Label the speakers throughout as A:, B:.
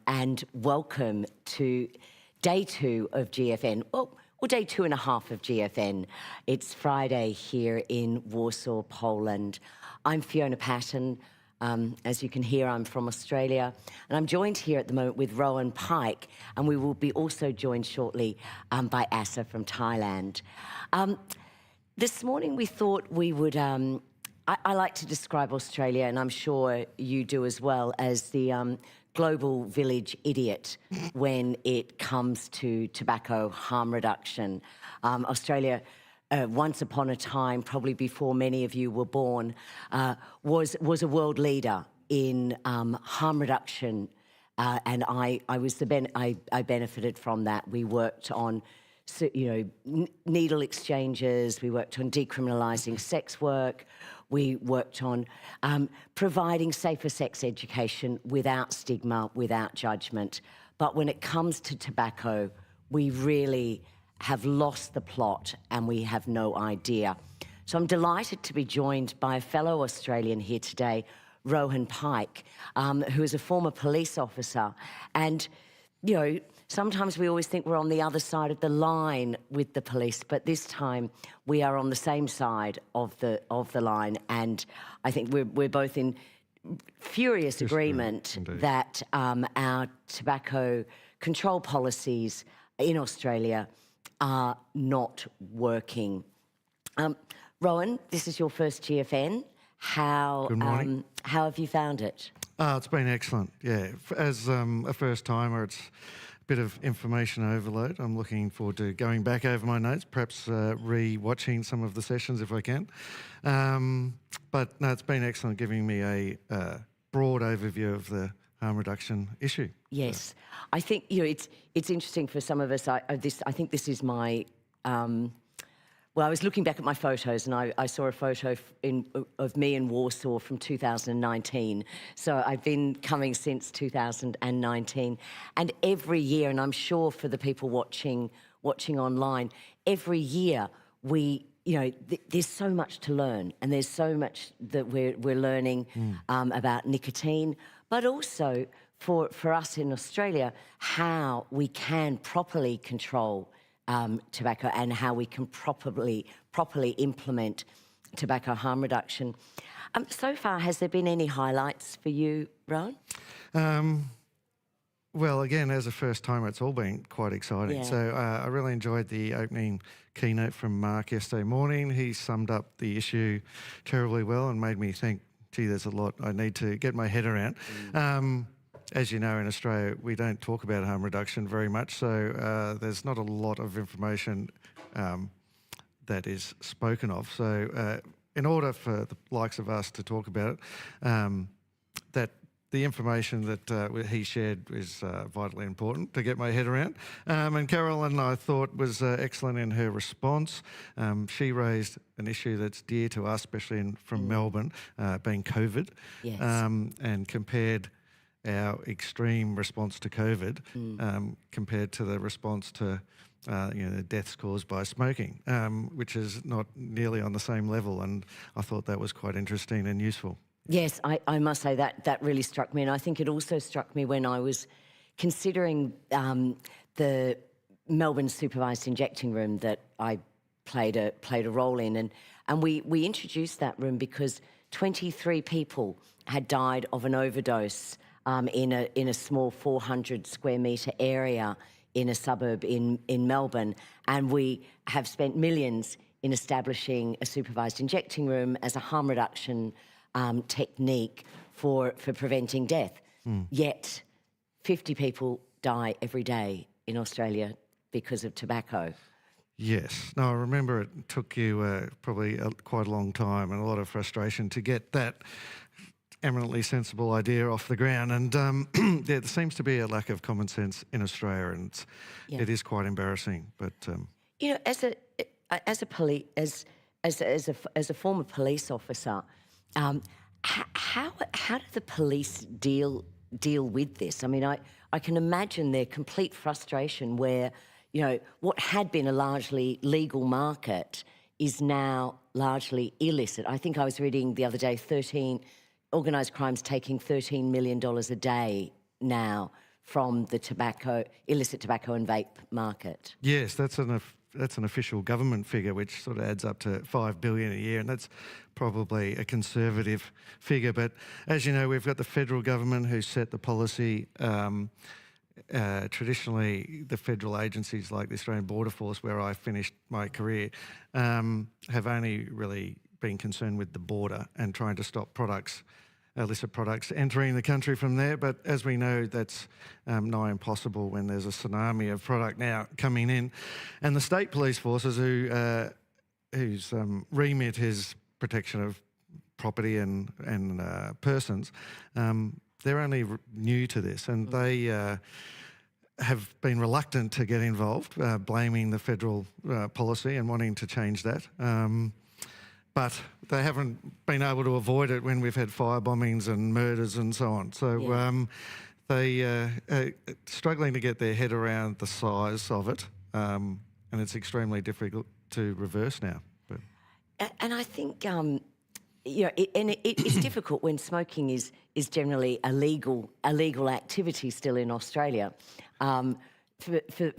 A: and welcome to day 2 of GFN. Well, day 2.5 of GFN. It's Friday here in Warsaw, Poland. I'm Fiona Patten. As you can hear, I'm from Australia, and I'm joined here at the moment with Rowan Pike, and we will be also joined shortly by Asa from Thailand. This morning we thought we would, I like to describe Australia, and I'm sure you do as well, as the global village idiot when it comes to tobacco harm reduction. Australia, once upon a time, probably before many of you were born, was a world leader in harm reduction, and I benefited from that. We worked on, needle exchanges. We worked on decriminalising sex work. We worked on providing safer sex education without stigma, without judgment. But when it comes to tobacco, we really have lost the plot and we have no idea. So I'm delighted to be joined by a fellow Australian here today, Rowan Pike, who is a former police officer. And, sometimes we always think we're on the other side of the line with the police, but this time we are on the same side of the line. And I think we're both in furious agreement that our tobacco control policies in Australia are not working. Rowan, this is your first GFN.
B: Good morning.
A: How have you found it?
B: It's been excellent, yeah. As a first-timer, it's a bit of information overload. I'm looking forward to going back over my notes, perhaps re-watching some of the sessions if I can. But no, it's been excellent, giving me a broad overview of the harm reduction issue.
A: Yes, I think it's interesting for some of us. I think this is my. Well, I was looking back at my photos, and I saw a photo of me in Warsaw from 2019. So I've been coming since 2019, and every year, and I'm sure for the people watching online, every year there's so much to learn, and there's so much that we're learning about nicotine, but also for us in Australia, how we can properly control tobacco and how we can properly implement tobacco harm reduction. So far, has there been any highlights for you, Rowan?
B: Well, again, as a first-timer, it's all been quite exciting.
A: Yeah.
B: So I really enjoyed the opening keynote from Mark yesterday morning. He summed up the issue terribly well and made me think, gee, there's a lot I need to get my head around. As you know, in Australia, we don't talk about harm reduction very much, so there's not a lot of information that is spoken of. So in order for the likes of us to talk about it, that the information that he shared is vitally important to get my head around. And Carolyn, I thought, was excellent in her response. She raised an issue that's dear to us, especially from Melbourne, being COVID,
A: Yes.
B: And compared our extreme response to COVID compared to the response to the deaths caused by smoking, which is not nearly on the same level. And I thought that was quite interesting and useful.
A: Yes, I must say that really struck me, and I think it also struck me when I was considering the Melbourne supervised injecting room that I played a role in, and we introduced that room because 23 people had died of an overdose in a small 400 square metre area in a suburb in Melbourne, and we have spent millions in establishing a supervised injecting room as a harm reduction technique for preventing death. Yet 50 people die every day in Australia because of tobacco.
B: Yes. No, I remember it took you probably quite a long time and a lot of frustration to get that eminently sensible idea off the ground. And there seems to be a lack of common sense in Australia, and it is quite embarrassing. But
A: as a former police officer, how do the police deal with this? I mean, I can imagine their complete frustration where, what had been a largely legal market is now largely illicit. I think I was reading the other day, organised crime's taking $13 million a day now from the illicit tobacco and vape market.
B: Yes, that's an official government figure, which sort of adds up to $5 billion a year, and that's probably a conservative figure. But as you know, we've got the federal government who set the policy. Traditionally, the federal agencies like the Australian Border Force, where I finished my career, have only really been concerned with the border and trying to stop illicit products entering the country from there. But as we know, that's nigh impossible when there's a tsunami of product now coming in. And the state police forces, whose remit is protection of property and persons, they're only new to this, and they have been reluctant to get involved, blaming the federal policy and wanting to change that. But they haven't been able to avoid it when we've had fire bombings and murders and so on. So they are struggling to get their head around the size of it, and it's extremely difficult to reverse now. But.
A: And I think, it's difficult when smoking is generally a legal activity still in Australia. For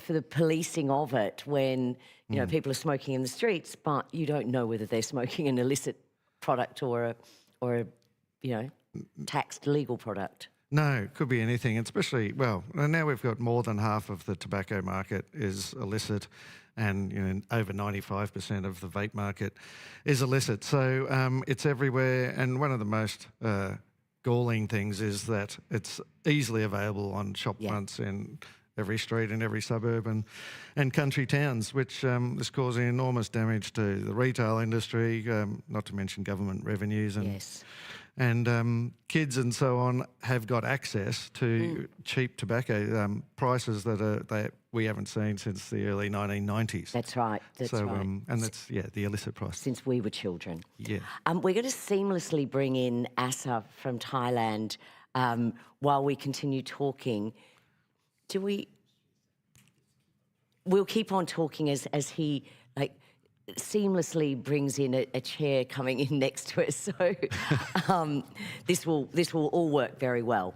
A: the policing of it, when people are smoking in the streets, but you don't know whether they're smoking an illicit product or a taxed legal product.
B: No, it could be anything, especially, well, now we've got more than half of the tobacco market is illicit, and over 95% of the vape market is illicit. So it's everywhere, and one of the most galling things is that it's easily available on shop fronts in every street in every suburb and country towns, which is causing enormous damage to the retail industry, not to mention government revenues. And kids and so on have got access to cheap tobacco prices that we haven't seen since the early 1990s.
A: That's right. That's right.
B: And that's the illicit price.
A: Since we were children.
B: Yeah.
A: We're going to seamlessly bring in Asa from Thailand while we continue talking. We'll keep on talking as he seamlessly brings in a chair coming in next to us. So this will all work very well.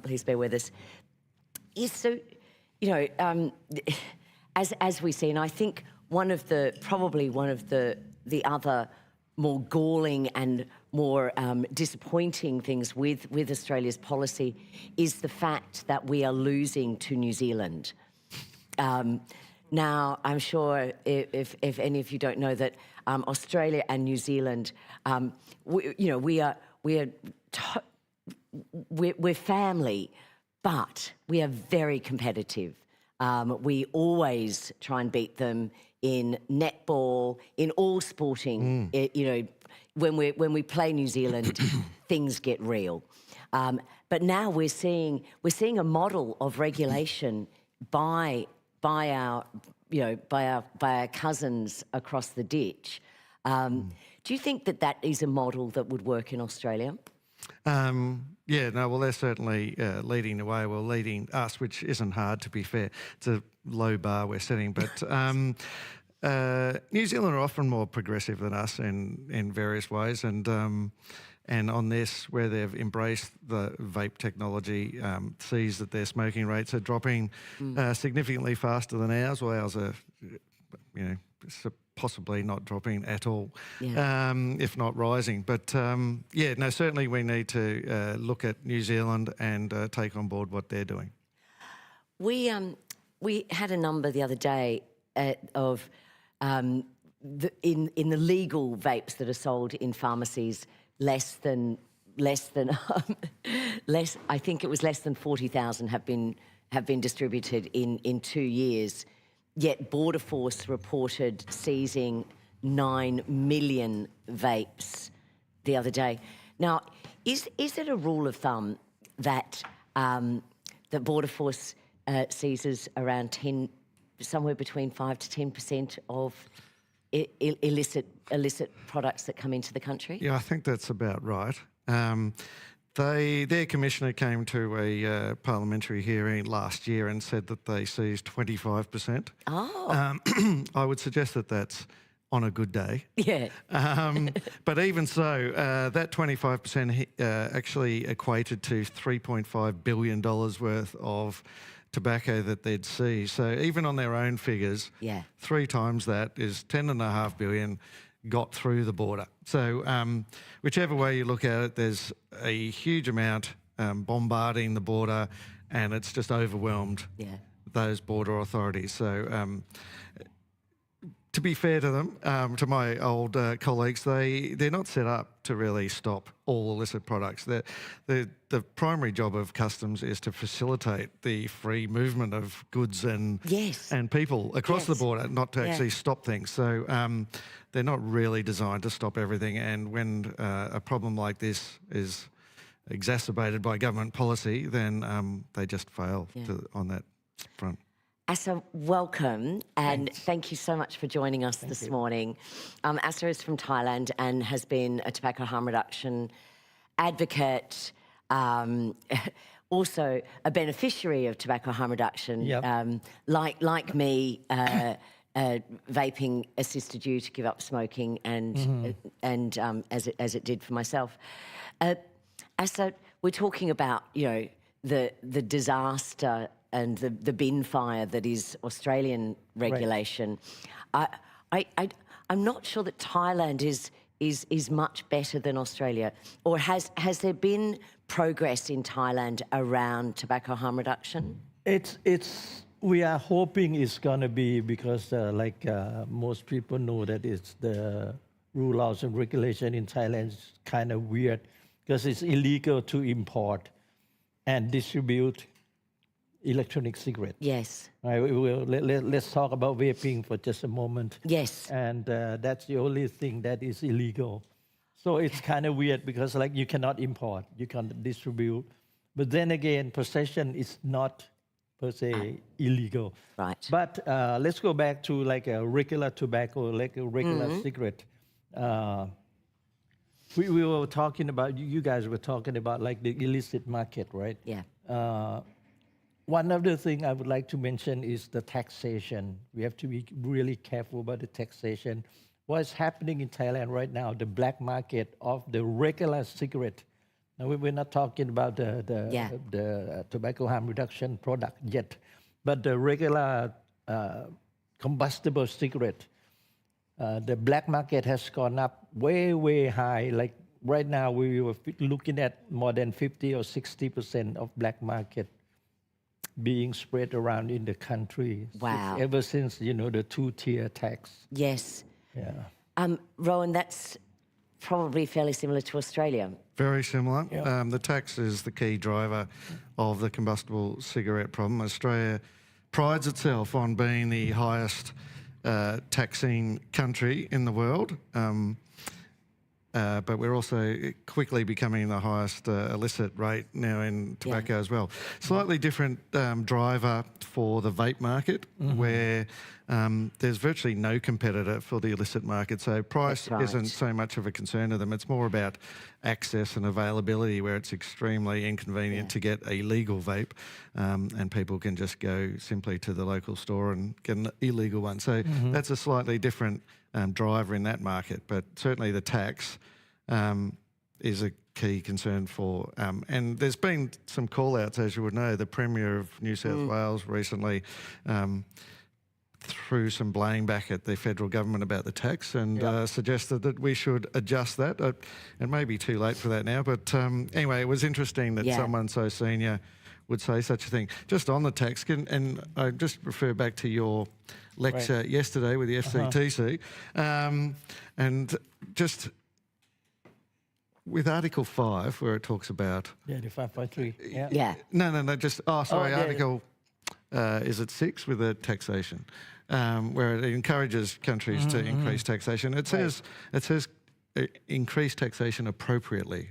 A: Please bear with us. Yes, so as we see, and I think probably one of the other more galling and more disappointing things with Australia's policy is the fact that we are losing to New Zealand. Now, I'm sure if any of you don't know that Australia and New Zealand, we're family, but we are very competitive. We always try and beat them in netball, in all sporting. When we play New Zealand, things get real. But now we're seeing a model of regulation by our cousins across the ditch. Do you think that is a model that would work in Australia?
B: Well, they're certainly leading the way. Well, leading us, which isn't hard, to be fair. It's a low bar we're setting, but New Zealand are often more progressive than us in various ways, and on this, where they've embraced the vape technology, sees that their smoking rates are dropping significantly faster than ours. Well, ours are, possibly not dropping at all, if not rising. But certainly we need to look at New Zealand and take on board what they're doing.
A: We had a number the other day of in the legal vapes that are sold in pharmacies. I think it was less than 40,000 have been distributed in 2 years. Yet Border Force reported seizing 9 million vapes the other day. Now, is it a rule of thumb that that Border Force seizes around somewhere between 5 to 10% of illicit products that come into the country?
B: Yeah, I think that's about right. Their commissioner came to a parliamentary hearing last year and said that they seized 25%.
A: Oh.
B: I would suggest that that's on a good day.
A: Yeah.
B: But even so, that 25% actually equated to $3.5 billion worth of tobacco that they'd see. So even on their own figures,
A: Yeah.
B: 3 times that is $10.5 billion got through the border. So whichever way you look at it, there's a huge amount bombarding the border, and it's just overwhelmed those border authorities. So to be fair to them, to my old colleagues, they're not set up to really stop all illicit products. The primary job of customs is to facilitate the free movement of goods and people across the border, not to actually stop things. So they're not really designed to stop everything. And when a problem like this is exacerbated by government policy, then they just fail on that front.
A: Asa, welcome, and thank you so much for joining us this morning. Asa is from Thailand and has been a tobacco harm reduction advocate, also a beneficiary of tobacco harm reduction. Like me, vaping assisted you to give up smoking, and as it did for myself. Asa, we're talking about the disaster and the bin fire that is Australian regulation. I'm not sure that Thailand is much better than Australia, or has there been progress in Thailand around tobacco harm reduction?
C: We are hoping it's gonna be, because most people know that it's the rule, laws and regulation in Thailand is kind of weird, because it's illegal to import and distribute electronic cigarette.
A: Yes.
C: Right, let's talk about vaping for just a moment.
A: Yes.
C: And that's the only thing that is illegal. So it's kind of weird, because you cannot import, you can't distribute. But then again, possession is not per se illegal.
A: Right.
C: But let's go back to a regular tobacco, like a regular cigarette. We were talking about, you guys were talking about the illicit market, right?
A: Yeah.
C: One of the things I would like to mention is the taxation. We have to be really careful about the taxation. What's happening in Thailand right now, the black market of the regular cigarette. Now, we're not talking about the tobacco harm reduction product yet, but the regular combustible cigarette, the black market has gone up way, way high. Like right now, we were looking at more than 50 or 60% of black market being spread around in the country.
A: Wow.
C: Ever since, the 2-tier tax.
A: Yes.
C: Yeah.
A: Rowan, that's probably fairly similar to Australia.
B: Very similar. The tax is the key driver of the combustible cigarette problem. Australia prides itself on being the highest taxing country in the world. But we're also quickly becoming the highest illicit rate now in tobacco as well. Slightly different driver for the vape market, where there's virtually no competitor for the illicit market. So price isn't so much of a concern to them. It's more about access and availability, where it's extremely inconvenient to get a legal vape, and people can just go simply to the local store and get an illegal one. So that's a slightly different driver in that market, but certainly the tax is a key concern for, and there's been some call-outs, as you would know. The Premier of New South Wales recently threw some blame back at the federal government about the tax, and suggested that we should adjust that. It may be too late for that now, but anyway, it was interesting that someone so senior would say such a thing. Just on the tax, and I just refer back to your lecture yesterday with the FCTC, and just with Article 5, where it talks about...
C: Yeah, the 5.3.
B: No, just... Oh, sorry, Article... is it 6 with the taxation, where it encourages countries to increase taxation. It says increase taxation appropriately.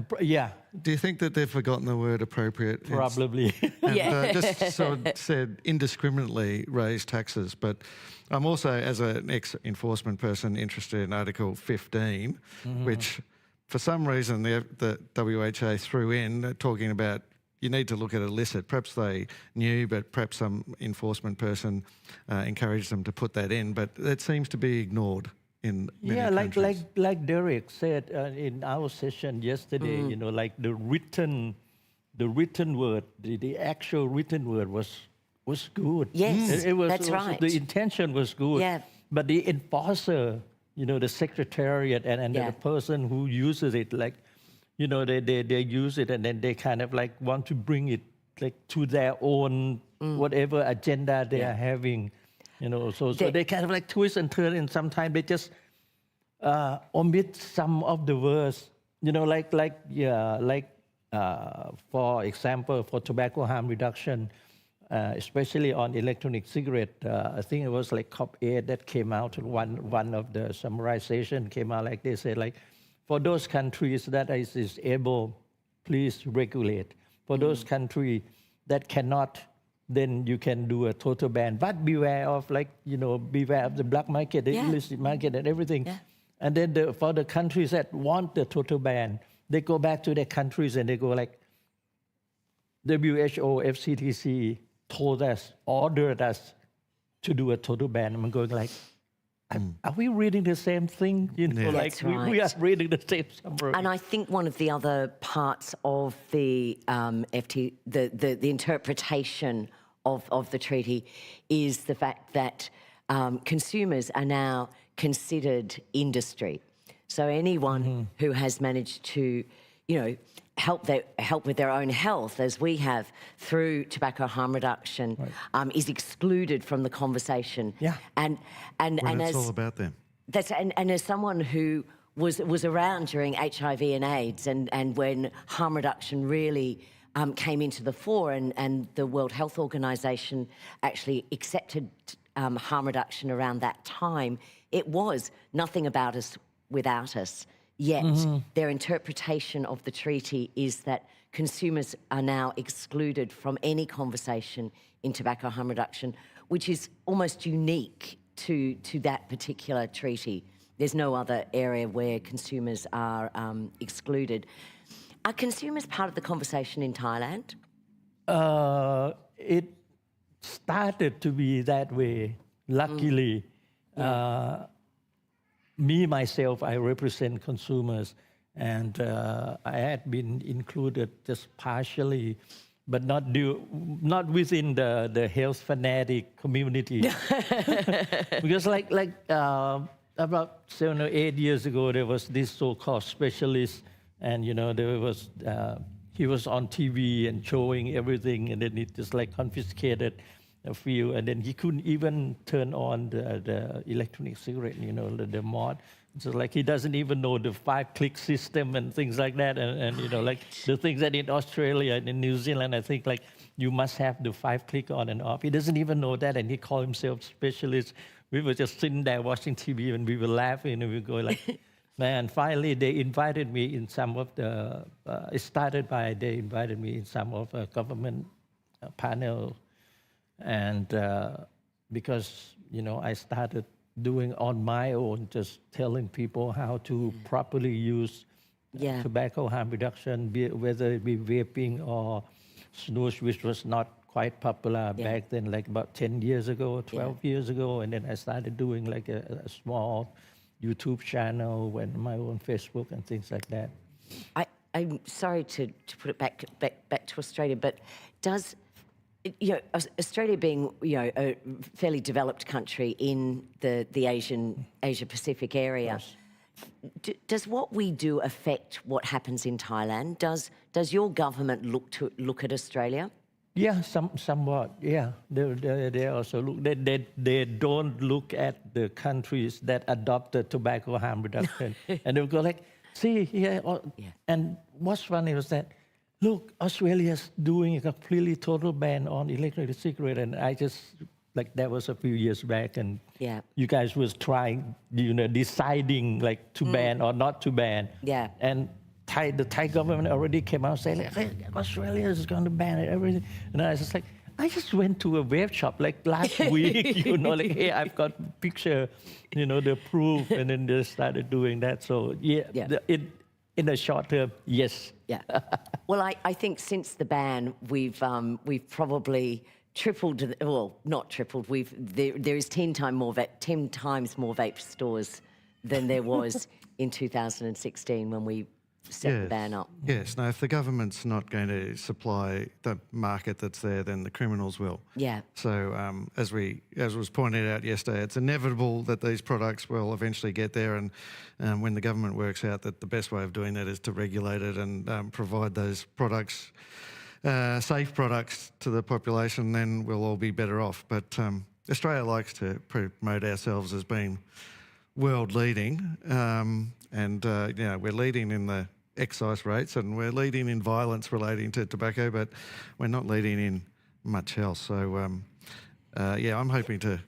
B: Do you think that they've forgotten the word appropriate?
C: Probably.
B: And, just sort of said indiscriminately raise taxes. But I'm also, as an ex-enforcement person, interested in Article 15, which for some reason the WHA threw in, talking about you need to look at illicit. Perhaps they knew, but perhaps some enforcement person encouraged them to put that in. But that seems to be ignored. in many
C: Yeah,
B: countries.
C: like Derek said in our session yesterday, you know, like the written word, the actual written word was good.
A: Yes,
C: It was,
A: that's right.
C: The intention was good.
A: Yeah.
C: But the enforcer, you know, the secretariat and
A: Yeah.
C: the person who uses it, like, you know, they use it and then they kind of like want to bring it like to their own whatever agenda they are having, you know. So they kind of like twist and turn, and sometimes they just omit some of the words, you know, for example, for tobacco harm reduction, especially on electronic cigarette. I think it was like COP8 that came out. One of the summarization came out like they said, like, for those countries that is able, please regulate. For those countries that cannot, then you can do a total ban. But beware of, like, you know, beware of the black market, the illicit market and everything.
A: Yeah.
C: And then for the countries that want the total ban, they go back to their countries and they go like, WHO, FCTC told us, ordered us to do a total ban. I'm going like, are we reading the same thing? You know, like
A: That's
C: we are
A: right.
C: reading the same summary.
A: And I think one of the other parts of the the interpretation of the treaty is the fact that consumers are now considered industry. So anyone who has managed to, you know, help with their own health, as we have through tobacco harm reduction, is excluded from the conversation.
C: Yeah.
A: And
B: When it's
A: as
B: all about them.
A: that's and as someone who was around during HIV and AIDS and when harm reduction really came into the fore and the World Health Organization actually accepted harm reduction around that time, it was nothing about us without us. Yet their interpretation of the treaty is that consumers are now excluded from any conversation in tobacco harm reduction, which is almost unique to that particular treaty. There's no other area where consumers are excluded. Are consumers part of the conversation in Thailand?
C: It started to be that way, luckily. Me, myself, I represent consumers, and I had been included just partially, but not within the health fanatic community. Because about 7 or 8 years ago, there was this so-called specialist, and you know he was on TV and showing everything, and then it just like confiscated a few, and then he couldn't even turn on the electronic cigarette, you know, the mod. So like he doesn't even know the 5-click system and things like that, and you know, like the things that in Australia and in New Zealand, I think like you must have the 5-click on and off. He doesn't even know that, and he called himself specialist. We were just sitting there watching TV, and we were laughing, and we go like, man, finally they invited me in some of the, they invited me in some of a government panel. And because, you know, I started doing on my own, just telling people how to properly use tobacco harm reduction, whether it be vaping or snus, which was not quite popular back then, like about 10 years ago, 12 years ago. And then I started doing like a small YouTube channel and my own Facebook and things like that.
A: I'm sorry to put it back to Australia, but does, you know, Australia being, you know, a fairly developed country in the Asia Pacific area, does what we do affect what happens in Thailand? Does your government look at Australia?
C: Yeah, somewhat. Yeah, they also look. They don't look at the countries that adopted tobacco harm reduction, and they'll go like, see here. And what's funny was that, look, Australia's doing a completely total ban on electronic cigarette, and I just like that was a few years back, and you guys was trying, you know, deciding like to ban or not to ban.
A: Yeah.
C: And the Thai government already came out saying like, hey, Australia is going to ban it, everything. And I was just like, I just went to a vape shop like last week, you know, like, hey, I've got picture, you know, the proof, and then they started doing that. So in the short term, yes.
A: Yeah. Well, I think since the ban, we've probably tripled. Well, not tripled. There is 10 times more vape stores than there was in 2016 when we set the ban up.
B: Yes. No, if the government's not going to supply the market that's there, then the criminals will.
A: Yeah.
B: So as was pointed out yesterday, it's inevitable that these products will eventually get there, and when the government works out that the best way of doing that is to regulate it and provide those products, safe products to the population, then we'll all be better off. But Australia likes to promote ourselves as being world leading, and we're leading in the excise rates and we're leading in violence relating to tobacco, but we're not leading in much else. So I'm hoping to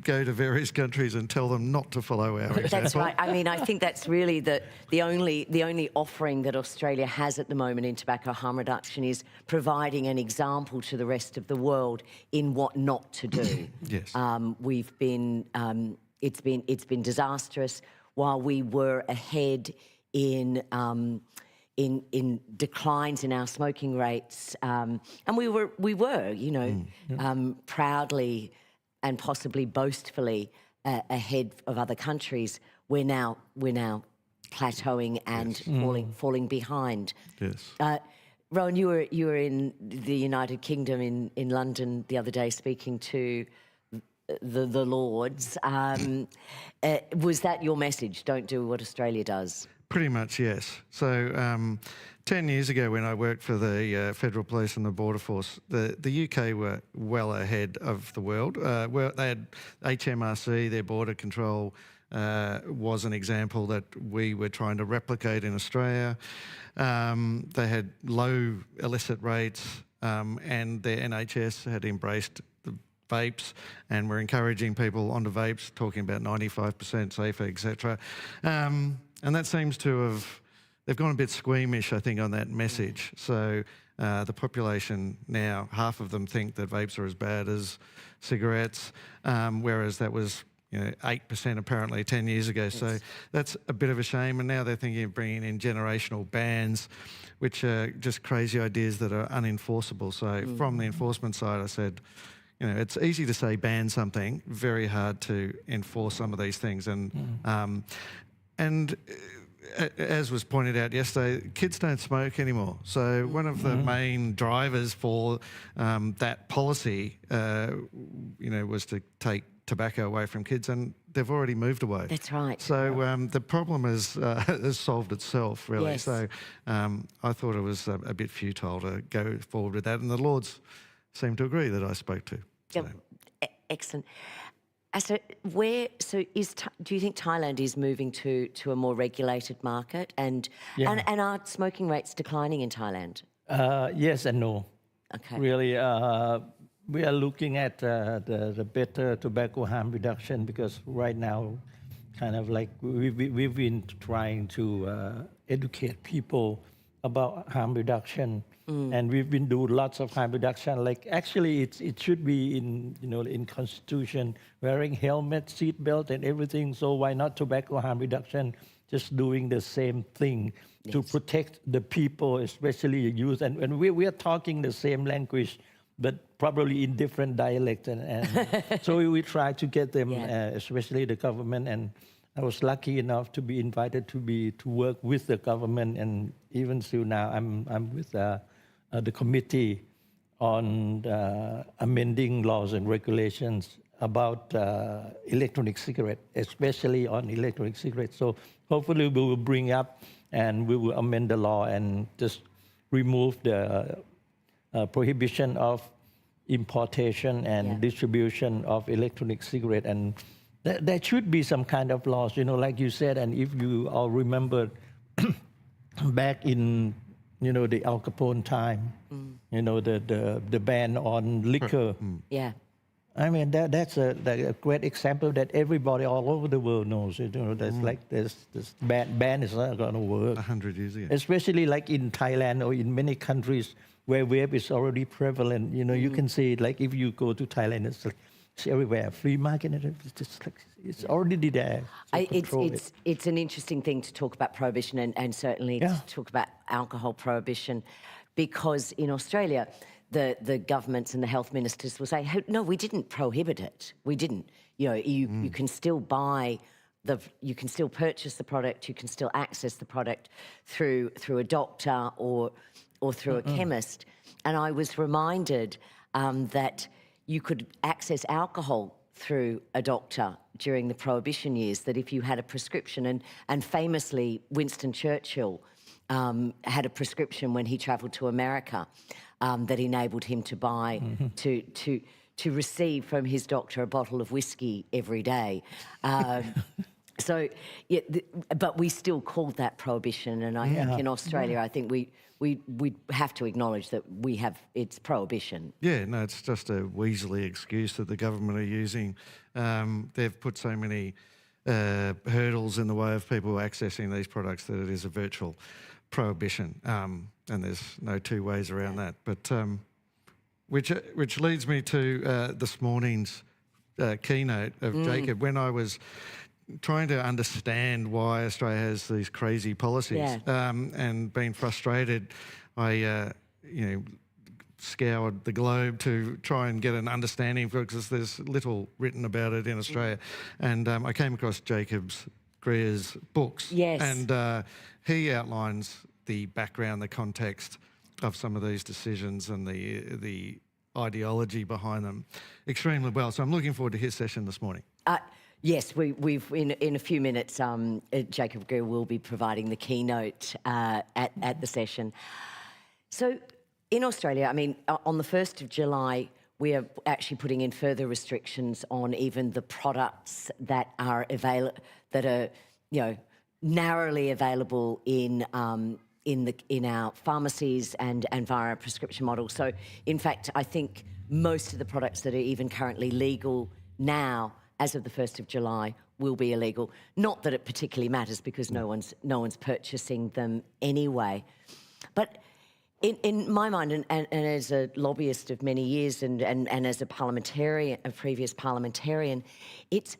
B: go to various countries and tell them not to follow our example.
A: That's right. I mean, I think that's really the only offering that Australia has at the moment in tobacco harm reduction is providing an example to the rest of the world in what not to do.
B: Yes.
A: We've been it's been disastrous. While we were ahead in declines in our smoking rates, and we were, proudly and possibly boastfully ahead of other countries. We're now plateauing and falling behind.
B: Yes.
A: Rowan, you were in the United Kingdom in London the other day speaking to the Lords. Was that your message? Don't do what Australia does.
B: Pretty much, yes. So 10 years ago when I worked for the Federal Police and the Border Force, the UK were well ahead of the world. They had HMRC, their border control was an example that we were trying to replicate in Australia. They had low illicit rates, and their NHS had embraced the vapes and were encouraging people onto vapes, talking about 95% safer, etc. And that seems to have, they've gone a bit squeamish, I think, on that message. So the population now, half of them think that vapes are as bad as cigarettes, whereas that was 8% apparently 10 years ago. Yes. So that's a bit of a shame. And now they're thinking of bringing in generational bans, which are just crazy ideas that are unenforceable. So from the enforcement side, I said, it's easy to say ban something, very hard to enforce some of these things. And as was pointed out yesterday, kids don't smoke anymore. So one of the main drivers for that policy, was to take tobacco away from kids, and they've already moved away.
A: That's right.
B: So the problem has solved itself, really.
A: Yes.
B: So I thought it was a bit futile to go forward with that, and the Lords seem to agree that I spoke to. So.
A: Yep. Excellent. So do you think Thailand is moving to a more regulated market, and are smoking rates declining in Thailand?
C: Yes and no.
A: Okay.
C: Really, we are looking at the better tobacco harm reduction, because right now, kind of like we've been trying to educate people about harm reduction. And we've been doing lots of harm reduction. Like actually, it should be in Constitution, wearing helmet, seat belt, and everything. So why not tobacco harm reduction? Just doing the same thing to protect the people, especially youth. And we are talking the same language, but probably in different dialects. And so we try to get them, especially the government. And I was lucky enough to be invited to work with the government, and even still now I'm with the committee on amending laws and regulations about electronic cigarette, especially on electronic cigarettes. So hopefully we will bring up and we will amend the law and just remove the prohibition of importation and distribution of electronic cigarette. And there should be some kind of laws, like you said. And if you all remember back in the Al Capone time, the ban on liquor.
A: Yeah.
C: I mean, that's a great example that everybody all over the world knows. That's like this ban is not going to work.
B: 100 years ago.
C: Especially like in Thailand or in many countries where vape is already prevalent. You can see it, like if you go to Thailand, it's like it's everywhere, free market, it's just like it's already there. So
A: it's an interesting thing to talk about prohibition and certainly to talk about alcohol prohibition, because in Australia, the governments and the health ministers will say, hey, no, we didn't prohibit it. We didn't. You can still buy you can still purchase the product, you can still access the product through a doctor or through a chemist. And I was reminded that you could access alcohol through a doctor during the Prohibition years, that if you had a prescription, and famously Winston Churchill had a prescription when he travelled to America that enabled him to buy, to receive from his doctor a bottle of whiskey every day. So, yeah, but we still called that Prohibition, and I think in Australia, I think we have to acknowledge that it's Prohibition.
B: Yeah, no, it's just a weaselly excuse that the government are using. They've put so many hurdles in the way of people accessing these products that it is a virtual prohibition, and there's no two ways around that. But which leads me to this morning's keynote of Jacob. When I was trying to understand why Australia has these crazy policies and being frustrated, I scoured the globe to try and get an understanding, because there's little written about it in Australia. And I came across Greer's books.
A: Yes.
B: And he outlines the background, the context of some of these decisions and the ideology behind them extremely well. So I'm looking forward to his session this morning.
A: Yes, we've in a few minutes, Jacob Greer will be providing the keynote at the session. So in Australia, I mean, on the 1st of July, we are actually putting in further restrictions on even the products that are narrowly available in our pharmacies and via our prescription model. So, in fact, I think most of the products that are even currently legal now, as of the 1st of July, will be illegal. Not that it particularly matters, because no one's purchasing them anyway. But in my mind, and as a lobbyist of many years, and as a previous parliamentarian, it's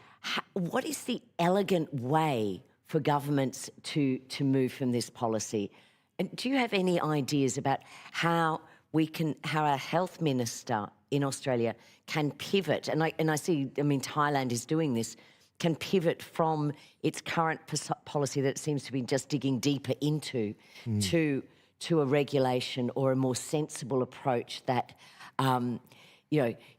A: what is the elegant way for governments to move from this policy? And do you have any ideas about how our health minister in Australia can pivot? And I see, I mean, Thailand is doing this, can pivot from its current policy that it seems to be just digging deeper into to a regulation or a more sensible approach that,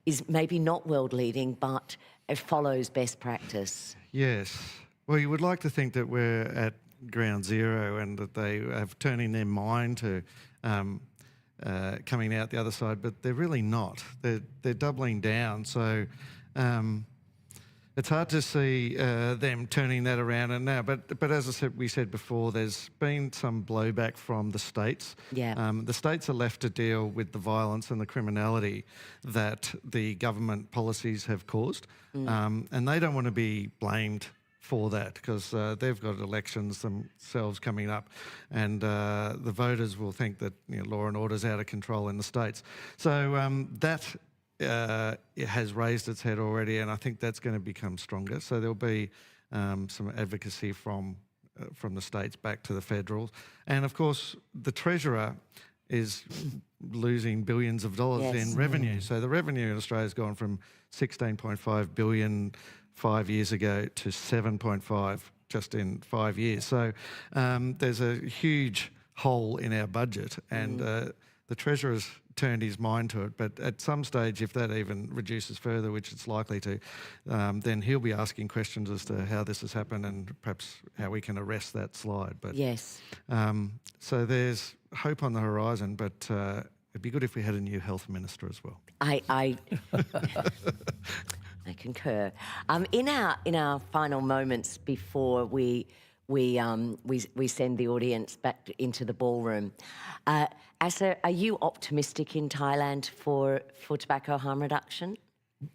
A: is maybe not world leading, but it follows best practice.
B: Yes. Well, you would like to think that we're at ground zero and that they have turning their mind to coming out the other side, but they're really not. They're doubling down. So it's hard to see them turning that around. And now, but as we said before, there's been some blowback from the states.
A: Yeah.
B: The states are left to deal with the violence and the criminality that the government policies have caused, and they don't want to be blamed for that, because they've got elections themselves coming up, and the voters will think that law and order is out of control in the states. So that it has raised its head already, and I think that's going to become stronger. So there'll be some advocacy from the states back to the federals, and of course the Treasurer is losing billions of dollars in revenue. So the revenue in Australia has gone from 16.5 billion 5 years ago to 7.5 just in 5 years. So there's a huge hole in our budget, and the Treasurer's turned his mind to it. But at some stage, if that even reduces further, which it's likely to, then he'll be asking questions as to how this has happened and perhaps how we can arrest that slide. But
A: yes.
B: So there's hope on the horizon, but it'd be good if we had a new health minister as well.
A: I concur. In our final moments before we send the audience back into the ballroom, Asa, are you optimistic in Thailand for tobacco harm reduction?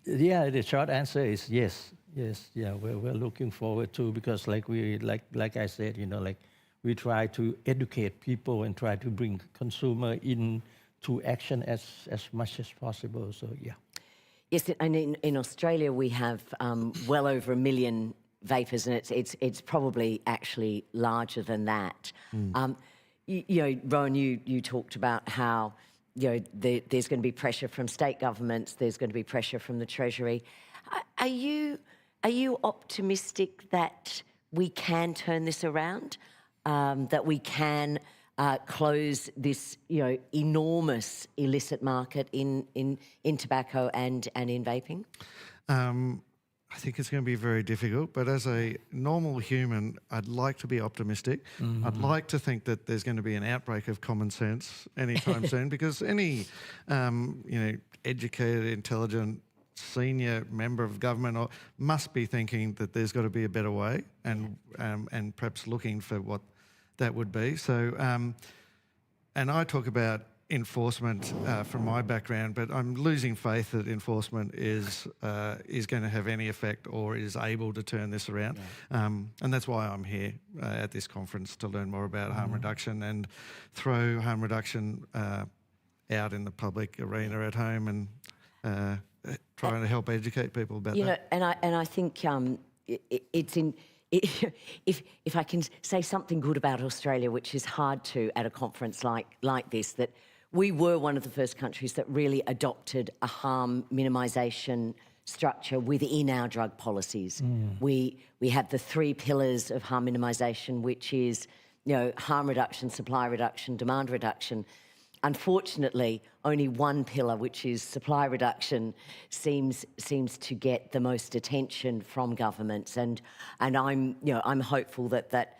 C: Yeah, the short answer is yes. Yes, yeah, we're looking forward to, because like I said, we try to educate people and try to bring consumer into action as much as possible. So yeah.
A: Yes, and in Australia we have well over 1 million vapors, and it's probably actually larger than that. Rowan, you talked about how there's going to be pressure from state governments, there's going to be pressure from the Treasury. Are you optimistic that we can turn this around, that we can close this, enormous illicit market in tobacco and in vaping?
B: I think it's going to be very difficult, but as a normal human, I'd like to be optimistic. I'd like to think that there's going to be an outbreak of common sense anytime soon, because any, educated, intelligent, senior member of government must be thinking that there's got to be a better way, and perhaps looking for what that would be. So, and I talk about enforcement from my background, but I'm losing faith that enforcement is going to have any effect or is able to turn this around. Yeah. And that's why I'm here at this conference, to learn more about harm reduction and throw harm reduction out in the public arena at home, and trying to help educate people about that.
A: And I think it's in. If I can say something good about Australia, which is hard to at a conference like this, that we were one of the first countries that really adopted a harm minimisation structure within our drug policies. We have the 3 pillars of harm minimisation, which is, harm reduction, supply reduction, demand reduction. Unfortunately, only one pillar, which is supply reduction, seems to get the most attention from governments, and I'm hopeful that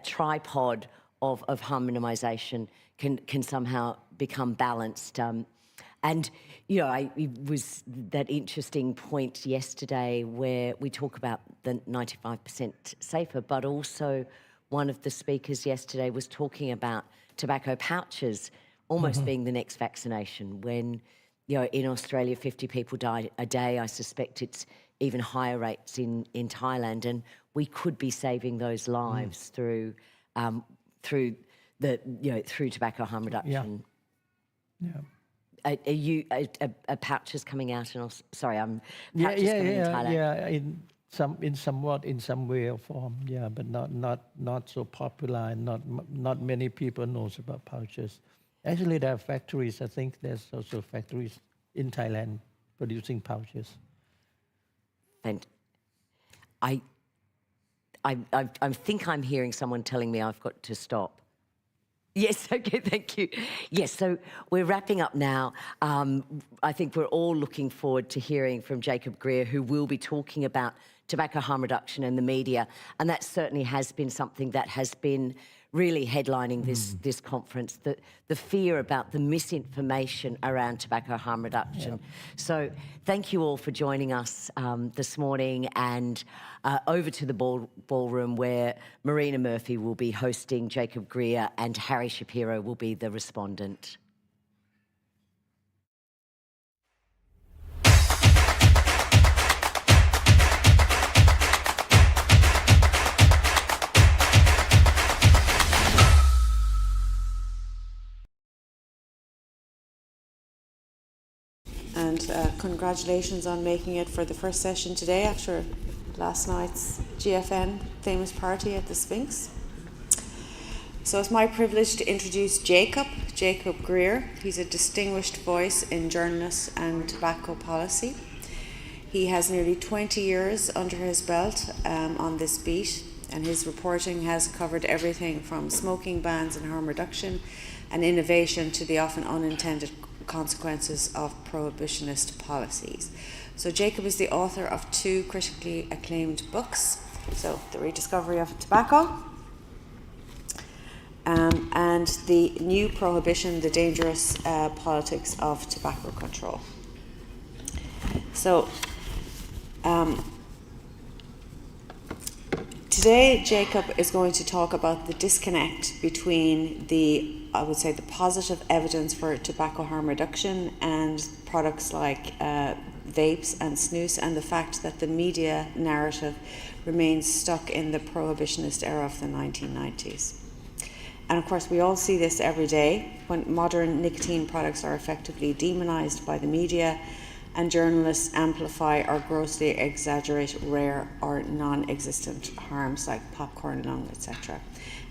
A: tripod of harm minimisation can somehow become balanced. It was that interesting point yesterday where we talk about the 95% safer, but also one of the speakers yesterday was talking about tobacco pouches almost being the next vaccination. When, in Australia 50 people die a day, I suspect it's even higher rates in Thailand, and we could be saving those lives through tobacco harm reduction.
C: Yeah.
A: Are pouches coming out in pouches coming in Thailand?
C: Yeah, in some way or form, yeah, but not so popular, and not many people knows about pouches. Actually, there are factories. I think there's also factories in Thailand producing pouches.
A: And I think I'm hearing someone telling me I've got to stop. Yes, okay, thank you. Yes, so we're wrapping up now. I think we're all looking forward to hearing from Jacob Greer, who will be talking about tobacco harm reduction in the media. And that certainly has been something that has been really headlining this conference, the fear about the misinformation around tobacco harm reduction. Yeah. So thank you all for joining us this morning, and over to the ballroom where Marina Murphy will be hosting Jacob Greer and Harry Shapiro will be the respondent.
D: And congratulations on making it for the first session today after last night's GFN famous party at the Sphinx. So it's my privilege to introduce Jacob Greer. He's a distinguished voice in journalists and tobacco policy. He has nearly 20 years under his belt on this beat, and his reporting has covered everything from smoking bans and harm reduction and innovation to the often unintended consequences of prohibitionist policies. So Jacob is the author of 2 critically acclaimed books, so The Rediscovery of Tobacco and The New Prohibition, The Dangerous Politics of Tobacco Control. So today Jacob is going to talk about the disconnect between the positive evidence for tobacco harm reduction and products like vapes and snus, and the fact that the media narrative remains stuck in the prohibitionist era of the 1990s. And of course, we all see this every day when modern nicotine products are effectively demonized by the media, and journalists amplify or grossly exaggerate rare or non-existent harms like popcorn lung, etc.,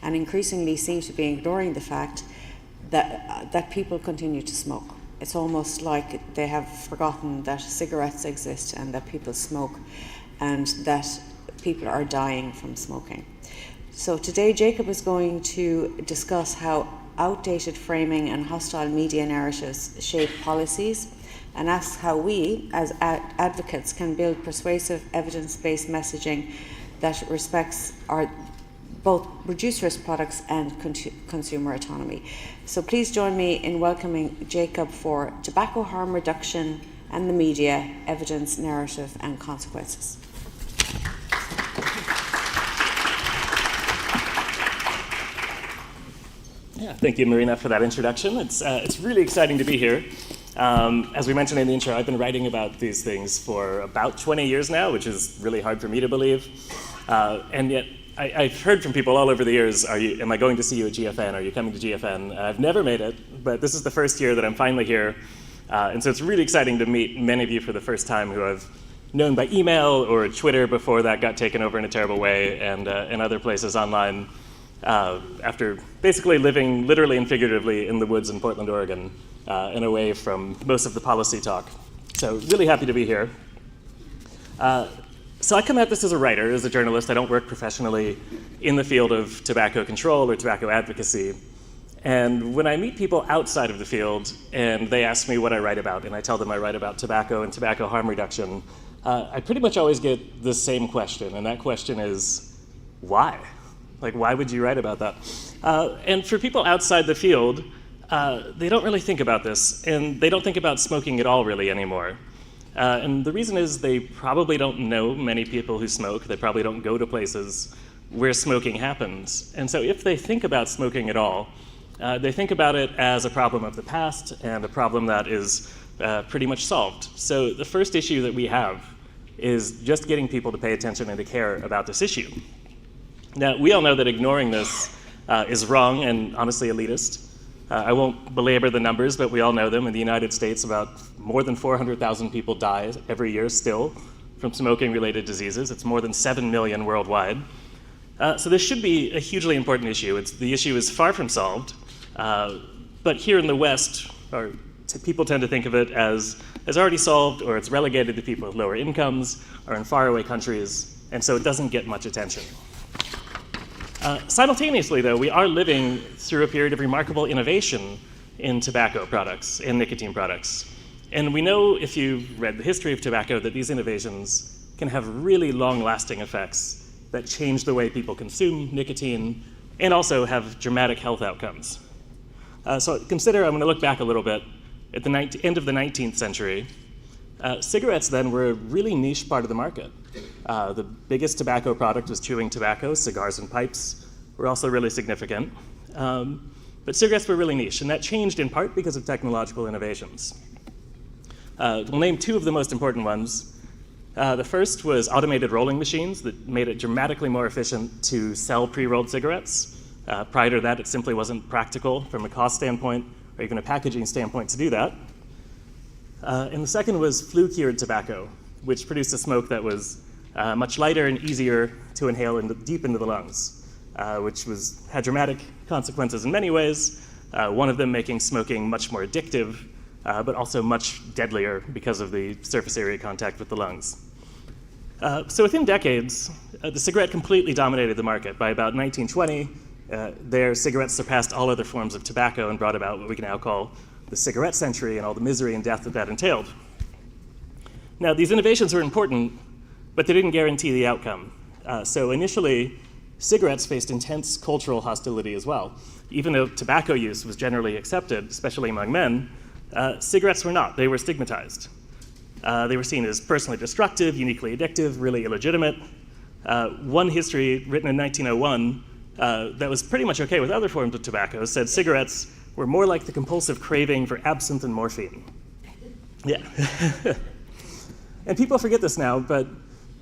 D: and increasingly seem to be ignoring the fact that people continue to smoke. It's almost like they have forgotten that cigarettes exist and that people smoke, and that people are dying from smoking. So today Jacob is going to discuss how outdated framing and hostile media narratives shape policies, and asks how we, as advocates, can build persuasive evidence-based messaging that respects both reduced-risk products and consumer autonomy. So please join me in welcoming Jacob for Tobacco Harm Reduction and the Media, Evidence, Narrative and Consequences.
E: Yeah, thank you, Marina, for that introduction. It's really exciting to be here. As we mentioned in the intro, I've been writing about these things for about 20 years now, which is really hard for me to believe. And yet, I've heard from people all over the years, am I going to see you at GFN? Are you coming to GFN? I've never made it, but this is the first year that I'm finally here. And so it's really exciting to meet many of you for the first time who I've known by email or Twitter before that got taken over in a terrible way, and other places online. After basically living literally and figuratively in the woods in Portland, Oregon, and away from most of the policy talk. So really happy to be here. So I come at this as a writer, as a journalist. I don't work professionally in the field of tobacco control or tobacco advocacy. And when I meet people outside of the field and they ask me what I write about, and I tell them I write about tobacco and tobacco harm reduction, I pretty much always get the same question, and that question is, why? Like, why would you write about that? And for people outside the field, they don't really think about this, and they don't think about smoking at all really anymore. And the reason is they probably don't know many people who smoke. They probably don't go to places where smoking happens. And so if they think about smoking at all, they think about it as a problem of the past and a problem that is pretty much solved. So the first issue that we have is just getting people to pay attention and to care about this issue. Now, we all know that ignoring this is wrong and honestly elitist. I won't belabor the numbers, but we all know them. In the United States, about more than 400,000 people die every year still from smoking-related diseases. It's more than 7 million worldwide. So this should be a hugely important issue. The issue is far from solved, but here in the West, people tend to think of it as already solved, or it's relegated to people with lower incomes, or in faraway countries, and so it doesn't get much attention. Simultaneously, though, we are living through a period of remarkable innovation in tobacco products and nicotine products. And we know, if you've read the history of tobacco, that these innovations can have really long-lasting effects that change the way people consume nicotine and also have dramatic health outcomes. So consider, I'm going to look back a little bit, at the end of the 19th century. Cigarettes then were a really niche part of the market. The biggest tobacco product was chewing tobacco. Cigars and pipes were also really significant. But cigarettes were really niche, and that changed in part because of technological innovations. We'll name two of the most important ones. The first was automated rolling machines that made it dramatically more efficient to sell pre-rolled cigarettes. Prior to that, it simply wasn't practical from a cost standpoint or even a packaging standpoint to do that. And the second was flue-cured tobacco, which produced a smoke that was much lighter and easier to inhale deep into the lungs, which had dramatic consequences in many ways, one of them making smoking much more addictive, but also much deadlier because of the surface area contact with the lungs. So within decades, the cigarette completely dominated the market. By about 1920, their cigarettes surpassed all other forms of tobacco and brought about what we can now call the cigarette century and all the misery and death that entailed. Now, these innovations were important, but they didn't guarantee the outcome. So initially, cigarettes faced intense cultural hostility as well. Even though tobacco use was generally accepted, especially among men, cigarettes were not. They were stigmatized. They were seen as personally destructive, uniquely addictive, really illegitimate. One history written in 1901 that was pretty much okay with other forms of tobacco said cigarettes were more like the compulsive craving for absinthe and morphine. Yeah. And people forget this now, but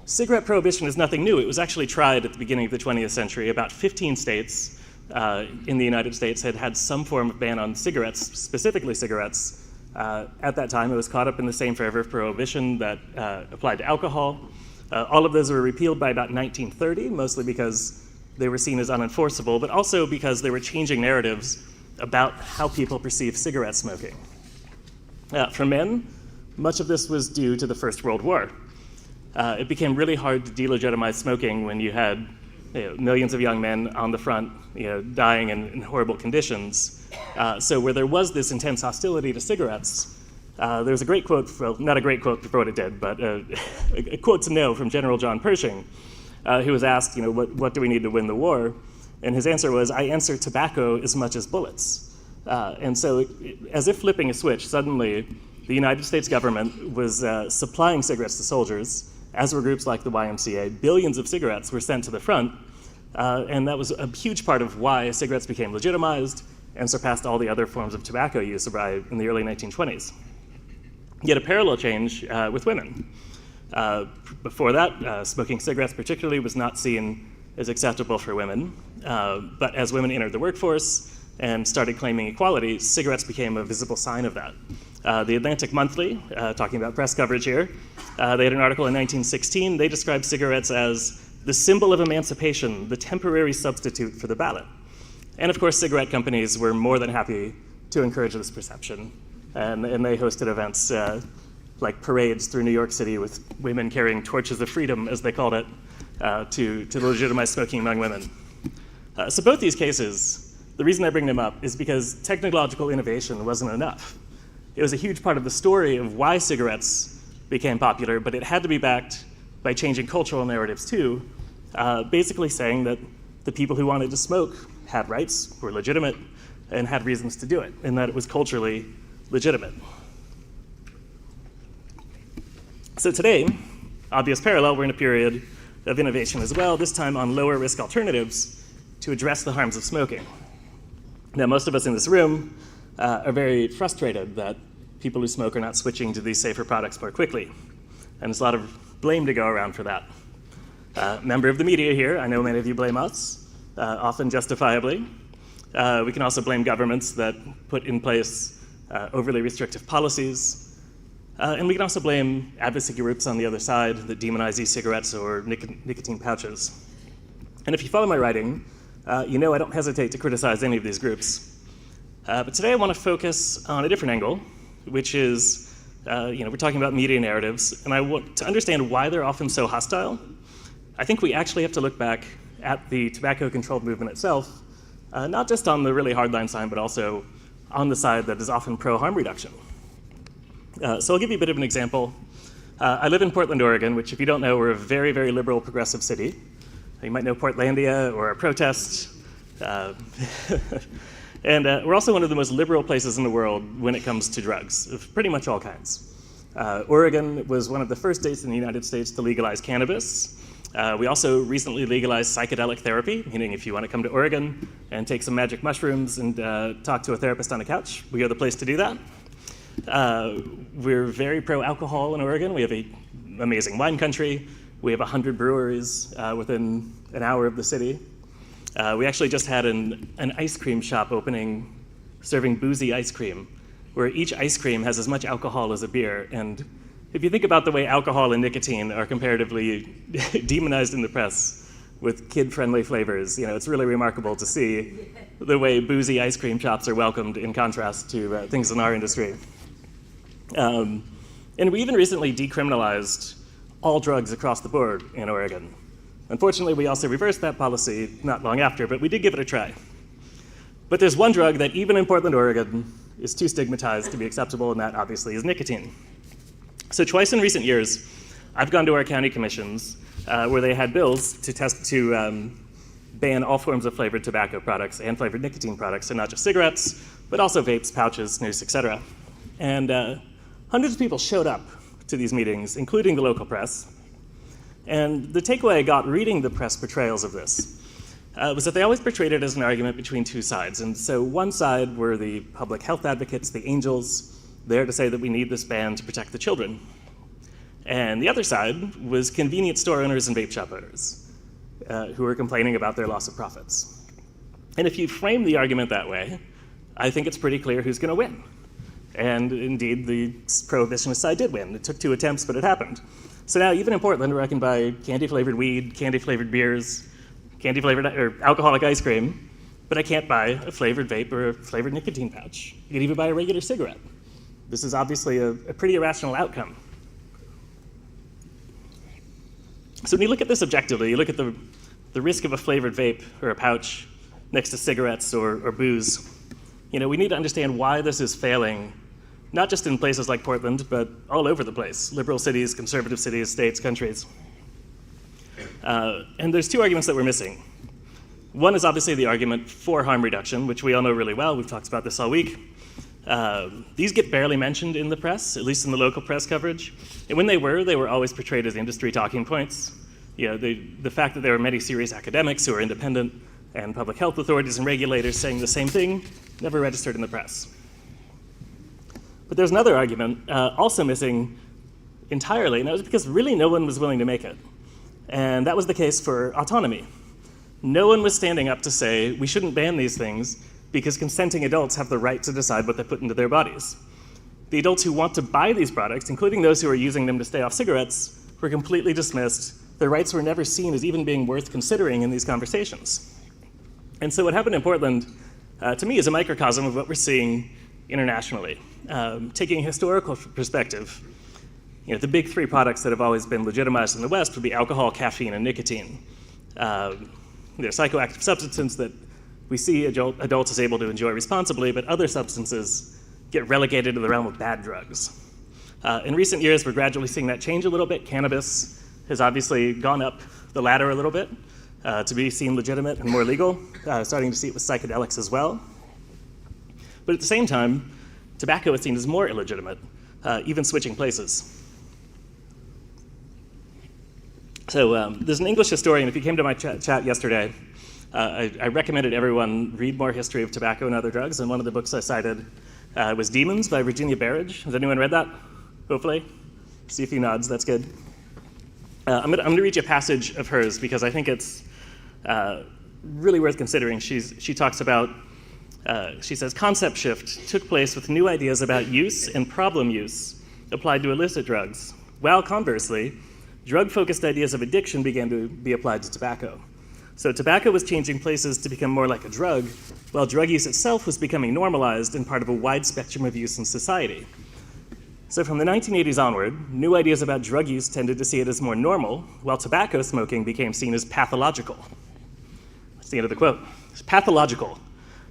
E: cigarette prohibition is nothing new. It was actually tried at the beginning of the 20th century. About 15 states in the United States had had some form of ban on cigarettes, specifically cigarettes. At that time, it was caught up in the same fervor of prohibition that applied to alcohol. All of those were repealed by about 1930, mostly because they were seen as unenforceable, but also because they were changing narratives about how people perceive cigarette smoking. For men, much of this was due to the First World War. it became really hard to delegitimize smoking when you had millions of young men on the front dying in horrible conditions. So where there was this intense hostility to cigarettes, there was a great quote, well, not a great quote for what it did, but a quote to know from General John Pershing, who was asked, what do we need to win the war? And his answer was, I answer tobacco as much as bullets. And so, as if flipping a switch, suddenly the United States government was supplying cigarettes to soldiers, as were groups like the YMCA. Billions of cigarettes were sent to the front, and that was a huge part of why cigarettes became legitimized and surpassed all the other forms of tobacco use in the early 1920s. Yet a parallel change with women. Before that, smoking cigarettes particularly was not seen as acceptable for women, but as women entered the workforce and started claiming equality, cigarettes became a visible sign of that. The Atlantic Monthly, talking about press coverage here, they had an article in 1916. They described cigarettes as the symbol of emancipation, the temporary substitute for the ballot. And of course, cigarette companies were more than happy to encourage this perception. And they hosted events like parades through New York City with women carrying torches of freedom, as they called it, to legitimize smoking among women. So both these cases, the reason I bring them up is because technological innovation wasn't enough. It was a huge part of the story of why cigarettes became popular, but it had to be backed by changing cultural narratives too, basically saying that the people who wanted to smoke had rights, were legitimate, and had reasons to do it, and that it was culturally legitimate. So today, obvious parallel, we're in a period of innovation as well, this time on lower risk alternatives to address the harms of smoking. Now, most of us in this room are very frustrated that people who smoke are not switching to these safer products more quickly. And there's a lot of blame to go around for that. Member of the media here, I know many of you blame us, often justifiably. We can also blame governments that put in place overly restrictive policies. And we can also blame advocacy groups on the other side that demonize e-cigarettes or nicotine pouches. And if you follow my writing, you know I don't hesitate to criticize any of these groups. But today I want to focus on a different angle, which is, we're talking about media narratives, and I want to understand why they're often so hostile. I think we actually have to look back at the tobacco control movement itself, not just on the really hardline side, but also on the side that is often pro-harm reduction. So I'll give you a bit of an example. I live in Portland, Oregon, which, if you don't know, we're a very, very liberal, progressive city. You might know Portlandia or Protest. And we're also one of the most liberal places in the world when it comes to drugs, of pretty much all kinds. Oregon was one of the first states in the United States to legalize cannabis. We also recently legalized psychedelic therapy, meaning if you want to come to Oregon and take some magic mushrooms and talk to a therapist on a couch, we are the place to do that. We're very pro-alcohol in Oregon. We have an amazing wine country. We have 100 breweries within an hour of the city. We actually just had an ice cream shop opening, serving boozy ice cream, where each ice cream has as much alcohol as a beer. And if you think about the way alcohol and nicotine are comparatively demonized in the press with kid-friendly flavors, it's really remarkable to see the way boozy ice cream shops are welcomed in contrast to things in our industry. And we even recently decriminalized all drugs across the board in Oregon. Unfortunately, we also reversed that policy not long after, but we did give it a try. But there's one drug that, even in Portland, Oregon, is too stigmatized to be acceptable, and that obviously is nicotine. So twice in recent years, I've gone to our county commissions where they had bills to ban all forms of flavored tobacco products and flavored nicotine products, so not just cigarettes, but also vapes, pouches, snus, etc. And hundreds of people showed up to these meetings, including the local press. And the takeaway I got reading the press portrayals of this was that they always portrayed it as an argument between two sides. And so one side were the public health advocates, the angels, there to say that we need this ban to protect the children. And the other side was convenience store owners and vape shop owners who were complaining about their loss of profits. And if you frame the argument that way, I think it's pretty clear who's going to win. And indeed, the prohibitionist side did win. It took 2 attempts, but it happened. So now, even in Portland, where I can buy candy-flavored weed, candy-flavored beers, candy-flavored or alcoholic ice cream, but I can't buy a flavored vape or a flavored nicotine pouch. You can even buy a regular cigarette. This is obviously a pretty irrational outcome. So when you look at this objectively, you look at the risk of a flavored vape or a pouch next to cigarettes or booze, we need to understand why this is failing, not just in places like Portland, but all over the place, liberal cities, conservative cities, states, countries. And there's two arguments that we're missing. One is obviously the argument for harm reduction, which we all know really well. We've talked about this all week. These get barely mentioned in the press, at least in the local press coverage. And when they were always portrayed as industry talking points. The fact that there were many serious academics who are independent and public health authorities and regulators saying the same thing never registered in the press. But there's another argument also missing entirely, and that was because really no one was willing to make it. And that was the case for autonomy. No one was standing up to say, we shouldn't ban these things because consenting adults have the right to decide what they put into their bodies. The adults who want to buy these products, including those who are using them to stay off cigarettes, were completely dismissed. Their rights were never seen as even being worth considering in these conversations. And so what happened in Portland, to me, is a microcosm of what we're seeing internationally. Taking a historical perspective, the big three products that have always been legitimized in the West would be alcohol, caffeine, and nicotine. They're psychoactive substances that we see adults as able to enjoy responsibly, but other substances get relegated to the realm of bad drugs. In recent years, we're gradually seeing that change a little bit. Cannabis has obviously gone up the ladder a little bit to be seen legitimate and more legal, starting to see it with psychedelics as well. But at the same time, tobacco is seen as more illegitimate, even switching places. So there's an English historian, if you came to my chat yesterday, I recommended everyone read more history of tobacco and other drugs, and one of the books I cited was Demons by Virginia Barrage. Has anyone read that? Hopefully? See a few nods, that's good. I'm gonna read you a passage of hers because I think it's really worth considering. She talks about, she says, concept shift took place with new ideas about use and problem use applied to illicit drugs, while conversely, drug-focused ideas of addiction began to be applied to tobacco. So tobacco was changing places to become more like a drug, while drug use itself was becoming normalized and part of a wide spectrum of use in society. So from the 1980s onward, new ideas about drug use tended to see it as more normal, while tobacco smoking became seen as pathological. That's the end of the quote. It's pathological.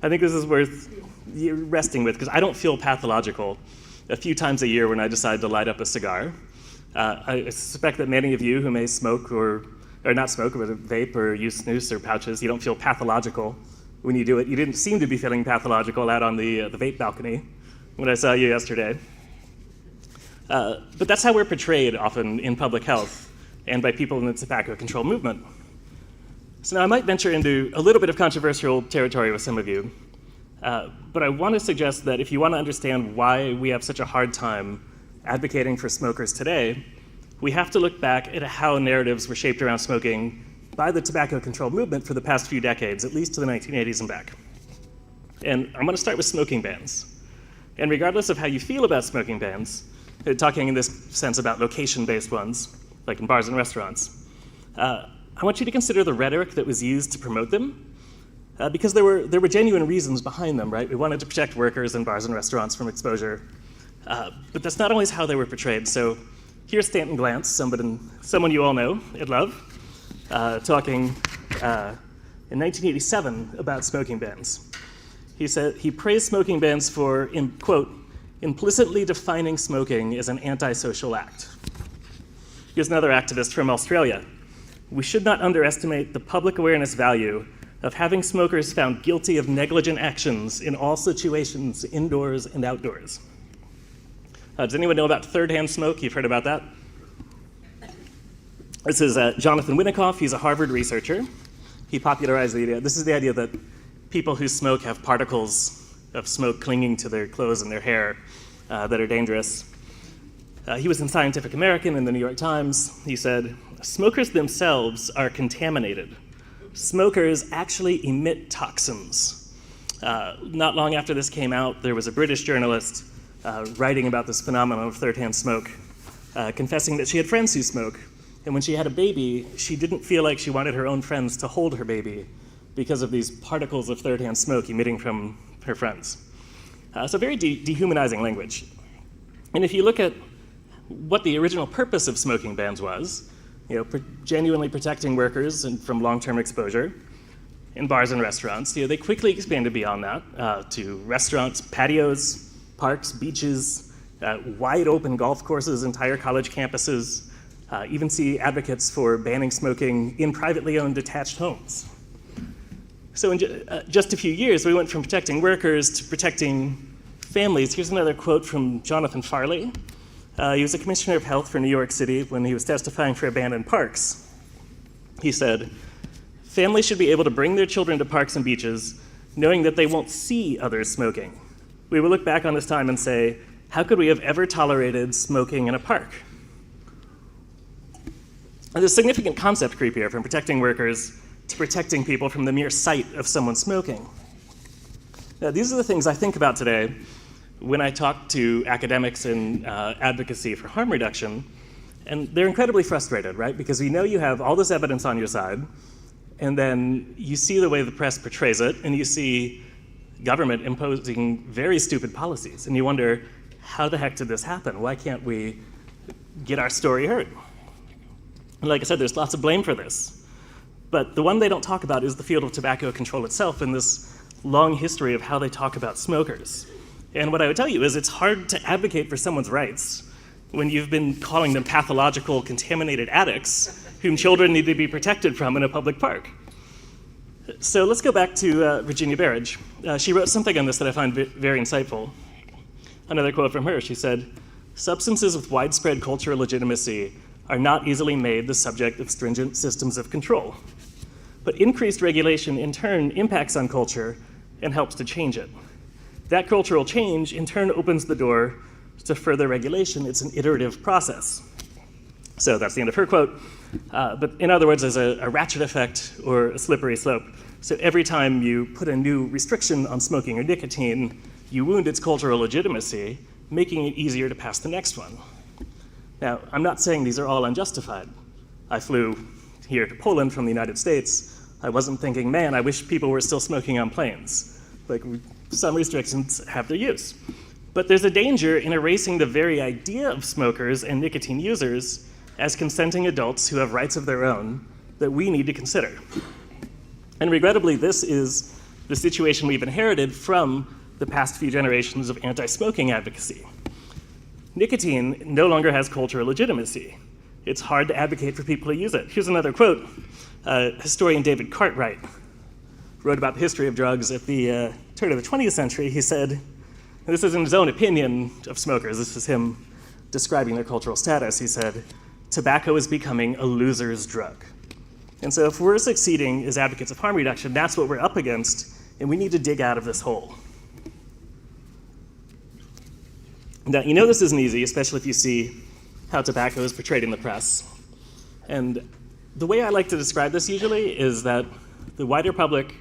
E: I think this is worth resting with, because I don't feel pathological a few times a year when I decide to light up a cigar. I suspect that many of you who may smoke or not smoke, or vape or use snus or pouches, you don't feel pathological when you do it. You didn't seem to be feeling pathological out on the vape balcony when I saw you yesterday. But that's how we're portrayed often in public health and by people in the tobacco control movement. So now I might venture into a little bit of controversial territory with some of you, but I want to suggest that if you want to understand why we have such a hard time advocating for smokers today, we have to look back at how narratives were shaped around smoking by the tobacco control movement for the past few decades, at least to the 1980s and back. And I'm going to start with smoking bans. And regardless of how you feel about smoking bans, talking in this sense about location-based ones, like in bars and restaurants, I want you to consider the rhetoric that was used to promote them, because there were genuine reasons behind them, right? We wanted to protect workers in bars and restaurants from exposure, but that's not always how they were portrayed. So here's Stanton Glantz, someone you all know and love, talking in 1987 about smoking bans. He said he praised smoking bans for, quote, implicitly defining smoking as an antisocial act. Here's another activist from Australia. We should not underestimate the public awareness value of having smokers found guilty of negligent actions in all situations, indoors and outdoors. Does anyone know about third-hand smoke? You've heard about that? This is Jonathan Winikoff. He's a Harvard researcher. He popularized the idea. This is the idea that people who smoke have particles of smoke clinging to their clothes and their hair that are dangerous. He was in Scientific American in the New York Times. He said, smokers themselves are contaminated. Smokers actually emit toxins. Not long after this came out, there was a British journalist writing about this phenomenon of third-hand smoke, confessing that she had friends who smoke, and when she had a baby, she didn't feel like she wanted her own friends to hold her baby because of these particles of third-hand smoke emitting from her friends. So very dehumanizing language. And if you look at what the original purpose of smoking bans was, genuinely protecting workers from long-term exposure in bars and restaurants. They quickly expanded beyond that to restaurants, patios, parks, beaches, wide open golf courses, entire college campuses, even see advocates for banning smoking in privately owned detached homes. So in just a few years, we went from protecting workers to protecting families. Here's another quote from Jonathan Farley. He was a commissioner of health for New York City when he was testifying for abandoned parks. He said, "Families should be able to bring their children to parks and beaches knowing that they won't see others smoking. We will look back on this time and say, how could we have ever tolerated smoking in a park?" And there's significant concept creep here from protecting workers to protecting people from the mere sight of someone smoking. Now, these are the things I think about today when I talk to academics in advocacy for harm reduction, and they're incredibly frustrated, right? Because we know you have all this evidence on your side, and then you see the way the press portrays it, and you see government imposing very stupid policies, and you wonder, how the heck did this happen? Why can't we get our story heard? And like I said, there's lots of blame for this. But the one they don't talk about is the field of tobacco control itself and this long history of how they talk about smokers. And what I would tell you is it's hard to advocate for someone's rights when you've been calling them pathological, contaminated addicts whom children need to be protected from in a public park. So let's go back to Virginia Barrage. She wrote something on this that I find very insightful. Another quote from her, she said, "Substances with widespread cultural legitimacy are not easily made the subject of stringent systems of control. But increased regulation, in turn, impacts on culture and helps to change it. That cultural change, in turn, opens the door to further regulation. It's an iterative process." So that's the end of her quote. But in other words, there's a ratchet effect or a slippery slope. So every time you put a new restriction on smoking or nicotine, you wound its cultural legitimacy, making it easier to pass the next one. Now, I'm not saying these are all unjustified. I flew here to Poland from the United States. I wasn't thinking, man, I wish people were still smoking on planes. Like, some restrictions have their use. But there's a danger in erasing the very idea of smokers and nicotine users as consenting adults who have rights of their own that we need to consider. And regrettably, this is the situation we've inherited from the past few generations of anti-smoking advocacy. Nicotine no longer has cultural legitimacy. It's hard to advocate for people to use it. Here's another quote. Historian David Cartwright wrote about the history of drugs at the turn of the 20th century. He said, and this is in his own opinion of smokers, this is him describing their cultural status, he said, "Tobacco is becoming a loser's drug." And so if we're succeeding as advocates of harm reduction, that's what we're up against, and we need to dig out of this hole. Now, you know this isn't easy, especially if you see how tobacco is portrayed in the press. And the way I like to describe this usually is that the wider public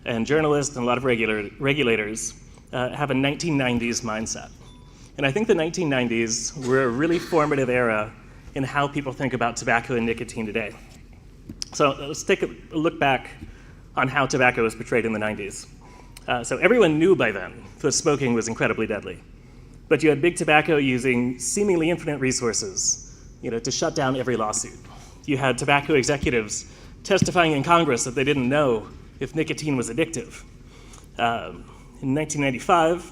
E: and journalists and a lot of regulators have a 1990s mindset. And I think the 1990s were a really formative era in how people think about tobacco and nicotine today. So let's take a look back on how tobacco was portrayed in the 90s. So everyone knew by then that smoking was incredibly deadly. But you had big tobacco using seemingly infinite resources, to shut down every lawsuit. You had tobacco executives testifying in Congress that they didn't know if nicotine was addictive. In 1995,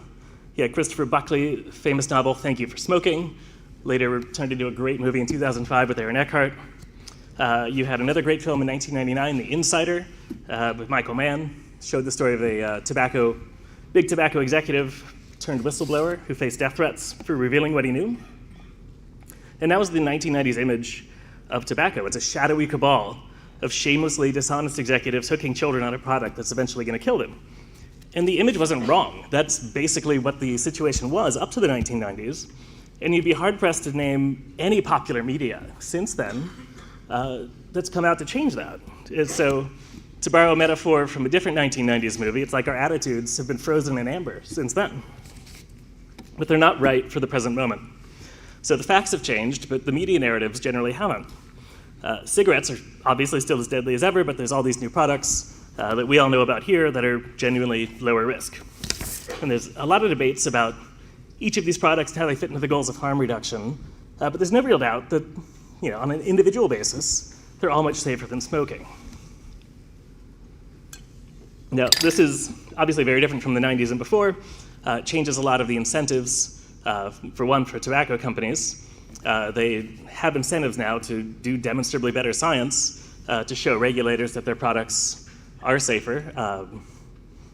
E: you had Christopher Buckley's famous novel, Thank You for Smoking, later turned into a great movie in 2005 with Aaron Eckhart. You had another great film in 1999, The Insider, with Michael Mann, showed the story of a big tobacco executive turned whistleblower who faced death threats for revealing what he knew. And that was the 1990s image of tobacco. It's a shadowy cabal of shamelessly dishonest executives hooking children on a product that's eventually going to kill them. And the image wasn't wrong. That's basically what the situation was up to the 1990s. And you'd be hard-pressed to name any popular media since then that's come out to change that. So to borrow a metaphor from a different 1990s movie, it's like our attitudes have been frozen in amber since then. But they're not right for the present moment. So the facts have changed, but the media narratives generally haven't. Cigarettes are obviously still as deadly as ever, but there's all these new products that we all know about here that are genuinely lower risk. And there's a lot of debates about each of these products and how they fit into the goals of harm reduction, but there's no real doubt that on an individual basis, they're all much safer than smoking. Now, this is obviously very different from the 90s and before. It changes a lot of the incentives. For one, for tobacco companies, they have incentives now to do demonstrably better science to show regulators that their products are safer.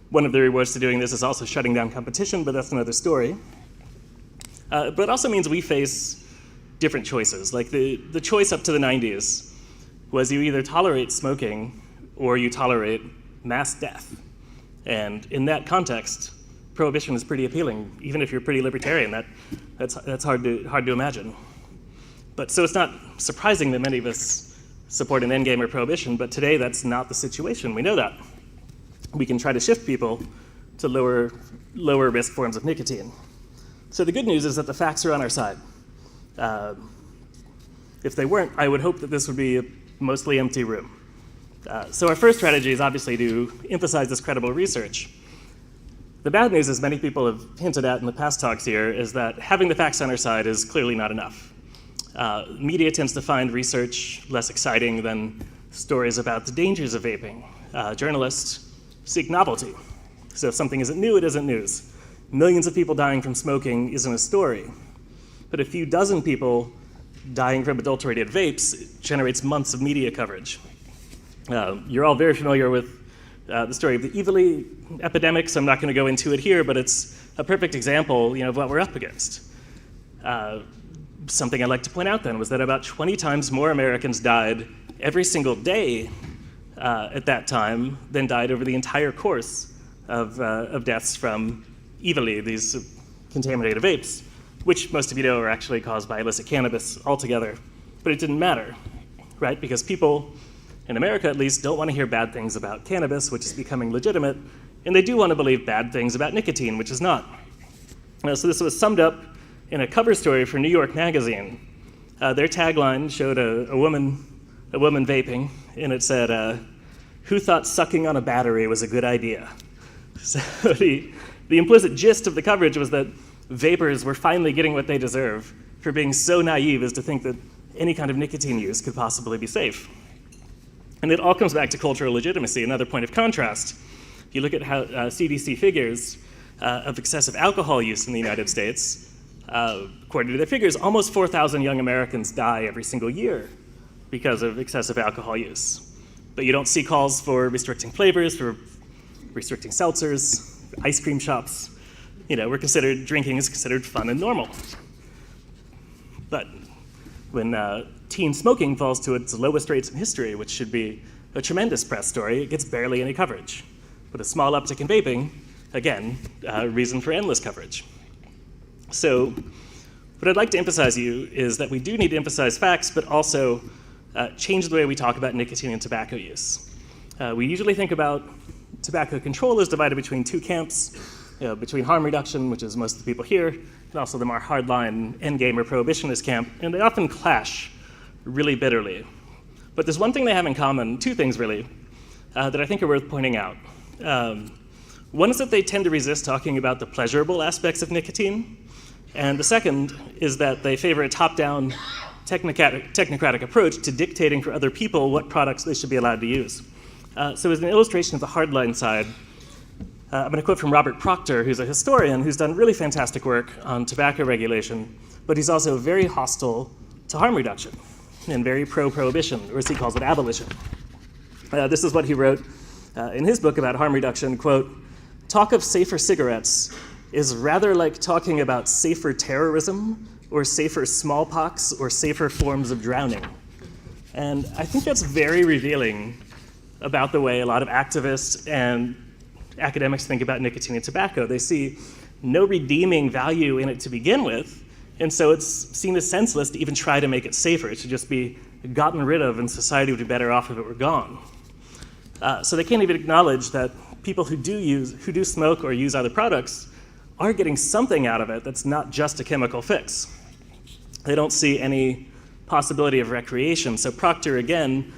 E: One of the rewards to doing this is also shutting down competition, but that's another story. But it also means we face different choices. Like the choice up to the 90s was you either tolerate smoking or you tolerate mass death. And in that context, prohibition is pretty appealing, even if you're pretty libertarian. That's hard to imagine. But so it's not surprising that many of us support an endgame or prohibition, but today that's not the situation. We know that. We can try to shift people to lower risk forms of nicotine. So the good news is that the facts are on our side. If they weren't, I would hope that this would be a mostly empty room. So our first strategy is obviously to emphasize this credible research. The bad news, as many people have hinted at in the past talks here, is that having the facts on our side is clearly not enough. Media tends to find research less exciting than stories about the dangers of vaping. Journalists seek novelty. So if something isn't new, it isn't news. Millions of people dying from smoking isn't a story. But a few dozen people dying from adulterated vapes generates months of media coverage. You're all very familiar with the story of the Evely epidemic, so I'm not going to go into it here, but it's a perfect example of what we're up against. Something I'd like to point out then was that about 20 times more Americans died every single day at that time than died over the entire course of deaths from Evely, these contaminated vapes, which most of you know are actually caused by illicit cannabis altogether. But it didn't matter, right? Because people, in America at least, don't want to hear bad things about cannabis, which is becoming legitimate, and they do want to believe bad things about nicotine, which is not. So this was summed up in a cover story for New York Magazine. Their tagline showed a woman vaping, and it said, "Who thought sucking on a battery was a good idea?" So the implicit gist of the coverage was that vapors were finally getting what they deserve for being so naive as to think that any kind of nicotine use could possibly be safe. And it all comes back to cultural legitimacy, another point of contrast. If you look at how CDC figures of excessive alcohol use in the United States, according to their figures, almost 4,000 young Americans die every single year because of excessive alcohol use. But you don't see calls for restricting flavors, for restricting seltzers, ice cream shops. Drinking is considered fun and normal. But when teen smoking falls to its lowest rates in history, which should be a tremendous press story, it gets barely any coverage. But a small uptick in vaping, again, reason for endless coverage. So what I'd like to emphasize you is that we do need to emphasize facts, but also change the way we talk about nicotine and tobacco use. We usually think about tobacco control as divided between two camps, between harm reduction, which is most of the people here, and also the more hardline endgame or prohibitionist camp, and they often clash really bitterly. But there's one thing they have in common, two things really, that I think are worth pointing out. One is that they tend to resist talking about the pleasurable aspects of nicotine, and the second is that they favor a top-down technocratic approach to dictating for other people what products they should be allowed to use. So as an illustration of the hardline side, I'm going to quote from Robert Proctor, who's a historian who's done really fantastic work on tobacco regulation, but he's also very hostile to harm reduction and very pro-prohibition, or as he calls it, abolition. This is what he wrote in his book about harm reduction, quote, "Talk of safer cigarettes is rather like talking about safer terrorism or safer smallpox or safer forms of drowning." And I think that's very revealing about the way a lot of activists and academics think about nicotine and tobacco. They see no redeeming value in it to begin with, and so it's seen as senseless to even try to make it safer. It should just be gotten rid of, and society would be better off if it were gone. So they can't even acknowledge that people who do smoke or use other products are getting something out of it that's not just a chemical fix. They don't see any possibility of recreation. So Proctor, again,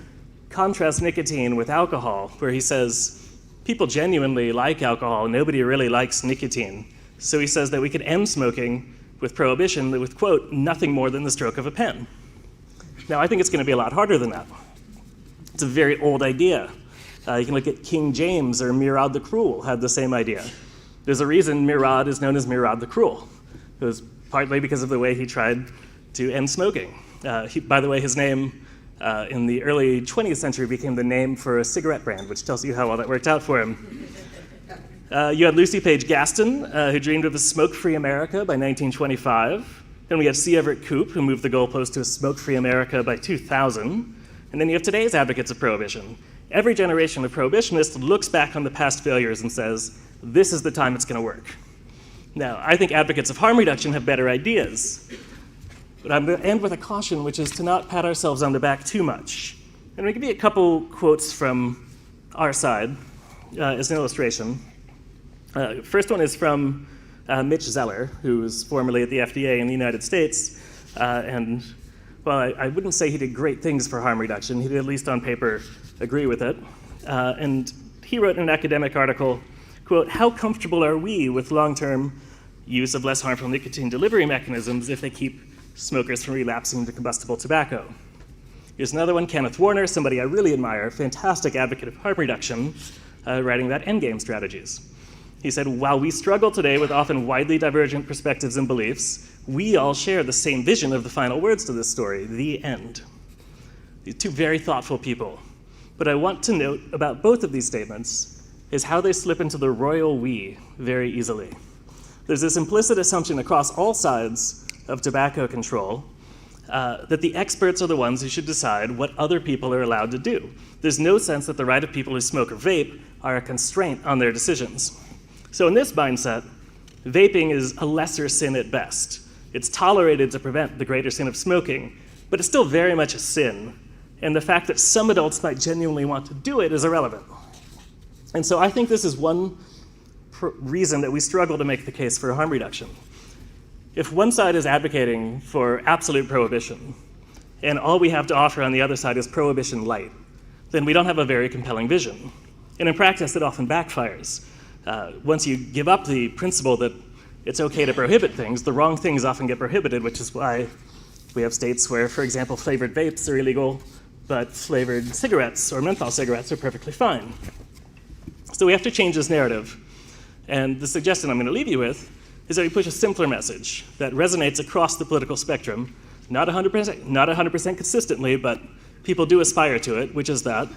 E: contrasts nicotine with alcohol, where he says, people genuinely like alcohol, nobody really likes nicotine. So he says that we could end smoking with prohibition with, quote, nothing more than the stroke of a pen. Now, I think it's going to be a lot harder than that. It's a very old idea. You can look at King James or Murad the Cruel had the same idea. There's a reason Murad is known as Murad the Cruel. It was partly because of the way he tried to end smoking. By the way, his name in the early 20th century became the name for a cigarette brand, which tells you how well that worked out for him. You had Lucy Page Gaston, who dreamed of a smoke-free America by 1925. Then we had C. Everett Koop, who moved the goalpost to a smoke-free America by 2000. And then you have today's advocates of prohibition. Every generation of prohibitionists looks back on the past failures and says, this is the time it's going to work. Now, I think advocates of harm reduction have better ideas. But I'm going to end with a caution, which is to not pat ourselves on the back too much. And I'll give you a couple quotes from our side as an illustration. First one is from Mitch Zeller, who was formerly at the FDA in the United States. And well, I wouldn't say he did great things for harm reduction. He did, at least on paper, agree with it. And he wrote in an academic article, quote, "How comfortable are we with long-term use of less harmful nicotine delivery mechanisms if they keep smokers from relapsing into combustible tobacco?" Here's another one, Kenneth Warner, somebody I really admire, fantastic advocate of harm reduction, writing about endgame strategies. He said, "While we struggle today with often widely divergent perspectives and beliefs, we all share the same vision of the final words to this story, the end." These two very thoughtful people. But I want to note about both of these statements is how they slip into the royal we very easily. There's this implicit assumption across all sides of tobacco control that the experts are the ones who should decide what other people are allowed to do. There's no sense that the right of people who smoke or vape are a constraint on their decisions. So in this mindset, vaping is a lesser sin at best. It's tolerated to prevent the greater sin of smoking, but it's still very much a sin. And the fact that some adults might genuinely want to do it is irrelevant. And so I think this is one reason that we struggle to make the case for harm reduction. If one side is advocating for absolute prohibition, and all we have to offer on the other side is prohibition light, then we don't have a very compelling vision. And in practice, it often backfires. Once you give up the principle that it's okay to prohibit things, the wrong things often get prohibited, which is why we have states where, for example, flavored vapes are illegal, but flavored cigarettes or menthol cigarettes are perfectly fine. So we have to change this narrative. And the suggestion I'm going to leave you with is that we push a simpler message that resonates across the political spectrum, not 100% consistently, but people do aspire to it, which is that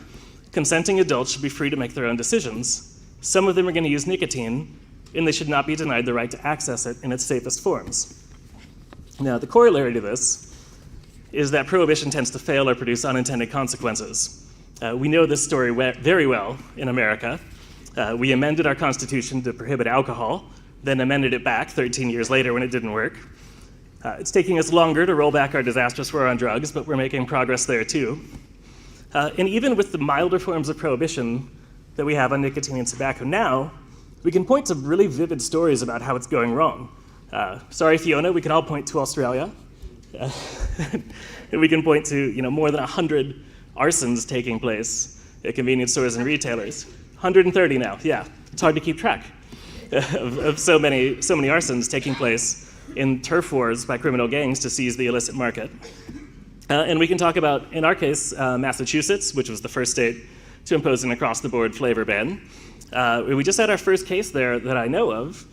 E: consenting adults should be free to make their own decisions. Some of them are going to use nicotine, and they should not be denied the right to access it in its safest forms. Now, the corollary to this is that prohibition tends to fail or produce unintended consequences. We know this story very well in America. We amended our Constitution to prohibit alcohol, then amended it back 13 years later when it didn't work. It's taking us longer to roll back our disastrous war on drugs, but we're making progress there too. And even with the milder forms of prohibition that we have on nicotine and tobacco now, we can point to really vivid stories about how it's going wrong. Sorry, Fiona, we can all point to Australia. And we can point to more than 100 arsons taking place at convenience stores and retailers. 130 now, yeah. It's hard to keep track of so many arsons taking place in turf wars by criminal gangs to seize the illicit market. And we can talk about, in our case, Massachusetts, which was the first state to impose an across-the-board flavor ban. We just had our first case there that I know of,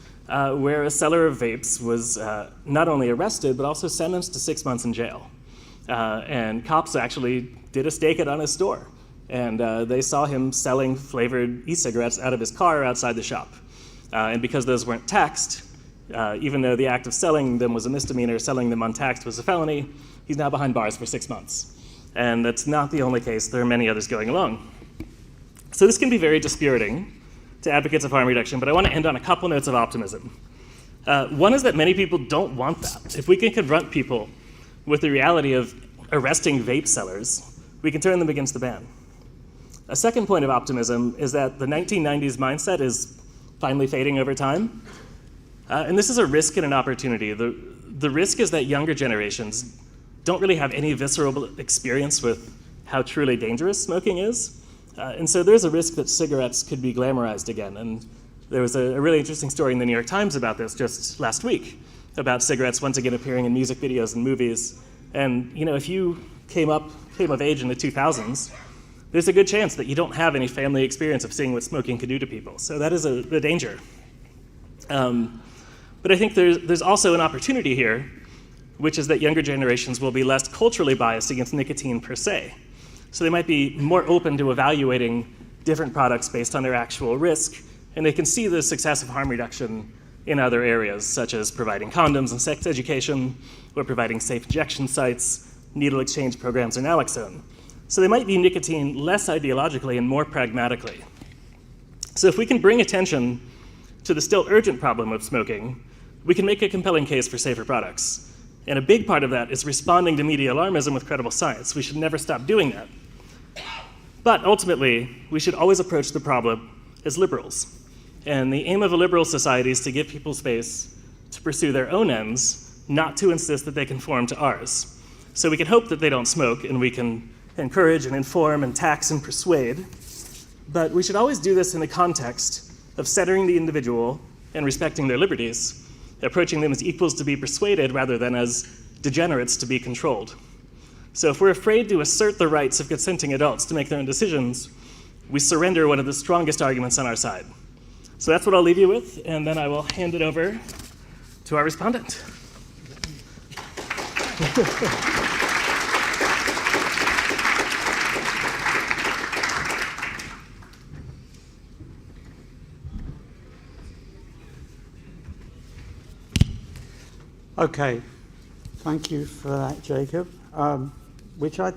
E: where a seller of vapes was not only arrested, but also sentenced to 6 months in jail. And cops actually did a stake-it on his store. And they saw him selling flavored e-cigarettes out of his car outside the shop. And because those weren't taxed, even though the act of selling them was a misdemeanor, selling them untaxed was a felony, he's now behind bars for 6 months. And that's not the only case. There are many others going along. So this can be very dispiriting to advocates of harm reduction, but I want to end on a couple notes of optimism. One is that many people don't want that. If we can confront people with the reality of arresting vape sellers, we can turn them against the ban. A second point of optimism is that the 1990s mindset is finally fading over time. And this is a risk and an opportunity. The risk is that younger generations don't really have any visceral experience with how truly dangerous smoking is. And so there's a risk that cigarettes could be glamorized again. And there was a really interesting story in the New York Times about this just last week, about cigarettes once again appearing in music videos and movies. And if you came of age in the 2000s, there's a good chance that you don't have any family experience of seeing what smoking can do to people. So that is a danger. But I think there's also an opportunity here, which is that younger generations will be less culturally biased against nicotine per se. So they might be more open to evaluating different products based on their actual risk, and they can see the success of harm reduction in other areas, such as providing condoms and sex education, or providing safe injection sites, needle exchange programs, or naloxone. So they might view nicotine less ideologically and more pragmatically. So if we can bring attention to the still urgent problem of smoking, we can make a compelling case for safer products. And a big part of that is responding to media alarmism with credible science. We should never stop doing that. But ultimately, we should always approach the problem as liberals. And the aim of a liberal society is to give people space to pursue their own ends, not to insist that they conform to ours. So we can hope that they don't smoke, and we can encourage and inform and tax and persuade. But we should always do this in the context of centering the individual and respecting their liberties, approaching them as equals to be persuaded rather than as degenerates to be controlled. So if we're afraid to assert the rights of consenting adults to make their own decisions, we surrender one of the strongest arguments on our side. So that's what I'll leave you with, and then I will hand it over to our respondent.
F: Okay, thank you for that, Jacob, which I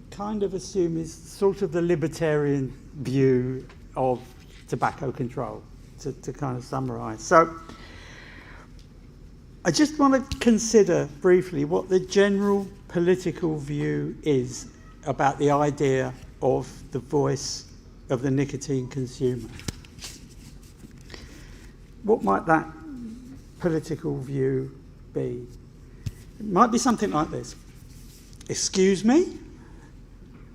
F: kind of assume is sort of the libertarian view of tobacco control, to kind of summarise. So I just want to consider briefly what the general political view is about the idea of the voice of the nicotine consumer. What might that political view be? It might be something like this. Excuse me?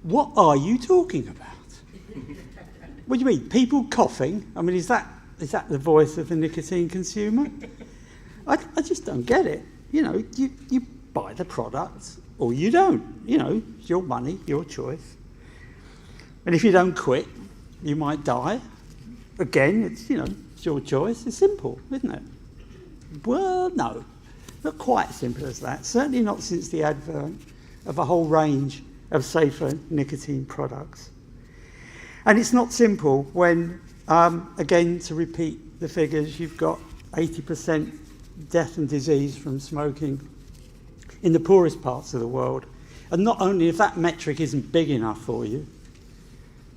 F: What are you talking about? What do you mean? People coughing? I mean, is that the voice of the nicotine consumer? I just don't get it. You know, you buy the product or you don't. You know, it's your money, your choice. And if you don't quit, you might die. Again, it's your choice. It's simple, isn't it? Well, no. Not quite as simple as that. Certainly not since the advent of a whole range of safer nicotine products. And it's not simple when, again, to repeat the figures, you've got 80% death and disease from smoking in the poorest parts of the world. And not only if that metric isn't big enough for you,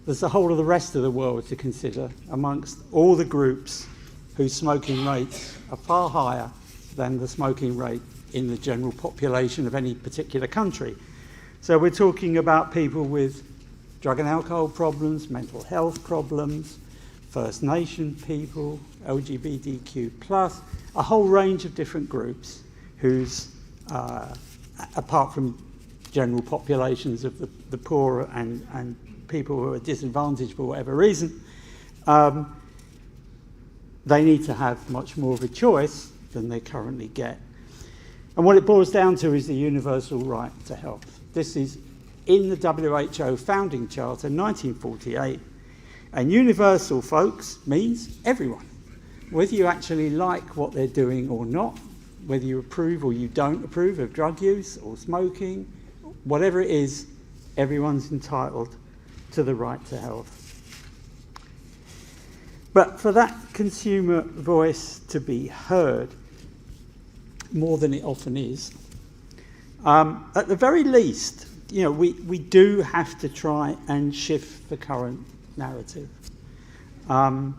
F: there's the whole of the rest of the world to consider amongst all the groups whose smoking rates are far higher than the smoking rate in the general population of any particular country. So we're talking about people with drug and alcohol problems, mental health problems, First Nation people, LGBTQ+, a whole range of different groups whose, apart from general populations of the poor and people who are disadvantaged for whatever reason, they need to have much more of a choice than they currently get. And what it boils down to is the universal right to health. This is in the WHO founding charter, 1948. And universal, folks, means everyone. Whether you actually like what they're doing or not, whether you approve or you don't approve of drug use or smoking, whatever it is, everyone's entitled to the right to health. But for that consumer voice to be heard, more than it often is, at the very least, we do have to try and shift the current narrative, and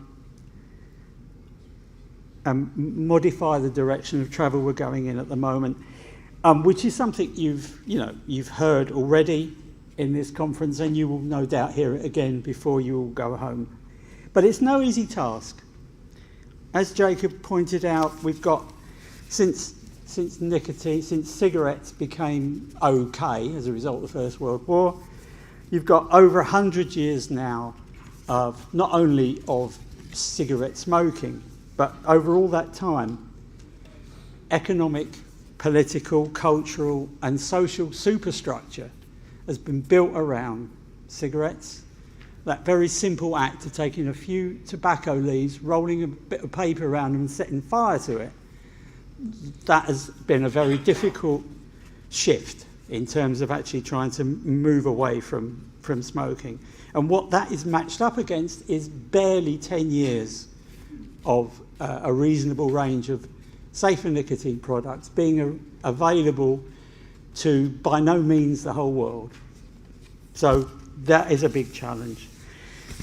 F: modify the direction of travel we're going in at the moment, which is something you've heard already in this conference, and you will no doubt hear it again before you all go home. But it's no easy task. As Jacob pointed out, we've got since cigarettes became okay as a result of the First World War, you've got over 100 years now of not only of cigarette smoking, but over all that time, economic political, cultural and social superstructure has been built around cigarettes. That very simple act of taking a few tobacco leaves, rolling a bit of paper around them and setting fire to it, that has been a very difficult shift in terms of actually trying to move away from smoking. And what that is matched up against is barely 10 years of a reasonable range of safer nicotine products being available to, by no means, the whole world. So that is a big challenge.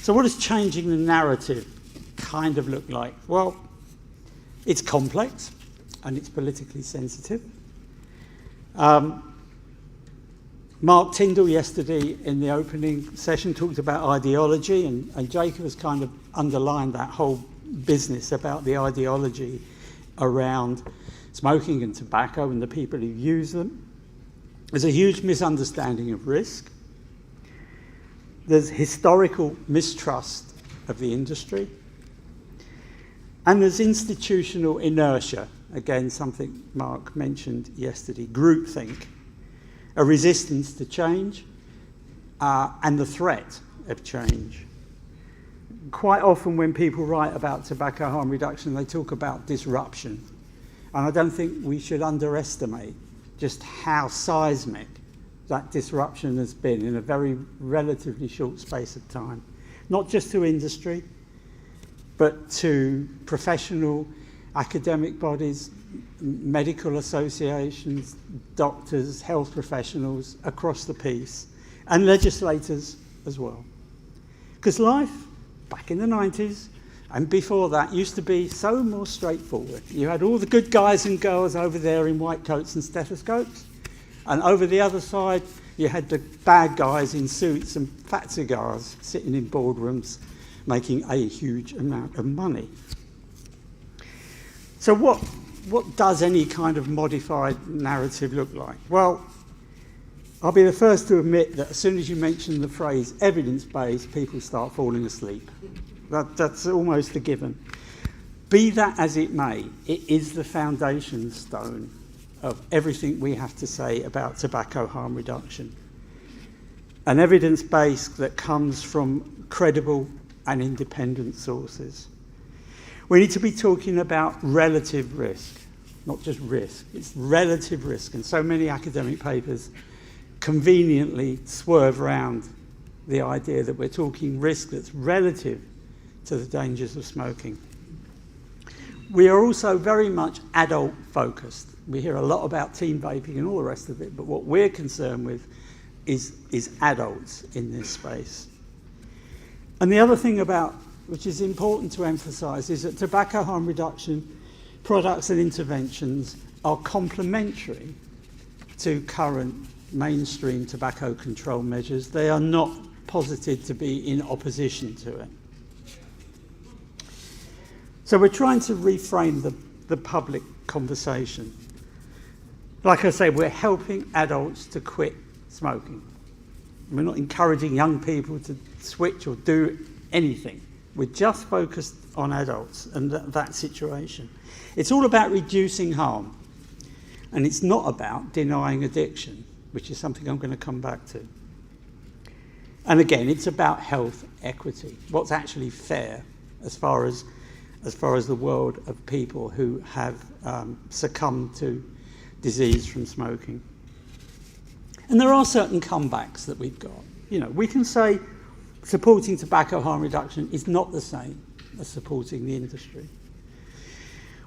F: So what does changing the narrative kind of look like? Well, it's complex and it's politically sensitive. Mark Tyndall yesterday in the opening session talked about ideology, and Jacob has kind of underlined that whole business about the ideology around smoking and tobacco and the people who use them. There's a huge misunderstanding of risk. There's historical mistrust of the industry. And there's institutional inertia, again, something Mark mentioned yesterday, groupthink, a resistance to change, and the threat of change. Quite often when people write about tobacco harm reduction, they talk about disruption. And I don't think we should underestimate just how seismic that disruption has been in a very relatively short space of time. Not just to industry, but to professional, academic bodies, medical associations, doctors, health professionals across the piece, and legislators as well. Because life, back in the 90s, and before that, used to be so more straightforward. You had all the good guys and girls over there in white coats and stethoscopes, and over the other side, you had the bad guys in suits and fat cigars sitting in boardrooms making a huge amount of money. So what does any kind of modified narrative look like? Well, I'll be the first to admit that as soon as you mention the phrase evidence-based, people start falling asleep. That's almost a given. Be that as it may, it is the foundation stone of everything we have to say about tobacco harm reduction. An evidence base that comes from credible and independent sources. We need to be talking about relative risk, not just risk, it's relative risk. And so many academic papers conveniently swerve around the idea that we're talking risk that's relative to the dangers of smoking. We are also very much adult focused. We hear a lot about teen vaping and all the rest of it, but what we're concerned with is adults in this space. And the other thing about, which is important to emphasise, is that tobacco harm reduction products and interventions are complementary to current mainstream tobacco control measures. They are not posited to be in opposition to it. So we're trying to reframe the public conversation. Like I say, we're helping adults to quit smoking. We're not encouraging young people to switch or do anything. We're just focused on adults and that situation. It's all about reducing harm. And it's not about denying addiction, which is something I'm going to come back to. And again, it's about health equity, what's actually fair as far as the world of people who have succumbed to disease from smoking. And there are certain comebacks that we've got. You know, we can say supporting tobacco harm reduction is not the same as supporting the industry.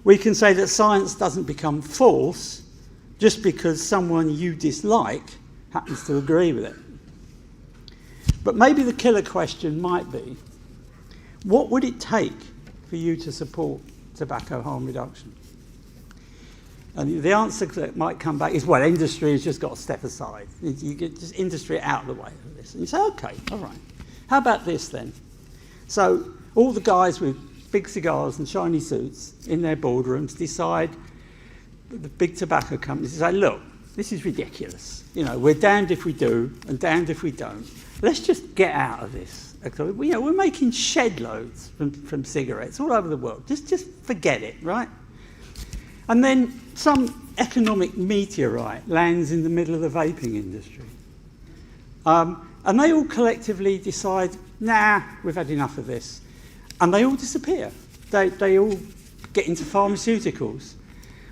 F: We can say that science doesn't become false just because someone you dislike happens to agree with it. But maybe the killer question might be, what would it take for you to support tobacco harm reduction? And the answer that might come back is, well, industry has just got to step aside. You get just industry out of the way of this. And you say, okay, all right. How about this then? So all the guys with big cigars and shiny suits in their boardrooms decide, the big tobacco companies say, look, this is ridiculous. You know, we're damned if we do and damned if we don't. Let's just get out of this. You know, we're making shed loads from cigarettes all over the world. Just forget it, right? And then some economic meteorite lands in the middle of the vaping industry. And they all collectively decide, nah, we've had enough of this. And they all disappear. They all get into pharmaceuticals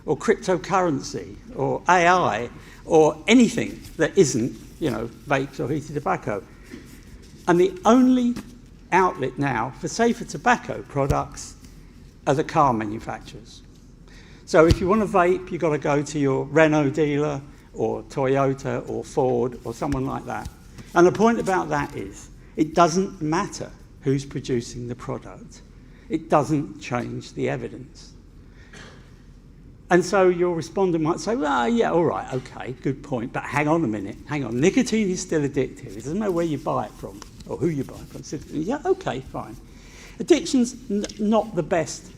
F: or cryptocurrency or AI or anything that isn't, vapes or heated tobacco. And the only outlet now for safer tobacco products are the car manufacturers. So if you want to vape, you've got to go to your Renault dealer or Toyota or Ford or someone like that. And the point about that is, it doesn't matter who's producing the product. It doesn't change the evidence. And so your respondent might say, well, yeah, all right, okay, good point, but hang on a minute, nicotine is still addictive. It doesn't matter where you buy it from or who you buy it from. So, yeah, okay, fine. Addiction's not the best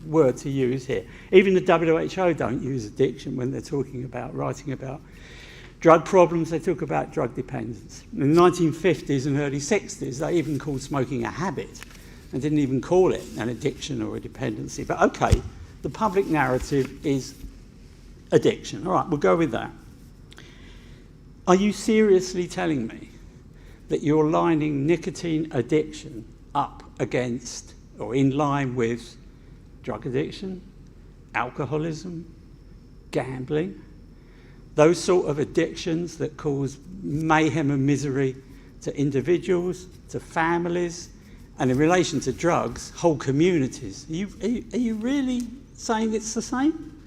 F: word to use here. Even the WHO don't use addiction when they're writing about drug problems. They talk about drug dependence. In the 1950s and early 60s, they even called smoking a habit and didn't even call it an addiction or a dependency. But okay, the public narrative is addiction. All right, we'll go with that. Are you seriously telling me that you're lining nicotine addiction up against or in line with drug addiction, alcoholism, gambling, those sort of addictions that cause mayhem and misery to individuals, to families, and in relation to drugs, whole communities? Are you really saying it's the same?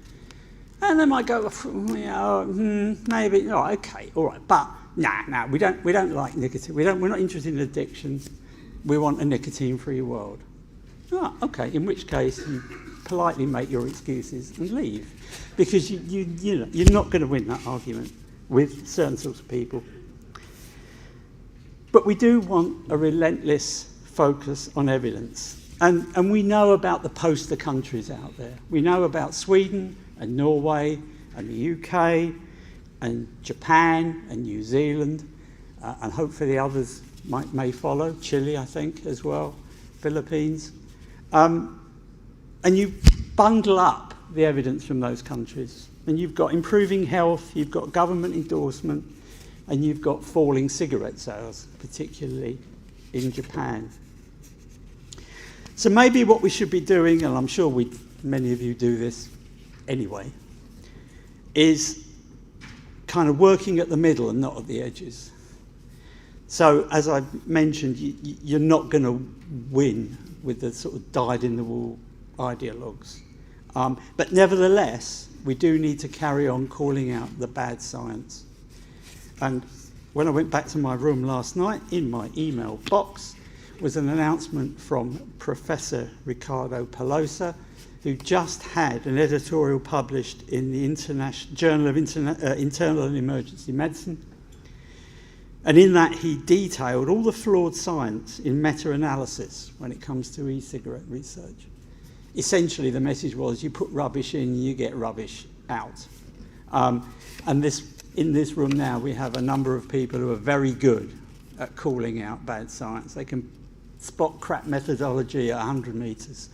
F: And they might go, maybe, oh, okay, all right, but nah, we don't like nicotine. We're not interested in addiction. We want a nicotine-free world. Oh, okay, in which case you politely make your excuses and leave, because you're not going to win that argument with certain sorts of people. But we do want a relentless focus on evidence. And we know about the poster countries out there. We know about Sweden and Norway and the UK and Japan and New Zealand, and hopefully others may follow, Chile, I think, as well, Philippines. And you bundle up the evidence from those countries, and you've got improving health, you've got government endorsement, and you've got falling cigarette sales, particularly in Japan. So maybe what we should be doing, and I'm sure many of you do this anyway, is kind of working at the middle and not at the edges. So as I mentioned, you're not going to win with the sort of dyed-in-the-wool ideologues. But nevertheless, we do need to carry on calling out the bad science. And when I went back to my room last night, in my email box was an announcement from Professor Ricardo Pelosa, who just had an editorial published in the International Journal of Internal and Emergency Medicine. And in that, he detailed all the flawed science in meta-analysis when it comes to e-cigarette research. Essentially, the message was, you put rubbish in, you get rubbish out. And in this room now, we have a number of people who are very good at calling out bad science. They can spot crap methodology at 100 metres.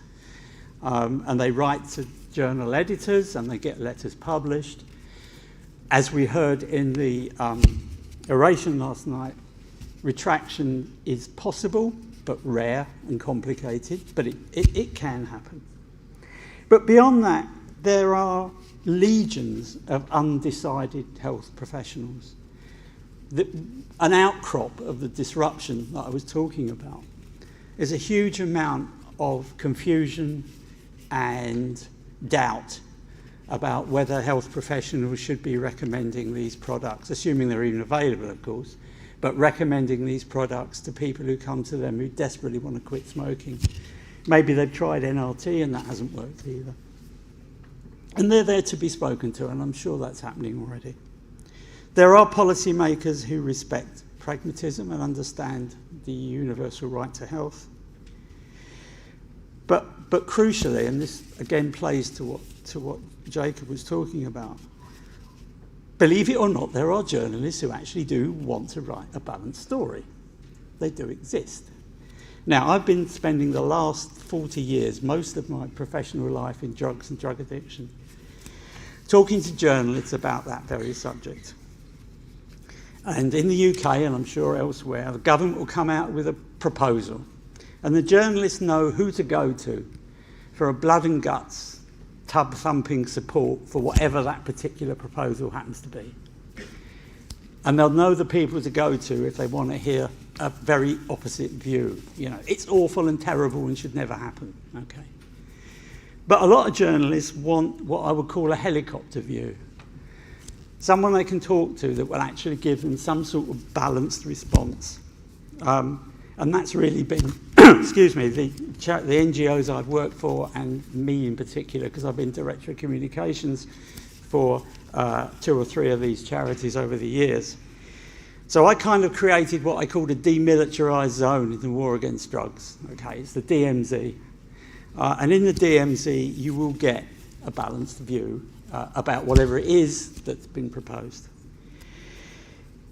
F: And they write to journal editors, and they get letters published. As we heard in the oration last night, retraction is possible, but rare and complicated, but it can happen. But beyond that, there are legions of undecided health professionals. An outcrop of the disruption that I was talking about is a huge amount of confusion and doubt about whether health professionals should be recommending these products, assuming they're even available, of course, but recommending these products to people who come to them who desperately want to quit smoking. Maybe they've tried NRT and that hasn't worked either. And they're there to be spoken to, and I'm sure that's happening already. There are policymakers who respect pragmatism and understand the universal right to health. But crucially, and this again plays to what Jacob was talking about, believe it or not, there are journalists who actually do want to write a balanced story. They do exist. Now, I've been spending the last 40 years, most of my professional life, in drugs and drug addiction. talking to journalists about that very subject. And in the UK, and I'm sure elsewhere, the government will come out with a proposal. And the journalists know who to go to for a blood and guts, tub-thumping support for whatever that particular proposal happens to be. And they'll know the people to go to if they want to hear a very opposite view. You know, it's awful and terrible and should never happen. Okay. But a lot of journalists want what I would call a helicopter view. Someone they can talk to that will actually give them some sort of balanced response. And that's really been, excuse me, the NGOs I've worked for, and me in particular, because I've been Director of Communications for 2 or 3 of these charities over the years. So I kind of created what I called a demilitarised zone in the war against drugs. Okay, it's the DMZ. And in the DMZ, you will get a balanced view about whatever it is that's been proposed.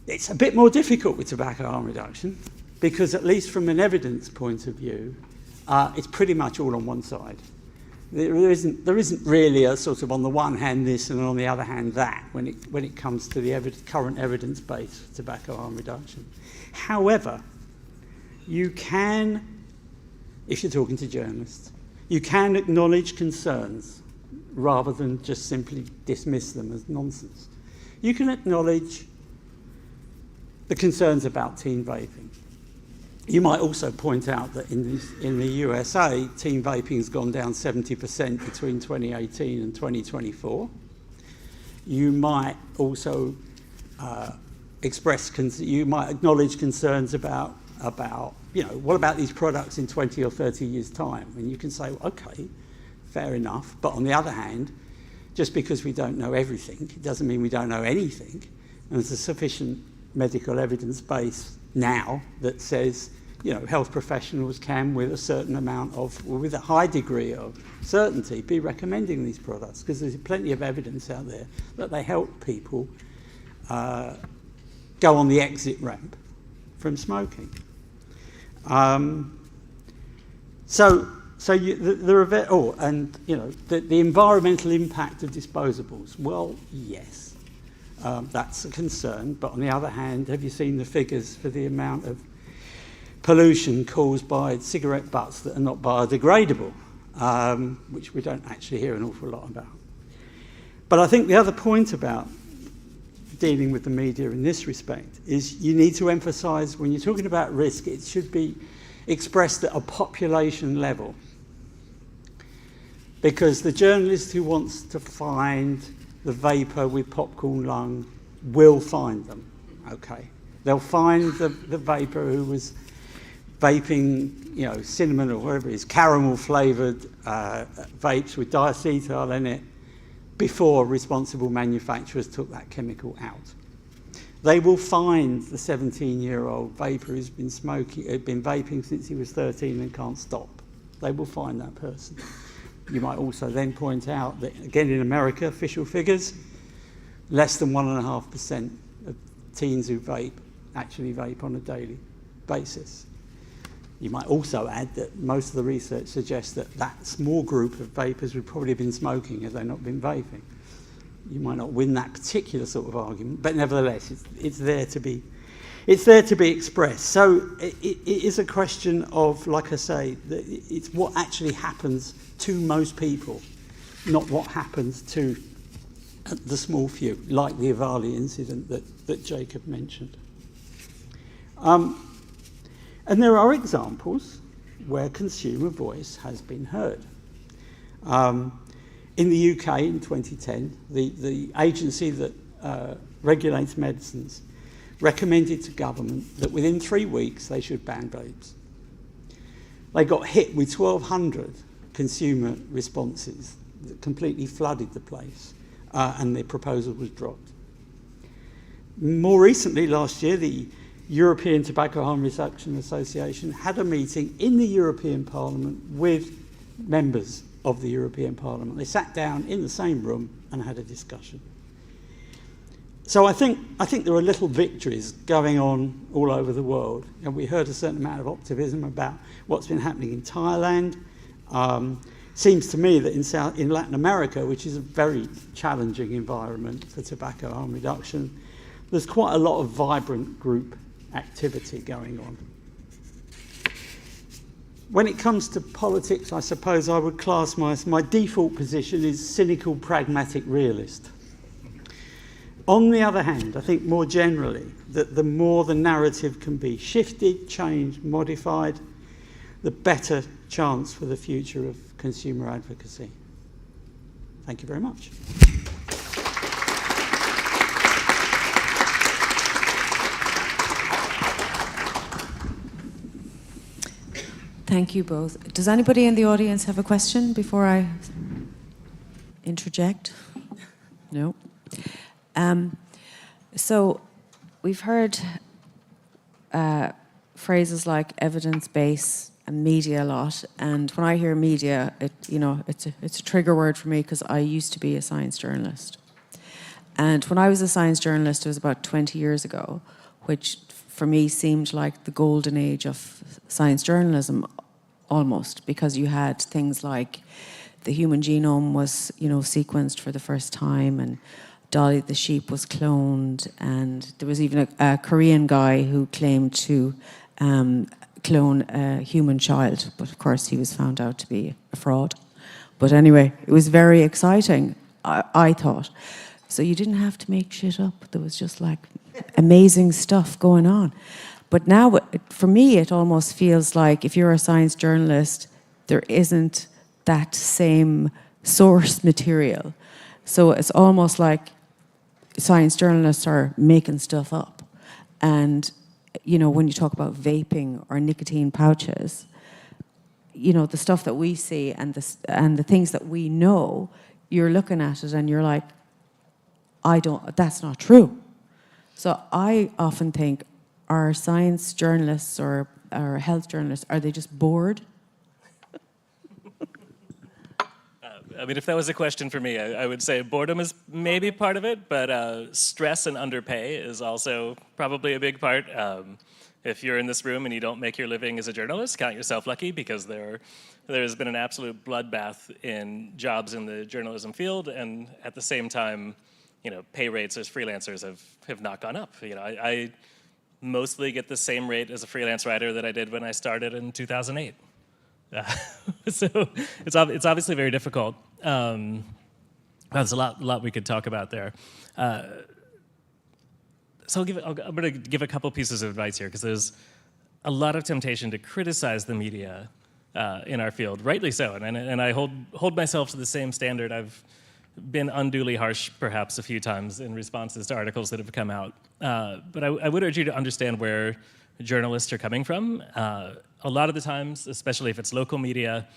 F: It's a bit more difficult with tobacco harm reduction because, at least from an evidence point of view, it's pretty much all on one side. There isn't really a sort of on the one hand this and on the other hand that when it comes to the current evidence base for tobacco harm reduction. However, you can, if you're talking to journalists, you can acknowledge concerns rather than just simply dismiss them as nonsense. You can acknowledge the concerns about teen vaping. You might also point out that in the USA, teen vaping has gone down 70% between 2018 and 2024. You might also you might acknowledge concerns about, you know, what about these products in 20 or 30 years' time? And you can say, well, okay, fair enough. But on the other hand, just because we don't know everything, it doesn't mean we don't know anything. And there's a sufficient medical evidence base now that says, you know, health professionals can, with a certain amount of, or with a high degree of certainty, be recommending these products, because there's plenty of evidence out there that they help people go on the exit ramp from smoking. And you know, the environmental impact of disposables. Well, yes, that's a concern. But on the other hand, have you seen the figures for the amount of pollution caused by cigarette butts that are not biodegradable, which we don't actually hear an awful lot about? But I think the other point about dealing with the media in this respect is you need to emphasise, when you're talking about risk, it should be expressed at a population level. Because the journalist who wants to find the vapor with popcorn lung will find them, okay? They'll find the vapor who was vaping, you know, cinnamon or whatever it is, caramel flavoured vapes with diacetyl in it before responsible manufacturers took that chemical out. They will find the 17-year-old vapor who's been vaping since he was 13 and can't stop. They will find that person. You might also then point out that, again, in America, official figures, less than 1.5% of teens who vape actually vape on a daily basis. You might also add that most of the research suggests that that small group of vapers would probably have been smoking had they not been vaping. You might not win that particular sort of argument, but nevertheless, it's there to be expressed. So it is a question of, like I say, it's what actually happens to most people, not what happens to the small few, like the Avali incident that Jacob mentioned. And there are examples where consumer voice has been heard. In the UK in 2010, the agency that regulates medicines recommended to government that within 3 weeks they should ban vapes. They got hit with 1,200 consumer responses that completely flooded the place, and their proposal was dropped. More recently, last year, the European Tobacco Harm Reduction Association had a meeting in the European Parliament with members of the European Parliament. They sat down in the same room and had a discussion. So I think there are little victories going on all over the world. And we heard a certain amount of optimism about what's been happening in Thailand. Seems to me that in Latin America, which is a very challenging environment for tobacco harm reduction, there's quite a lot of vibrant group activity going on. When it comes to politics, I suppose I would class my default position is cynical, pragmatic realist. On the other hand, I think more generally that the more the narrative can be shifted, changed, modified, the better chance for the future of consumer advocacy. Thank you very much.
G: Thank you both. Does anybody in the audience have a question before I interject? No? So we've heard phrases like evidence-based and media a lot, and when I hear media, it's a trigger word for me because I used to be a science journalist. And when I was a science journalist, it was about 20 years ago, which for me seemed like the golden age of science journalism almost, because you had things like the human genome was, sequenced for the first time, and Dolly the sheep was cloned, and there was even a Korean guy who claimed to clone a human child, but of course he was found out to be a fraud. But anyway, it was very exciting, I thought. So you didn't have to make shit up. There was just like amazing stuff going on. But now, for me, it almost feels like if you're a science journalist, there isn't that same source material. So it's almost like science journalists are making stuff up. And, when you talk about vaping or nicotine pouches, the stuff that we see and the things that we know, you're looking at it and you're like, that's not true. So I often think, are science journalists or health journalists, are they just bored?
E: If that was a question for me, I would say boredom is maybe part of it, but stress and underpay is also probably a big part. If you're in this room and you don't make your living as a journalist, count yourself lucky, because there's been an absolute bloodbath in jobs in the journalism field, and at the same time, pay rates as freelancers have not gone up. I mostly get the same rate as a freelance writer that I did when I started in 2008. So it's obviously very difficult. There's a lot we could talk about there. So I'm going to give a couple pieces of advice here, because there's a lot of temptation to criticize the media in our field, rightly so, and I hold myself to the same standard. I've been unduly harsh, perhaps, a few times in responses to articles that have come out. But I would urge you to understand where journalists are coming from. A lot of the times, especially if it's local media,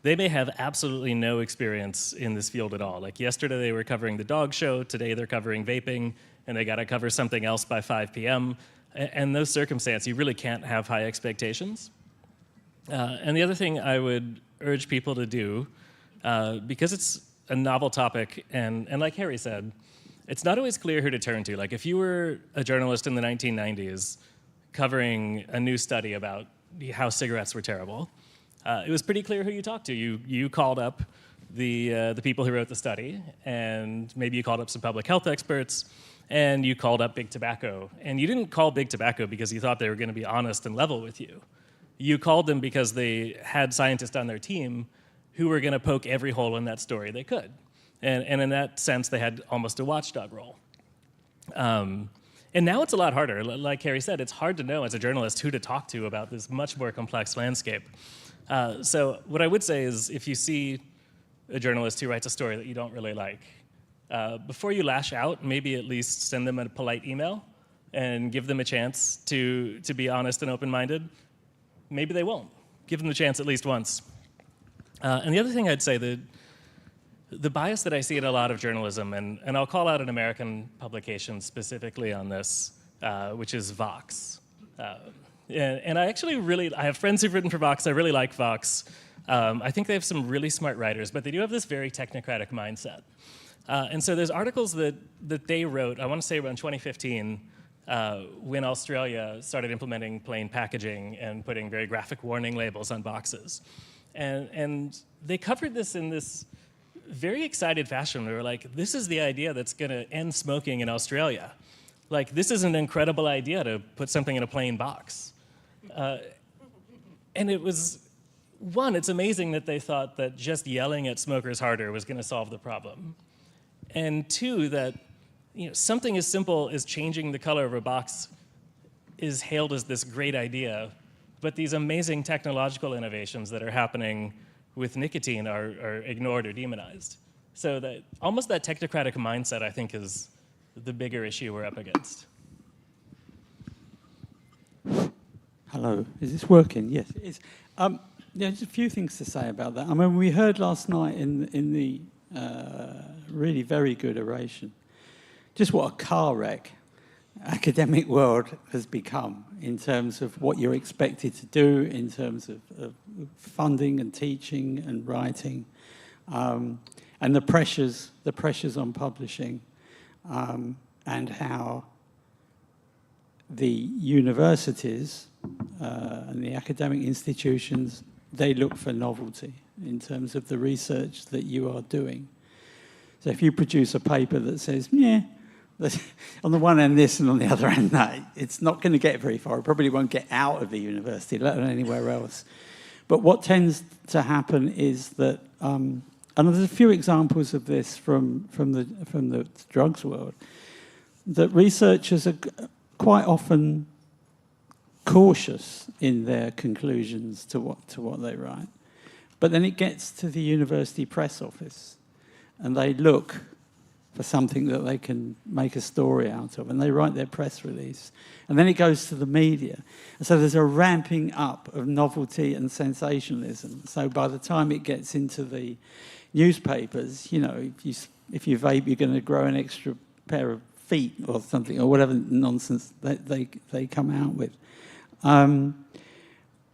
E: they may have absolutely no experience in this field at all. Like yesterday they were covering the dog show, today they're covering vaping, and they got to cover something else by 5 p.m. In those circumstances, you really can't have high expectations. And the other thing I would urge people to do, because it's a novel topic, and like Harry said, it's not always clear who to turn to. Like if you were a journalist in the 1990s covering a new study about how cigarettes were terrible, it was pretty clear who you talked to. You called up the people who wrote the study, and maybe you called up some public health experts, and you called up Big Tobacco. And you didn't call Big Tobacco because you thought they were going to be honest and level with you. You called them because they had scientists on their team who were going to poke every hole in that story they could. And in that sense, they had almost a watchdog role. And now it's a lot harder. Like Harry said, it's hard to know as a journalist who to talk to about this much more complex landscape. So what I would say is, if you see a journalist who writes a story that you don't really like, before you lash out, maybe at least send them a polite email and give them a chance to be honest and open-minded. Maybe they won't. Give them the chance at least once. And the other thing I'd say, the bias that I see in a lot of journalism, and I'll call out an American publication specifically on this, which is Vox. And I actually I have friends who've written for Vox. I really like Vox. I think they have some really smart writers, but they do have this very technocratic mindset. And so there's articles that they wrote, I want to say around 2015, when Australia started implementing plain packaging and putting very graphic warning labels on boxes. And they covered this in this very excited fashion. They were like, this is the idea that's going to end smoking in Australia. Like, this is an incredible idea to put something in a plain box. And it was, one, it's amazing that they thought that just yelling at smokers harder was going to solve the problem. And two, that something as simple as changing the color of a box is hailed as this great idea, but these amazing technological innovations that are happening with nicotine are ignored or demonized. So that almost that technocratic mindset, I think, is the bigger issue we're up against.
F: Hello, is this working? Yes, it is. There's a few things to say about that. I mean, we heard last night in the really very good oration just what a car wreck academic world has become in terms of what you're expected to do, in terms of funding and teaching and writing, and the pressures on publishing, and how the universities and the academic institutions, they look for novelty in terms of the research that you are doing. So if you produce a paper that says, yeah, on the one hand this and on the other hand that, it's not going to get very far. It probably won't get out of the university, let alone anywhere else. But what tends to happen is that, and there's a few examples of this from the drugs world, that researchers are quite often cautious in their conclusions to what they write. But then it gets to the university press office, and they look for something that they can make a story out of, and they write their press release. And then it goes to the media. And so there's a ramping up of novelty and sensationalism. So by the time it gets into the newspapers, if you vape, you're going to grow an extra pair of feet or something, or whatever nonsense they come out with.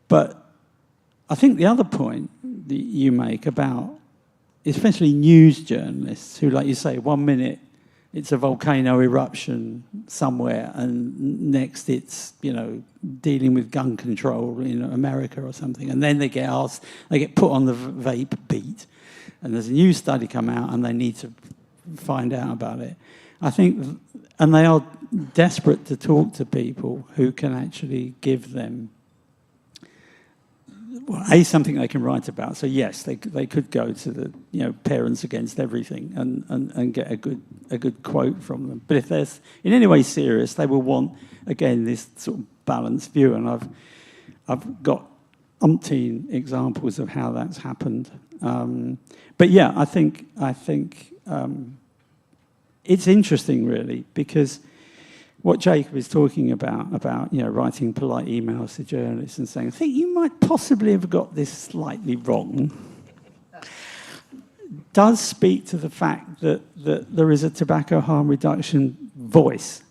F: But I think the other point that you make about especially news journalists who, like you say, 1 minute it's a volcano eruption somewhere, and next it's, dealing with gun control in America or something, and then they get put on the vape beat, and there's a new study come out and they need to find out about it. I think, and they are desperate to talk to people who can actually give them something they can write about. So yes, they could go to the Parents Against Everything and get a good quote from them. But if they're in any way serious, they will want, again, this sort of balanced view. And I've got umpteen examples of how that's happened. But yeah, I think it's interesting, really, because what Jacob is talking about writing polite emails to journalists and saying, I think you might possibly have got this slightly wrong, does speak to the fact that there is a tobacco harm reduction voice.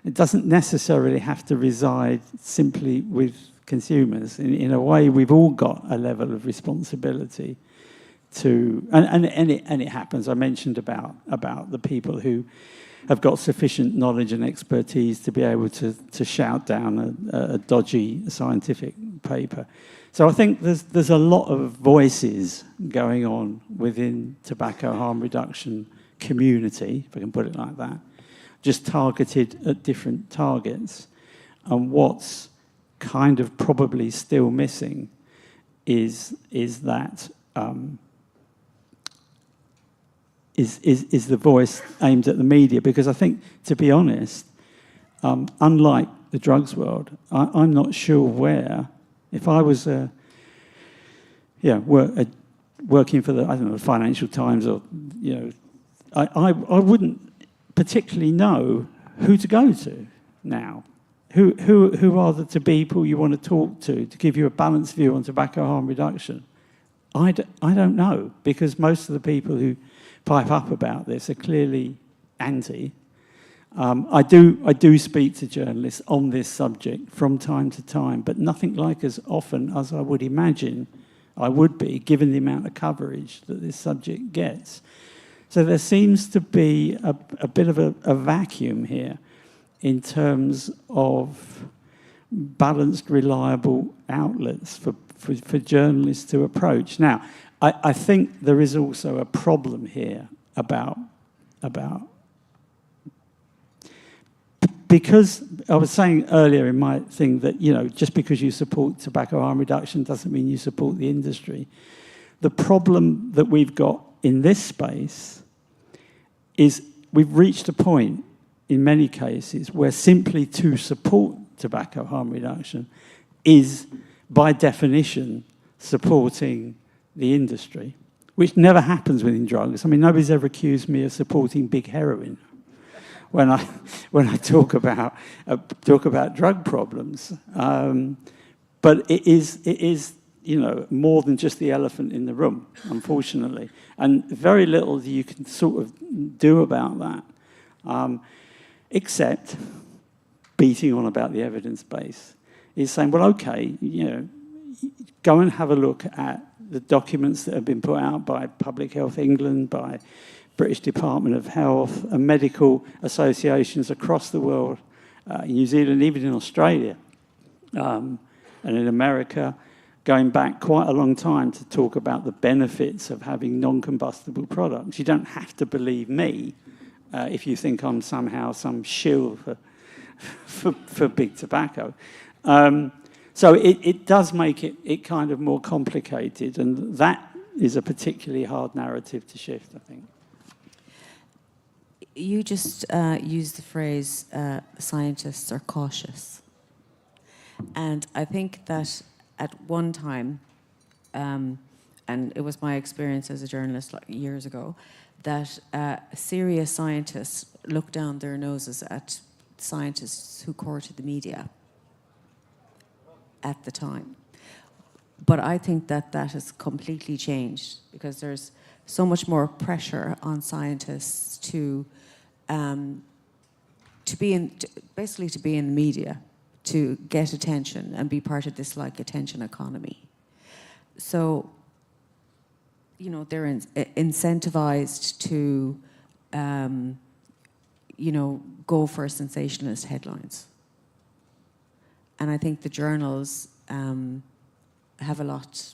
F: It doesn't necessarily have to reside simply with consumers. In a way, we've all got a level of responsibility to, and it happens. I mentioned about the people who have got sufficient knowledge and expertise to be able to shout down a dodgy scientific paper. So I think there's a lot of voices going on within tobacco harm reduction community, if I can put it like that, just targeted at different targets. And what's kind of probably still missing is that is the voice aimed at the media, because I think, to be honest, unlike the drugs world, I'm not sure where, if I was working for the Financial Times, or I wouldn't particularly know who to go to now. Who are the people you want to talk to give you a balanced view on tobacco harm reduction? I don't know, because most of the people who pipe up about this are clearly anti. I do speak to journalists on this subject from time to time, but nothing like as often as I would imagine I would be, given the amount of coverage that this subject gets. So there seems to be a bit of a vacuum here in terms of balanced, reliable outlets for journalists to approach. Now, I think there is also a problem here about because I was saying earlier in my thing that, just because you support tobacco harm reduction doesn't mean you support the industry. The problem that we've got in this space is we've reached a point in many cases where simply to support tobacco harm reduction is, by definition, supporting the industry, which never happens within drugs. I mean, nobody's ever accused me of supporting big heroin when I talk about drug problems. But it is more than just the elephant in the room, unfortunately, and very little you can sort of do about that, except beating on about the evidence base. Is saying, well, okay, go and have a look at the documents that have been put out by Public Health England, by British Department of Health, and medical associations across the world, in New Zealand, even in Australia, and in America, going back quite a long time to talk about the benefits of having non-combustible products. You don't have to believe me if you think I'm somehow some shill for big tobacco. So it does make it kind of more complicated, and that is a particularly hard narrative to shift, I think.
G: You just used the phrase, scientists are cautious. And I think that at one time, and it was my experience as a journalist years ago, that serious scientists look down their noses at scientists who courted the media at the time. But I think that has completely changed, because there's so much more pressure on scientists to be in the media, to get attention and be part of this attention economy. So, they're incentivized to, go for sensationalist headlines. And I think the journals have a lot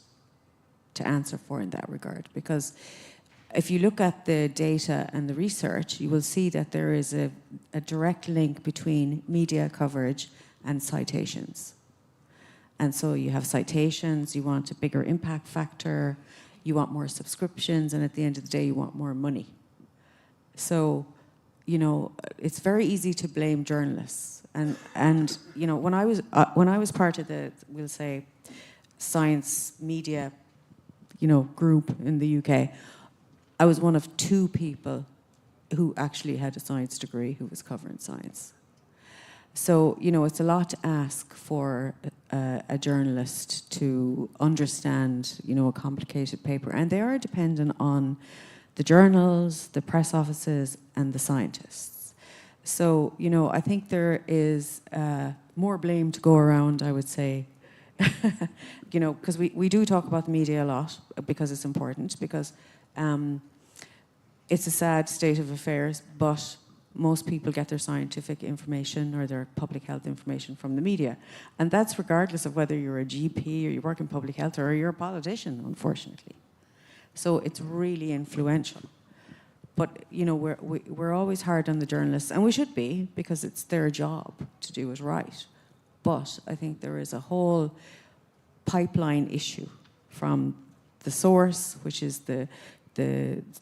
G: to answer for in that regard, because if you look at the data and the research, you will see that there is a direct link between media coverage and citations. And so you have citations, you want a bigger impact factor, you want more subscriptions, and at the end of the day, you want more money. So, it's very easy to blame journalists. And when I was part of the, we'll say, science media, group in the UK, I was one of 2 people who actually had a science degree who was covering science. So, it's a lot to ask for a journalist to understand, a complicated paper. And they are dependent on the journals, the press offices, and the scientists. So, I think there is more blame to go around, I would say. Because we do talk about the media a lot, because it's important, because it's a sad state of affairs, but most people get their scientific information or their public health information from the media. And that's regardless of whether you're a GP or you work in public health or you're a politician, unfortunately. So it's really influential. But, we're always hard on the journalists, and we should be, because it's their job to do it right. But I think there is a whole pipeline issue from the source, which is the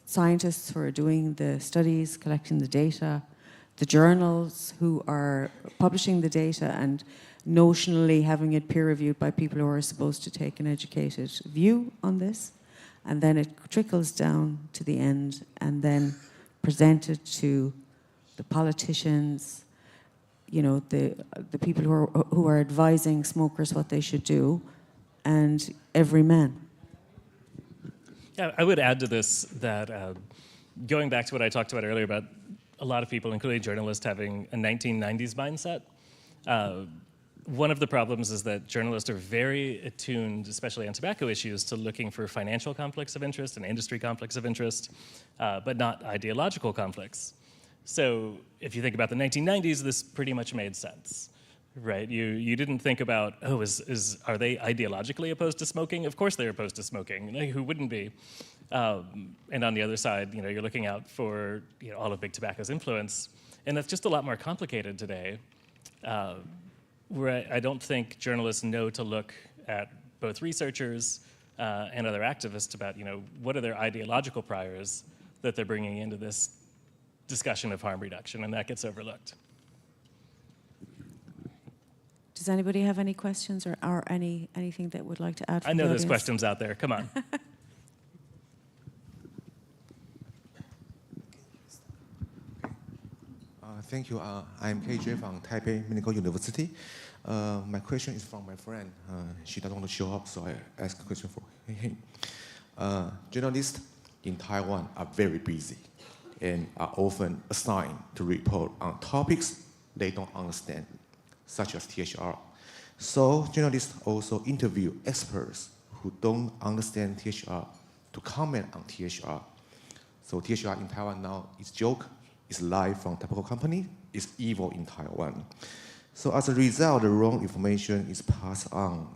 G: scientists who are doing the studies, collecting the data, the journals who are publishing the data and notionally having it peer-reviewed by people who are supposed to take an educated view on this, and then it trickles down to the end and then presented to the politicians, the people who are advising smokers what they should do, and every man.
E: Yeah, I would add to this that going back to what I talked about earlier about a lot of people, including journalists, having a 1990s mindset, one of the problems is that journalists are very attuned, especially on tobacco issues, to looking for financial conflicts of interest and industry conflicts of interest, but not ideological conflicts. So if you think about the 1990s, this pretty much made sense, right? You didn't think about, oh, are they ideologically opposed to smoking? Of course they're opposed to smoking. Like, who wouldn't be? And on the other side, you're looking out for all of big tobacco's influence, and that's just a lot more complicated today. Where I don't think journalists know to look at both researchers and other activists about what are their ideological priors that they're bringing into this discussion of harm reduction, and that gets overlooked.
G: Does anybody have any questions or anything that would like to add?
E: I know
G: the
E: there's
G: audience?
E: questions out there. Come on.
H: Thank you. I'm KJ from Taipei Medical University. My question is from my friend. She doesn't want to show up, so I ask a question for him. Journalists in Taiwan are very busy and are often assigned to report on topics they don't understand, such as THR. So journalists also interview experts who don't understand THR to comment on THR. So THR in Taiwan now is joke, is lie from tobacco company, is evil in Taiwan. So as a result, the wrong information is passed on,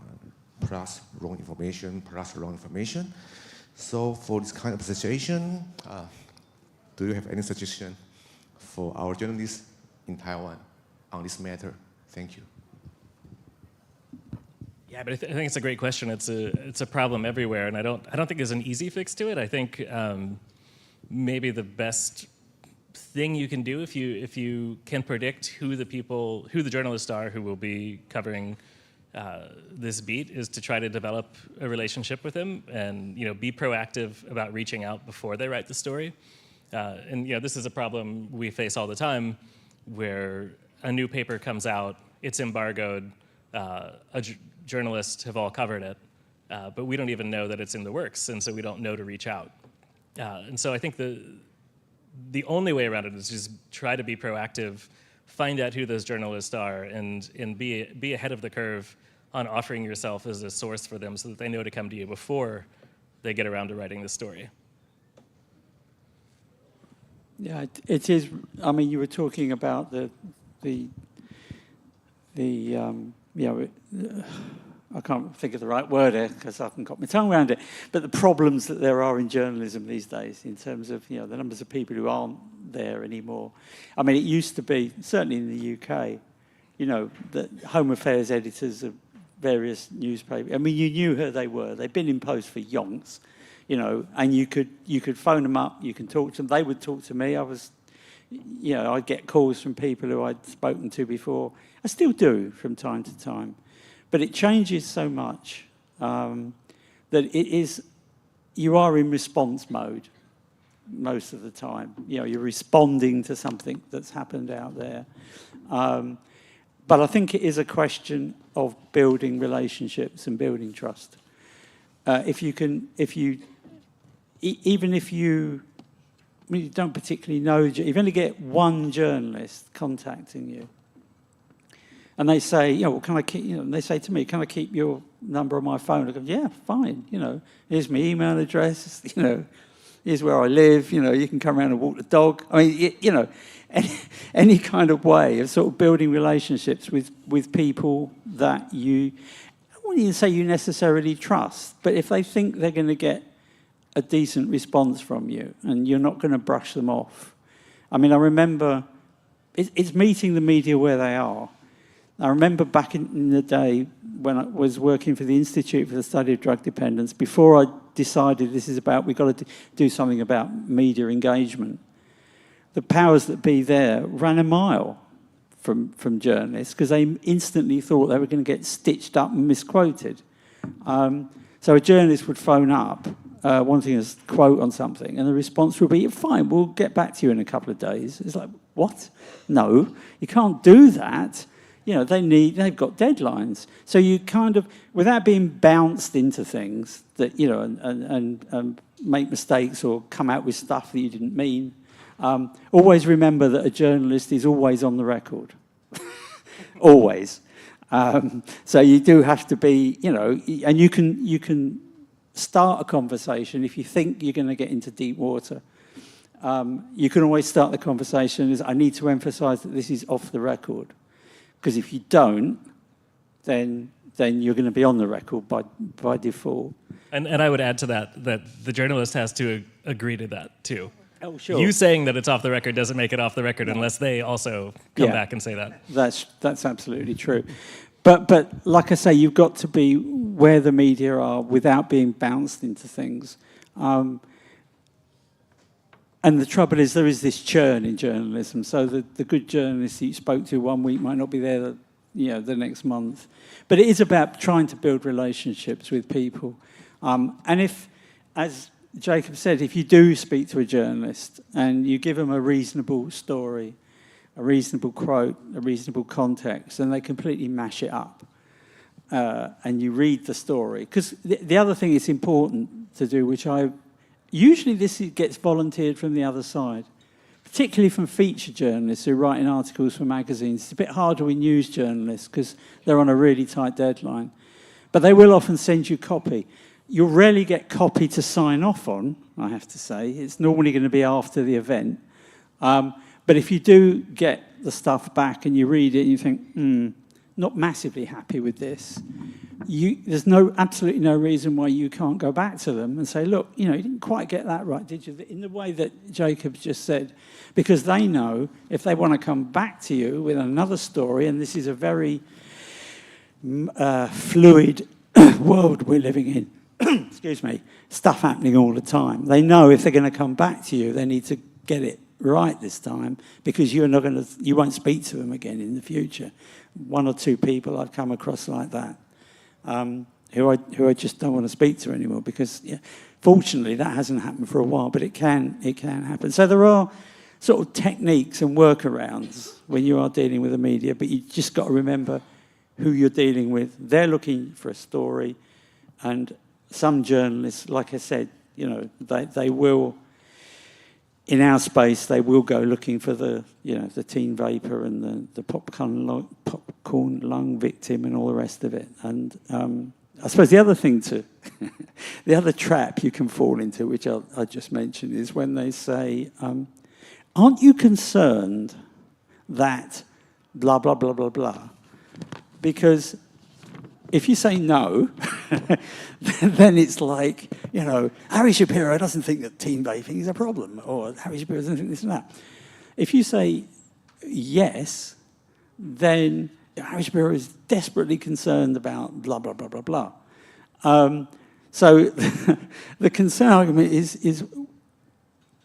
H: plus wrong information, plus wrong information. So for this kind of situation, do you have any suggestion for our journalists in Taiwan on this matter? Thank you.
E: Yeah, but I think it's a great question. It's a problem everywhere, and I don't think there's an easy fix to it. I think maybe the best thing you can do if you can predict who the journalists are who will be covering this beat is to try to develop a relationship with them and be proactive about reaching out before they write the story. And this is a problem we face all the time, where a new paper comes out, it's embargoed, journalists have all covered it, but we don't even know that it's in the works, and so we don't know to reach out. And so I think the only way around it is just try to be proactive, find out who those journalists are, and be ahead of the curve on offering yourself as a source for them so that they know to come to you before they get around to writing the story.
F: Yeah, it is. I mean, you were talking about I can't think of the right word here because I haven't got my tongue around it, but the problems that there are in journalism these days in terms of the numbers of people who aren't there anymore. I mean, it used to be, certainly in the UK, the Home Affairs editors of various newspapers, I mean, you knew who they were. They'd been in post for yonks, and you could phone them up, you can talk to them. They would talk to me. I'd get calls from people who I'd spoken to before. I still do from time to time. But it changes so much that you are in response mode most of the time. You're responding to something that's happened out there. But I think it is a question of building relationships and building trust. Even if you don't particularly know, you only get one journalist contacting you, and they say, well, can I keep, they say to me, can I keep your number on my phone? I go, yeah, fine. Here's my email address. Here's where I live. You can come around and walk the dog. I mean, any kind of way of sort of building relationships with people that I don't even say you necessarily trust, but if they think they're going to get a decent response from you and you're not going to brush them off. I mean, I remember it's meeting the media where they are. I remember back in the day when I was working for the Institute for the Study of Drug Dependence, before I decided we've got to do something about media engagement, the powers that be there ran a mile from journalists because they instantly thought they were going to get stitched up and misquoted. So a journalist would phone up wanting a quote on something, and the response would be, fine, we'll get back to you in a couple of days. It's like, what? No, you can't do that. They've got deadlines. So you kind of, without being bounced into things that, and make mistakes or come out with stuff that you didn't mean, always remember that a journalist is always on the record. Always. So you do have to be, and you can start a conversation if you think you're going to get into deep water. You can always start the conversation as, I need to emphasize that this is off the record. Because if you don't, then you're going to be on the record by default.
E: And I would add to that the journalist has to agree to that too.
F: Oh, sure.
E: You saying that it's off the record doesn't make it off the record unless they also come back and say that.
F: That's absolutely true. But like I say, you've got to be where the media are without being bounced into things. And the trouble is there is this churn in journalism. So the good journalists that you spoke to one week might not be there the next month. But it is about trying to build relationships with people. And if, as Jacob said, if you do speak to a journalist and you give them a reasonable story, a reasonable quote, a reasonable context, and they completely mash it up, and you read the story. Because the other thing it's important to do, usually this gets volunteered from the other side, particularly from feature journalists who write in articles for magazines. It's a bit harder with news journalists because they're on a really tight deadline. But they will often send you copy. You'll rarely get copy to sign off on, I have to say. It's normally going to be after the event. But if you do get the stuff back and you read it and you think, not massively happy with this, there's absolutely no reason why you can't go back to them and say, look, you didn't quite get that right, did you? In the way that Jacob just said, because they know if they want to come back to you with another story, and this is a very fluid world we're living in, excuse me, stuff happening all the time. They know if they're going to come back to you, they need to get it right this time, because you won't speak to them again in the future. One or two people I've come across like that, who I just don't want to speak to anymore, because fortunately that hasn't happened for a while, but it can happen. So there are sort of techniques and workarounds when you are dealing with the media, but you just got to remember who you're dealing with. They're looking for a story, and some journalists, like I said, they will, in our space, they will go looking for the teen vapor and the popcorn lung victim and all the rest of it. And I suppose the other thing the other trap you can fall into, which I just mentioned, is when they say, aren't you concerned that blah, blah, blah, blah, blah? Because if you say no, then it's like, Harry Shapiro doesn't think that teen vaping is a problem, or Harry Shapiro doesn't think this and that. If you say yes, then Harry Shapiro is desperately concerned about blah, blah, blah, blah, blah. So the concern argument is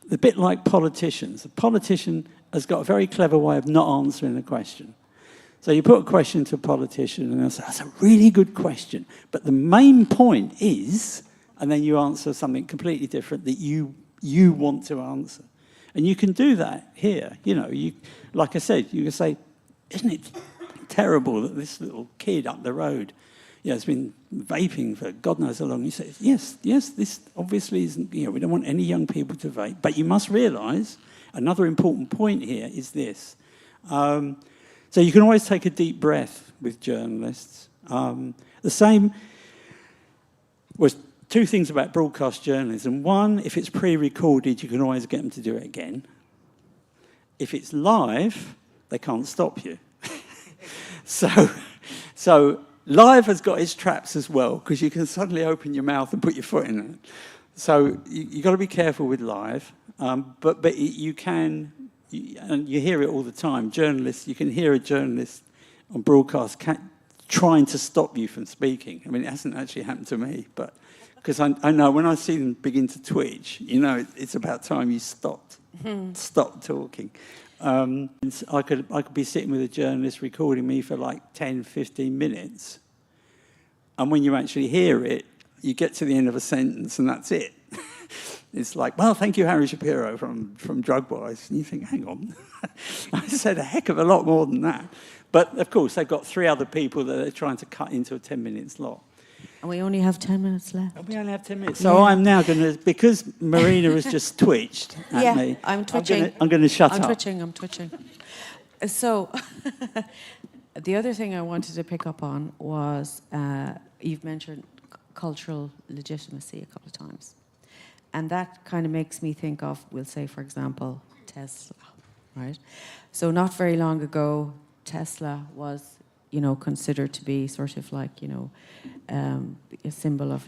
F: a bit like politicians. A politician has got a very clever way of not answering a question. So you put a question to a politician and they'll say, that's a really good question, but the main point is, and then you answer something completely different that you want to answer. And you can do that here. Like I said, you can say, isn't it terrible that this little kid up the road has been vaping for God knows how long? You say, yes, this obviously isn't, we don't want any young people to vape. But you must realise another important point here is this. So you can always take a deep breath with journalists. The same was two things about broadcast journalism. One, if it's pre-recorded, you can always get them to do it again. If it's live, they can't stop you. So live has got its traps as well, because you can suddenly open your mouth and put your foot in it. So you've got to be careful with live, but you can... and you hear it all the time. Journalists, you can hear a journalist on broadcast trying to stop you from speaking. I mean, it hasn't actually happened to me, but because I know when I see them begin to twitch, it's about time you stopped talking. I could be sitting with a journalist recording me for like 10, 15 minutes, and when you actually hear it, you get to the end of a sentence and that's it. It's like, well, thank you, Harry Shapiro from Drugwise. And you think, hang on, I said a heck of a lot more than that. But, of course, they've got 3 other people that they're trying to cut into a 10-minute slot.
G: And we only have 10 minutes left.
F: And we only have 10 minutes. So I'm now going to, because Marina has just twitched at me.
G: I'm twitching.
F: I'm going to shut up.
G: I'm twitching. So the other thing I wanted to pick up on was you've mentioned cultural legitimacy a couple of times. And that kind of makes me think of, we'll say, for example, Tesla, right? So not very long ago, Tesla was, considered to be sort of like, a symbol of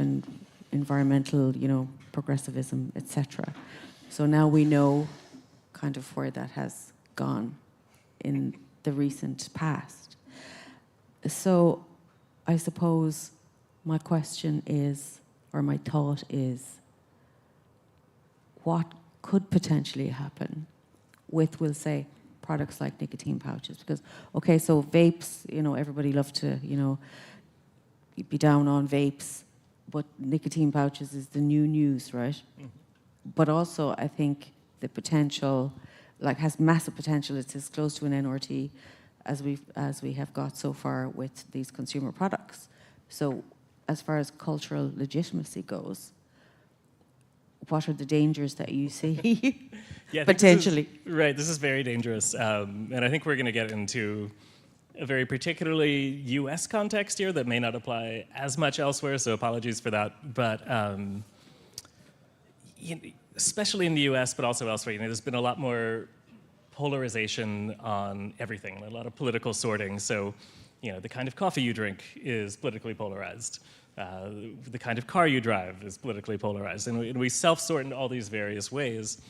G: environmental, progressivism, etc. So now we know kind of where that has gone in the recent past. So I suppose my question is, or my thought is, what could potentially happen with, we'll say, products like nicotine pouches? Because, okay, so vapes, everybody loves to, be down on vapes, but nicotine pouches is the new news, right? Mm-hmm. But also, I think the potential, has massive potential. It's as close to an NRT as we have got so far with these consumer products. So, as far as cultural legitimacy goes, what are the dangers that you see?
E: Yeah,
G: potentially?
E: This is very dangerous. And I think we're going to get into a very particularly US context here that may not apply as much elsewhere, so apologies for that. But especially in the US, but also elsewhere, there's been a lot more polarization on everything, a lot of political sorting. So, the kind of coffee you drink is politically polarized. The kind of car you drive is politically polarized. And we self-sort in all these various ways.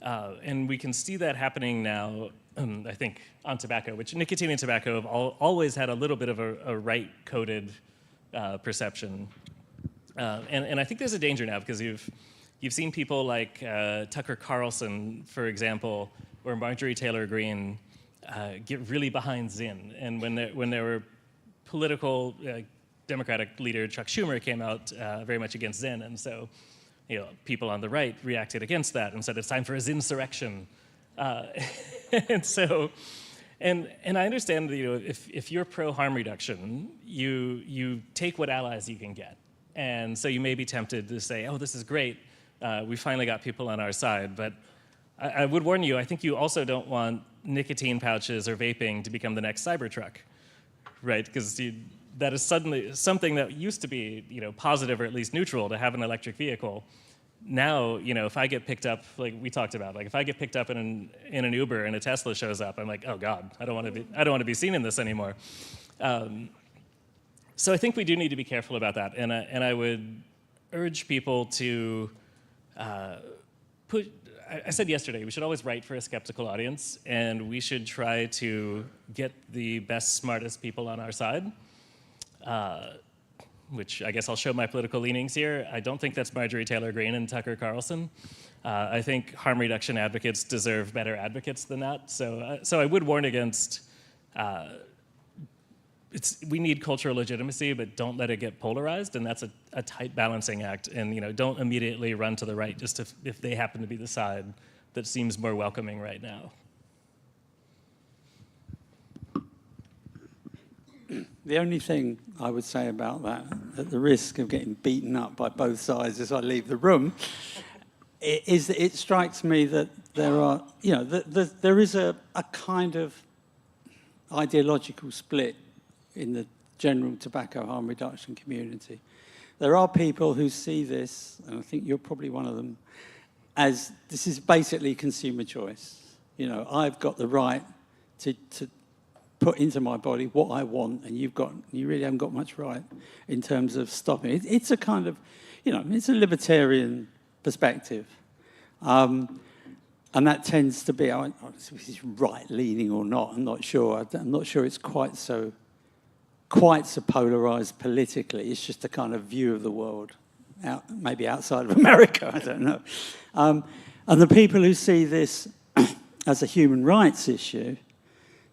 E: And we can see that happening now, I think, on tobacco, which nicotine and tobacco have always had a little bit of a right-coded perception. And I think there's a danger now, because you've seen people like Tucker Carlson, for example, or Marjorie Taylor Greene get really behind Zinn. And when there were political Democratic leader Chuck Schumer came out very much against Zinn, and so people on the right reacted against that and said it's time for a Zinsurrection. And so, and I understand that if you're pro harm reduction, you take what allies you can get, and so you may be tempted to say, oh, this is great, we finally got people on our side, but I would warn you, I think you also don't want nicotine pouches or vaping to become the next Cybertruck, right? Because that is suddenly something that used to be, positive or at least neutral to have an electric vehicle. Now, if I get picked up, like we talked about, if I get picked up in an Uber and a Tesla shows up, I'm like, oh God, I don't want to be seen in this anymore. So I think we do need to be careful about that, and I would urge people to I said yesterday, we should always write for a skeptical audience, and we should try to get the best, smartest people on our side. Which I guess I'll show my political leanings here. I don't think that's Marjorie Taylor Greene and Tucker Carlson. I think harm reduction advocates deserve better advocates than that. So I would warn against, we need cultural legitimacy, but don't let it get polarized, and that's a tight balancing act. And don't immediately run to the right just if they happen to be the side that seems more welcoming right now.
F: The only thing I would say about that, at the risk of getting beaten up by both sides as I leave the room, is that it strikes me that there are, there is a kind of ideological split in the general tobacco harm reduction community. There are people who see this, and I think you're probably one of them, as this is basically consumer choice. I've got the right to put into my body what I want, and you really haven't got much right in terms of stopping it. It's a kind of, it's a libertarian perspective. And that tends to be, this is right-leaning or not, I'm not sure. I'm not sure it's quite so polarised politically. It's just a kind of view of the world, maybe outside of America, I don't know. And the people who see this as a human rights issue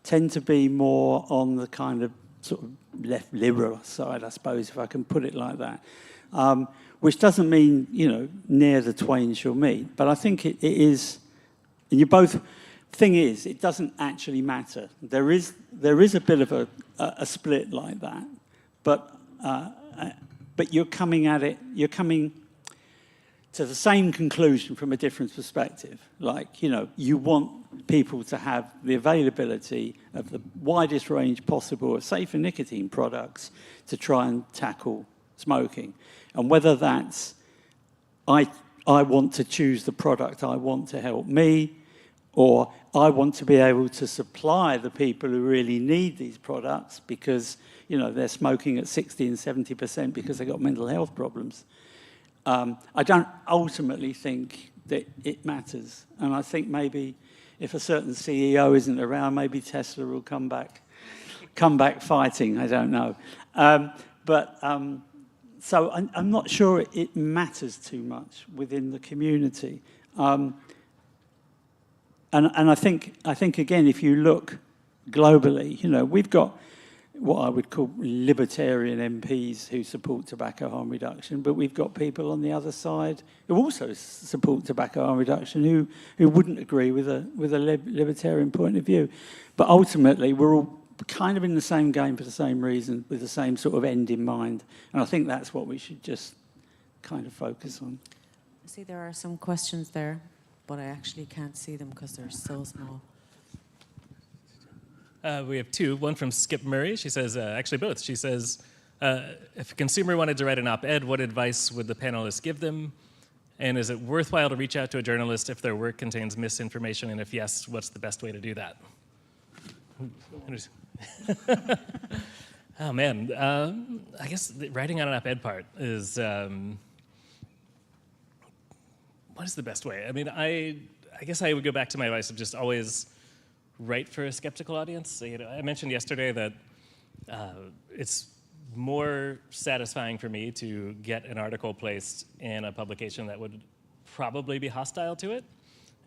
F: tend to be more on the kind of sort of left liberal side, I suppose, if I can put it like that. Which doesn't mean, near the twain shall meet. But I think it is, and thing is, it doesn't actually matter. There is a bit of a split like that, but you're coming to the same conclusion from a different perspective. You want people to have the availability of the widest range possible of safer nicotine products to try and tackle smoking. And whether that's, I want to choose the product I want to help me, or I want to be able to supply the people who really need these products because, you know, they're smoking at 60 and 70% because they've got mental health problems. I don't ultimately think that it matters. And I think maybe if a certain CEO isn't around, maybe Tesla will come back fighting. I don't know. So I'm not sure it matters too much within the community. And I think again, if you look globally, you know, we've got what I would call libertarian MPs who support tobacco harm reduction, but we've got people on the other side who also support tobacco harm reduction who wouldn't agree with a libertarian point of view. But ultimately, we're all kind of in the same game for the same reason, with the same sort of end in mind. And I think that's what we should just kind of focus on.
G: I see there are some questions there, but I actually can't see them because they're so small.
E: We have two. One from Skip Murray. She says, actually both. She says, if a consumer wanted to write an op-ed, what advice would the panelists give them? And is it worthwhile to reach out to a journalist if their work contains misinformation? And if yes, what's the best way to do that? Oh, man. I guess the writing on an op-ed part is... what is the best way? I mean, I guess I would go back to my advice of just always write for a skeptical audience. You know, I mentioned yesterday that it's more satisfying for me to get an article placed in a publication that would probably be hostile to it.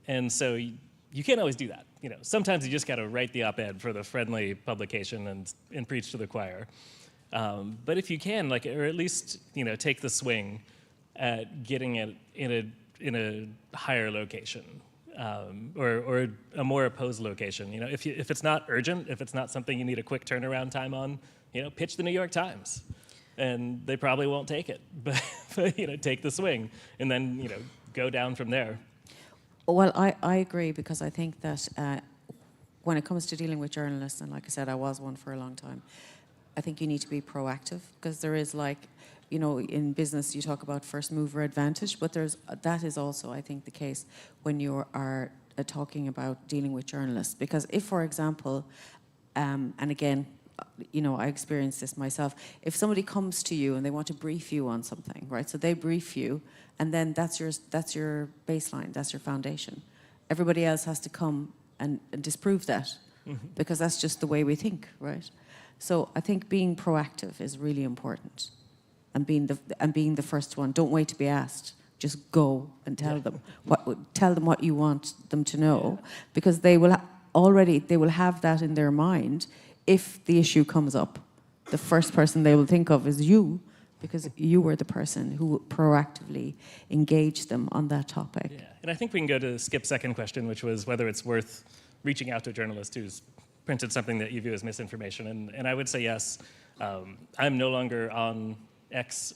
E: And so you can't always do that. You know, sometimes you just got to write the op-ed for the friendly publication and preach to the choir. But if you can, like, or at least, you know, take the swing at getting it in a higher location. Or a more opposed location. You know, if it's not urgent, if it's not something you need a quick turnaround time on, you know, pitch the New York Times, and they probably won't take it. But you know, take the swing, and then, you know, go down from there.
G: Well, I agree, because I think that when it comes to dealing with journalists, and like I said, I was one for a long time, I think you need to be proactive, because there is, like, you know, in business you talk about first mover advantage, but that is also, I think, the case when you are talking about dealing with journalists. Because if, for example, and again, you know, I experienced this myself, if somebody comes to you and they want to brief you on something, right, so they brief you, and then that's your baseline, that's your foundation. Everybody else has to come and disprove that, because that's just the way we think, right? So I think being proactive is really important. And being the first one. Don't wait to be asked. Just go and tell them what you want them to know, because they will have that in their mind. If the issue comes up, the first person they will think of is you, because you were the person who proactively engaged them on that topic.
E: Yeah, and I think we can go to Skip's second question, which was whether it's worth reaching out to a journalist who's printed something that you view as misinformation. And I would say yes. I'm no longer on X,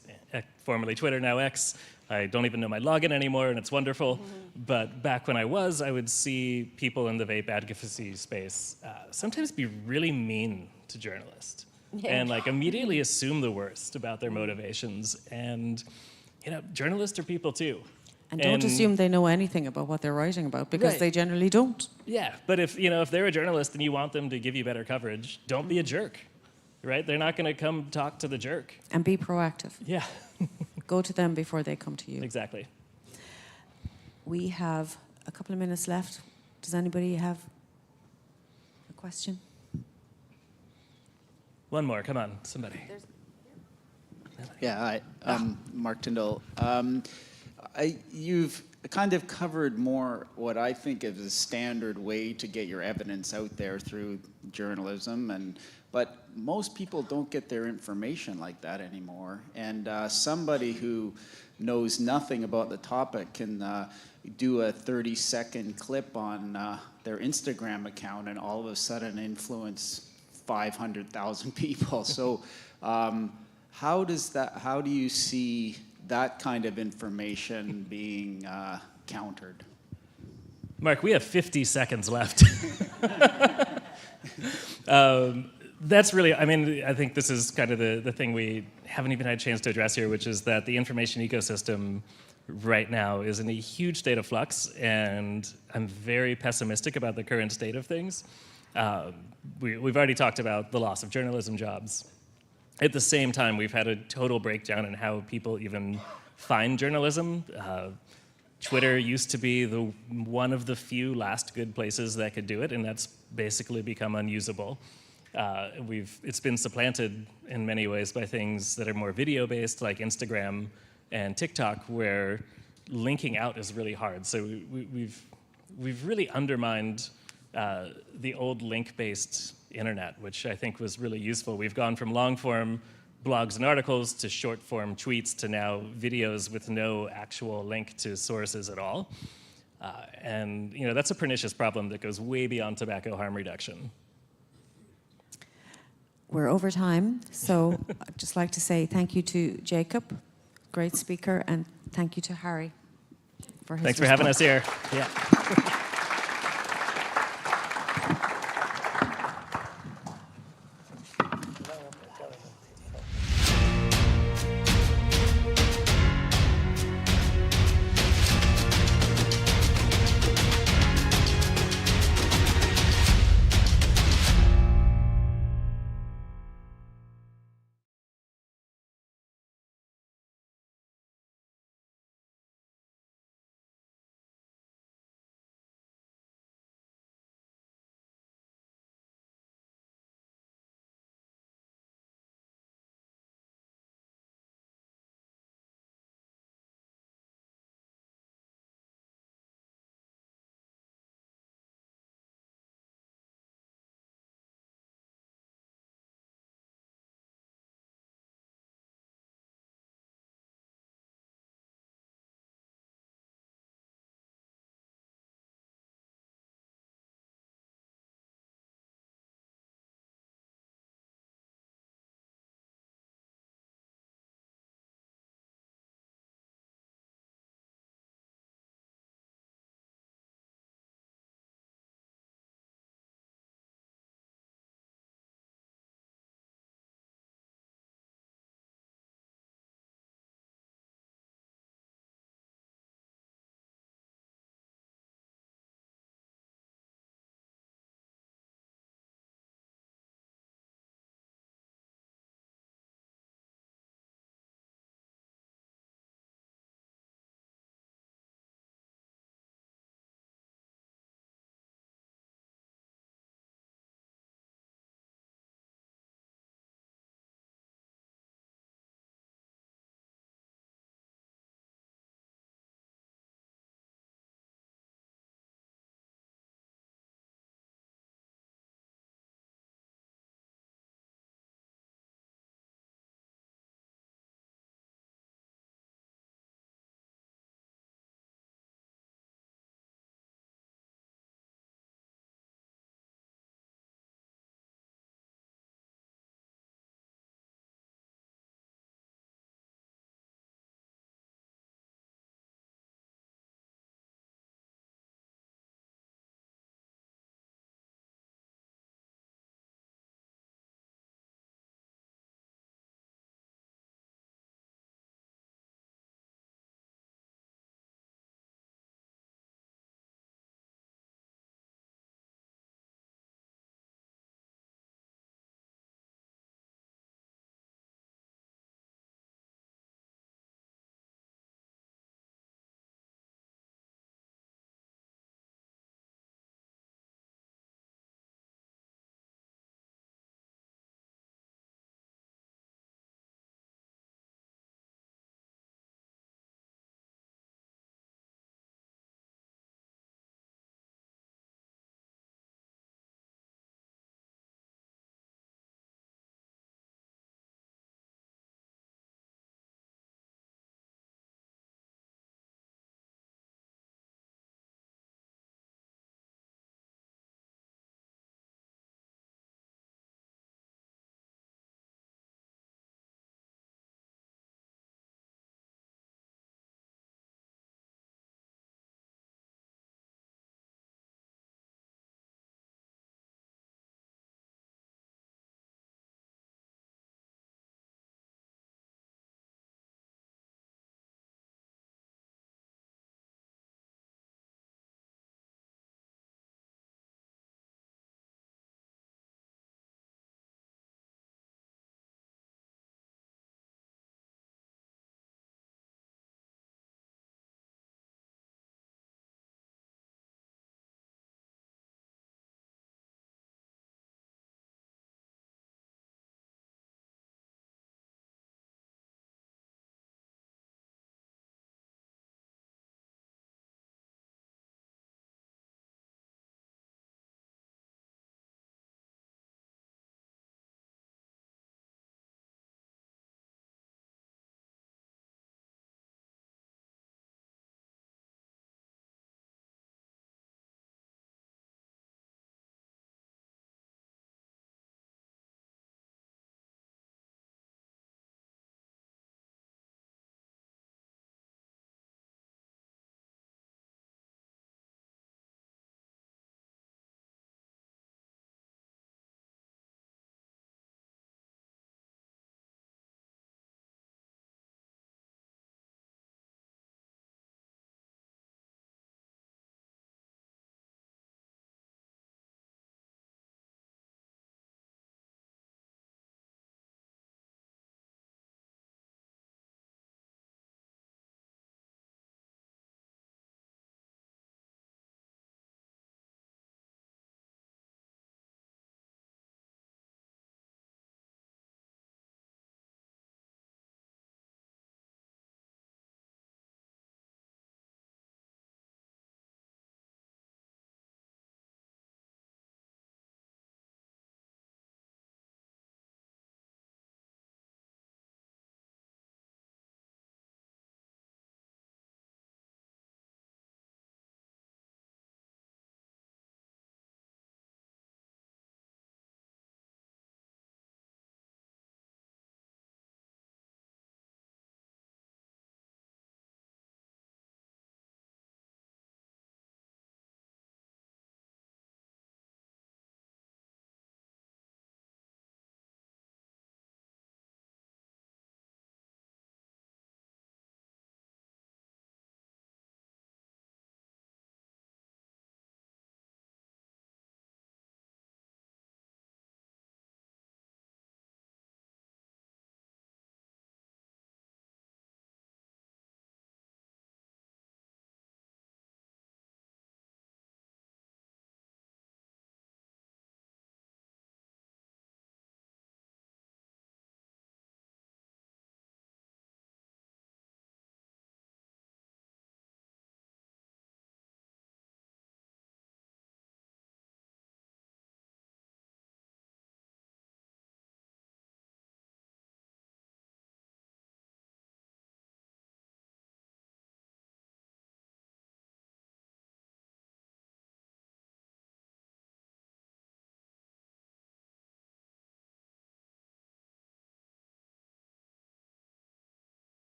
E: formerly Twitter, now X. I don't even know my login anymore, and it's wonderful. But back when I would see people in the vape advocacy space sometimes be really mean to journalists, and like immediately assume the worst about their motivations. And you know, journalists are people too.
G: And don't assume they know anything about what they're writing about, because they generally don't.
E: Yeah, but if they're a journalist and you want them to give you better coverage, don't be a jerk. Right? They're not going to come talk to the jerk.
G: And be proactive.
E: Yeah.
G: Go to them before they come to you.
E: Exactly.
G: We have a couple of minutes left. Does anybody have a question?
E: One more. Come on, somebody.
I: Yeah, hi. Mark Tyndall. You've kind of covered more what I think is a standard way to get your evidence out there through journalism, but most people don't get their information like that anymore. And somebody who knows nothing about the topic can do a 30-second clip on their Instagram account and all of a sudden influence 500,000 people. So how do you see that kind of information being countered?
E: Mark, we have 50 seconds left. That's really, I mean, I think this is kind of the thing we haven't even had a chance to address here, which is that the information ecosystem right now is in a huge state of flux, and I'm very pessimistic about the current state of things. We've already talked about the loss of journalism jobs. At the same time, we've had a total breakdown in how people even find journalism. Twitter used to be one of the few last good places that could do it, and that's basically become unusable. It's been supplanted in many ways by things that are more video-based, like Instagram and TikTok, where linking out is really hard. So we've really undermined the old link-based internet, which I think was really useful. We've gone from long-form blogs and articles to short-form tweets to now videos with no actual link to sources at all. And that's a pernicious problem that goes way beyond tobacco harm reduction.
G: We're over time, so I'd just like to say thank you to Jacob, great speaker, and thank you to Harry for his
E: Thanks for having us here. Yeah.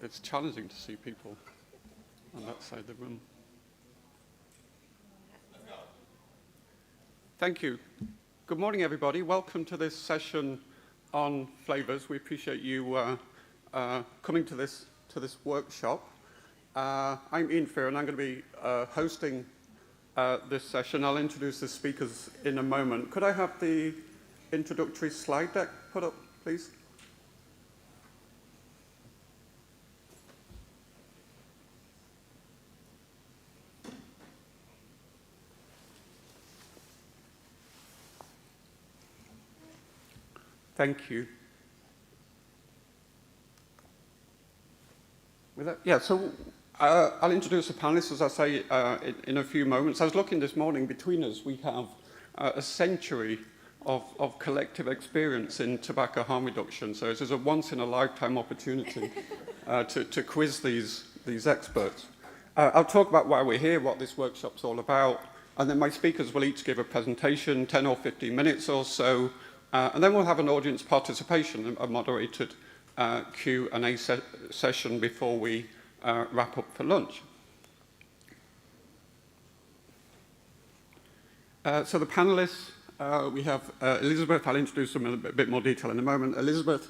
J: it's challenging to see people on that side of the room. Thank you. Good morning, everybody. Welcome to this session on flavours. We appreciate you coming to this workshop. I'm Ian Fear, and I'm going to be hosting this session. I'll introduce the speakers in a moment. Could I have the introductory slide deck put up, please? Thank you. So I'll introduce the panelists, as I say, in a few moments. I was looking this morning, between us, we have a century of collective experience in tobacco harm reduction. So this is a once-in-a-lifetime opportunity to quiz these experts. I'll talk about why we're here, what this workshop's all about, and then my speakers will each give a presentation, 10 or 15 minutes or so, and then we'll have an audience participation, a moderated Q&A session before we wrap up for lunch. So the panelists, we have Elizabeth. I'll introduce them in a bit more detail in a moment. Elizabeth,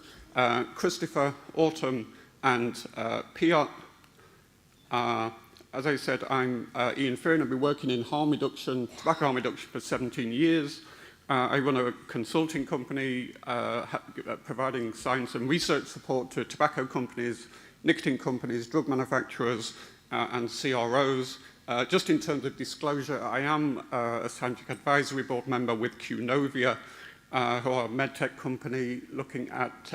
J: Christopher, Autumn, and Piot. As I said, I'm Ian Fear, and I've been working in harm reduction, tobacco harm reduction for 17 years. I run a consulting company providing science and research support to tobacco companies, nicotine companies, drug manufacturers, and CROs. Just in terms of disclosure, I am a scientific advisory board member with Qnovia, who are a medtech company looking at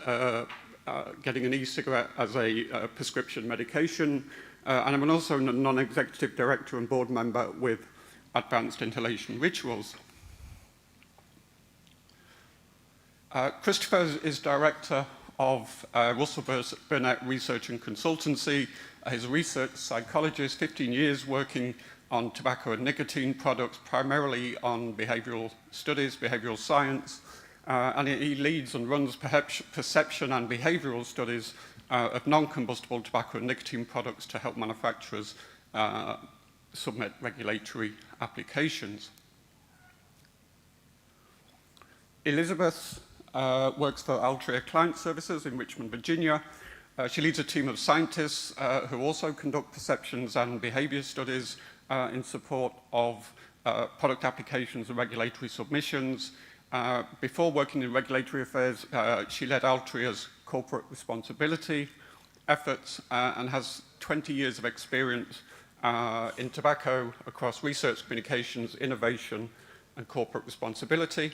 J: getting an e-cigarette as a prescription medication. And I'm also a non-executive director and board member with Advanced Inhalation Rituals. Christopher is director of Russell Burnett Research and Consultancy. He's a research psychologist, 15 years working on tobacco and nicotine products, primarily on behavioural studies, behavioural science, and he leads and runs perception and behavioural studies of non-combustible tobacco and nicotine products to help manufacturers submit regulatory applications. Elizabeth works for Altria Client Services in Richmond, Virginia. She leads a team of scientists who also conduct perceptions and behavior studies in support of product applications and regulatory submissions. Before working in regulatory affairs, she led Altria's corporate responsibility efforts and has 20 years of experience in tobacco across research, communications, innovation, and corporate responsibility.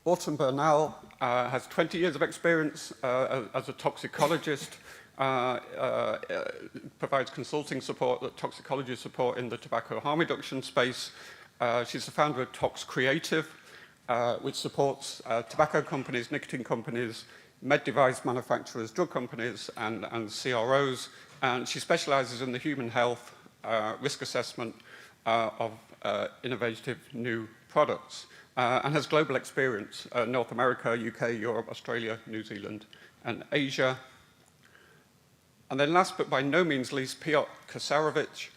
J: Autumn Bernal has 20 years of experience as a toxicologist, provides consulting support, toxicology support in the tobacco harm reduction space. She's the founder of Tox Creative, which supports tobacco companies, nicotine companies, med device manufacturers, drug companies, and CROs. And she specializes in the human health risk assessment of innovative new products. And has global experience, North America, UK, Europe, Australia, New Zealand, and Asia. And then last but by no means least, Piotr Kasarovich,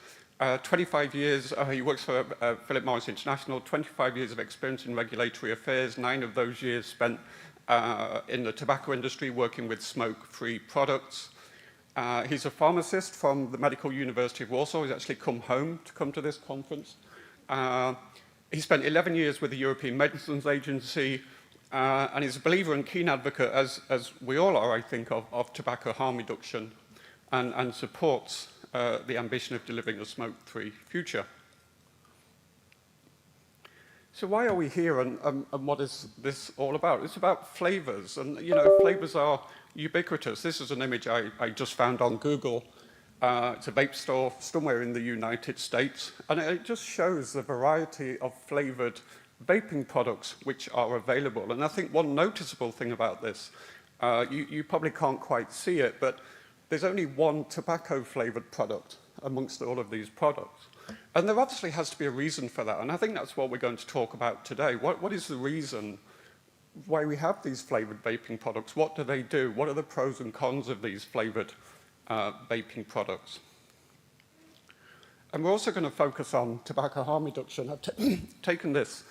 J: 25 years, he works for Philip Morris International, 25 years of experience in regulatory affairs, 9 of those years spent in the tobacco industry working with smoke-free products. He's a pharmacist from the Medical University of Warsaw. He's actually come home to come to this conference. He spent 11 years with the European Medicines Agency, and he's a believer and keen advocate, as we all are, I think, of tobacco harm reduction, and supports the ambition of delivering a smoke-free future. So why are we here, and what is this all about? It's about flavours, and flavours are ubiquitous. This is an image I just found on Google. It's a vape store somewhere in the United States, and it just shows the variety of flavoured vaping products which are available. And I think one noticeable thing about this, you probably can't quite see it, but there's only one tobacco-flavoured product amongst all of these products. And there obviously has to be a reason for that, and I think that's what we're going to talk about today. What is the reason why we have these flavoured vaping products. What do they do? What are the pros and cons of these flavoured vaping products? And we're also going to focus on tobacco harm reduction. I've taken this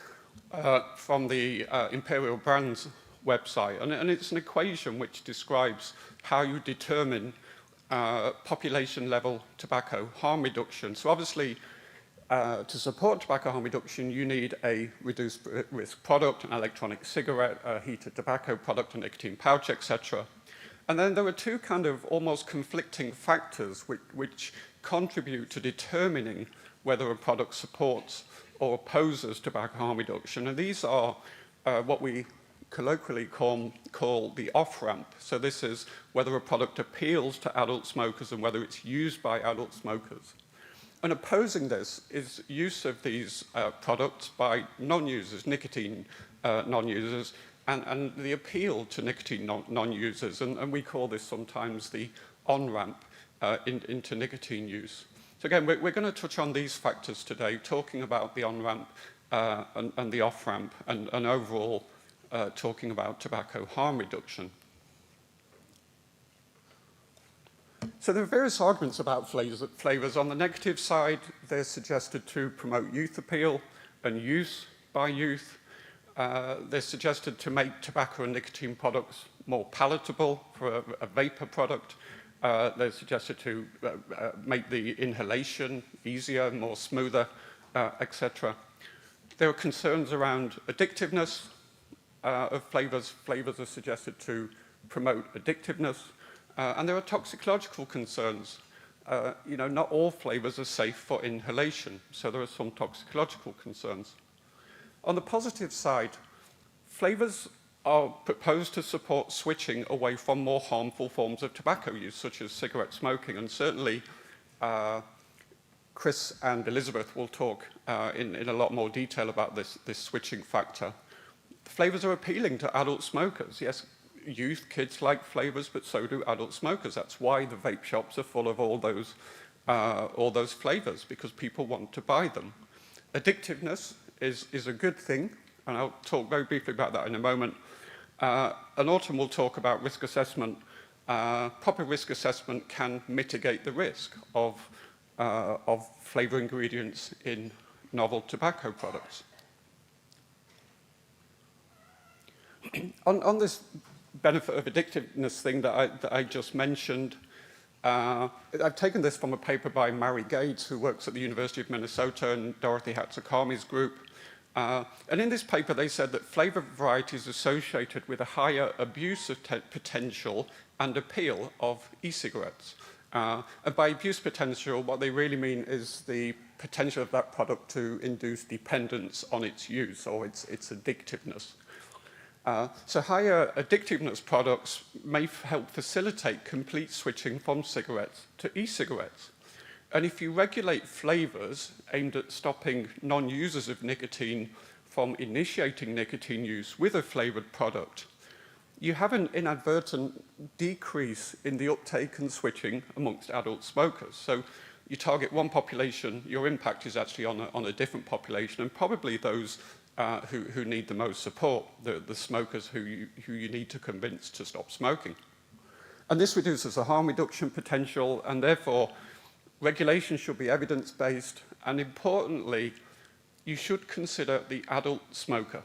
J: from the Imperial Brands website, and it's an equation which describes how you determine population-level tobacco harm reduction. So obviously, to support tobacco harm reduction, you need a reduced risk product, an electronic cigarette, a heated tobacco product, a nicotine pouch, etc. And then there are two kind of almost conflicting factors which contribute to determining whether a product supports or opposes tobacco harm reduction. And these are what we colloquially call the off-ramp. So this is whether a product appeals to adult smokers and whether it's used by adult smokers. And opposing this is use of these products by non-users, nicotine non-users, and the appeal to nicotine non-users. And we call this sometimes the on-ramp into nicotine use. So again, we're going to touch on these factors today, talking about the on-ramp and the off-ramp, and overall talking about tobacco harm reduction. So there are various arguments about flavours. On the negative side, they're suggested to promote youth appeal and use by youth. They're suggested to make tobacco and nicotine products more palatable for a vapor product. They're suggested to make the inhalation easier, more smoother, etc. There are concerns around addictiveness of flavours. Flavours are suggested to promote addictiveness. And there are toxicological concerns. Not all flavours are safe for inhalation, so there are some toxicological concerns. On the positive side, flavours are proposed to support switching away from more harmful forms of tobacco use, such as cigarette smoking, and certainly Chris and Elizabeth will talk in a lot more detail about this switching factor. The flavours are appealing to adult smokers. Yes, youth, kids like flavours, but so do adult smokers. That's why the vape shops are full of all those flavours, because people want to buy them. Addictiveness is a good thing, and I'll talk very briefly about that in a moment. And Autumn will talk about risk assessment. Proper risk assessment can mitigate the risk of flavour ingredients in novel tobacco products. On this benefit of addictiveness thing that I just mentioned, I've taken this from a paper by Mary Gates, who works at the University of Minnesota, and Dorothy Hatsukami's group. And in this paper, they said that flavour varieties associated with a higher abuse potential and appeal of e-cigarettes. And by abuse potential, what they really mean is the potential of that product to induce dependence on its use or its addictiveness. So higher addictiveness products may help facilitate complete switching from cigarettes to e-cigarettes. And if you regulate flavours aimed at stopping non-users of nicotine from initiating nicotine use with a flavoured product, you have an inadvertent decrease in the uptake and switching amongst adult smokers. So you target one population, your impact is actually on a different population, and probably those who need the most support, the smokers who you need to convince to stop smoking. And this reduces the harm reduction potential, and therefore regulation should be evidence-based, and importantly, you should consider the adult smoker.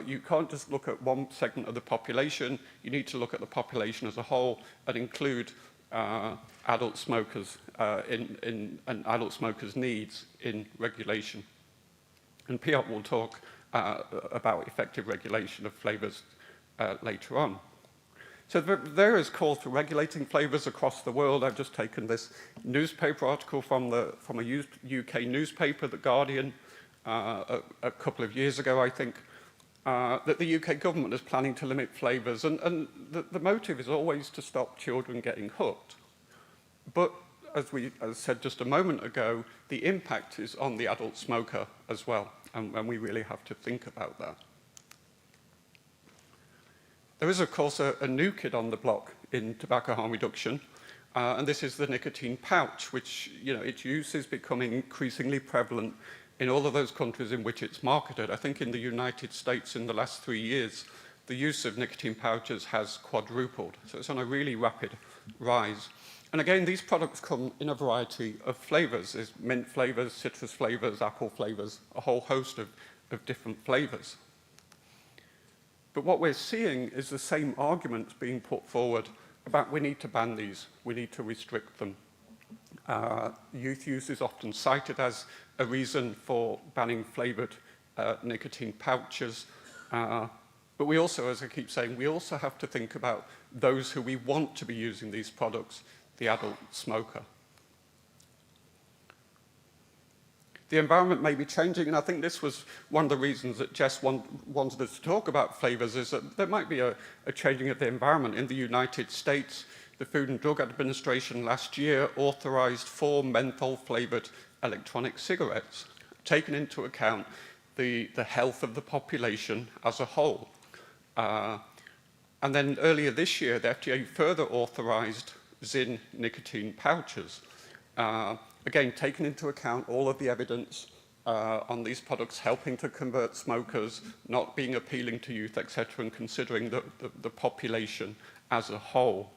J: You can't just look at one segment of the population, you need to look at the population as a whole and include adult smokers and adult smokers' needs in regulation. And Piotr will talk about effective regulation of flavours later on. So there is calls for regulating flavours across the world. I've just taken this newspaper article from a UK newspaper, The Guardian, a couple of years ago, I think, that the UK government is planning to limit flavours. And the motive is always to stop children getting hooked. But as said just a moment ago, the impact is on the adult smoker as well, and we really have to think about that. There is, of course, a new kid on the block in tobacco harm reduction, and this is the nicotine pouch, which, its use is becoming increasingly prevalent in all of those countries in which it's marketed. I think in the United States in the last 3 years, the use of nicotine pouches has quadrupled. So it's on a really rapid rise. And again, these products come in a variety of flavors. There's mint flavors, citrus flavors, apple flavors, a whole host of different flavors. But what we're seeing is the same arguments being put forward about we need to ban these, we need to restrict them. Youth use is often cited as a reason for banning flavored nicotine pouches. But we also, as I keep saying, we also have to think about those who we want to be using these products, the adult smoker. The environment may be changing, and I think this was one of the reasons that Jess wanted us to talk about flavors, is that there might be a changing of the environment. In the United States, the Food and Drug Administration last year authorized 4 menthol-flavored electronic cigarettes, taking into account the health of the population as a whole. And then earlier this year, the FDA further authorized ZYN nicotine pouches. Again, taking into account all of the evidence on these products helping to convert smokers, not being appealing to youth, etc., and considering the population as a whole.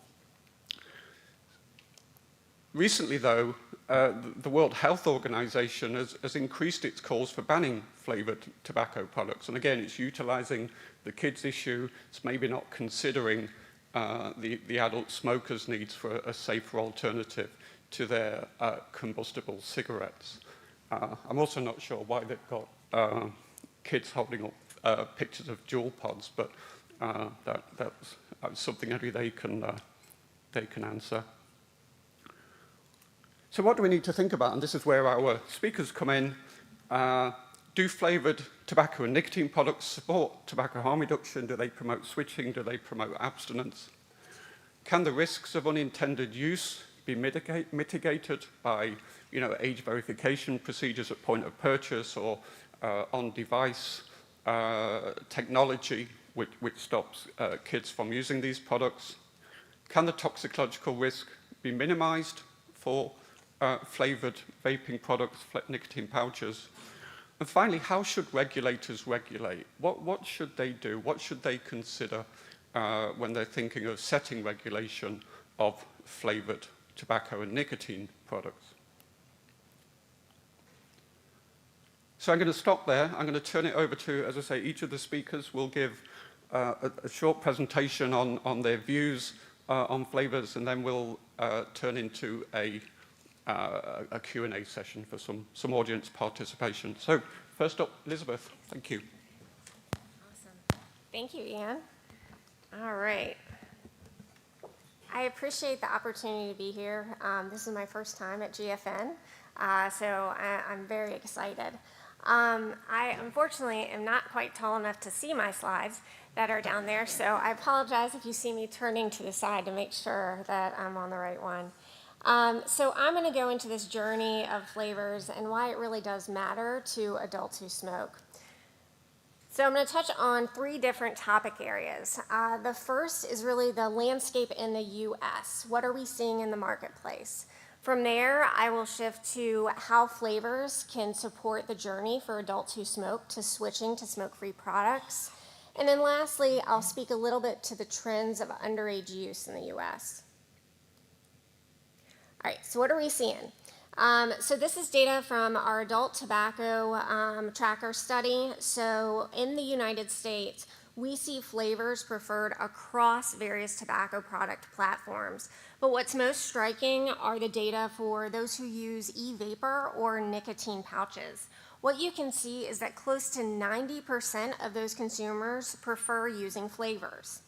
J: Recently, though, the World Health Organization has increased its calls for banning flavored tobacco products. And again, it's utilizing the kids issue. It's maybe not considering the adult smokers' needs for a safer alternative to their combustible cigarettes. I'm also not sure why they've got kids holding up pictures of jewel pods, but that's something only they can answer. So what do we need to think about? And this is where our speakers come in. Do flavored tobacco and nicotine products support tobacco harm reduction? Do they promote switching? Do they promote abstinence? Can the risks of unintended use be mitigated by, age verification procedures at point of purchase or on-device technology which stops kids from using these products? Can the toxicological risk be minimized for flavored vaping products, nicotine pouches? And finally, how should regulators regulate? What should they do? What should they consider when they're thinking of setting regulation of flavored tobacco and nicotine products? So I'm going to stop there. I'm going to turn it over to, as I say, each of the speakers will give a short presentation on their views on flavors, and then we'll turn into a Q&A session for some audience participation. So first up, Elizabeth, thank you.
K: Awesome. Thank you, Ian. All right. I appreciate the opportunity to be here. This is my first time at GFN, so I'm very excited. I unfortunately am not quite tall enough to see my slides that are down there, so I apologize if you see me turning to the side to make sure that I'm on the right one. So I'm going to go into this journey of flavors and why it really does matter to adults who smoke. So I'm going to touch on 3 different topic areas. The first is really the landscape in the US. What are we seeing in the marketplace? From there, I will shift to how flavors can support the journey for adults who smoke to switching to smoke-free products. And then lastly, I'll speak a little bit to the trends of underage use in the US. All right, so what are we seeing? So this is data from our adult tobacco tracker study. So in the United States, we see flavors preferred across various tobacco product platforms. But what's most striking are the data for those who use e-vapor or nicotine pouches. What you can see is that close to 90% of those consumers prefer using flavors.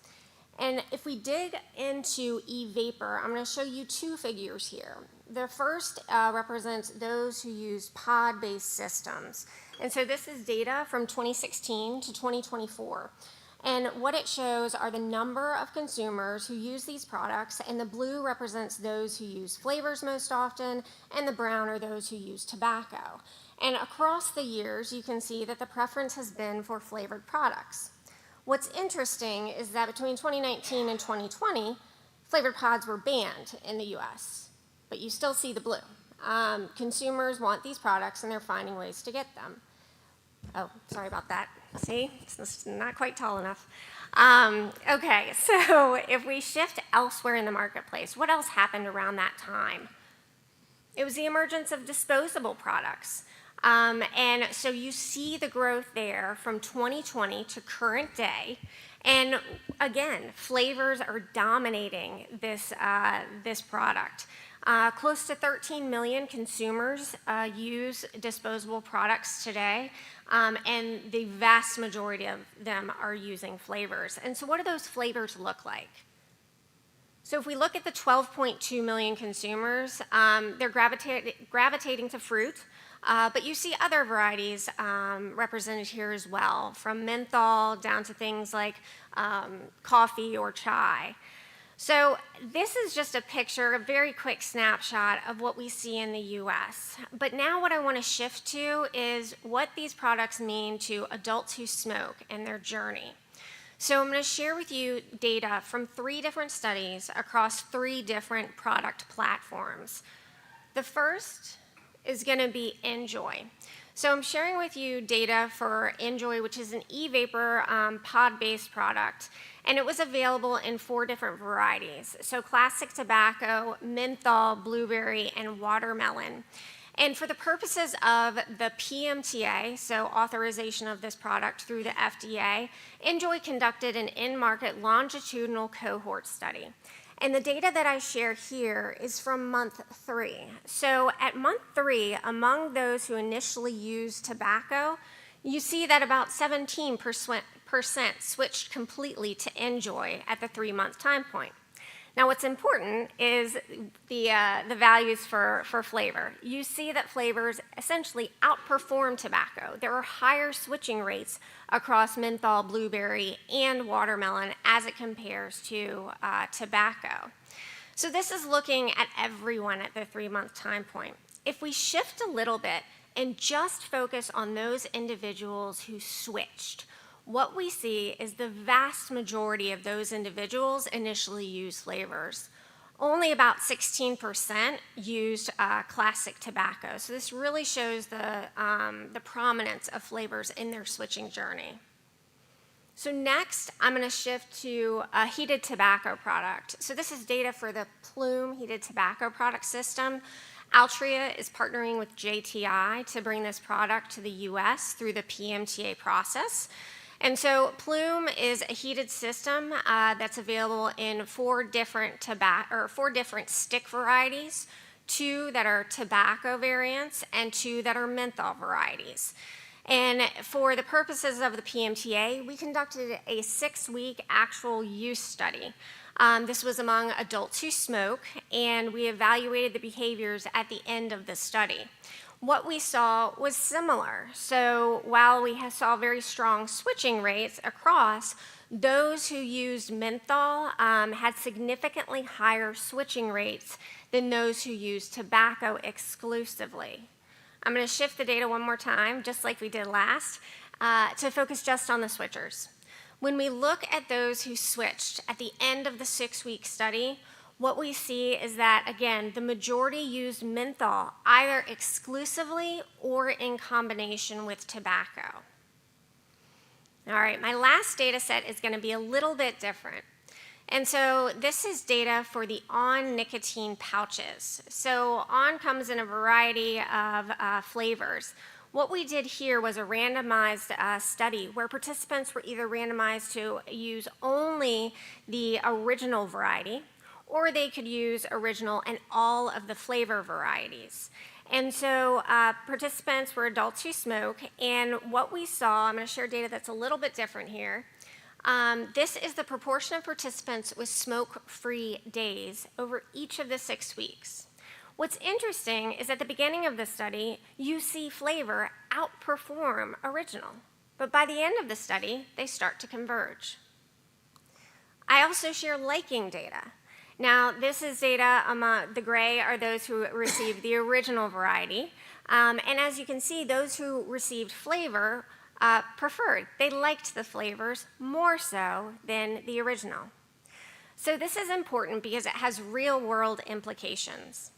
K: And if we dig into e-vapor, I'm going to show you 2 figures here. The first represents those who use pod-based systems. And so this is data from 2016 to 2024. And what it shows are the number of consumers who use these products, and the blue represents those who use flavors most often, and the brown are those who use tobacco. And across the years, you can see that the preference has been for flavored products. What's interesting is that between 2019 and 2020, flavored pods were banned in the US, but you still see the blue. Consumers want these products and they're finding ways to get them. Oh, sorry about that. See, it's not quite tall enough. Okay, so if we shift elsewhere in the marketplace, what else happened around that time? It was the emergence of disposable products. And so you see the growth there from 2020 to current day. And again, flavors are dominating this, this product. Close to 13 million consumers use disposable products today, and the vast majority of them are using flavors. And so what do those flavors look like? So if we look at the 12.2 million consumers, they're gravitating to fruit, but you see other varieties represented here as well, from menthol down to things like coffee or chai. So this is just a picture, a very quick snapshot of what we see in the US. But now what I want to shift to is what these products mean to adults who smoke and their journey. So I'm going to share with you data from 3 different studies across 3 different product platforms. The first is going to be Enjoy. So I'm sharing with you data for Enjoy, which is an e-vapor pod-based product, and it was available in 4 different varieties. So classic tobacco, menthol, blueberry, and watermelon. And for the purposes of the PMTA, so authorization of this product through the FDA, Enjoy conducted an in-market longitudinal cohort study. And the data that I share here is from month 3. So at month 3, among those who initially used tobacco, you see that about 17% switched completely to Enjoy at the 3-month time point. Now what's important is the values for flavor. You see that flavors essentially outperform tobacco. There are higher switching rates across menthol, blueberry, and watermelon as it compares to tobacco. So this is looking at everyone at the 3-month time point. If we shift a little bit and just focus on those individuals who switched, what we see is the vast majority of those individuals initially use flavors. Only about 16% used classic tobacco. So this really shows the prominence of flavors in their switching journey. So next, I'm going to shift to a heated tobacco product. So this is data for the Plume heated tobacco product system. Altria is partnering with JTI to bring this product to the US through the PMTA process. And so Plume is a heated system that's available in 4 different stick varieties, 2 that are tobacco variants, and 2 that are menthol varieties. And for the purposes of the PMTA, we conducted a 6-week actual use study. This was among adults who smoke, and we evaluated the behaviors at the end of the study. What we saw was similar. So while we saw very strong switching rates across, those who used menthol had significantly higher switching rates than those who used tobacco exclusively. I'm going to shift the data one more time, just like we did last, to focus just on the switchers. When we look at those who switched at the end of the 6-week study, what we see is that, again, the majority used menthol either exclusively or in combination with tobacco. All right, my last data set is going to be a little bit different. And so this is data for the On nicotine pouches. So On comes in a variety of flavors. What we did here was a randomized study where participants were either randomized to use only the original variety, or they could use original and all of the flavor varieties. And so participants were adults who smoke, and what we saw, I'm going to share data that's a little bit different here. This is the proportion of participants with smoke-free days over each of the 6 weeks. What's interesting is at the beginning of the study, you see flavor outperform original, but by the end of the study, they start to converge. I also share liking data. Now, this is data among the gray are those who received the original variety. And as you can see, those who received flavor preferred. They liked the flavors more so than the original. So this is important because it has real-world implications.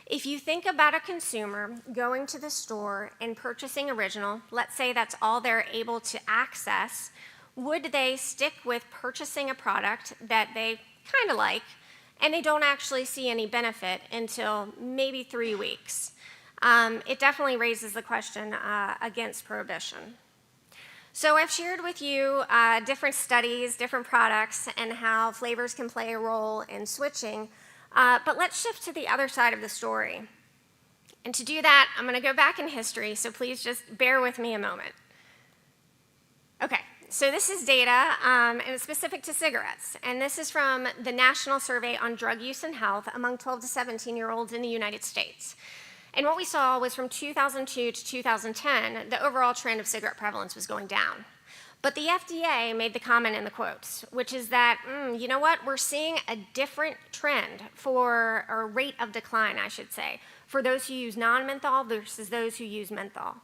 K: If you think about a consumer going to the store and purchasing original, let's say that's all they're able to access, would they stick with purchasing a product that they kind of like and they don't actually see any benefit until maybe 3 weeks? It definitely raises the question against prohibition. So I've shared with you different studies, different products, and how flavors can play a role in switching. But let's shift to the other side of the story. And to do that, I'm going to go back in history, so please just bear with me a moment. Okay, so this is data, and it's specific to cigarettes. And this is from the National Survey on Drug Use and Health among 12 to 17-year-olds in the United States. And what we saw was from 2002 to 2010, the overall trend of cigarette prevalence was going down. But the FDA made the comment in the quotes, which is that, you know what, we're seeing a different trend for, or rate of decline, I should say, for those who use non-menthol versus those who use menthol.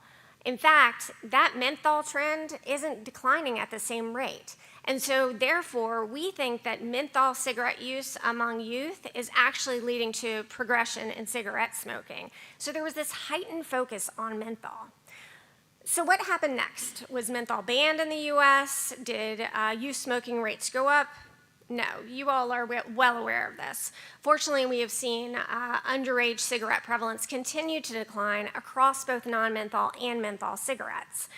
K: In fact, that menthol trend isn't declining at the same rate. And so therefore, we think that menthol cigarette use among youth is actually leading to progression in cigarette smoking. So there was this heightened focus on menthol. So what happened next? Was menthol banned in the US? Did youth smoking rates go up? No, you all are well aware of this. Fortunately, we have seen underage cigarette prevalence continue to decline across both non-menthol and menthol cigarettes.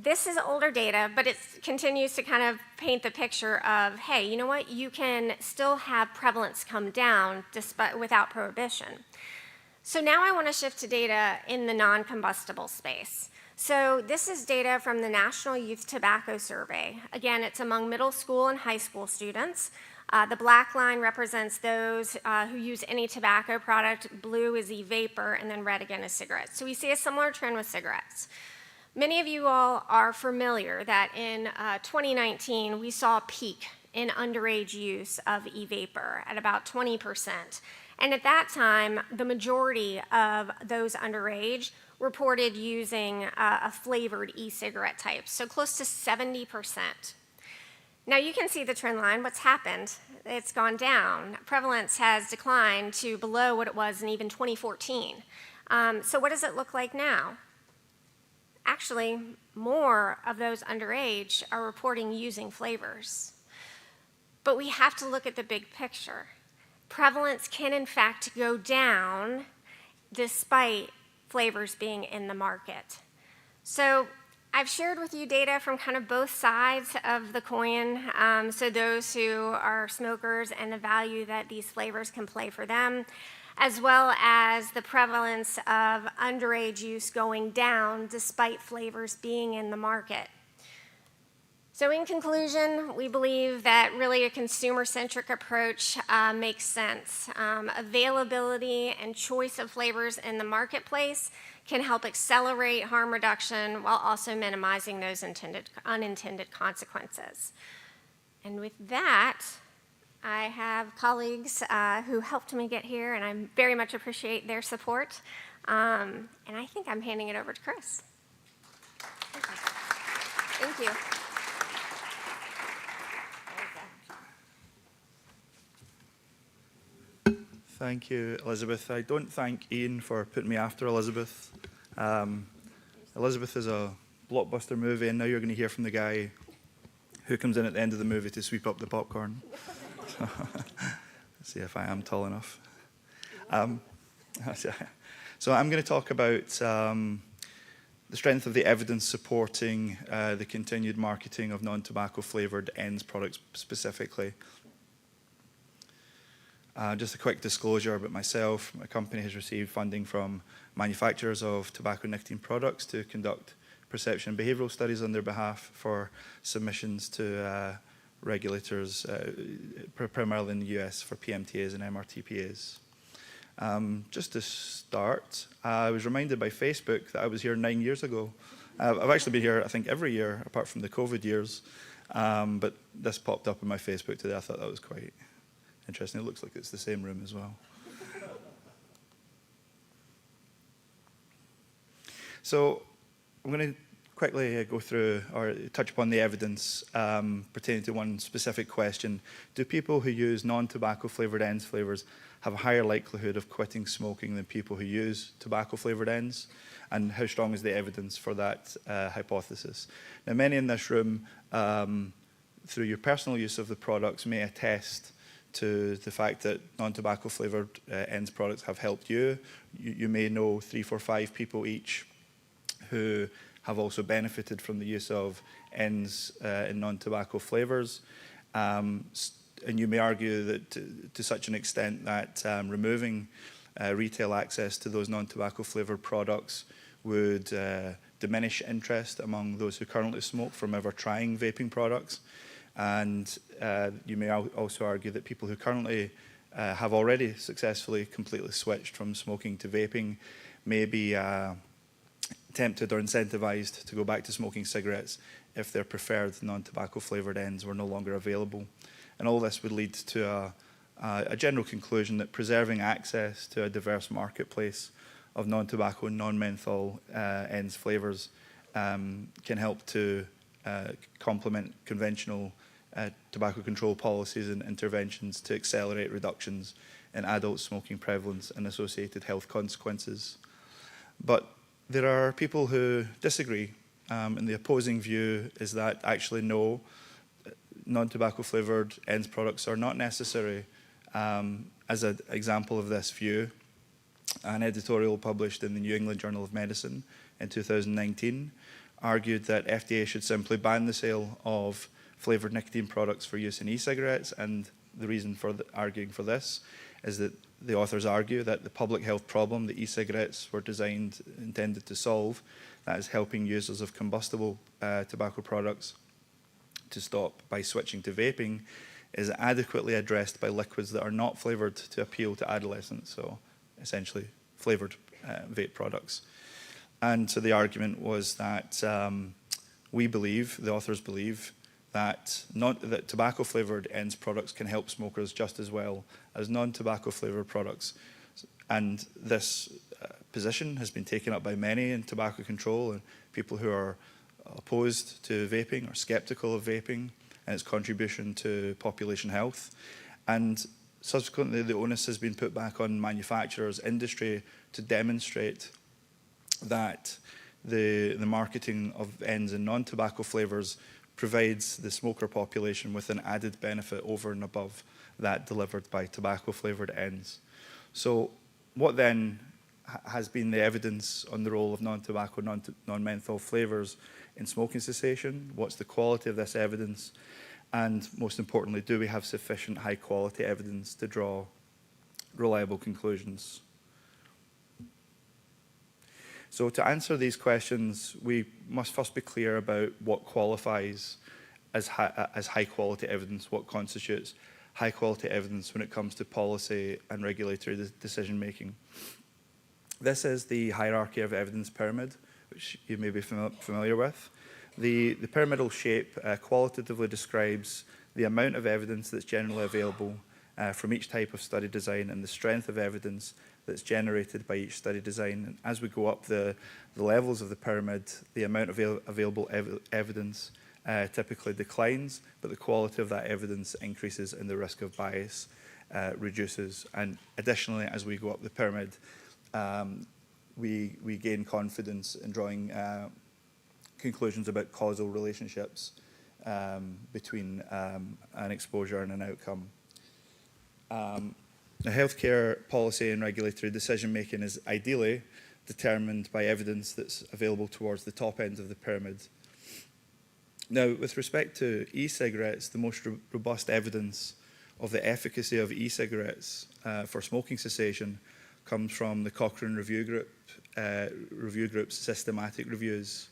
K: This is older data, but it continues to kind of paint the picture of, hey, you know what? You can still have prevalence come down without prohibition. So now I want to shift to data in the non-combustible space. So this is data from the National Youth Tobacco Survey. Again, it's among middle school and high school students. The black line represents those who use any tobacco product, blue is e-vapor, and then red again is cigarettes. So we see a similar trend with cigarettes. Many of you all are familiar that in 2019, we saw a peak in underage use of e-vapor at about 20%. And at that time, the majority of those underage reported using a flavored e-cigarette type, so close to 70%. Now you can see the trend line. What's happened? It's gone down. Prevalence has declined to below what it was in even 2014. So what does it look like now? Actually, more of those underage are reporting using flavors. But we have to look at the big picture. Prevalence can in fact go down despite flavors being in the market. So I've shared with you data from kind of both sides of the coin, so those who are smokers and the value that these flavors can play for them, as well as the prevalence of underage use going down despite flavors being in the market. So in conclusion, we believe that really a consumer-centric approach makes sense. Availability and choice of flavors in the marketplace can help accelerate harm reduction while also minimizing those unintended consequences. And with that, I have colleagues who helped me get here, and I very much appreciate their support. And I think I'm handing it over to Chris. Thank you.
L: Thank you, Elizabeth. I don't thank Ian for putting me after Elizabeth. Elizabeth is a blockbuster movie, and now you're going to hear from the guy who comes in at the end of the movie to sweep up the popcorn. Let's see if I am tall enough. So I'm going to talk about the strength of the evidence supporting the continued marketing of non-tobacco flavoured ends products specifically. Just a quick disclosure about myself. My company has received funding from manufacturers of tobacco nicotine products to conduct perception and behavioural studies on their behalf for submissions to regulators, primarily in the US for PMTAs and MRTPAs. Just to start, I was reminded by Facebook that I was here 9 years ago. I've actually been here, I think, every year, apart from the COVID years. But this popped up on my Facebook today. I thought that was quite interesting. It looks like it's the same room as well. So I'm going to quickly go through or touch upon the evidence pertaining to one specific question. Do people who use non-tobacco flavoured ends flavours have a higher likelihood of quitting smoking than people who use tobacco flavoured ends? And how strong is the evidence for that hypothesis? Now, many in this room, through your personal use of the products, may attest to the fact that non-tobacco flavoured ends products have helped you. You may know 3, 4, 5 people each who have also benefited from the use of ends in non-tobacco flavours. And you may argue that to such an extent that removing retail access to those non-tobacco flavoured products would diminish interest among those who currently smoke from ever trying vaping products. And you may also argue that people who currently have already successfully completely switched from smoking to vaping may be tempted or incentivized to go back to smoking cigarettes if their preferred non-tobacco flavoured ends were no longer available. And all this would lead to a general conclusion that preserving access to a diverse marketplace of non-tobacco and non-menthol ends flavours can help to complement conventional tobacco control policies and interventions to accelerate reductions in adult smoking prevalence and associated health consequences. But there are people who disagree, and the opposing view is that actually no, non-tobacco flavoured ends products are not necessary. As an example of this view, an editorial published in the New England Journal of Medicine in 2019 argued that FDA should simply ban the sale of flavoured nicotine products for use in e-cigarettes, and the reason for arguing for this is that the authors argue that the public health problem that e-cigarettes were intended to solve, that is helping users of combustible tobacco products to stop by switching to vaping, is adequately addressed by liquids that are not flavoured to appeal to adolescents, so essentially flavoured vape products. And so the argument was that we believe, the authors believe, that tobacco flavoured ends products can help smokers just as well as non-tobacco flavoured products. And this position has been taken up by many in tobacco control and people who are opposed to vaping or sceptical of vaping and its contribution to population health. And subsequently, the onus has been put back on manufacturers, industry, to demonstrate that the marketing of ends in non-tobacco flavours provides the smoker population with an added benefit over and above that delivered by tobacco flavoured ends. So what then has been the evidence on the role of non-tobacco, non-menthol flavours in smoking cessation? What's the quality of this evidence? And most importantly, do we have sufficient high quality evidence to draw reliable conclusions? So to answer these questions, we must first be clear about what qualifies as high quality evidence, what constitutes high quality evidence when it comes to policy and regulatory decision making. This is the hierarchy of evidence pyramid, which you may be familiar with. The pyramidal shape qualitatively describes the amount of evidence that's generally available from each type of study design and the strength of evidence that's generated by each study design. And as we go up the levels of the pyramid, the amount of available evidence typically declines, but the quality of that evidence increases and the risk of bias reduces. And additionally, as we go up the pyramid, we gain confidence in drawing conclusions about causal relationships between an exposure and an outcome. The healthcare policy and regulatory decision making is ideally determined by evidence that's available towards the top end of the pyramid. Now, with respect to e-cigarettes, the most robust evidence of the efficacy of e-cigarettes for smoking cessation comes from the Cochrane Review Group's systematic reviews.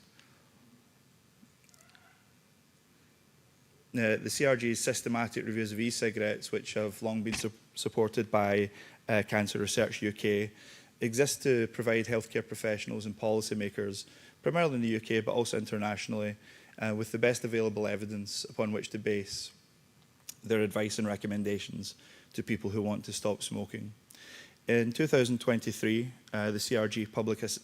L: The CRG's systematic reviews of e-cigarettes, which have long been supported by Cancer Research UK, exist to provide healthcare professionals and policymakers, primarily in the UK but also internationally, with the best available evidence upon which to base their advice and recommendations to people who want to stop smoking. In 2023, the CRG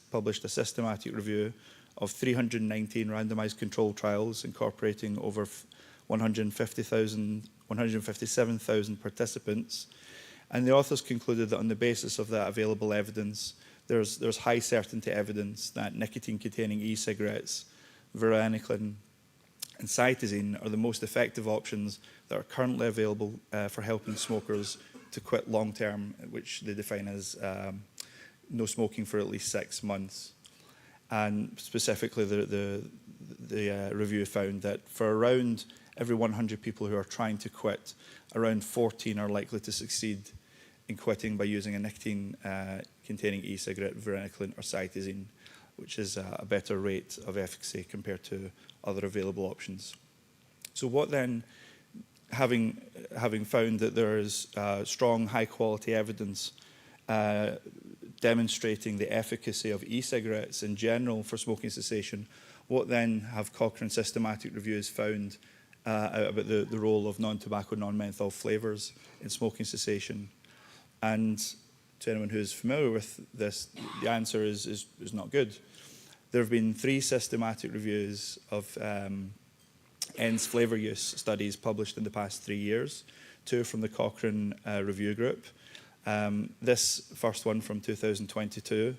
L: published a systematic review of 319 randomized controlled trials incorporating over 157,000 participants. And the authors concluded that on the basis of that available evidence, there's high certainty evidence that nicotine-containing e-cigarettes, varenicline, and cytosine are the most effective options that are currently available for helping smokers to quit long-term, which they define as no smoking for at least 6 months. And specifically, the review found that for around every 100 people who are trying to quit, around 14 are likely to succeed in quitting by using a nicotine-containing e-cigarette, varenicline, or cytosine, which is a better rate of efficacy compared to other available options. So what then, having found that there is strong, high-quality evidence demonstrating the efficacy of e-cigarettes in general for smoking cessation, what then have Cochrane systematic reviews found about the role of non-tobacco, non-menthol flavours in smoking cessation? And to anyone who's familiar with this, the answer is not good. There have been 3 systematic reviews of ENDS flavour use studies published in the past 3 years, 2 from the Cochrane Review Group. This first one from 2022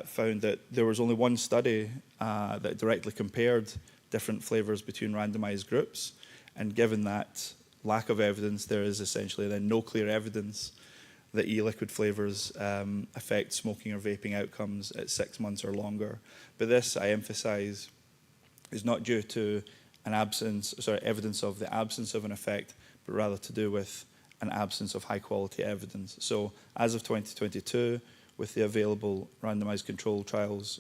L: found that there was only 1 study that directly compared different flavours between randomised groups, and given that lack of evidence, there is essentially then no clear evidence that e-liquid flavours affect smoking or vaping outcomes at 6 months or longer. But this, I emphasise, is not due to evidence of the absence of an effect, but rather to do with an absence of high-quality evidence. So, as of 2022, with the available randomised controlled trials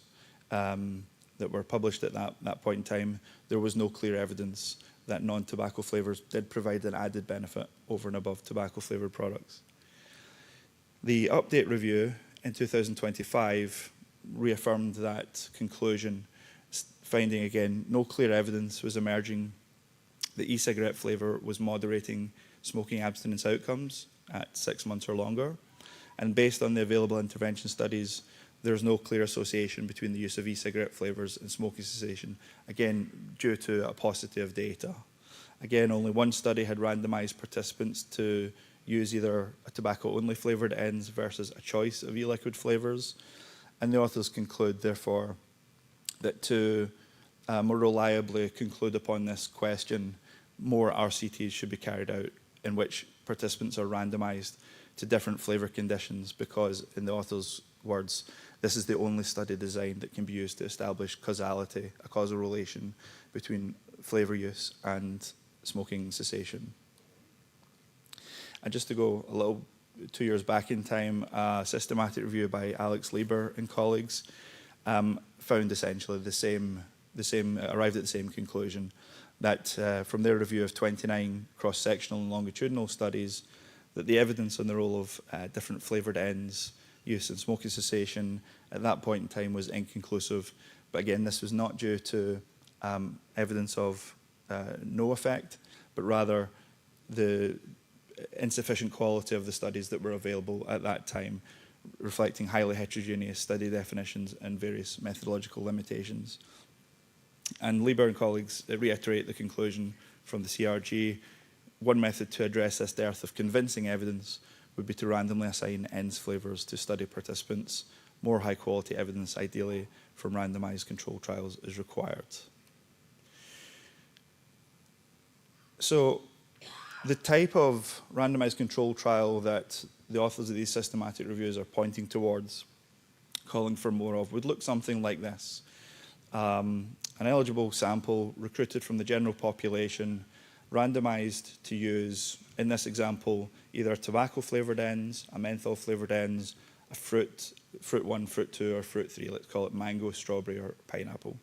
L: that were published at that point in time, there was no clear evidence that non-tobacco flavours did provide an added benefit over and above tobacco-flavoured products. The update review in 2025 reaffirmed that conclusion, finding again no clear evidence was emerging that e-cigarette flavour was moderating smoking abstinence outcomes at 6 months or longer. And based on the available intervention studies, there's no clear association between the use of e-cigarette flavours and smoking cessation, again, due to a paucity of data. Again, only 1 study had randomised participants to use either a tobacco-only flavoured ENDS versus a choice of e-liquid flavours. And the authors conclude, therefore, that to more reliably conclude upon this question, more RCTs should be carried out in which participants are randomised to different flavour conditions because, in the author's words, this is the only study design that can be used to establish causality, a causal relation between flavour use and smoking cessation. And just to go a little 2 years back in time, a systematic review by Alex Lieber and colleagues found essentially arrived at the same conclusion, that from their review of 29 cross-sectional and longitudinal studies, that the evidence on the role of different flavoured ENDS use in smoking cessation at that point in time was inconclusive. But again, this was not due to evidence of no effect, but rather the insufficient quality of the studies that were available at that time, reflecting highly heterogeneous study definitions and various methodological limitations. And Lieber and colleagues reiterate the conclusion from the CRG. 1 method to address this dearth of convincing evidence would be to randomly assign ENDS flavours to study participants. More high-quality evidence, ideally from randomised controlled trials, is required. So, the type of randomised controlled trial that the authors of these systematic reviews are pointing towards, calling for more of, would look something like this. An eligible sample recruited from the general population, randomised to use, in this example, either a tobacco-flavoured ENDS, a menthol-flavoured ENDS, a fruit 1, fruit 2, or fruit 3, let's call it mango, strawberry, or pineapple.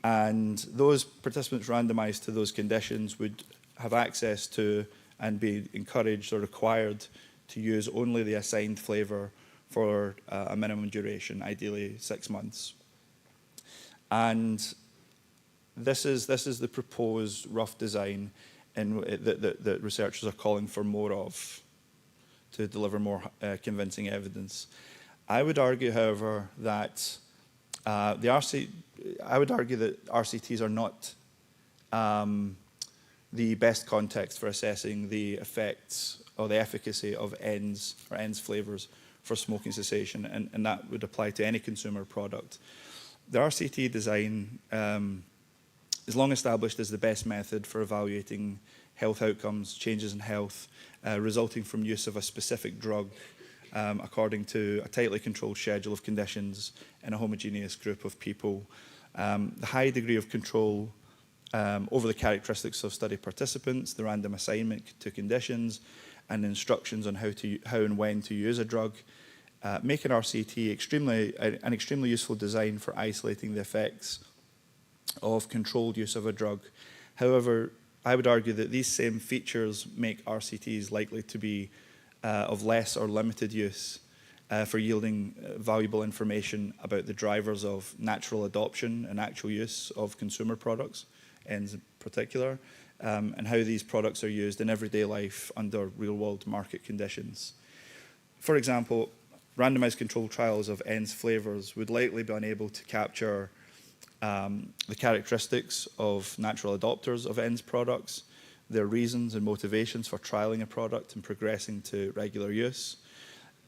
L: And those participants randomised to those conditions would have access to and be encouraged or required to use only the assigned flavour for a minimum duration, ideally 6 months. And this is the proposed rough design that researchers are calling for more of to deliver more convincing evidence. I would argue, however, that I would argue that RCTs are not the best context for assessing the effects or the efficacy of ENDS or ENDS flavours for smoking cessation, and that would apply to any consumer product. The RCT design is long established as the best method for evaluating health outcomes, changes in health, resulting from use of a specific drug according to a tightly controlled schedule of conditions in a homogeneous group of people. The high degree of control over the characteristics of study participants, the random assignment to conditions, and instructions on how and when to use a drug, make an RCT an extremely useful design for isolating the effects of controlled use of a drug. However, I would argue that these same features make RCTs likely to be of less or limited use for yielding valuable information about the drivers of natural adoption and actual use of consumer products, ENDS in particular, and how these products are used in everyday life under real-world market conditions. For example, randomized controlled trials of ENDS flavours would likely be unable to capture the characteristics of natural adopters of ENDS products, their reasons and motivations for trialling a product and progressing to regular use.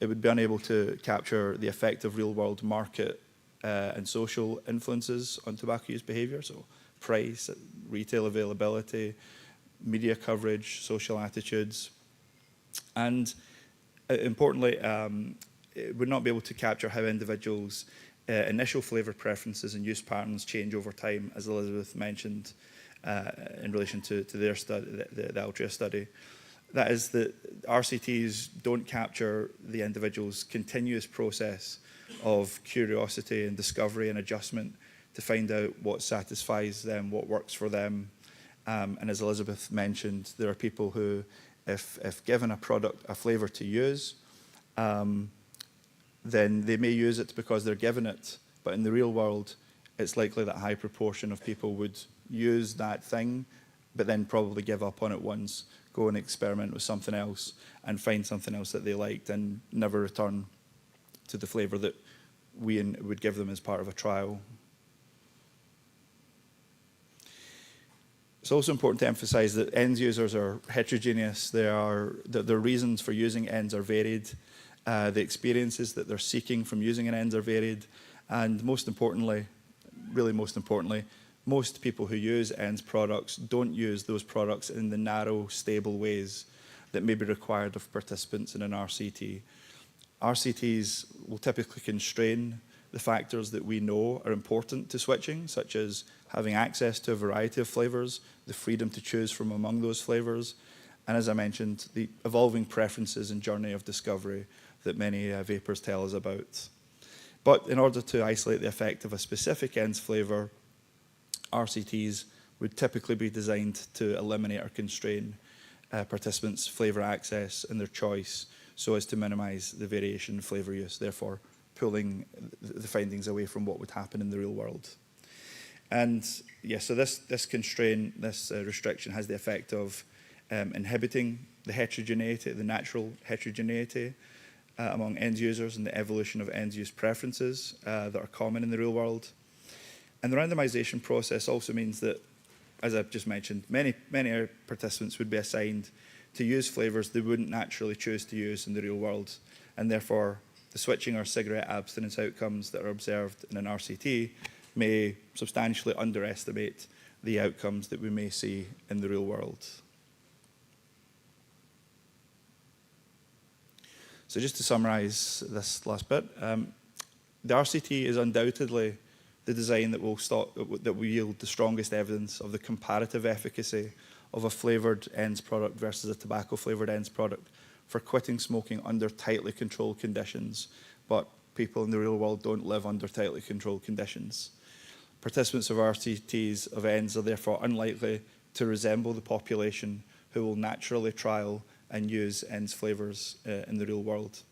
L: It would be unable to capture the effect of real-world market and social influences on tobacco use behaviour, so price, retail availability, media coverage, social attitudes. And importantly, it would not be able to capture how individuals' initial flavour preferences and use patterns change over time, as Elizabeth mentioned in relation to their study, the Altria study. That is, that RCTs don't capture the individual's continuous process of curiosity and discovery and adjustment to find out what satisfies them, what works for them. And as Elizabeth mentioned, there are people who, if given a product, a flavour to use, then they may use it because they're given it. But in the real world, it's likely that a high proportion of people would use that thing, but then probably give up on it once, go and experiment with something else, and find something else that they liked, and never return to the flavour that we would give them as part of a trial. It's also important to emphasise that ENDS users are heterogeneous. Their reasons for using ENDS are varied. The experiences that they're seeking from using an ENDS are varied. And most importantly, really most importantly, most people who use ENDS products don't use those products in the narrow, stable ways that may be required of participants in an RCT. RCTs will typically constrain the factors that we know are important to switching, such as having access to a variety of flavours, the freedom to choose from among those flavours, and as I mentioned, the evolving preferences and journey of discovery that many vapers tell us about. But in order to isolate the effect of a specific ENDS flavour, RCTs would typically be designed to eliminate or constrain participants' flavour access and their choice so as to minimise the variation in flavour use, therefore pulling the findings away from what would happen in the real world. And yeah, so this constraint, this restriction has the effect of inhibiting the heterogeneity, the natural heterogeneity among ENDS users and the evolution of ENDS use preferences that are common in the real world. And the randomization process also means that, as I've just mentioned, many participants would be assigned to use flavours they wouldn't naturally choose to use in the real world, and therefore the switching or cigarette abstinence outcomes that are observed in an RCT may substantially underestimate the outcomes that we may see in the real world. So just to summarise this last bit, the RCT is undoubtedly the design that will yield the strongest evidence of the comparative efficacy of a flavoured ENDS product versus a tobacco-flavoured ENDS product for quitting smoking under tightly controlled conditions, but people in the real world don't live under tightly controlled conditions. Participants of RCTs of ENDS are therefore unlikely to resemble the population who will naturally trial and use ENDS flavours in the real world.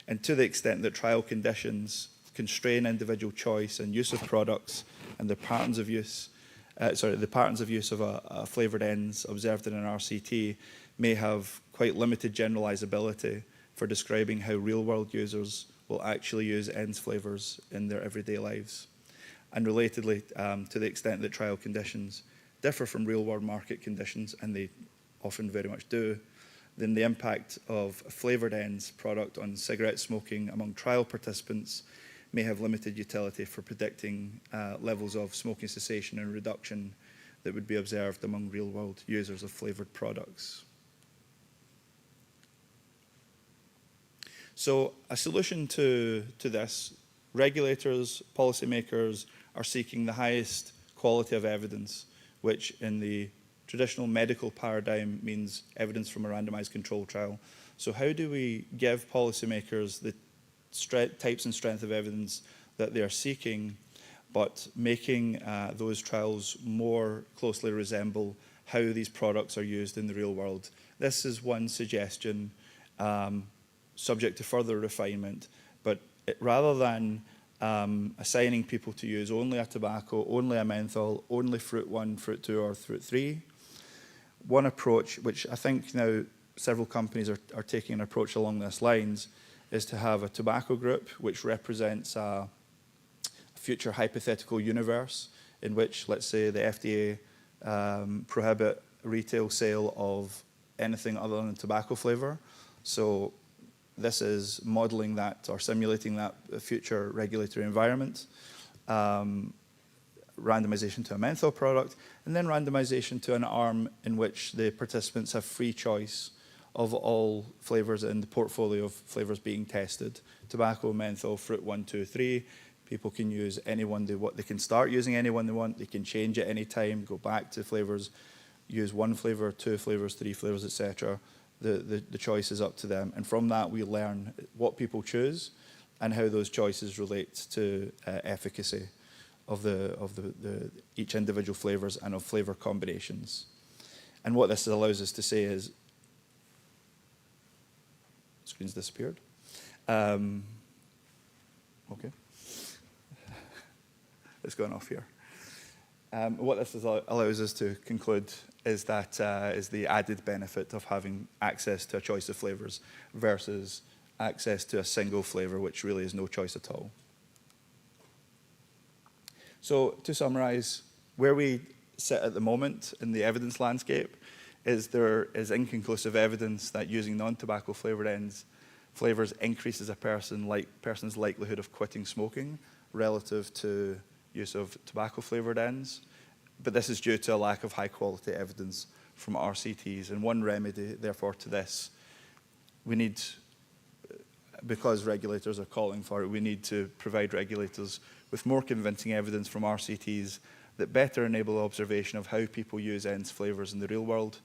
L: And to the extent that trial conditions constrain individual choice and use of products and the patterns of use, of a flavoured ENDS observed in an RCT may have quite limited generalisability for describing how real-world users will actually use ENDS flavours in their everyday lives. And relatedly, to the extent that trial conditions differ from real-world market conditions, and they often very much do, then the impact of a flavoured ends product on cigarette smoking among trial participants may have limited utility for predicting levels of smoking cessation and reduction that would be observed among real-world users of flavoured products. So a solution to this, regulators, policymakers are seeking the highest quality of evidence, which in the traditional medical paradigm means evidence from a randomized control trial. So how do we give policymakers the types and strength of evidence that they are seeking, but making those trials more closely resemble how these products are used in the real world? This is one suggestion, subject to further refinement, but rather than assigning people to use only a tobacco, only a menthol, only fruit 1, fruit 2, or fruit 3, one approach, which I think now several companies are taking an approach along these lines, is to have a tobacco group which represents a future hypothetical universe in which, let's say, the FDA prohibit retail sale of anything other than tobacco flavour. So this is modelling that or simulating that future regulatory environment. Randomisation to a menthol product, and then randomisation to an arm in which the participants have free choice of all flavours in the portfolio of flavours being tested. Tobacco, menthol, fruit 1, 2, 3. People can use any one they want. They can start using any one they want. They can change at any time, go back to flavours, use 1 flavour, 2 flavours, 3 flavours, etc. The choice is up to them. And from that, we learn what people choose and how those choices relate to efficacy of each individual flavours and of flavour combinations. And what this allows us to say is, screen's disappeared. Okay. It's gone off here. What this allows us to conclude is that is the added benefit of having access to a choice of flavours versus access to a single flavour, which really is no choice at all. So to summarise, where we sit at the moment in the evidence landscape is there is inconclusive evidence that using non-tobacco flavoured ends flavours increases a person's likelihood of quitting smoking relative to use of tobacco flavoured ends. But this is due to a lack of high quality evidence from RCTs. And one remedy, therefore, to this, we need, because regulators are calling for it, we need to provide regulators with more convincing evidence from RCTs that better enable observation of how people use ends flavours in the real world.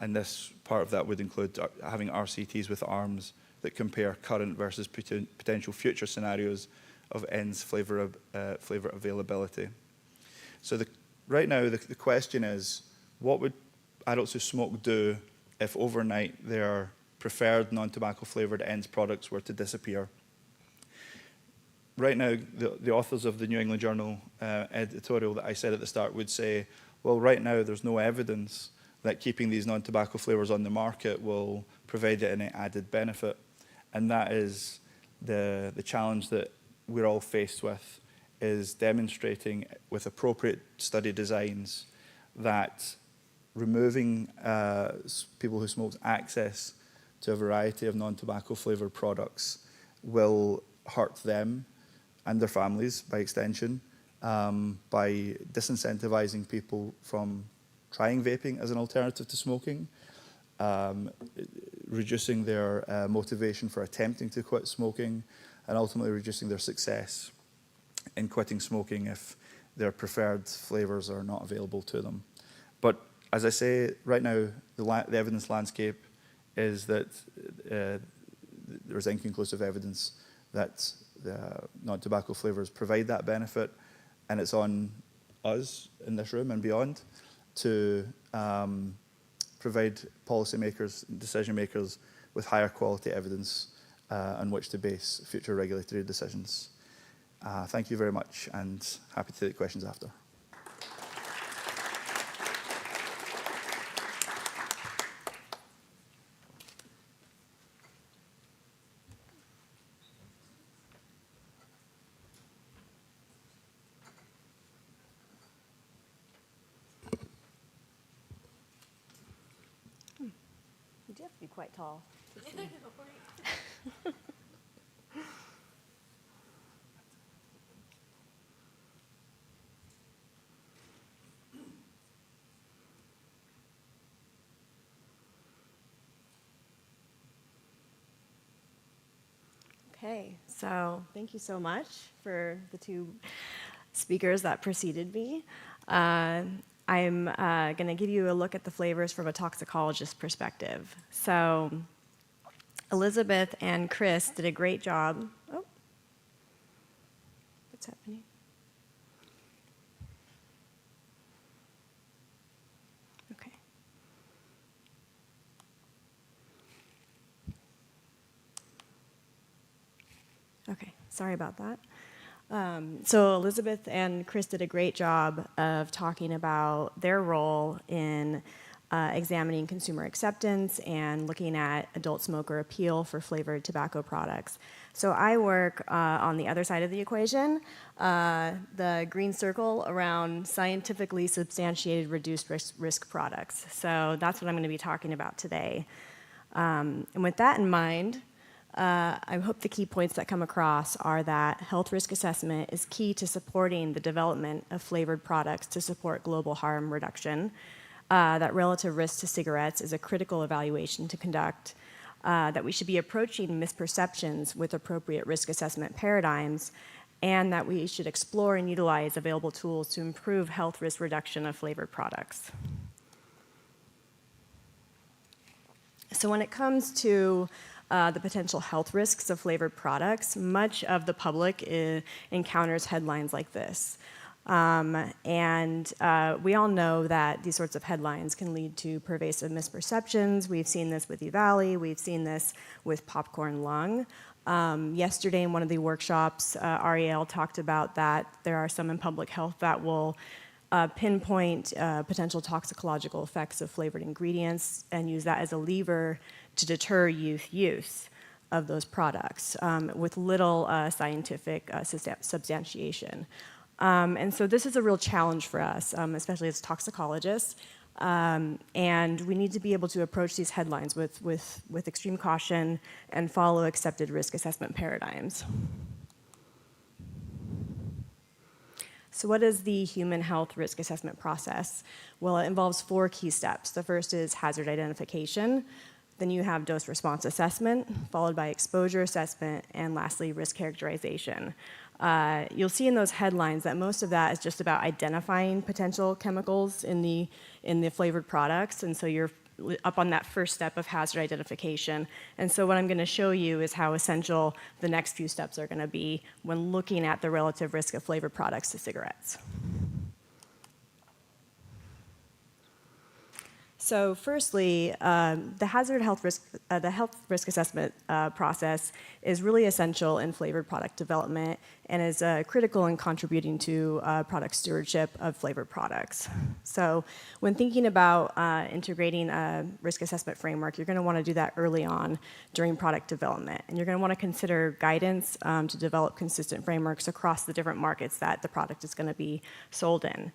L: And this part of that would include having RCTs with arms that compare current versus potential future scenarios of ends flavour availability. So right now, the question is, what would adults who smoke do if overnight their preferred non-tobacco flavoured ends products were to disappear? Right now, the authors of the New England Journal editorial that I said at the start would say, well, right now there's no evidence that keeping these non-tobacco flavours on the market will provide any added benefit. And that is the challenge that we're all faced with, is demonstrating with appropriate study designs that removing people who smoke access to a variety of non-tobacco flavoured products will hurt them and their families by extension, by disincentivizing people from trying vaping as an alternative to smoking, reducing their motivation for attempting to quit smoking, and ultimately reducing their success in quitting smoking if their preferred flavours are not available to them. But as I say, right now, the evidence landscape is that there's inconclusive evidence that non-tobacco flavours provide that benefit, and it's on us in this room and beyond to provide policymakers and decision makers with higher quality evidence on which to base future regulatory decisions. Thank you very much, and happy to take questions after.
M: do have to be quite tall. Okay, so thank you so much for the two speakers that preceded me. I'm going to give you a look at the flavors from a toxicologist perspective. So Elizabeth and Chris did a great job. Oh, what's happening? Okay. Okay, sorry about that. So Elizabeth and Chris did a great job of talking about their role in examining consumer acceptance and looking at adult smoker appeal for flavored tobacco products. So I work on the other side of the equation, the green circle around scientifically substantiated reduced risk products. So that's what I'm going to be talking about today. And with that in mind, I hope the key points that come across are that health risk assessment is key to supporting the development of flavored products to support global harm reduction, that relative risk to cigarettes is a critical evaluation to conduct, that we should be approaching misperceptions with appropriate risk assessment paradigms, and that we should explore and utilize available tools to improve health risk reduction of flavored products. So when it comes to the potential health risks of flavored products, much of the public encounters headlines like this. We all know that these sorts of headlines can lead to pervasive misperceptions. We've seen this with EVALI, we've seen this with popcorn lung. Yesterday in one of the workshops, Ariel talked about that there are some in public health that will pinpoint potential toxicological effects of flavored ingredients and use that as a lever to deter youth use of those products with little scientific substantiation. And so this is a real challenge for us, especially as toxicologists. And we need to be able to approach these headlines with extreme caution and follow accepted risk assessment paradigms. So what is the human health risk assessment process? Well, it involves 4 key steps. The first is hazard identification. Then you have dose response assessment, followed by exposure assessment, and lastly, risk characterization. You'll see in those headlines that most of that is just about identifying potential chemicals in the flavored products, and so you're up on that first step of hazard identification. And so what I'm going to show you is how essential the next few steps are going to be when looking at the relative risk of flavored products to cigarettes. So firstly, the health risk assessment process is really essential in flavored product development and is critical in contributing to product stewardship of flavored products. So when thinking about integrating a risk assessment framework, you're going to want to do that early on during product development. And you're going to want to consider guidance to develop consistent frameworks across the different markets that the product is going to be sold in.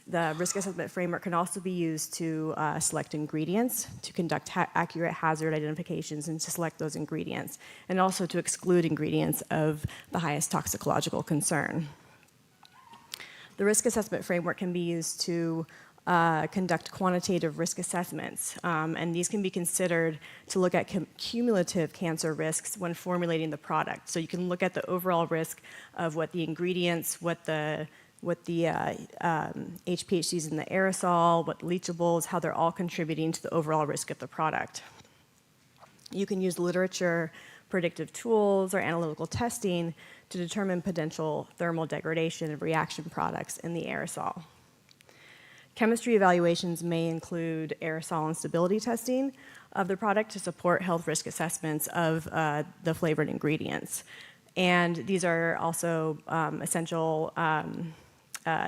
M: The risk assessment framework can also be used to select ingredients, to conduct accurate hazard identifications and to select those ingredients, and also to exclude ingredients of the highest toxicological concern. The risk assessment framework can be used to conduct quantitative risk assessments, and these can be considered to look at cumulative cancer risks when formulating the product. So you can look at the overall risk of what the ingredients, what the HPHCs in the aerosol, what leachables, how they're all contributing to the overall risk of the product. You can use literature, predictive tools, or analytical testing to determine potential thermal degradation of reaction products in the aerosol. Chemistry evaluations may include aerosol instability testing of the product to support health risk assessments of the flavored ingredients. And these are also essential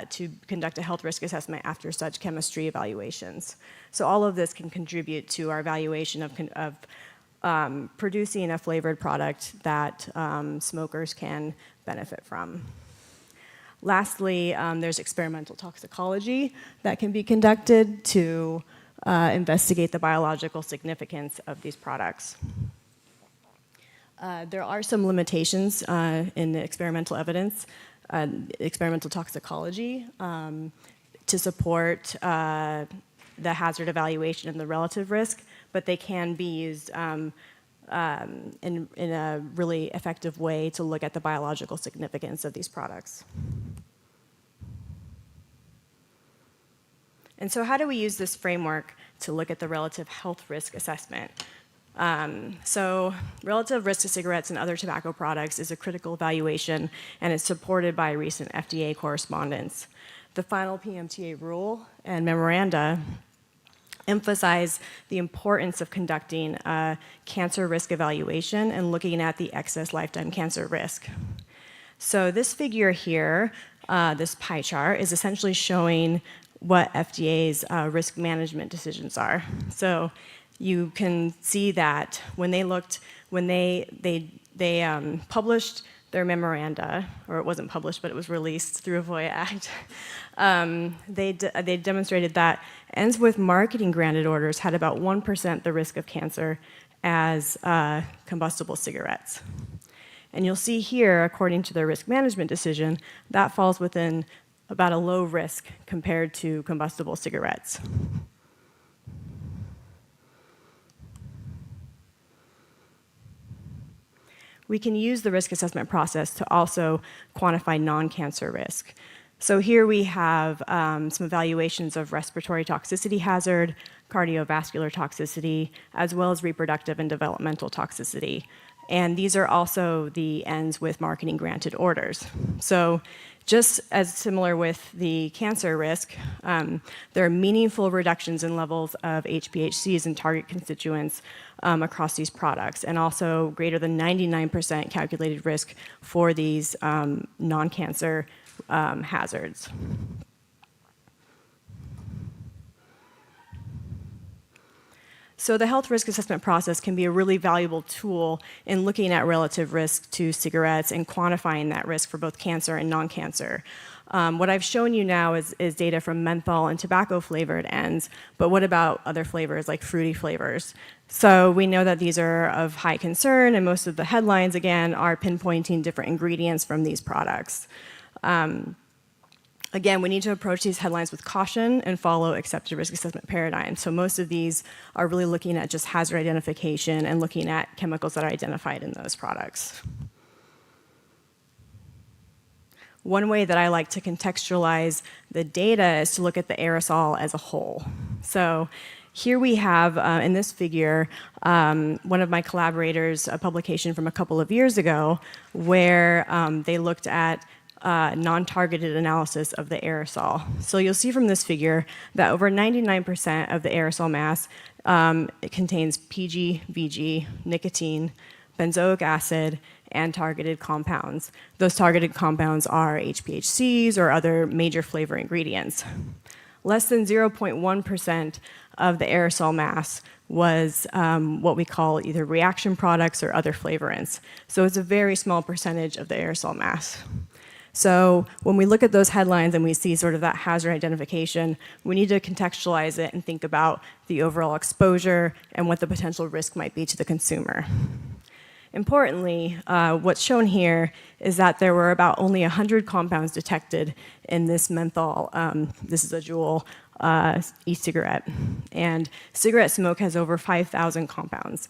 M: to conduct a health risk assessment after such chemistry evaluations. So all of this can contribute to our evaluation of producing a flavored product that smokers can benefit from. Lastly, there's experimental toxicology that can be conducted to investigate the biological significance of these products. There are some limitations in the experimental evidence, experimental toxicology, to support the hazard evaluation and the relative risk, but they can be used in a really effective way to look at the biological significance of these products. And so how do we use this framework to look at the relative health risk assessment? So relative risk to cigarettes and other tobacco products is a critical evaluation, and it's supported by recent FDA correspondence. The final PMTA rule and memoranda emphasize the importance of conducting a cancer risk evaluation and looking at the excess lifetime cancer risk. So this figure here, this pie chart, is essentially showing what FDA's risk management decisions are. So you can see that when they published their memoranda, or it wasn't published, but it was released through a FOIA Act, they demonstrated that ends with marketing granted orders had about 1% the risk of cancer as combustible cigarettes. And you'll see here, according to their risk management decision, that falls within about a low risk compared to combustible cigarettes. We can use the risk assessment process to also quantify non-cancer risk. So here we have some evaluations of respiratory toxicity hazard, cardiovascular toxicity, as well as reproductive and developmental toxicity. And these are also the ends with marketing granted orders. So just as similar with the cancer risk, there are meaningful reductions in levels of HPHCs and target constituents across these products, and also greater than 99% calculated risk for these non-cancer hazards. So the health risk assessment process can be a really valuable tool in looking at relative risk to cigarettes and quantifying that risk for both cancer and non-cancer. What I've shown you now is data from menthol and tobacco flavored ends, but what about other flavors like fruity flavors? So we know that these are of high concern, and most of the headlines, again, are pinpointing different ingredients from these products. Again, we need to approach these headlines with caution and follow accepted risk assessment paradigms. So most of these are really looking at just hazard identification and looking at chemicals that are identified in those products. One way that I like to contextualize the data is to look at the aerosol as a whole. So here we have, in this figure, one of my collaborators, a publication from a couple of years ago, where they looked at non-targeted analysis of the aerosol. So you'll see from this figure that over 99% of the aerosol mass it contains PG, VG, nicotine, benzoic acid, and targeted compounds. Those targeted compounds are HPHCs or other major flavor ingredients. Less than 0.1% of the aerosol mass was what we call either reaction products or other flavorants. So it's a very small percentage of the aerosol mass. So when we look at those headlines and we see sort of that hazard identification, we need to contextualize it and think about the overall exposure and what the potential risk might be to the consumer. Importantly, what's shown here is that there were about only 100 compounds detected in this menthol. This is a Juul e-cigarette. And cigarette smoke has over 5,000 compounds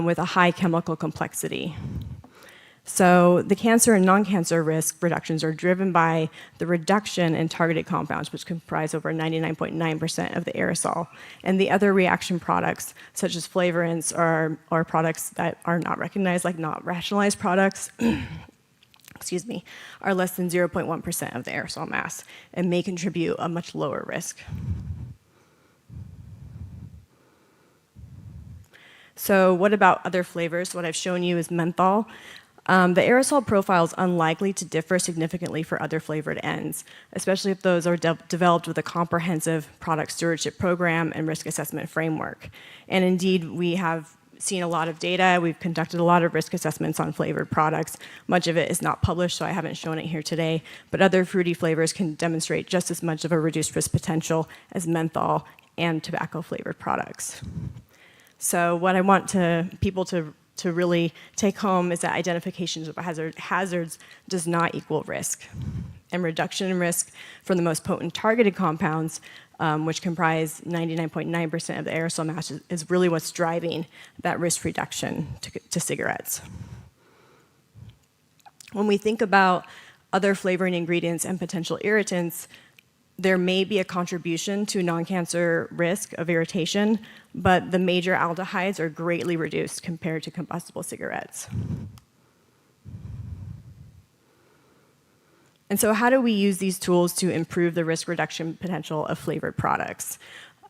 M: with a high chemical complexity. So the cancer and non-cancer risk reductions are driven by the reduction in targeted compounds, which comprise over 99.9% of the aerosol. And the other reaction products, such as flavorants or products that are not recognized, like not rationalized products, excuse me, are less than 0.1% of the aerosol mass and may contribute a much lower risk. So what about other flavors? What I've shown you is menthol. The aerosol profile is unlikely to differ significantly for other flavored ends, especially if those are developed with a comprehensive product stewardship program and risk assessment framework. And indeed, we have seen a lot of data. We've conducted a lot of risk assessments on flavored products. Much of it is not published, so I haven't shown it here today. But other fruity flavors can demonstrate just as much of a reduced risk potential as menthol and tobacco-flavored products. So what I want people to really take home is that identification of hazards does not equal risk. And reduction in risk from the most potent targeted compounds, which comprise 99.9% of the aerosol mass, is really what's driving that risk reduction to cigarettes. When we think about other flavoring ingredients and potential irritants, there may be a contribution to non-cancer risk of irritation, but the major aldehydes are greatly reduced compared to combustible cigarettes. And so how do we use these tools to improve the risk reduction potential of flavored products?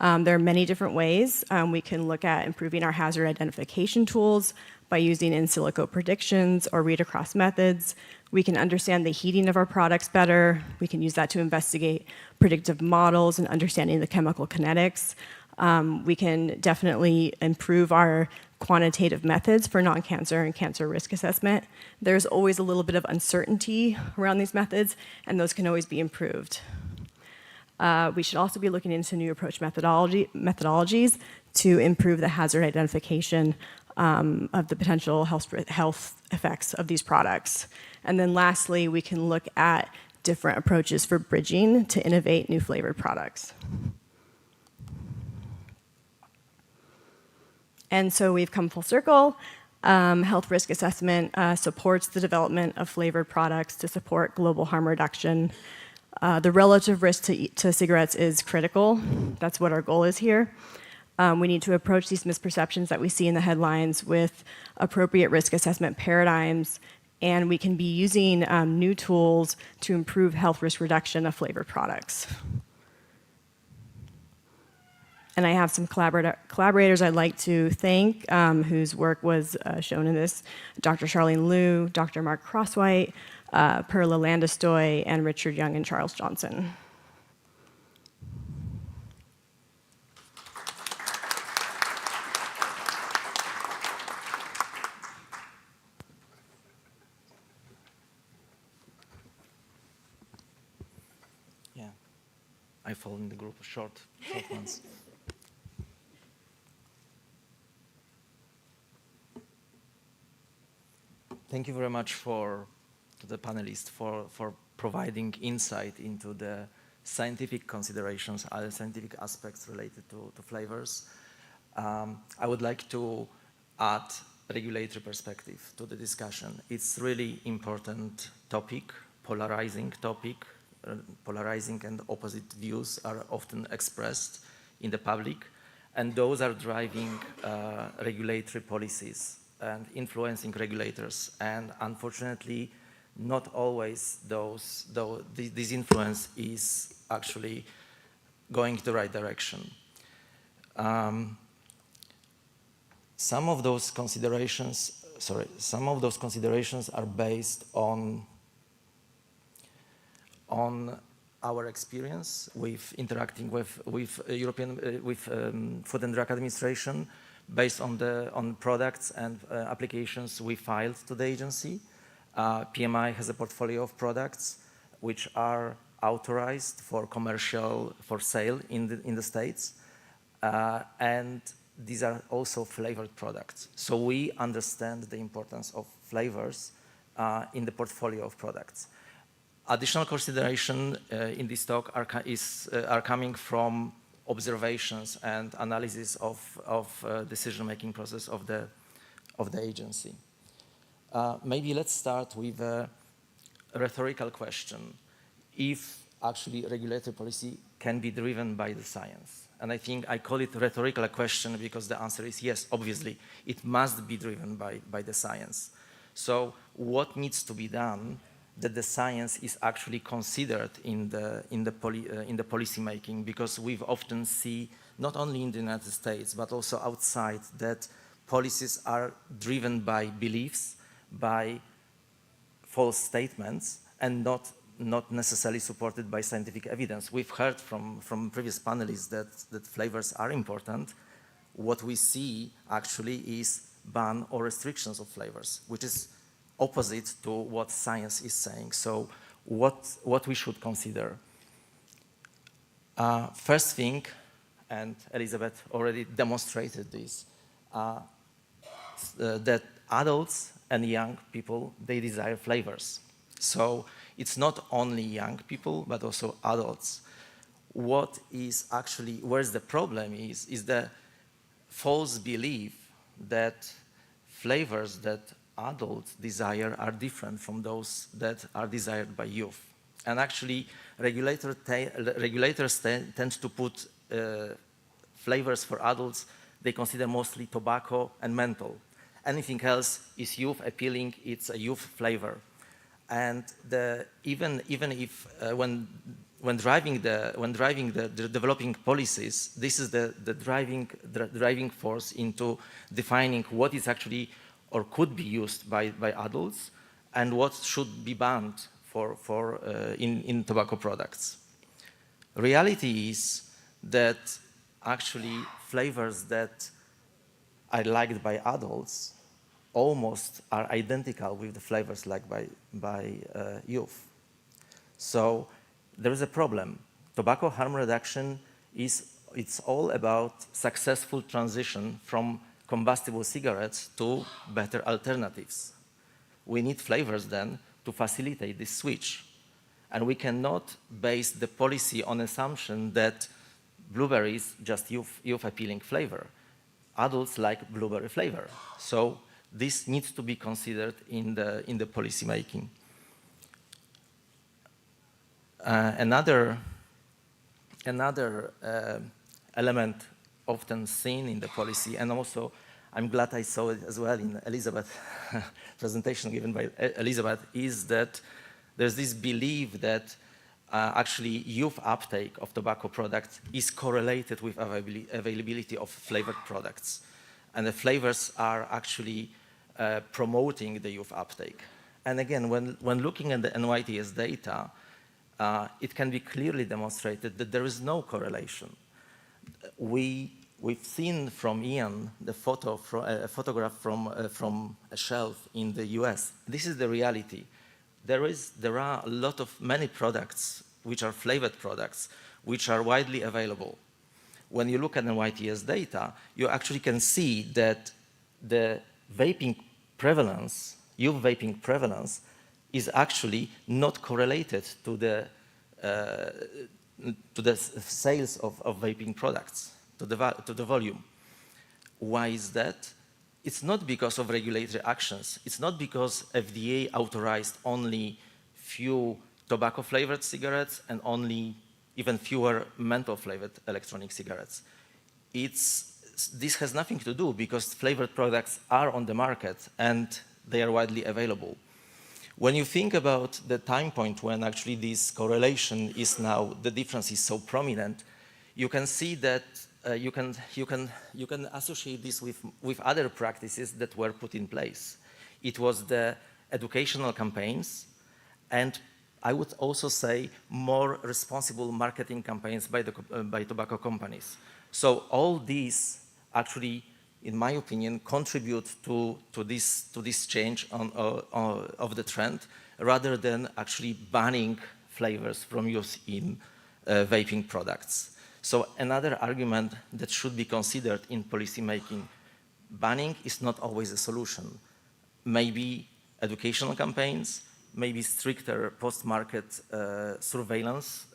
M: There are many different ways. We can look at improving our hazard identification tools by using in silico predictions or read-across methods. We can understand the heating of our products better. We can use that to investigate predictive models and understanding the chemical kinetics. We can definitely improve our quantitative methods for non-cancer and cancer risk assessment. There's always a little bit of uncertainty around these methods, and those can always be improved. We should also be looking into new approach methodologies to improve the hazard identification of the potential health effects of these products. And then lastly, we can look at different approaches for bridging to innovate new flavored products. And so we've come full circle. Health risk assessment supports the development of flavored products to support global harm reduction. The relative risk to cigarettes is critical. That's what our goal is here. We need to approach these misperceptions that we see in the headlines with appropriate risk assessment paradigms, and we can be using new tools to improve health risk reduction of flavored products. And I have some collaborators I'd like to thank whose work was shown in this: Dr. Charlene Liu, Dr. Mark Crosswhite, Perla Landestoy, and Richard Young and Charles Johnson.
N: Yeah, I fall in the group of short ones. Thank you very much to the panelists for providing insight into the scientific considerations, other scientific aspects related to flavors. I would like to add regulatory perspective to the discussion. It's really important topic, polarizing topic. Polarizing and opposite views are often expressed in the public, and those are driving regulatory policies and influencing regulators. And unfortunately, not always this influence is actually going the right direction. Some of those considerations are based on our experience with interacting with Food and Drug Administration, based on products and applications we filed to the agency. PMI has a portfolio of products which are authorized for sale in the States, and these are also flavored products. So we understand the importance of flavors in the portfolio of products. Additional consideration in this talk are coming from observations and analysis of decision-making process of the agency. Maybe let's start with a rhetorical question: if actually regulatory policy can be driven by the science. And I think I call it a rhetorical question because the answer is yes, obviously, it must be driven by the science. So what needs to be done that the science is actually considered in the policy making? Because we've often see, not only in the United States, but also outside, that policies are driven by beliefs, by false statements, and not necessarily supported by scientific evidence. We've heard from previous panelists that flavors are important. What we see actually is ban or restrictions of flavors, which is opposite to what science is saying. So what we should consider? First thing, and Elizabeth already demonstrated this, that adults and young people, they desire flavors. So it's not only young people, but also adults. What is actually, where's the problem is the false belief that flavors that adults desire are different from those that are desired by youth. And actually, regulators tend to put flavors for adults, they consider mostly tobacco and menthol. Anything else is youth appealing, it's a youth flavor. And even if when driving the developing policies, this is the driving force into defining what is actually or could be used by adults and what should be banned in tobacco products. Reality is that actually flavors that are liked by adults almost are identical with the flavors liked by youth. So there is a problem. Tobacco harm reduction it's all about successful transition from combustible cigarettes to better alternatives. We need flavors then to facilitate this switch. And we cannot base the policy on assumption that blueberry is just youth appealing flavor. Adults like blueberry flavor. So this needs to be considered in the policy making. Another element often seen in the policy, and also I'm glad I saw it as well in Elizabeth's presentation given by Elizabeth, is that there's this belief that actually youth uptake of tobacco products is correlated with availability of flavored products. And the flavors are actually promoting the youth uptake. And again, when looking at the NYTS data, it can be clearly demonstrated that there is no correlation. We've seen from Ian a photograph from a shelf in the US. This is the reality. There are many products which are flavored products which are widely available. When you look at NYTS data, you actually can see that the vaping prevalence, youth vaping prevalence, is actually not correlated to the sales of vaping products, to the volume. Why is that? It's not because of regulatory actions. It's not because FDA authorized only few tobacco-flavored cigarettes and only even fewer menthol-flavored electronic cigarettes. This has nothing to do because flavored products are on the market and they are widely available. When you think about the time point when actually this correlation is now, the difference is so prominent, you can see that you can associate this with other practices that were put in place. It was the educational campaigns, and I would also say more responsible marketing campaigns by tobacco companies. So all these actually, in my opinion, contribute to this change of the trend, rather than actually banning flavors from use in vaping products. So another argument that should be considered in policy making, banning is not always a solution. Maybe educational campaigns, maybe stricter post-market surveillance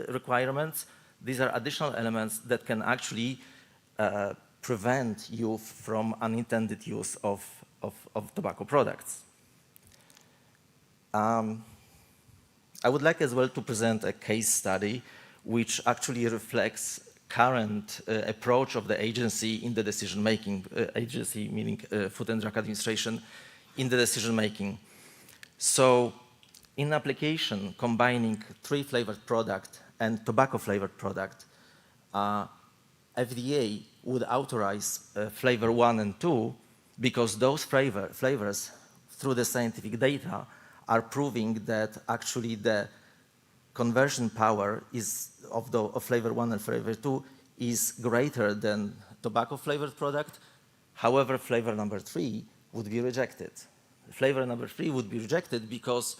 N: requirements. These are additional elements that can actually prevent youth from unintended use of tobacco products. I would like as well to present a case study which actually reflects current approach of the agency in the decision-making, agency meaning Food and Drug Administration, in the decision-making. So in application combining tree-flavored product and tobacco-flavored product, FDA would authorize flavor 1 and 2 because those flavors, through the scientific data, are proving that actually the conversion power of flavor 1 and flavor 2 is greater than tobacco-flavored product. However, flavor number 3 would be rejected. Flavor number 3 would be rejected because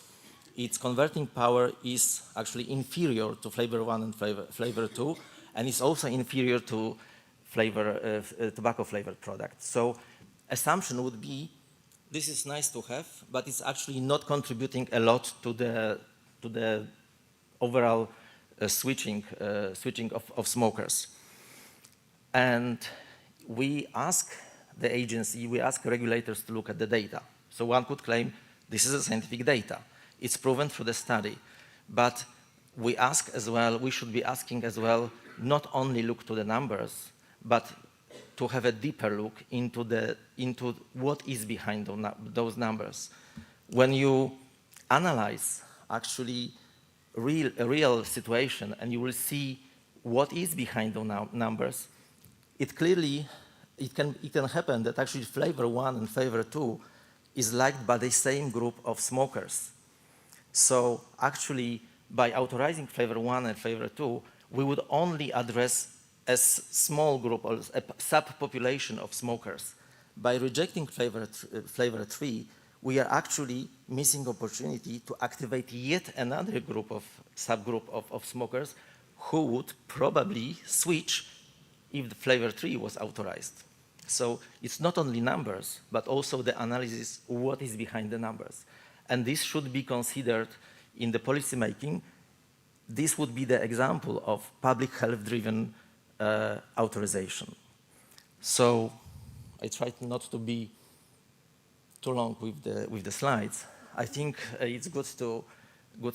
N: its converting power is actually inferior to flavor 1 and flavor 2, and it's also inferior to tobacco-flavored products. So assumption would be, this is nice to have, but it's actually not contributing a lot to the overall switching of smokers. And we ask the agency, we ask regulators to look at the data. So one could claim this is a scientific data. It's proven through the study. But we ask as well, we should be asking as well, not only look to the numbers, but to have a deeper look into what is behind those numbers. When you analyze actually a real situation and you will see what is behind those numbers, it can happen that actually flavor 1 and flavor 2 is liked by the same group of smokers. So actually, by authorizing flavor 1 and flavor 2, we would only address a small group or a subpopulation of smokers. By rejecting flavor 3, we are actually missing opportunity to activate yet another subgroup of smokers who would probably switch if the flavor 3 was authorized. So it's not only numbers, but also the analysis, what is behind the numbers. And this should be considered in the policy making. This would be the example of public health-driven authorization. So I tried not to be too long with the slides. I think it's good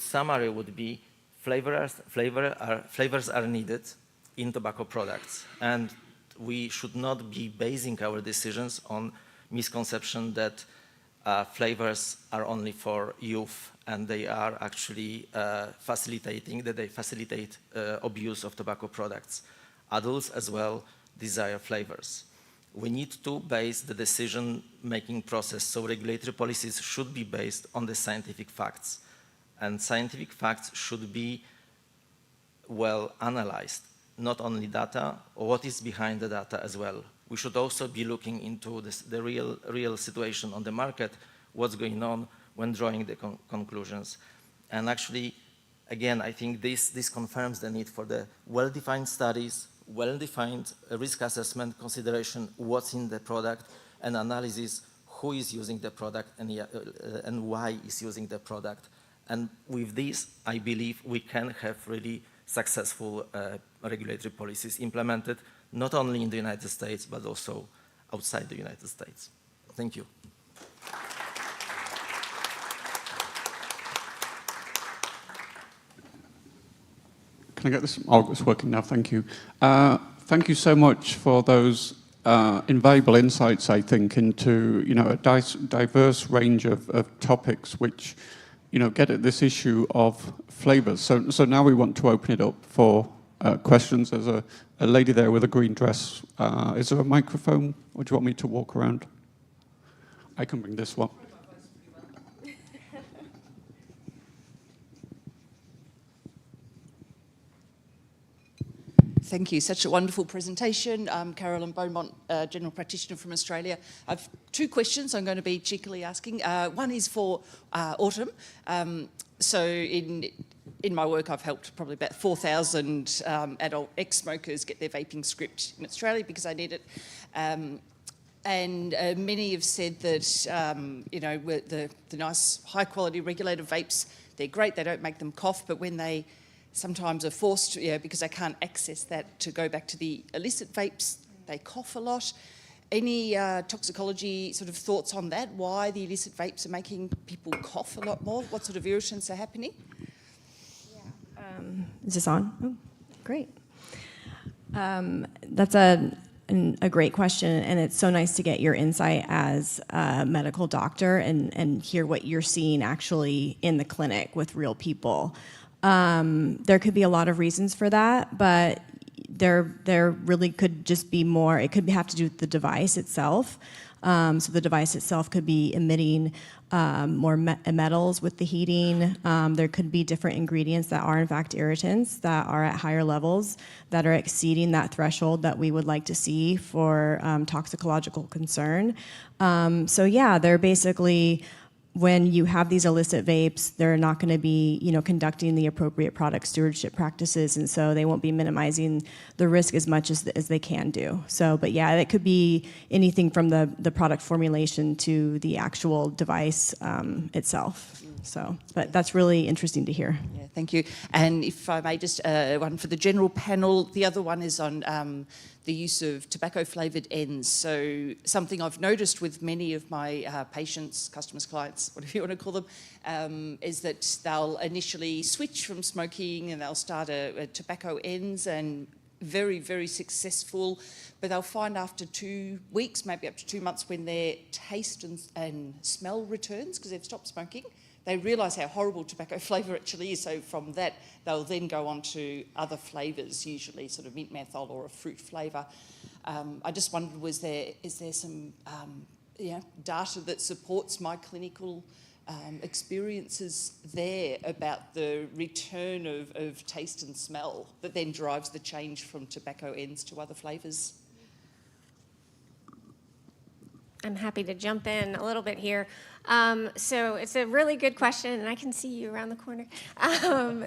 N: summary would be flavors are needed in tobacco products, and we should not be basing our decisions on misconception that flavors are only for youth and they are actually facilitate abuse of tobacco products. Adults as well desire flavors. We need to base the decision-making process, so regulatory policies should be based on the scientific facts. And scientific facts should be well analyzed, not only data, or what is behind the data as well. We should also be looking into the real situation on the market, what's going on when drawing the conclusions. And actually, again, I think this confirms the need for the well-defined studies, well-defined risk assessment, consideration, what's in the product, and analysis, who is using the product and why is using the product. And with this, I believe we can have really successful regulatory policies implemented, not only in the United States, but also outside the United States. Thank you.
J: Can I get this? Oh, it's working now, thank you. Thank you so much for those invaluable insights, I think, into a diverse range of topics which get at this issue of flavours. So now we want to open it up for questions. There's a lady there with a green dress. Is there a microphone, or do you want me to walk around? I can bring this one.
O: Thank you. Such a wonderful presentation. I'm Carolyn Beaumont, General Practitioner from Australia. I have two questions I'm going to be cheekily asking. One is for Autumn. So in my work, I've helped probably about 4,000 adult ex-smokers get their vaping script in Australia because I need it. And many have said that, the nice, high-quality regulated vapes, they're great, they don't make them cough, but when they sometimes are forced, because they can't access that, to go back to the illicit vapes, they cough a lot. Any toxicology sort of thoughts on that? Why the illicit vapes are making people cough a lot more? What sort of irritants are happening?
M: Yeah. Is this on? Oh, great. That's a great question, and it's so nice to get your insight as a medical doctor and hear what you're seeing actually in the clinic with real people. There could be a lot of reasons for that, but there really could just be more. It could have to do with the device itself. So the device itself could be emitting more metals with the heating. There could be different ingredients that are in fact irritants that are at higher levels that are exceeding that threshold that we would like to see for toxicological concern. So yeah, they're basically when you have these illicit vapes, they're not going to be, conducting the appropriate product stewardship practices, and so they won't be minimizing the risk as much as they can do. So, but yeah, it could be anything from the product formulation to the actual device itself. So, but that's really interesting to hear.
O: Yeah, thank you. And if I may, just one for the general panel. The other one is on the use of tobacco-flavoured ends. So something I've noticed with many of my patients, customers, clients, whatever you want to call them, is that they'll initially switch from smoking and they'll start a tobacco ends, and very, very successful. But they'll find after 2 weeks, maybe up to 2 months, when their taste and smell returns because they've stopped smoking, they realise how horrible tobacco flavour actually is. So from that, they'll then go on to other flavours, usually sort of mint menthol or a fruit flavour. I just wondered, is there some data that supports my clinical experiences there about the return of taste and smell that then drives the change from tobacco ends to other flavours?
K: I'm happy to jump in a little bit here. So it's a really good question, and I can see you around the corner.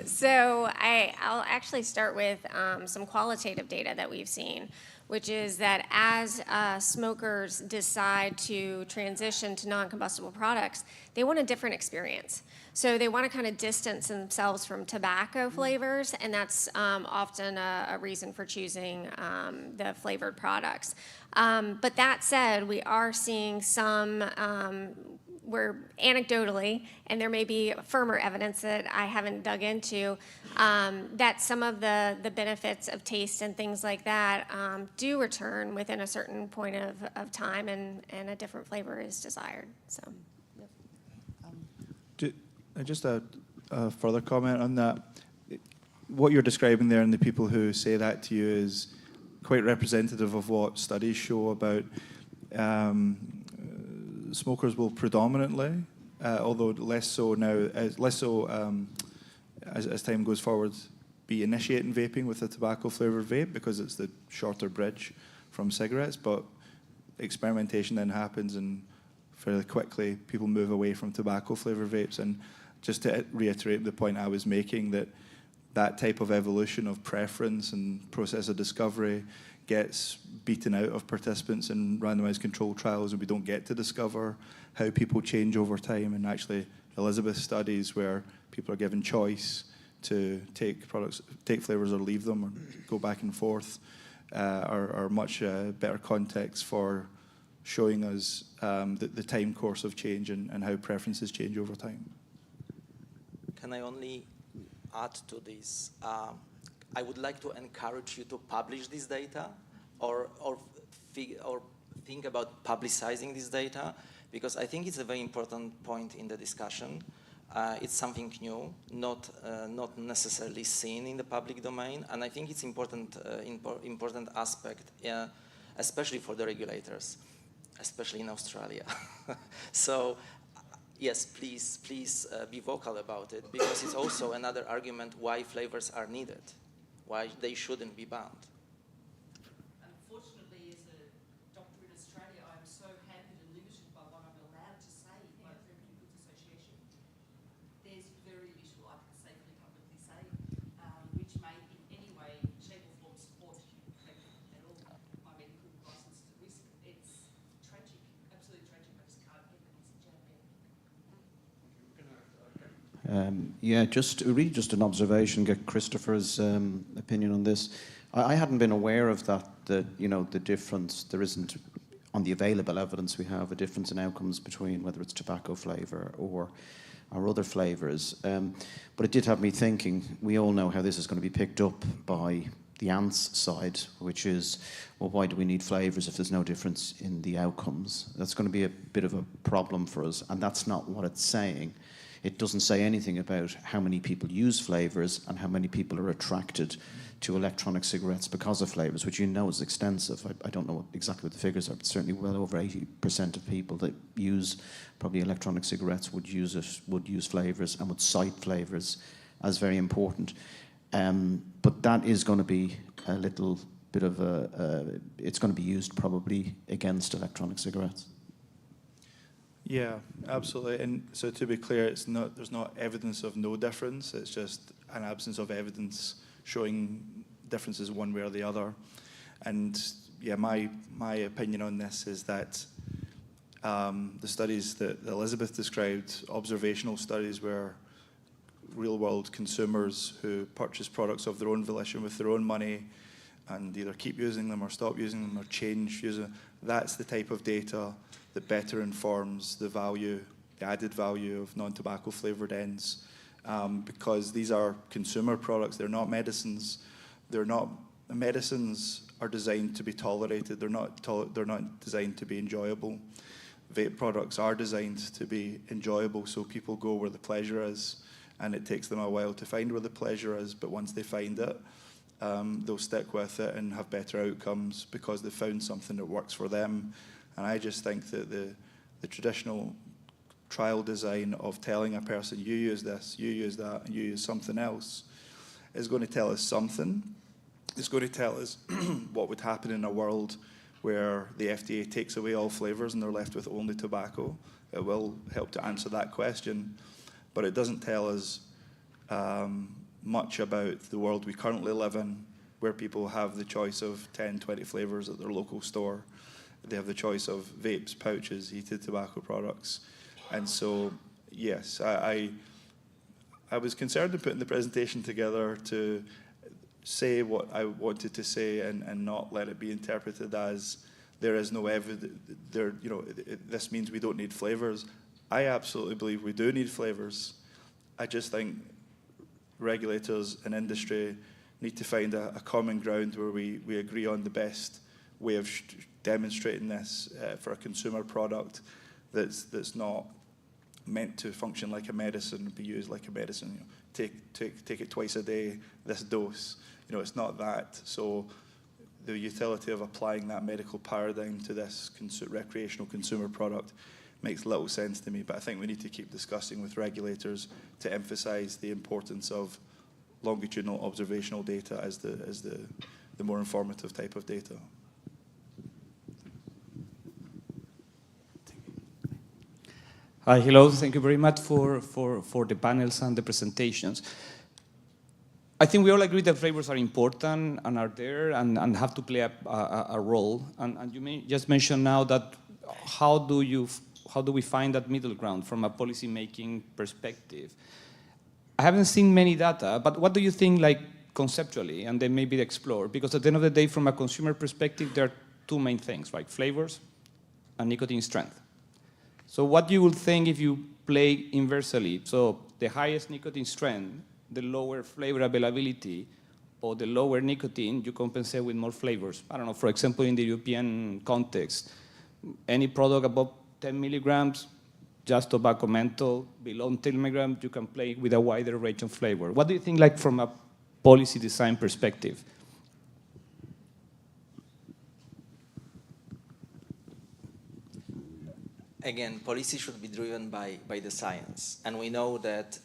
K: So I'll actually start with some qualitative data that we've seen, which is that as smokers decide to transition to non-combustible products, they want a different experience. So they want to kind of distance themselves from tobacco flavors, and that's often a reason for choosing the flavored products. But that said, we are seeing some, where anecdotally, and there may be firmer evidence that I haven't dug into, that some of the benefits of taste and things like that do return within a certain point of time, and a different flavor is desired. So.
L: Just a further comment on that. What you're describing there and the people who say that to you is quite representative of what studies show about smokers will predominantly, although less so now, as time goes forward, be initiating vaping with a tobacco-flavoured vape because it's the shorter bridge from cigarettes. But experimentation then happens, and fairly quickly people move away from tobacco-flavoured vapes. And just to reiterate the point I was making, that type of evolution of preference and process of discovery gets beaten out of participants in randomized controlled trials, and we don't get to discover how people change over time. And actually, Elizabeth's studies where people are given choice to take flavours or leave them or go back and forth are much better context for showing us the time course of change and how preferences change over time.
N: Can I only add to this? I would like to encourage you to publish this data or think about publicizing this data, because I think it's a very important point in the discussion. It's something new, not necessarily seen in the public domain, and I think it's important aspect, especially for the regulators, especially in Australia. So. Yes, please be vocal about it, because it's also another argument why flavors are needed, why they shouldn't be banned.
O: Unfortunately, as a doctor in Australia, I'm so hampered and limited by what I'm allowed to say by the Therapeutic Goods Association. There's very little I can safely publicly say, which may in any way, shape or form support at all my medical license to risk. It's tragic, absolutely tragic. I just can't get the message out there.
P: Just an observation, get Christopher's opinion on this. I hadn't been aware of that, the difference, there isn't, on the available evidence we have, a difference in outcomes between whether it's tobacco flavour or other flavours. But it did have me thinking, we all know how this is going to be picked up by the ants side, which is, well, why do we need flavours if there's no difference in the outcomes? That's going to be a bit of a problem for us, and that's not what it's saying. It doesn't say anything about how many people use flavours and how many people are attracted to electronic cigarettes because of flavours, which is extensive. I don't know exactly what the figures are, but certainly well over 80% of people that use probably electronic cigarettes would use flavours and would cite flavours as very important. But that is going to be a little bit of it's going to be used probably against electronic cigarettes.
L: Yeah, absolutely. And so to be clear, there's not evidence of no difference. It's just an absence of evidence showing differences one way or the other. And yeah, my opinion on this is that the studies that Elizabeth described, observational studies where real-world consumers who purchase products of their own volition with their own money and either keep using them or stop using them or change using them, that's the type of data that better informs the value, the added value of non-tobacco flavoured ends, because these are consumer products. They're not medicines. Medicines are designed to be tolerated. They're not designed to be enjoyable. Vape products are designed to be enjoyable, so people go where the pleasure is, and it takes them a while to find where the pleasure is, but once they find it, they'll stick with it and have better outcomes because they've found something that works for them. And I just think that the traditional trial design of telling a person, you use this, you use that, and you use something else, is going to tell us something. It's going to tell us what would happen in a world where the FDA takes away all flavours and they're left with only tobacco. It will help to answer that question, but it doesn't tell us much about the world we currently live in, where people have the choice of 10, 20 flavours at their local store. They have the choice of vapes, pouches, heated tobacco products. And so, yes, I was concerned in putting the presentation together to say what I wanted to say and not let it be interpreted as there is no evidence, this means we don't need flavours. I absolutely believe we do need flavours. I just think regulators and industry need to find a common ground where we agree on the best way of demonstrating this for a consumer product that's not meant to function like a medicine, be used like a medicine. Take it twice a day, this dose. It's not that. So the utility of applying that medical paradigm to this recreational consumer product makes little sense to me, but I think we need to keep discussing with regulators to emphasise the importance of longitudinal observational data as the more informative type of data.
Q: Hi, hello. Thank you very much for the panels and the presentations. I think we all agree that flavors are important and are there and have to play a role. And you just mentioned now that how do we find that middle ground from a policy-making perspective? I haven't seen many data, but what do you think, like conceptually, and then maybe explore? Because at the end of the day, from a consumer perspective, there are two main things, right? Flavors and nicotine strength. So what you would think if you play inversely? So the highest nicotine strength, the lower flavor availability, or the lower nicotine, you compensate with more flavors. I don't know, for example, in the European context, any product above 10 milligrams, just tobacco menthol, below 10 milligrams, you can play with a wider range of flavor. What do you think, like from a policy design perspective?
N: Again, policy should be driven by the science. And we know that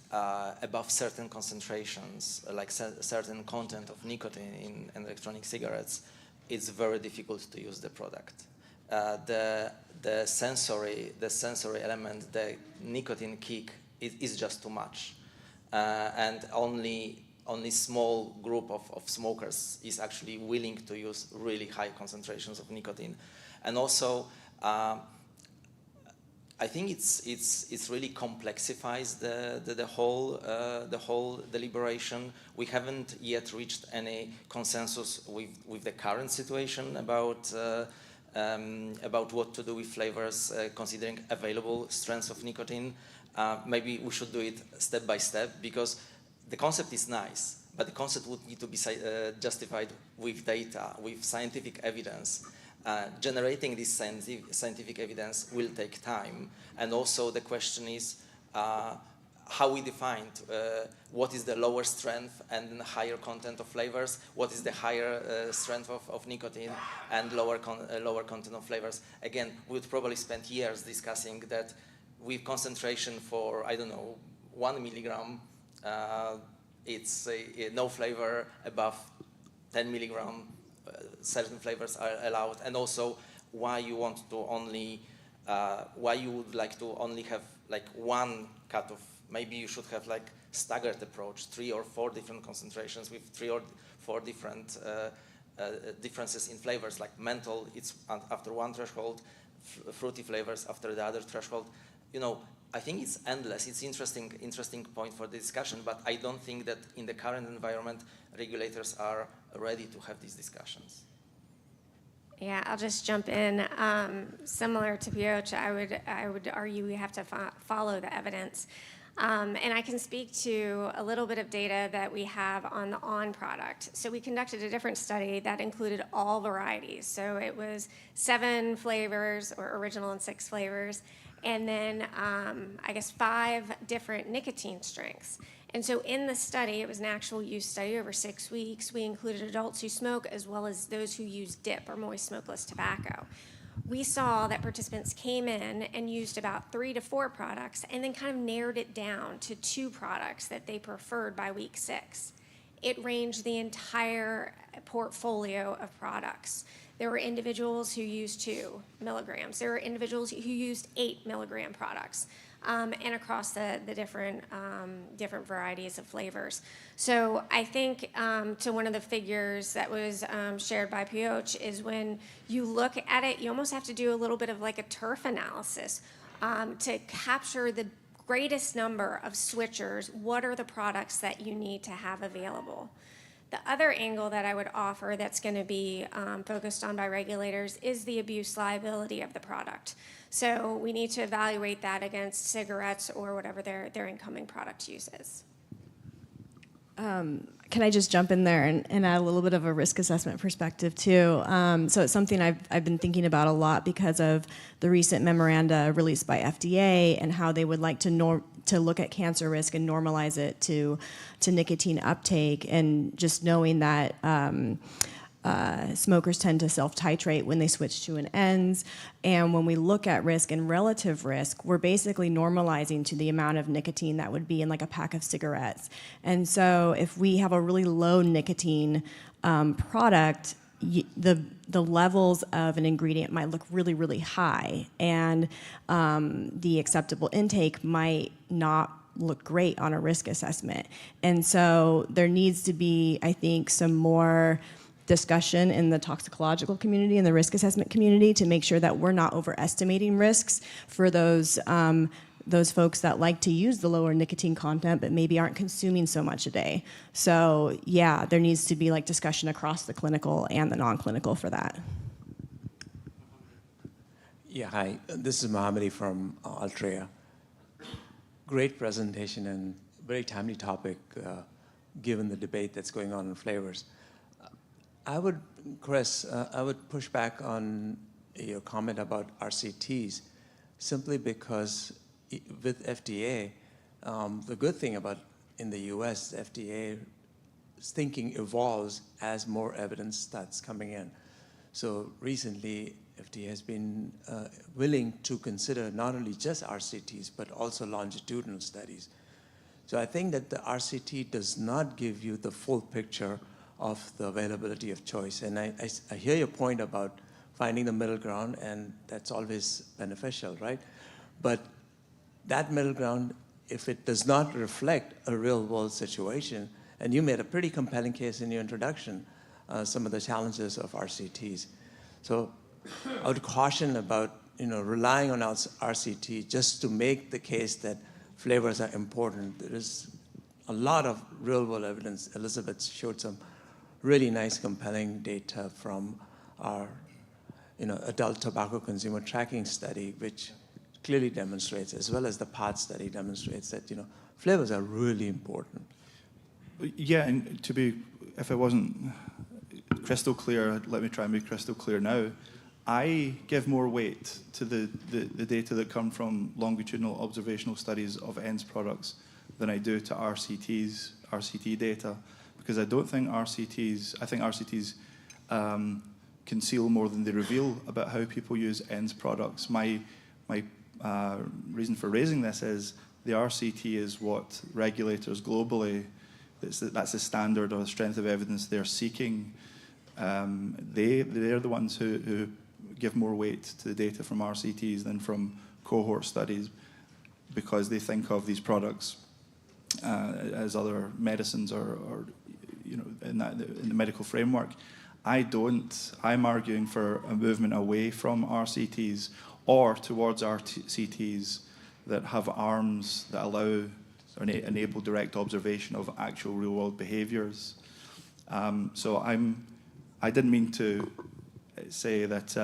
N: above certain concentrations, like certain content of nicotine in electronic cigarettes, it's very difficult to use the product. The sensory element, the nicotine kick, is just too much. And only small group of smokers is actually willing to use really high concentrations of nicotine. And also, I think it's really complexifies the whole deliberation. We haven't yet reached any consensus with the current situation about what to do with flavors, considering available strengths of nicotine. Maybe we should do it step by step, because the concept is nice, but the concept would need to be justified with data, with scientific evidence. Generating this scientific evidence will take time. And also the question is how we define what is the lower strength and higher content of flavors, what is the higher strength of nicotine and lower content of flavors. Again, we would probably spend years discussing that with concentration for, I don't know, 1 milligram, it's no flavor. Above 10 milligram, certain flavors are allowed, and also why you want to only why you would like to only have like one cutoff. Maybe you should have like staggered approach, 3 or 4 different concentrations with 3 or 4 different differences in flavors, like menthol, it's after one threshold, fruity flavors after the other threshold. You know, I think it's endless. It's interesting point for the discussion, but I don't think that in the current environment, regulators are ready to have these discussions.
K: Yeah, I'll just jump in. Similar to Piotr, I would argue we have to follow the evidence. And I can speak to a little bit of data that we have on the on product. So we conducted a different study that included all varieties. So it was 7 flavors, or original and 6 flavors, and then I guess 5 different nicotine strengths. And so in the study, it was an actual use study over 6 weeks. We included adults who smoke as well as those who use dip, or moist smokeless tobacco. We saw that participants came in and used about 3 to 4 products and then kind of narrowed it down to 2 products that they preferred by week 6. It ranged the entire portfolio of products. There were individuals who used 2 milligrams. There were individuals who used 8 milligram products. And across the different varieties of flavors. So I think to one of the figures that was shared by Piotr is when you look at it, you almost have to do a little bit of like a turf analysis to capture the greatest number of switchers. What are the products that you need to have available? The other angle that I would offer that's going to be focused on by regulators is the abuse liability of the product. So we need to evaluate that against cigarettes or whatever their incoming product use is.
M: Can I just jump in there and add a little bit of a risk assessment perspective too? So it's something I've been thinking about a lot because of the recent memoranda released by FDA and how they would like to look at cancer risk and normalize it to nicotine uptake, and just knowing that smokers tend to self-titrate when they switch to an ENDS. And when we look at risk and relative risk, we're basically normalizing to the amount of nicotine that would be in like a pack of cigarettes. And so if we have a really low nicotine product, the levels of an ingredient might look really, really high, and the acceptable intake might not look great on a risk assessment. And so there needs to be, I think, some more discussion in the toxicological community and the risk assessment community to make sure that we're not overestimating risks for those folks that like to use the lower nicotine content but maybe aren't consuming so much a day. So yeah, there needs to be like discussion across the clinical and the non-clinical for that.
R: Yeah, hi, this is Mohammadi from Altria. Great presentation and very timely topic given the debate that's going on in flavors. Chris, I would push back on your comment about RCTs simply because with FDA, the good thing about in the US, FDA's thinking evolves as more evidence starts coming in. So recently, FDA has been willing to consider not only just RCTs, but also longitudinal studies. So I think that the RCT does not give you the full picture of the availability of choice. And I hear your point about finding the middle ground, and that's always beneficial, right? But that middle ground, if it does not reflect a real world situation, and you made a pretty compelling case in your introduction, some of the challenges of RCTs. So I would caution about relying on RCT just to make the case that flavors are important. There is a lot of real world evidence. Elizabeth showed some really nice, compelling data from our adult tobacco consumer tracking study, which clearly demonstrates, as well as the PAT study demonstrates, that flavors are really important.
L: Yeah, and if it wasn't crystal clear, let me try and be crystal clear now. I give more weight to the data that come from longitudinal observational studies of ENDS products than I do to RCT data, because I don't think RCTs conceal more than they reveal about how people use ENDS products. My reason for raising this is the RCT is what regulators globally, that's the standard or the strength of evidence they're seeking. They're the ones who give more weight to the data from RCTs than from cohort studies, because they think of these products as other medicines or in the medical framework. I don't. I'm arguing for a movement away from RCTs or towards RCTs that have arms that allow or enable direct observation of actual real-world behaviours. So I didn't mean to say that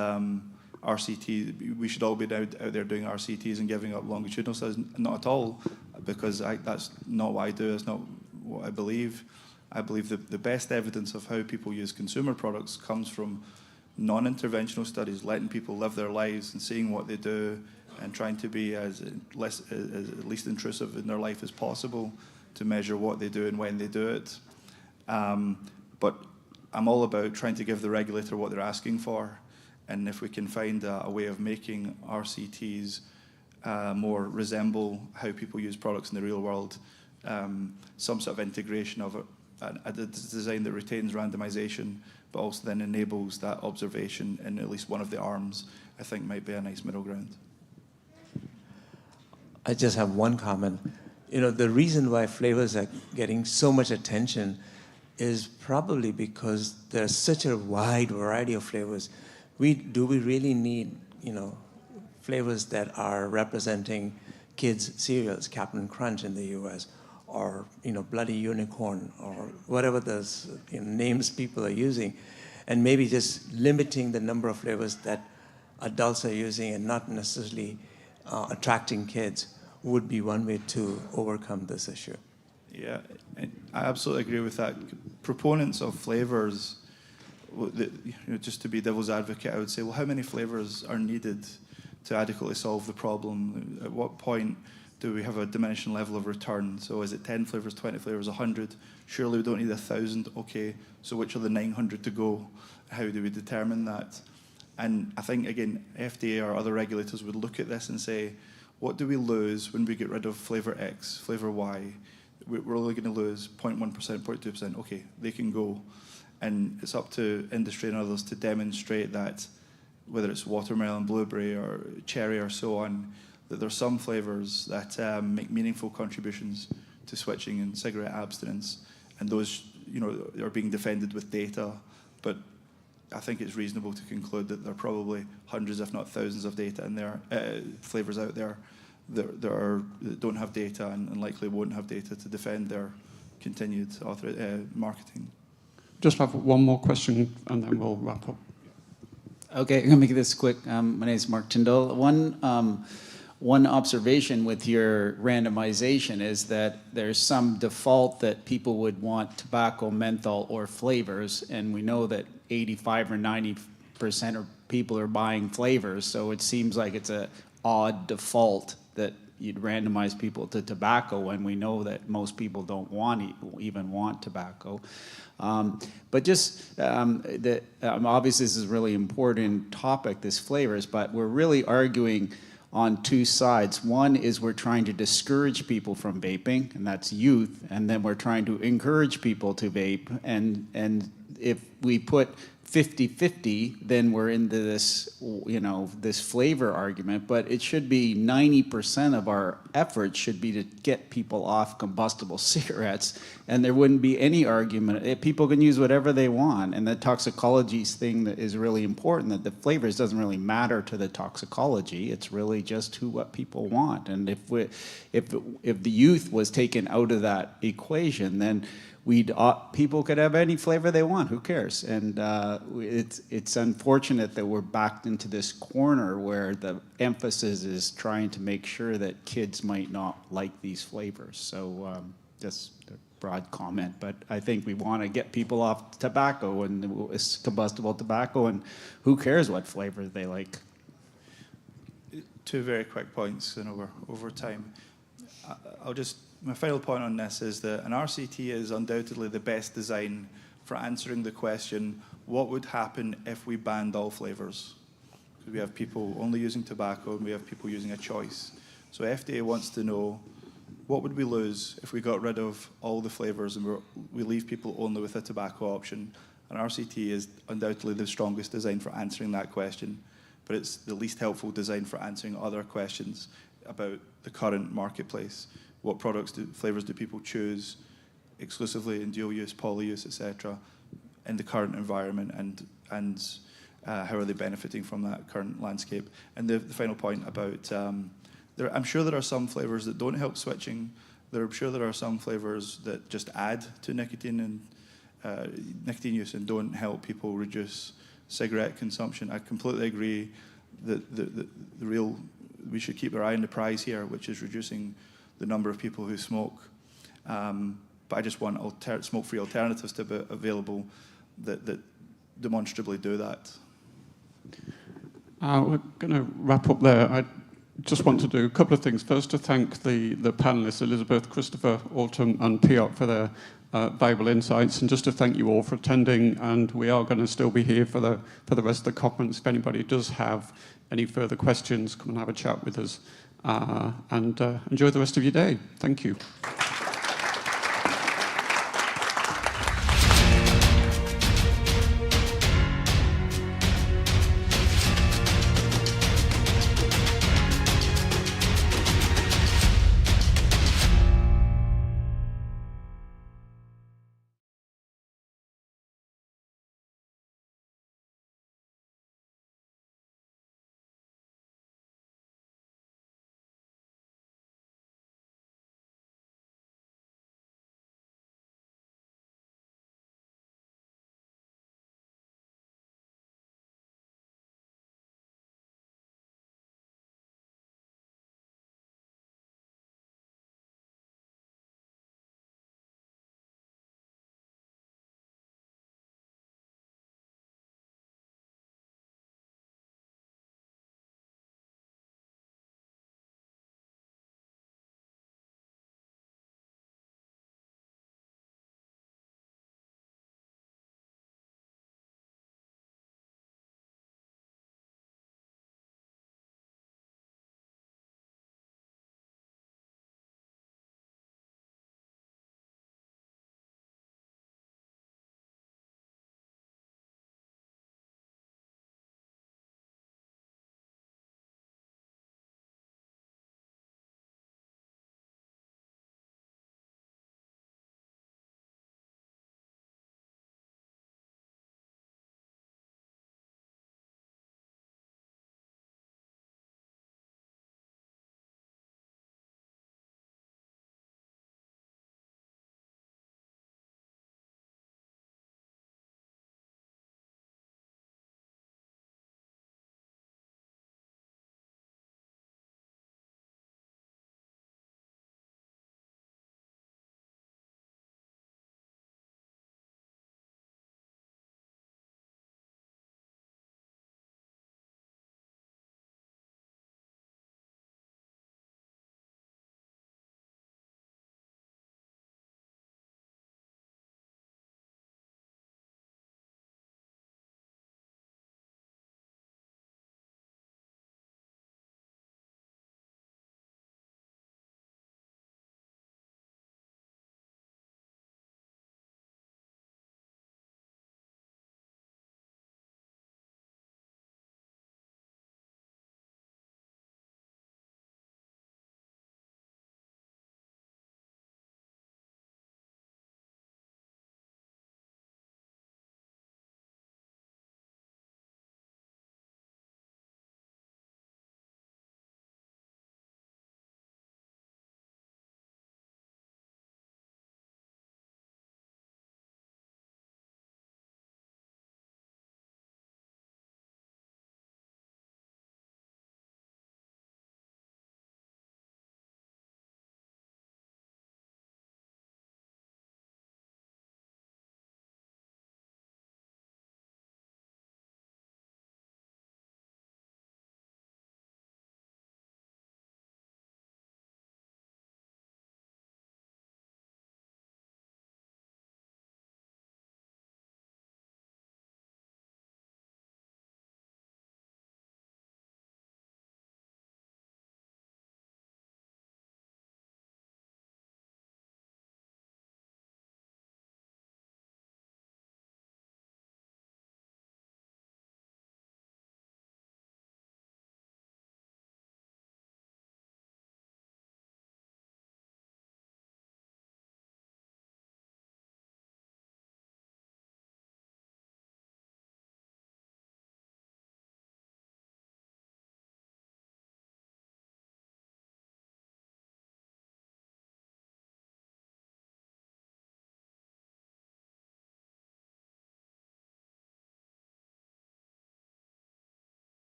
L: RCT, we should all be out there doing RCTs and giving up longitudinal studies. Not at all, because that's not what I do. It's not what I believe. I believe that the best evidence of how people use consumer products comes from non-interventional studies, letting people live their lives and seeing what they do and trying to be as least intrusive in their life as possible to measure what they do and when they do it. But I'm all about trying to give the regulator what they're asking for, and if we can find a way of making RCTs more resemble how people use products in the real world, some sort of integration of a design that retains randomization but also then enables that observation in at least one of the arms, I think might be a nice middle ground.
R: I just have one comment. The reason why flavors are getting so much attention is probably because there's such a wide variety of flavors. Do we really need, flavors that are representing kids' cereals, Captain Crunch in the US, or, Bloody Unicorn, or whatever those names people are using, and maybe just limiting the number of flavors that adults are using and not necessarily attracting kids would be one way to overcome this issue.
L: Yeah, I absolutely agree with that. Proponents of flavors, just to be devil's advocate, I would say, well, how many flavors are needed to adequately solve the problem? At what point do we have a diminishing level of return? So is it 10 flavors, 20 flavors, 100? Surely we don't need 1,000. Okay, so which are the 900 to go? How do we determine that? And I think, again, FDA or other regulators would look at this and say, what do we lose when we get rid of flavor X, flavor Y? We're only going to lose 0.1%, 0.2%. Okay, they can go. And it's up to industry and others to demonstrate that, whether it's watermelon, blueberry, or cherry, or so on, that there's some flavors that make meaningful contributions to switching and cigarette abstinence. And those, are being defended with data. But I think it's reasonable to conclude that there are probably hundreds, if not thousands, of data in there, flavors out there that don't have data and likely won't have data to defend their continued marketing.
S: Just have one more question and then we'll wrap up.
T: Okay, I'm going to make this quick. My name is Mark Tyndall. One observation with your randomization is that there's some default that people would want tobacco, menthol, or flavors, and we know that 85 or 90% of people are buying flavors, so it seems like it's an odd default that you'd randomize people to tobacco when we know that most people don't even want tobacco. But just, obviously this is a really important topic, this flavors, but we're really arguing on two sides. One is we're trying to discourage people from vaping, and that's youth, and then we're trying to encourage people to vape, and if we put 50-50, then we're into this, this flavor argument, but it should be 90% of our efforts should be to get people off combustible cigarettes, and there wouldn't be any argument. People can use whatever they want, and the toxicology thing that is really important, that the flavors doesn't really matter to the toxicology, it's really just what people want. And if the youth was taken out of that equation, then people could have any flavor they want. Who cares? And it's unfortunate that we're backed into this corner where the emphasis is trying to make sure that kids might not like these flavors. So just a broad comment, but I think we want to get people off tobacco and it's combustible tobacco, and who cares what flavor they like?
L: Two very quick points, and over time. My final point on this is that an RCT is undoubtedly the best design for answering the question, what would happen if we banned all flavors? Because we have people only using tobacco and we have people using a choice. So FDA wants to know, what would we lose if we got rid of all the flavors and we leave people only with a tobacco option? An RCT is undoubtedly the strongest design for answering that question. but it's the least helpful design for answering other questions about the current marketplace. What flavors do people choose exclusively in dual use, poly use, etc., in the current environment, and how are they benefiting from that current landscape? And the final point about, I'm sure there are some flavors that don't help switching. I'm sure there are some flavors that just add to nicotine and nicotine use and don't help people reduce cigarette consumption. I completely agree that we should keep our eye on the prize here, which is reducing the number of people who smoke. But I just want smoke-free alternatives to be available that demonstrably do that.
S: We're going to wrap up there. I just want to do a couple of things. First, to thank the panelists, Elizabeth, Christopher, Autumn, and Piotr for their valuable insights, and just to thank you all for attending. And we are going to still be here for the rest of the conference. If anybody does have any further questions, come and have a chat with us. And enjoy the rest of your day. Thank you.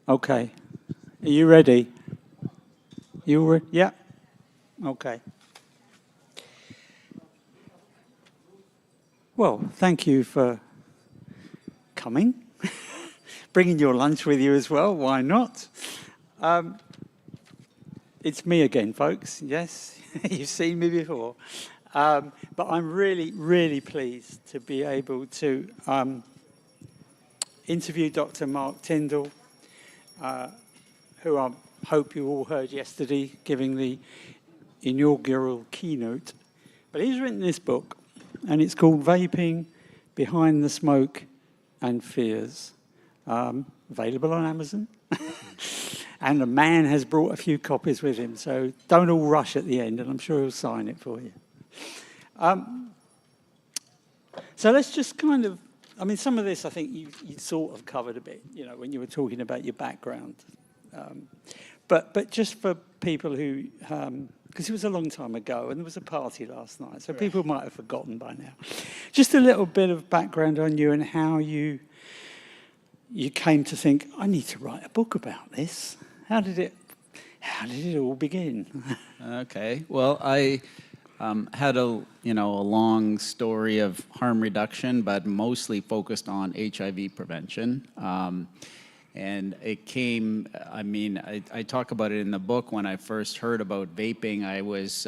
F: Okay. Are you ready? Yeah? Okay. Well, thank you for coming. Bringing your lunch with you as well, why not? It's me again, folks, yes. You've seen me before. But I'm really, really pleased to be able to interview Dr. Mark Tyndall, who I hope you all heard yesterday giving the inaugural keynote. But he's written this book, and it's called Vaping, Behind the Smoke and Fears. Available on Amazon. And the man has brought a few copies with him, so don't all rush at the end, and I'm sure he'll sign it for you. So let's just kind of, I mean, some of this I think you sort of covered a bit, you know, when you were talking about your background. But just for people who, because it was a long time ago, and there was a party last night, so people might have forgotten by now. Just a little bit of background on you and how you came to think, I need to write a book about this. How did it all begin?
T: Okay, well, I had a long story of harm reduction, but mostly focused on HIV prevention. And it came, I mean, I talk about it in the book. When I first heard about vaping, I was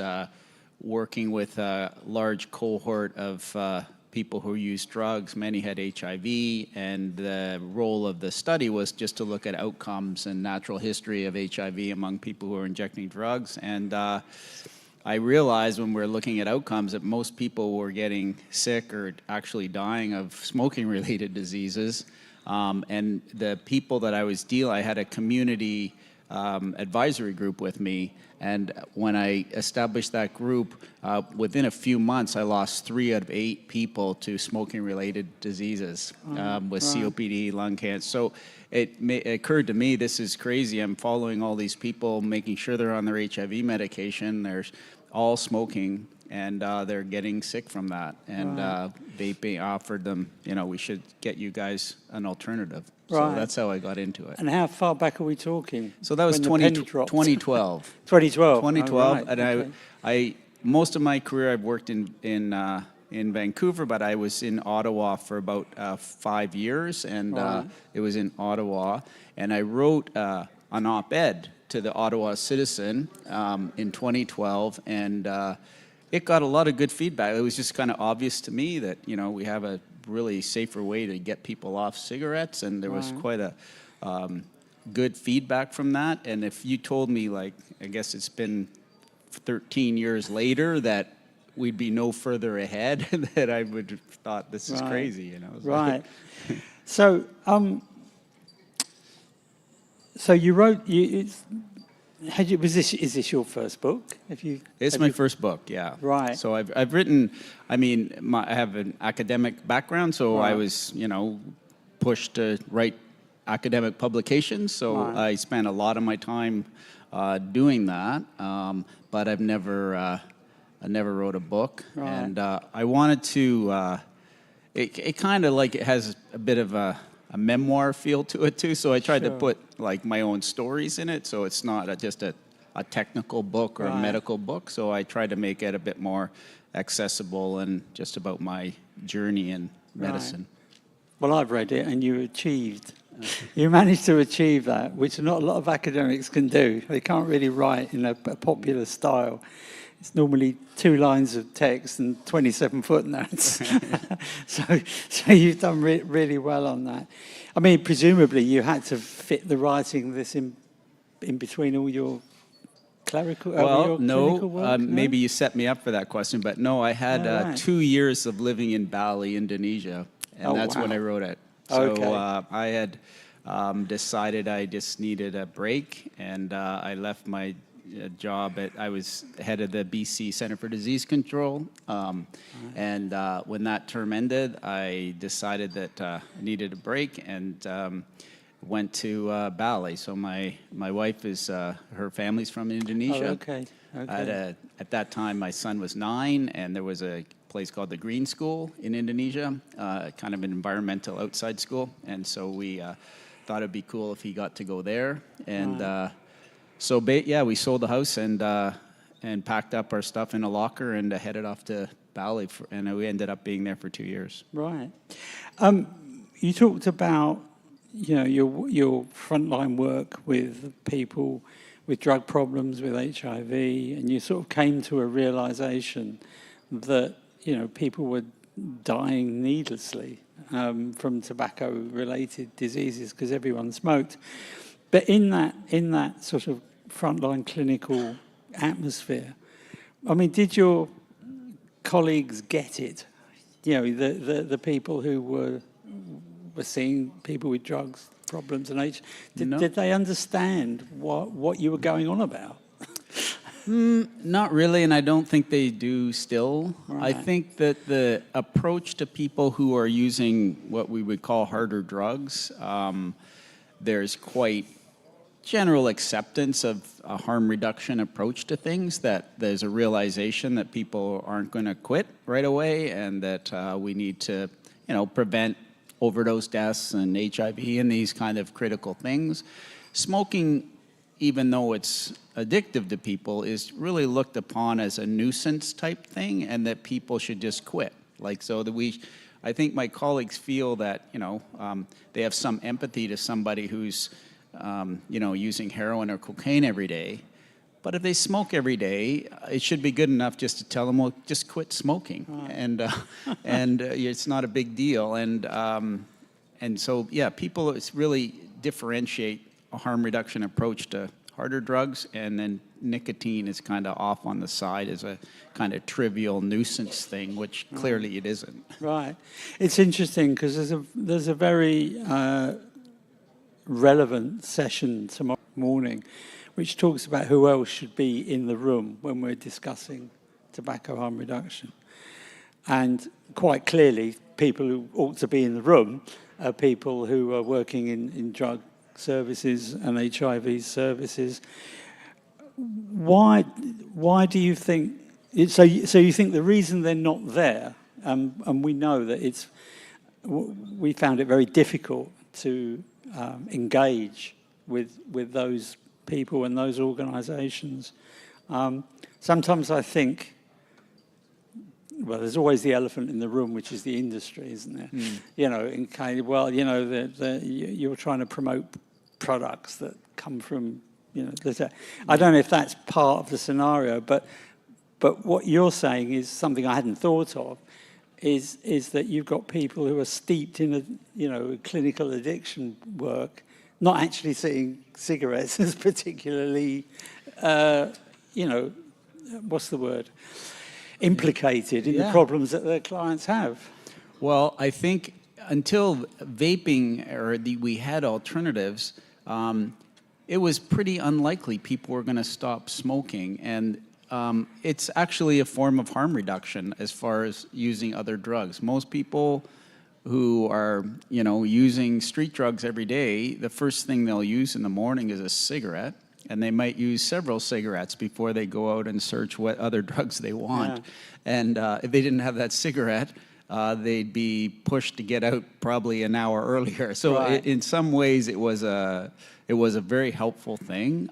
T: working with a large cohort of people who used drugs. Many had HIV, and the role of the study was just to look at outcomes and natural history of HIV among people who are injecting drugs. And I realized when we were looking at outcomes that most people were getting sick or actually dying of smoking-related diseases. And the people that I had a community advisory group with me, and when I established that group, within a few months, I lost 3 out of 8 people to smoking-related diseases with COPD, lung cancer. So it occurred to me, this is crazy. I'm following all these people, making sure they're on their HIV medication. They're all smoking, and they're getting sick from that. And vaping offered them, we should get you guys an alternative. So that's how I got into it.
F: And how far back are we talking?
T: So that was 2012.
F: 2012.
T: 2012,
F: right.
T: and I most of my career I've worked in Vancouver, but I was in Ottawa for about 5 years, and it was in Ottawa, and I wrote an op-ed to the Ottawa Citizen in 2012, and it got a lot of good feedback. It was just kind of obvious to me that we have a really safer way to get people off cigarettes, and there was quite a good feedback from that. And if you told me, like, I guess it's been 13 years later, that we'd be no further ahead, that I would have thought this is crazy,
F: Right. So, so you wrote. Is this your first book?
T: It's my first book, yeah.
F: Right.
T: So I've written. I mean, I have an academic background, so I was pushed to write academic publications. So I spent a lot of my time doing that, but I never wrote a book, and I wanted to. It kind of like it has a bit of a memoir feel to it too. So I tried to put like my own stories in it, so it's not just a technical book or a medical book. So I tried to make it a bit more accessible and just about my journey in medicine.
F: Well, I've read it, and you managed to achieve that, which not a lot of academics can do. They can't really write in a popular style. It's normally 2 lines of text and 27 footnotes. so you've done really well on that. I mean, presumably you had to fit the writing of this in between all your clerical clinical work?
T: Maybe you set me up for that question, but no, I had 2 years of living in Bali, Indonesia, and that's when I wrote it. So I had decided I just needed a break, and I left my job I was head of the BC Center for Disease Control, and when that term ended, I decided that I needed a break and went to Bali. So my wife is her family's from Indonesia. At that time, my son was 9, and there was a place called the Green School in Indonesia, kind of an environmental outside school, and so we thought it'd be cool if he got to go there. And so we sold the house and packed up our stuff in a locker and headed off to Bali, and we ended up being there for 2 years.
F: Right. You talked about, you know, your frontline work with people with drug problems, with HIV, and you sort of came to a realization that, you know, people were dying needlessly from tobacco-related diseases because everyone smoked. But in that sort of frontline clinical atmosphere, I mean, did your colleagues get it? You know, the people who were seeing people with drugs problems and age, did they understand what you were going on about?
T: Not really, and I don't think they do still.
F: Right.
T: I think that the approach to people who are using what we would call harder drugs, there's quite general acceptance of a harm reduction approach to things, that there's a realization that people aren't going to quit right away, and that we need to, you know, prevent overdose deaths and HIV and these kind of critical things. Smoking, even though it's addictive to people, is really looked upon as a nuisance type thing, and that people should just quit. Like, so that I think my colleagues feel that, you know, they have some empathy to somebody who's, you know, using heroin or cocaine every day. But if they smoke every day, it should be good enough just to tell them, well, just quit smoking, and it's not a big deal. And so, yeah, people really differentiate a harm reduction approach to harder drugs, and then nicotine is kind of off on the side as a kind of trivial nuisance thing, which clearly it isn't.
F: Right. It's interesting because there's a very relevant session tomorrow morning which talks about who else should be in the room when we're discussing tobacco harm reduction. And quite clearly, people who ought to be in the room are people who are working in drug services and HIV services. Why do you think, so you think the reason they're not there, and we know that we found it very difficult to engage with those people and those organisations. Sometimes I think, well, there's always the elephant in the room, which is the industry, isn't there? You know, in kind of, well, you know, you're trying to promote products that come from, you know, I don't know if that's part of the scenario, but what you're saying is something I hadn't thought of, is that you've got people who are steeped in clinical addiction work, not actually seeing cigarettes as particularly, you know, what's the word? Implicated in the problems that their clients have.
T: Well, I think until vaping we had alternatives, it was pretty unlikely people were going to stop smoking, and it's actually a form of harm reduction as far as using other drugs. Most people who are, you know, using street drugs every day, the first thing they'll use in the morning is a cigarette, and they might use several cigarettes before they go out and search what other drugs they want. Yeah. And if they didn't have that cigarette, they'd be pushed to get out probably an hour earlier. So in some ways, it was a very helpful thing.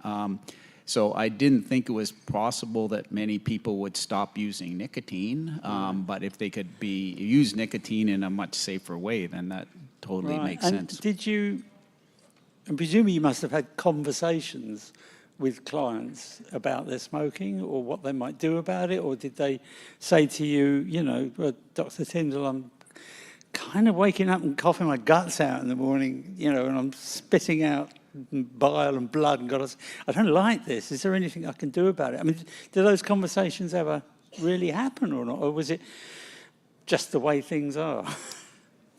T: So I didn't think it was possible that many people would stop using nicotine, but if they could use nicotine in a much safer way, then that totally makes sense.
F: Did you, and presumably you must have had conversations with clients about their smoking or what they might do about it, or did they say to you, you know, well, Dr. Tyndall, I'm kind of waking up and coughing my guts out in the morning, you know, and I'm spitting out bile and blood, and I don't like this. Is there anything I can do about it? I mean, do those conversations ever really happen or not? Or was it just the way things are?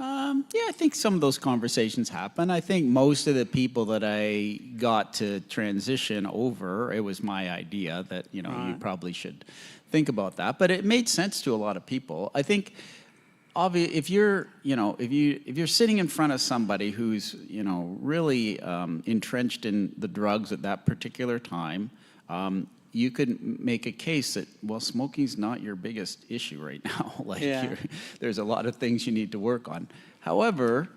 T: Yeah, I think some of those conversations happen. I think most of the people that I got to transition over, it was my idea that, you know, you probably should think about that. But it made sense to a lot of people. I think if you're sitting in front of somebody who's, you know, really entrenched in the drugs at that particular time, you could make a case that, well, smoking's not your biggest issue right now. There's a lot of things you need to work on. However,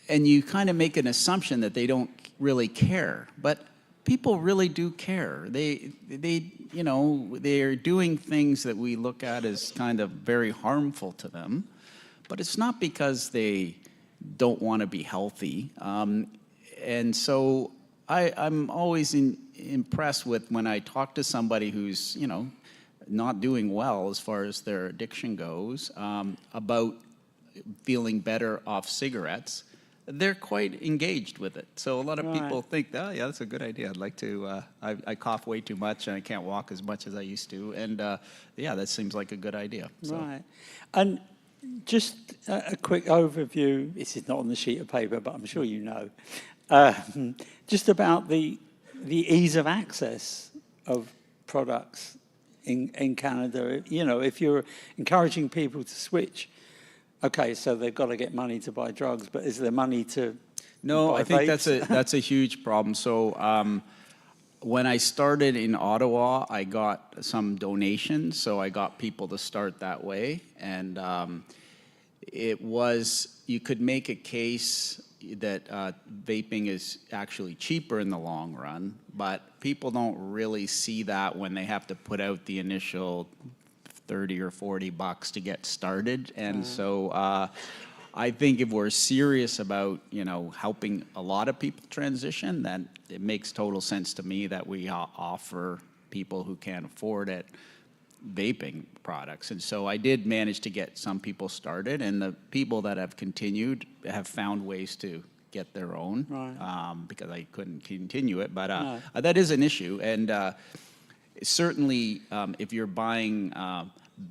T: and you kind of make an assumption that they don't really care, but people really do care. You know, they're doing things that we look at as kind of very harmful to them, but it's not because they don't want to be healthy. And so I'm always impressed with when I talk to somebody who's, you know, not doing well as far as their addiction goes, about feeling better off cigarettes. They're quite engaged with it. So a lot of people think, oh, yeah, that's a good idea. I'd like to, I cough way too much and I can't walk as much as I used to. And yeah, that seems like a good idea. So.
F: Right. And just a quick overview. This is not on the sheet of paper, but I'm sure you know. Just about the ease of access of products in Canada. You know, if you're encouraging people to switch, okay, so they've got to get money to buy drugs, but is there money to
T: No,
F: buy
T: I think
F: vapes?
T: that's a huge problem. So when I started in Ottawa, I got some donations, so I got people to start that way. And you could make a case that vaping is actually cheaper in the long run, but people don't really see that when they have to put out the initial 30 or 40 bucks to get started. And so I think if we're serious about, you know, helping a lot of people transition, then it makes total sense to me that we offer people who can't afford it vaping products. And so I did manage to get some people started, and the people that have continued have found ways to get their own, because I couldn't continue it. But that is an issue. And certainly if you're buying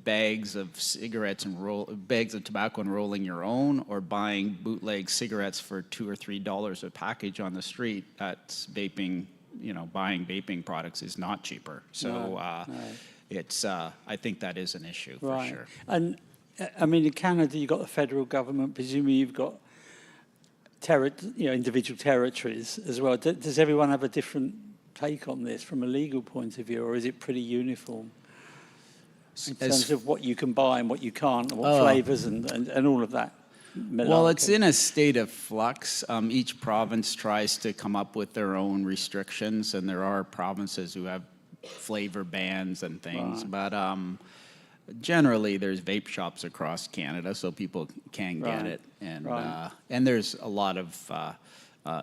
T: bags of cigarettes and bags of tobacco and rolling your own, or buying bootleg cigarettes for $2 or $3 a package on the street, that's vaping. You know, buying vaping products is not cheaper. So it's I think that is an issue for sure.
F: And I mean, in Canada, you've got the federal government. Presumably, you've got individual territories as well. Does everyone have a different take on this from a legal point of view, or is it pretty uniform in terms of what you can buy and what you can't, and what flavours and all of that?
T: Well, it's in a state of flux. Each province tries to come up with their own restrictions, and there are provinces who have flavor bans and things. But generally, there's vape shops across Canada, so people can get it. And there's a lot of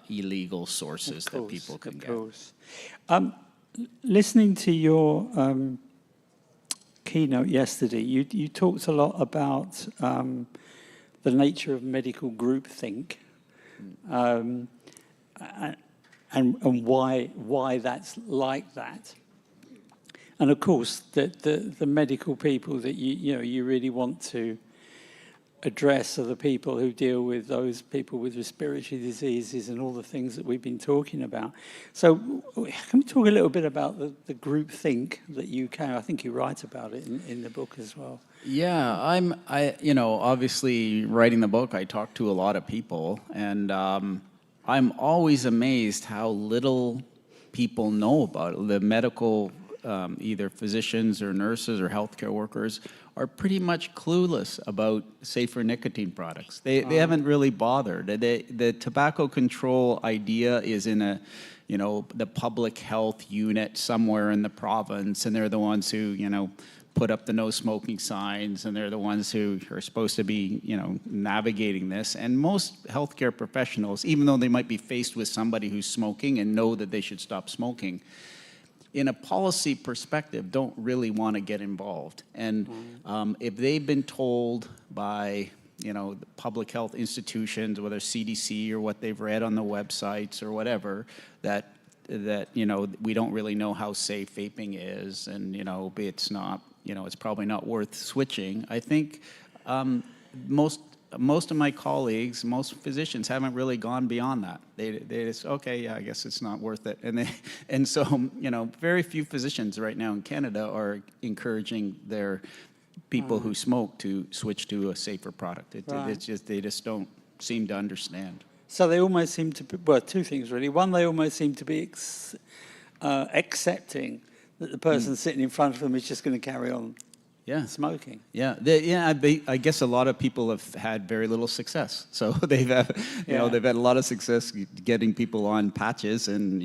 T: illegal sources that people can get.
F: Listening to your keynote yesterday, you talked a lot about the nature of medical groupthink, and why that's like that. And of course, the medical people that you really want to address are the people who deal with those people with respiratory diseases and all the things that we've been talking about. So can we talk a little bit about the groupthink that I think you write about it in the book as well.
T: Yeah, obviously writing the book, I talk to a lot of people, and I'm always amazed how little people know about it. The medical, either physicians or nurses or healthcare workers, are pretty much clueless about safer nicotine products. They haven't really bothered. The tobacco control idea is in the public health unit somewhere in the province, and they're the ones who, put up the no smoking signs, and they're the ones who are supposed to be, navigating this. And most healthcare professionals, even though they might be faced with somebody who's smoking and know that they should stop smoking, in a policy perspective, don't really want to get involved. And if they've been told by, the public health institutions, whether CDC or what they've read on the websites or whatever, that we don't really know how safe vaping is, and it's not, it's probably not worth switching. I think most of my colleagues, most physicians haven't really gone beyond that. They just, okay, yeah, I guess it's not worth it. And so, very few physicians right now in Canada are encouraging their people who smoke to switch to a safer product. They just don't seem to understand.
F: So they almost seem to be, well, two things really. One, they almost seem to be accepting that the person sitting in front of them is just going to carry on smoking.
T: Yeah, I guess a lot of people have had very little success. So they've had, they've had a lot of success getting people on patches, and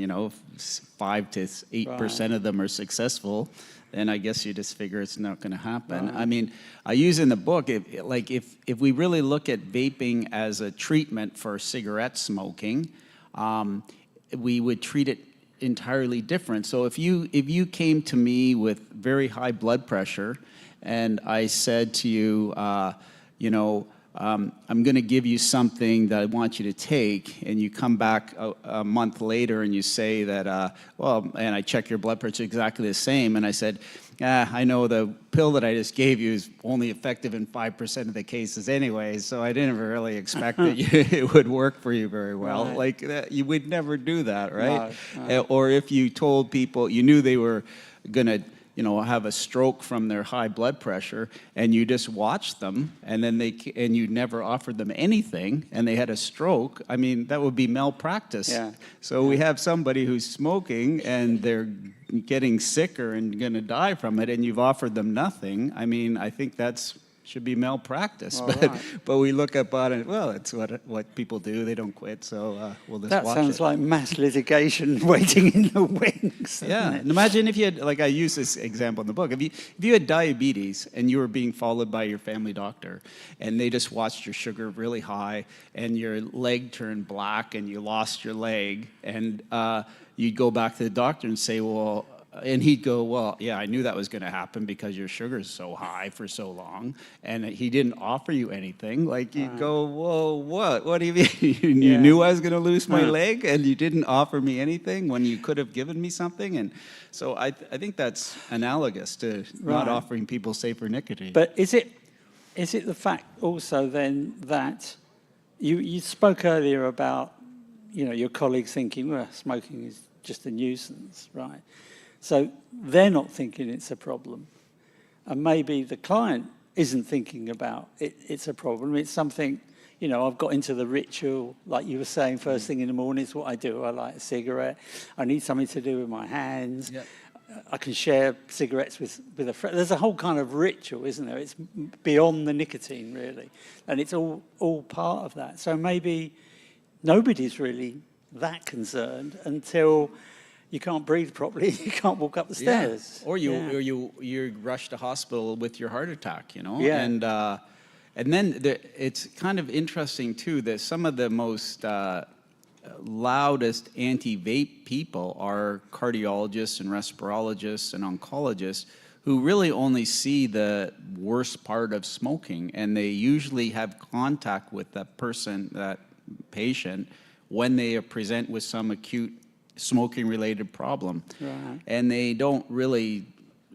T: 5 to 8% of them are successful. Then I guess you just figure it's not going to happen.
F: Right.
T: I mean, I use in the book, if we really look at vaping as a treatment for cigarette smoking, we would treat it entirely different. So if you came to me with very high blood pressure, and I said to you, I'm going to give you something that I want you to take, and you come back a month later and you say that, and I check your blood pressure exactly the same, and I said, I know the pill that I just gave you is only effective in 5% of the cases anyway, so I didn't really expect that it would work for you very well.
F: Right.
T: Like that, you would never do that, right?
F: No.
T: Or if you told people, you knew they were going to have a stroke from their high blood pressure, and you just watched them, and then you never offered them anything, and they had a stroke. I mean, that would be malpractice.
F: Yeah.
T: So we have somebody who's smoking, and they're getting sicker and going to die from it, and you've offered them nothing. I mean, I think should be malpractice. But we look upon it, well, it's what people do. They don't quit, so we'll just watch it.
F: That sounds like mass litigation waiting in the wings.
T: Yeah, and imagine if you had, like I use this example in the book, if you had diabetes and you were being followed by your family doctor, and they just watched your sugar really high, and your leg turned black, and you lost your leg, and you'd go back to the doctor and say, well, and he'd go, well, yeah, I knew that was going to happen because your sugar's so high for so long. And he didn't offer you anything. Like, you'd go, whoa, what? What do you mean? You knew I was going to lose my leg, and you didn't offer me anything when you could have given me something? And so I think that's analogous to not offering people safer nicotine.
F: But is it the fact also then that you spoke earlier about, your colleagues thinking, well, smoking is just a nuisance, right? So they're not thinking it's a problem. And maybe the client isn't thinking about it's a problem. It's something, I've got into the ritual, like you were saying, first thing in the morning is what I do. I light a cigarette. I need something to do with my hands. Yep. I can share cigarettes with a friend. There's a whole kind of ritual, isn't there? It's beyond the nicotine, really. And it's all part of that. So maybe nobody's really that concerned until you can't breathe properly, you can't walk up the stairs.
T: Or you rush to hospital with your heart attack,
F: Yeah.
T: And then it's kind of interesting too that some of the most loudest anti-vape people are cardiologists and respirologists and oncologists who really only see the worst part of smoking, and they usually have contact with that patient when they present with some acute smoking-related problem.
F: Right.
T: And they don't really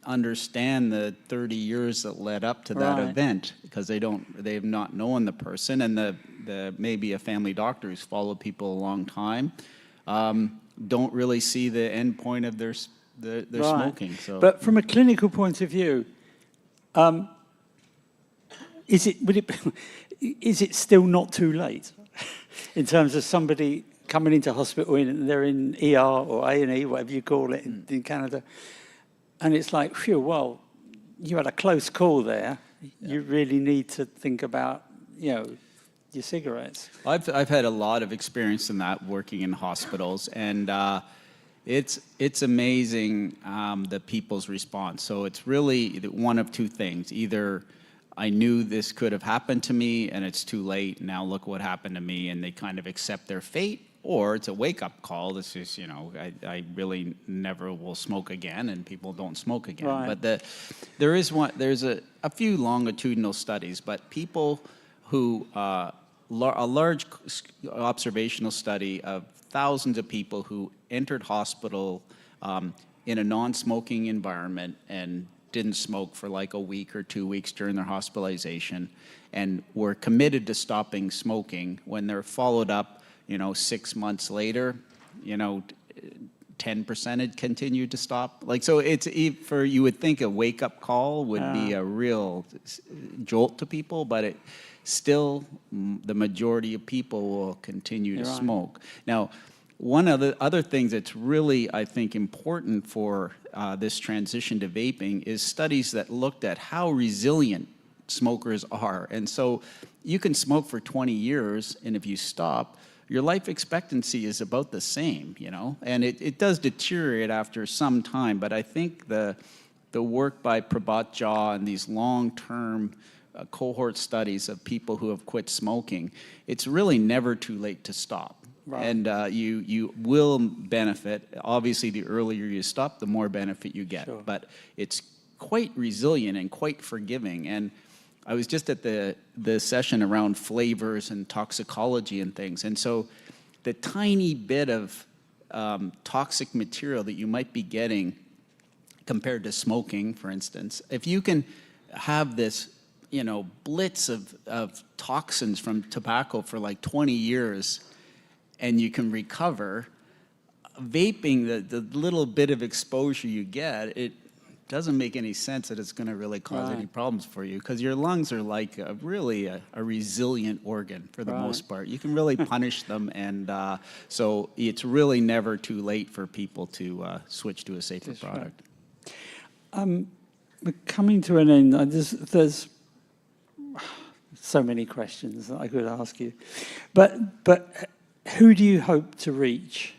T: understand the 30 years that led up to that event, because they've not known the person, and the maybe a family doctor who's followed people a long time don't really see the end point of their smoking. So,
F: but from a clinical point of view, is it still not too late in terms of somebody coming into hospital and they're in ER or A&E, whatever you call it in Canada, and it's like, phew, well, you had a close call there. Yeah. You really need to think about, your cigarettes.
T: I've had a lot of experience in that, working in hospitals, and it's amazing the people's response. So it's really one of two things: either I knew this could have happened to me and it's too late, now look what happened to me, and they kind of accept their fate, or it's a wake-up call. This is, I really never will smoke again, and people don't smoke again.
F: Right.
T: But there's a few longitudinal studies, but people who, a large observational study of thousands of people who entered hospital in a non-smoking environment and didn't smoke for like a week or 2 weeks during their hospitalization, and were committed to stopping smoking. When they're followed up, 6 months later, 10% had continued to stop. Like, so you would think a wake-up call would be a real jolt to people, but still the majority of people will continue to smoke. Now, one of the other things that's really, I think, important for this transition to vaping is studies that looked at how resilient smokers are. And so you can smoke for 20 years, and if you stop, your life expectancy is about the same, you know? And it does deteriorate after some time, but I think the work by Prabhat Jha and these long-term cohort studies of people who have quit smoking, it's really never too late to stop. Right. And you will benefit. Obviously, the earlier you stop, the more benefit you get. Sure. But it's quite resilient and quite forgiving. And I was just at the session around flavors and toxicology and things. And so the tiny bit of toxic material that you might be getting compared to smoking, for instance, if you can have this, you know, blitz of toxins from tobacco for like 20 years, and you can recover, vaping, the little bit of exposure you get, it doesn't make any sense that it's going to really cause any problems for you, because your lungs are like really a resilient organ for the most part. You can really punish them, and so it's really never too late for people to switch to a safer product.
F: We're coming to an end. There's so many questions that I could ask you, but who do you hope to reach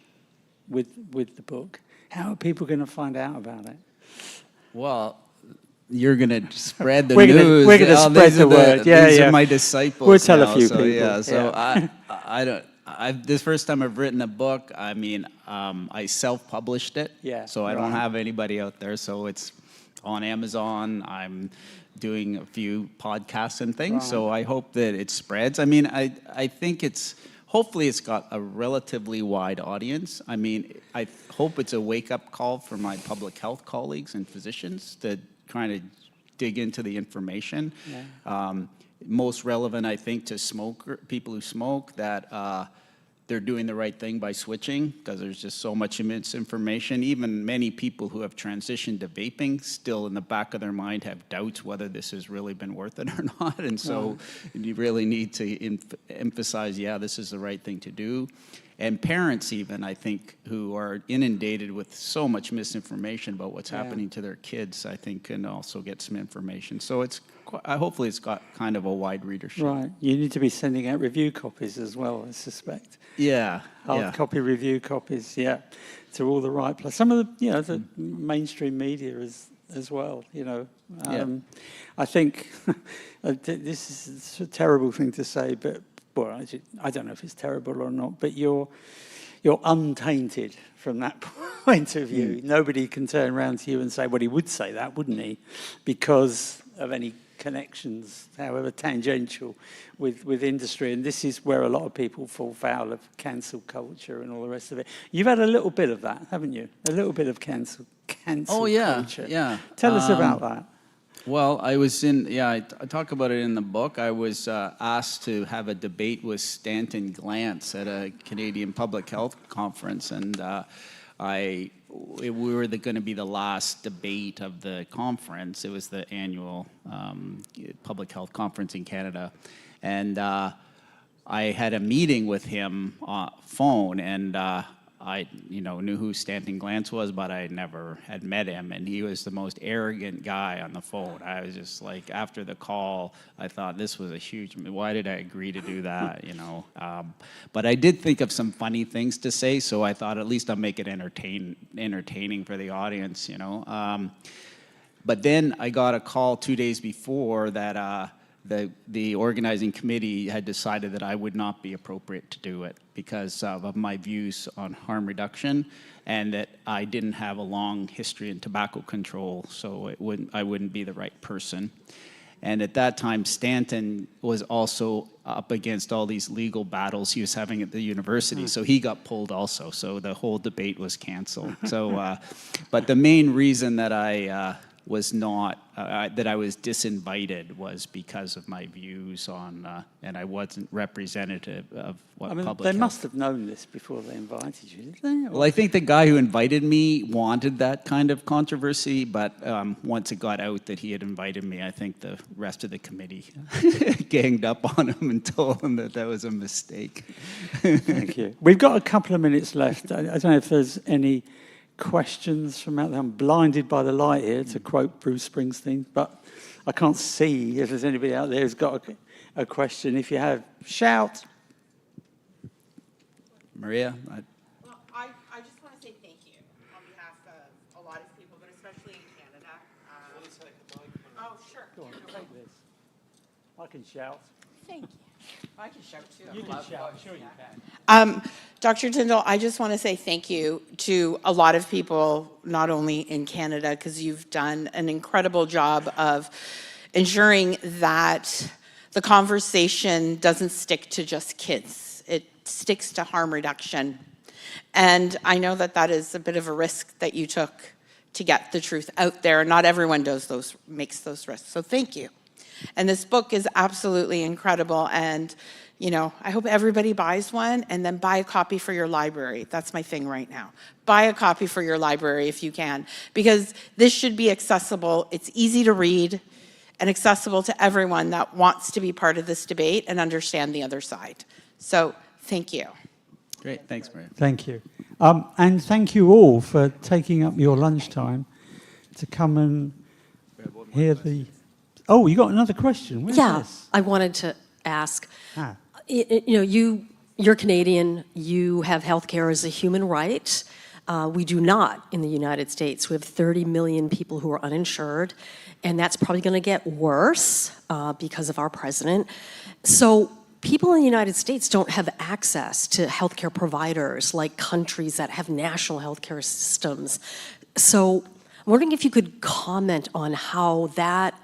F: with the book? How are people going to find out about it?
T: Well, you're going to spread the
F: news. We're going to spread the word.
T: These are my disciples.
F: We'll tell
T: now,
F: a few
T: so,
F: people.
T: Yeah, so I don't. This first time I've written a book, I mean, I self-published it. Yeah. So I don't have anybody out there. So it's on Amazon. I'm doing a few podcasts and things. So I hope that it spreads. I mean, I think hopefully it's got a relatively wide audience. I mean, I hope it's a wake-up call for my public health colleagues and physicians to kind of dig into the information. Yeah. Most relevant, I think, to people who smoke, that they're doing the right thing by switching, because there's just so much misinformation. Even many people who have transitioned to vaping still in the back of their mind have doubts whether this has really been worth it or not. And so you really need to emphasize, yeah, this is the right thing to do. And parents even, I think, who are inundated with so much misinformation about what's happening to their kids, I think can also get some information. So hopefully it's got kind of a wide readership.
F: Right. You need to be sending out review copies as well, I suspect.
T: Yeah.
F: Hard copy review copies, to all the right places. Some of the, the mainstream media as well, I think this is a terrible thing to say, but well, I don't know if it's terrible or not, but you're untainted from that point of view. Nobody can turn around to you and say, well, he would say that, wouldn't he? Because of any connections, however tangential, with industry. And this is where a lot of people fall foul of cancel culture and all the rest of it. You've had a little bit of that, haven't you? A little bit of cancel culture.
T: Yeah.
F: Tell us about that.
T: Well, I was I talk about it in the book. I was asked to have a debate with Stanton Glantz at a Canadian public health conference, and we were going to be the last debate of the conference. It was the annual public health conference in Canada, and I had a meeting with him on phone, and I knew who Stanton Glantz was, but I never had met him, and he was the most arrogant guy on the phone. I was just like, after the call, I thought this was a huge, why did I agree to do that, But I did think of some funny things to say, so I thought at least I'll make it entertaining for the audience, But then I got a call 2 days before that the organizing committee had decided that I would not be appropriate to do it because of my views on harm reduction, and that I didn't have a long history in tobacco control, so I wouldn't be the right person. And at that time, Stanton was also up against all these legal battles he was having at the university, so he got pulled also. So the whole debate was canceled. So, but the main reason that I was not, that I was disinvited was because of my views on, and I wasn't representative of what public
F: they
T: health.
F: must have known this before they invited you, didn't they?
T: Well, I think the guy who invited me wanted that kind of controversy, but once it got out that he had invited me, I think the rest of the committee ganged up on him and told him that that was a mistake.
F: Thank you. We've got a couple of minutes left. I don't know if there's any questions from out there. I'm blinded by the light here, to quote Bruce Springsteen, but I can't see if there's anybody out there who's got a question. If you have, shout.
T: Maria?
U: Well, I just want to say thank you on behalf of a lot of people, but especially in Canada. Oh, sure.
F: Go on, take this. I can shout.
U: Thank you. I can shout too.
F: You can shout. Sure you can.
U: Dr. Tyndall, I just want to say thank you to a lot of people, not only in Canada, because you've done an incredible job of ensuring that the conversation doesn't stick to just kids. It sticks to harm reduction. And I know that that is a bit of a risk that you took to get the truth out there. Not everyone makes those risks. So thank you. And this book is absolutely incredible. And, you know, I hope everybody buys one and then buy a copy for your library. That's my thing right now. Buy a copy for your library if you can, because this should be accessible. It's easy to read and accessible to everyone that wants to be part of this debate and understand the other side. So thank you.
T: Great, thanks, Maria.
F: Thank you. And thank you all for taking up your lunchtime to come and hear the... Oh, you got another question? Where's this?
V: I wanted to ask. You know, you're Canadian. You have healthcare as a human right. We do not in the United States. We have 30 million people who are uninsured, and that's probably going to get worse because of our president. So people in the United States don't have access to healthcare providers like countries that have national healthcare systems. So I'm wondering if you could comment on how that,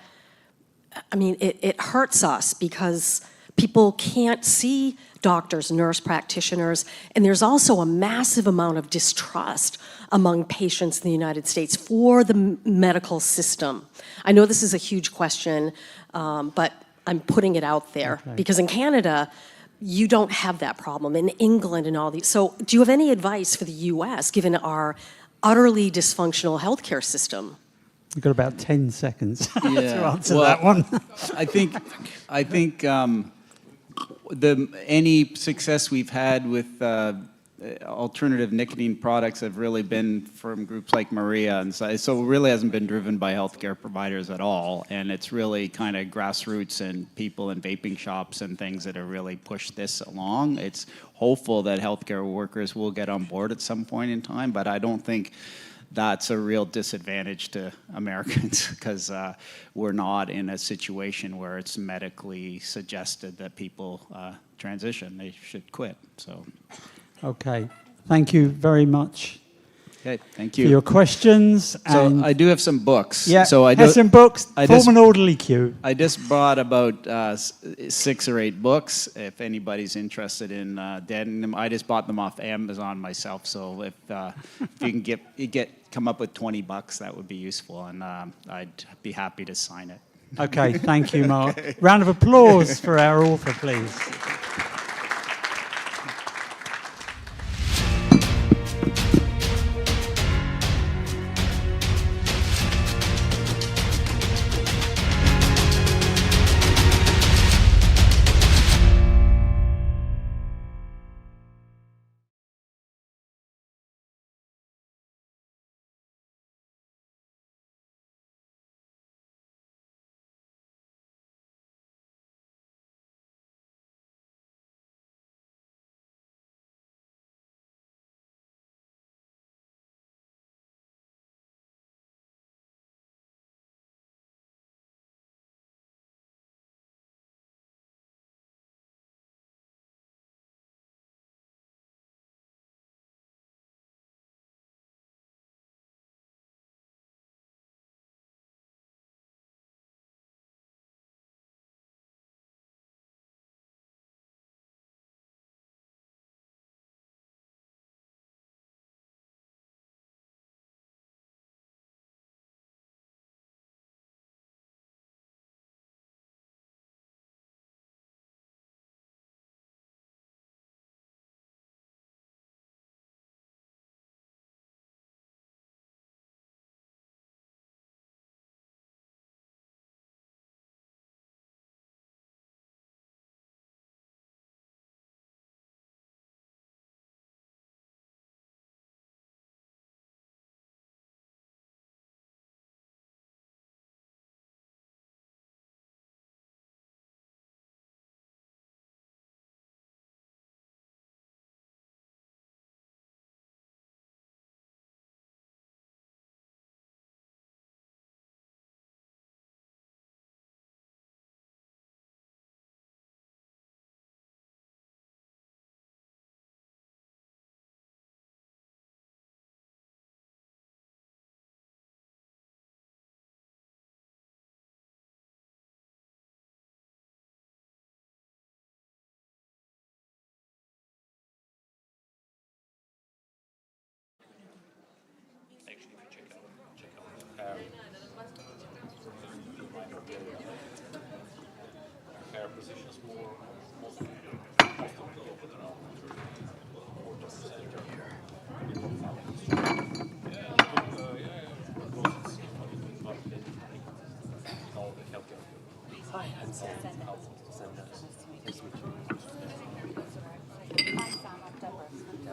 V: I mean, it hurts us because people can't see doctors, nurse practitioners, and there's also a massive amount of distrust among patients in the United States for the medical system. I know this is a huge question, but I'm putting it out there because in Canada, you don't have that problem. In England and all these. So do you have any advice for the US, given our utterly dysfunctional healthcare system?
F: You've got about 10 seconds to
T: Yeah,
F: answer that one.
T: I think any success we've had with alternative nicotine products have really been from groups like Maria, and so it really hasn't been driven by healthcare providers at all, and it's really kind of grassroots and people in vaping shops and things that have really pushed this along. It's hopeful that healthcare workers will get on board at some point in time, but I don't think that's a real disadvantage to Americans because we're not in a situation where it's medically suggested that people transition. They should quit. So,
F: Okay. Thank you very much.
T: Okay, thank you.
F: For your questions.
T: So
F: and
T: I do have some books.
F: Yeah,
T: so I
F: have some books. Form an orderly queue.
T: I just brought about 6 or 8 books. If anybody's interested in getting them, I just bought them off Amazon myself. So if you can come up with $20, that would be useful, and I'd be happy to sign it.
F: Okay, thank you, Mark. Round of applause for our author, please.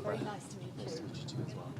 B: Very nice to meet you. Nice to meet you too as well.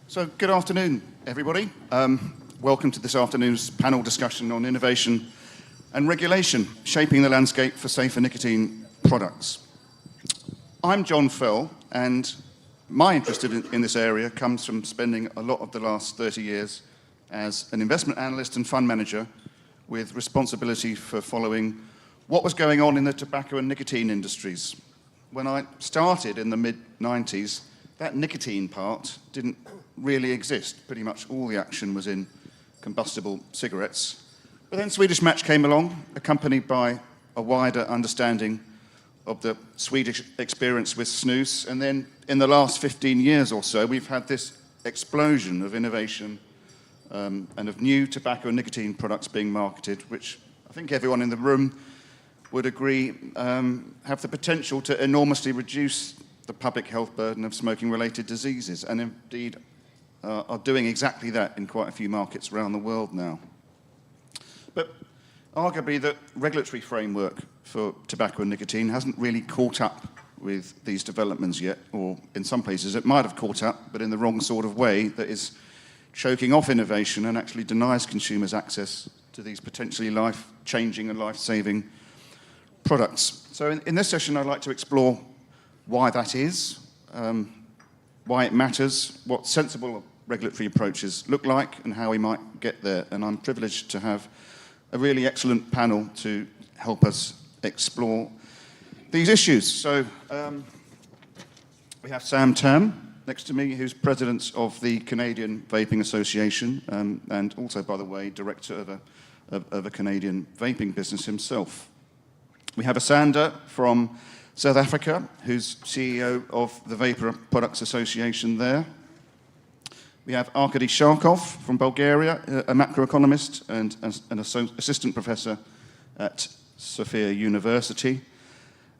C: So, good afternoon, everybody. Welcome to this afternoon's panel discussion on innovation and regulation, shaping the landscape for safer nicotine products. I'm John Fell, and my interest in this area comes from spending a lot of the last 30 years as an investment analyst and fund manager with responsibility for following what was going on in the tobacco and nicotine industries. When I started in the mid-90s, that nicotine part didn't really exist. Pretty much all the action was in combustible cigarettes. But then Swedish Match came along, accompanied by a wider understanding of the Swedish experience with snus. And then in the last 15 years or so, we've had this explosion of innovation and of new tobacco and nicotine products being marketed, which I think everyone in the room would agree have the potential to enormously reduce the public health burden of smoking-related diseases, and indeed are doing exactly that in quite a few markets around the world now. But arguably the regulatory framework for tobacco and nicotine hasn't really caught up with these developments yet, or in some places it might have caught up, but in the wrong sort of way that is choking off innovation and actually denies consumers access to these potentially life-changing and life-saving products. So in this session I'd like to explore why that is, why it matters, what sensible regulatory approaches look like, and how we might get there. And I'm privileged to have a really excellent panel to help us explore these issues. So we have Sam Tam next to me, who's president of the Canadian Vaping Association, and also, by the way, director of a Canadian vaping business himself. We have Asanda from South Africa, who's CEO of the Vapor Products Association there. We have Arkady Sharkov from Bulgaria, a macroeconomist and an assistant professor at Sofia University.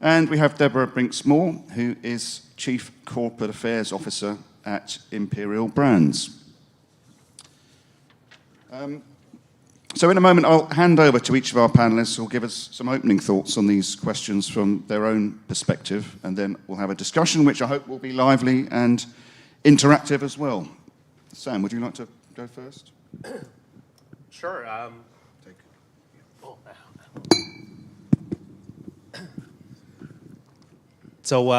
C: And we have Deborah Brinks-Moore, who is Chief Corporate Affairs Officer at Imperial Brands. So in a moment, I'll hand over to each of our panelists who will give us some opening thoughts on these questions from their own perspective, and then we'll have a discussion which I hope will be lively and interactive as well. Sam, would you like to go first?
W: Sure. So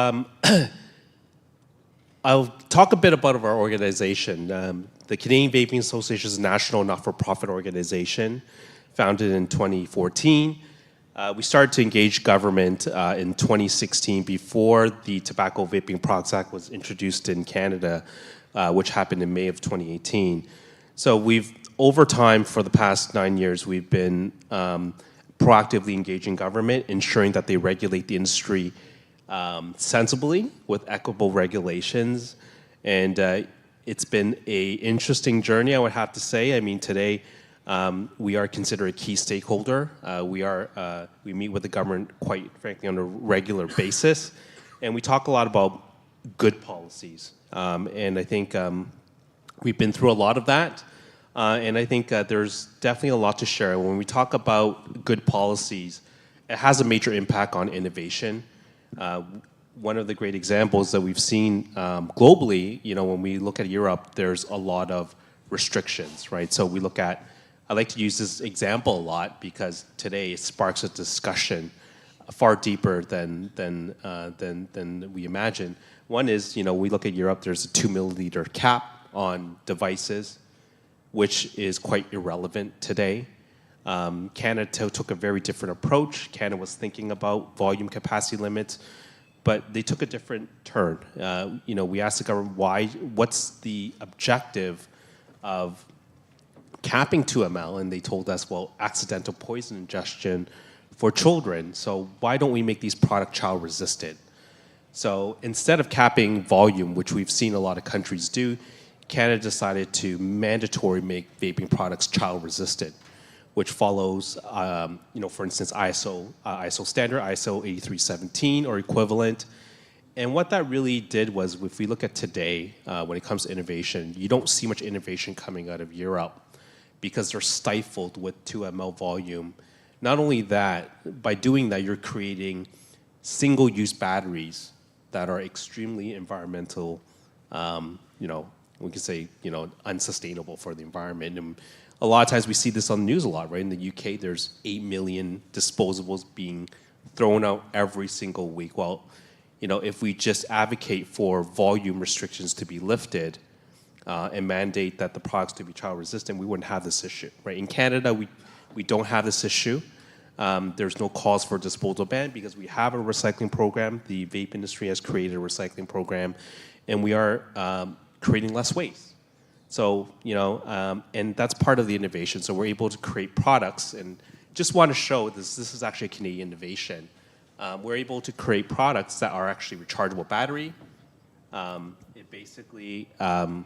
W: I'll talk a bit about our organization. The Canadian Vaping Association is a national not-for-profit organization founded in 2014. We started to engage government in 2016 before the Tobacco Vaping Products Act was introduced in Canada, which happened in May of 2018. So over time, for the past 9 years, we've been proactively engaging government, ensuring that they regulate the industry sensibly with equitable regulations. And it's been an interesting journey, I would have to say. I mean, today we are considered a key stakeholder. We meet with the government, quite frankly, on a regular basis, and we talk a lot about good policies. And I think we've been through a lot of that, and I think there's definitely a lot to share. When we talk about good policies, it has a major impact on innovation. one of the great examples that we've seen globally, when we look at Europe, there's a lot of restrictions, right? So we look at, I like to use this example a lot because today it sparks a discussion far deeper than we imagine. One is, we look at Europe, there's a 2 milliliter cap on devices, which is quite irrelevant today. Canada took a very different approach. Canada was thinking about volume capacity limits, but they took a different turn. We asked the government what's the objective of capping 2 ml, and they told us, well, accidental poison ingestion for children. So why don't we make these products child resistant? So instead of capping volume, which we've seen a lot of countries do, Canada decided to mandatory make vaping products child resistant, which follows, for instance, ISO standard, ISO 8317 or equivalent. And what that really did was, if we look at today, when it comes to innovation, you don't see much innovation coming out of Europe because they're stifled with 2 ml volume. Not only that, by doing that, you're creating single-use batteries that are extremely environmental, we could say, unsustainable for the environment. And a lot of times we see this on the news a lot, right? In the UK, there's 8 million disposables being thrown out every single week. Well, if we just advocate for volume restrictions to be lifted and mandate that the products to be child resistant, we wouldn't have this issue, right? In Canada, we don't have this issue. There's no cause for disposal ban because we have a recycling program. The vape industry has created a recycling program, and we are creating less waste. So, and that's part of the innovation. So we're able to create products, and just want to show this is actually a Canadian innovation. We're able to create products that are actually rechargeable battery. It basically, and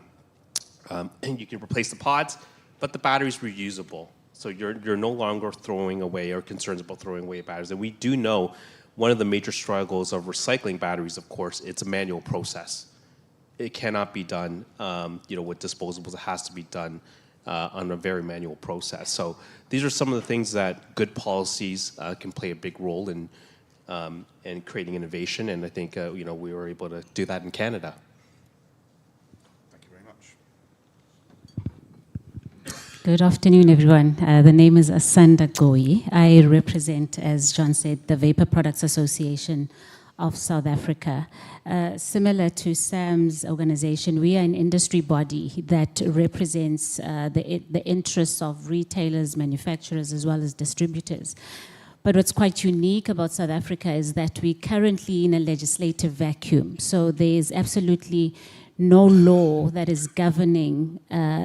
W: you can replace the pods, but the battery is reusable. So you're no longer throwing away or concerns about throwing away batteries. And we do know one of the major struggles of recycling batteries, of course, it's a manual process. It cannot be done, with disposables. It has to be done on a very manual process. So these are some of the things that good policies can play a big role in creating innovation. And I think, we were able to do that in Canada.
C: Thank you very much.
A: Good afternoon, everyone. The name is Asanda Goi. I represent, as John said, the Vapor Products Association of South Africa. Similar to Sam's organization, we are an industry body that represents the interests of retailers, manufacturers, as well as distributors. But what's quite unique about South Africa is that we're currently in a legislative vacuum. So there is absolutely no law that is governing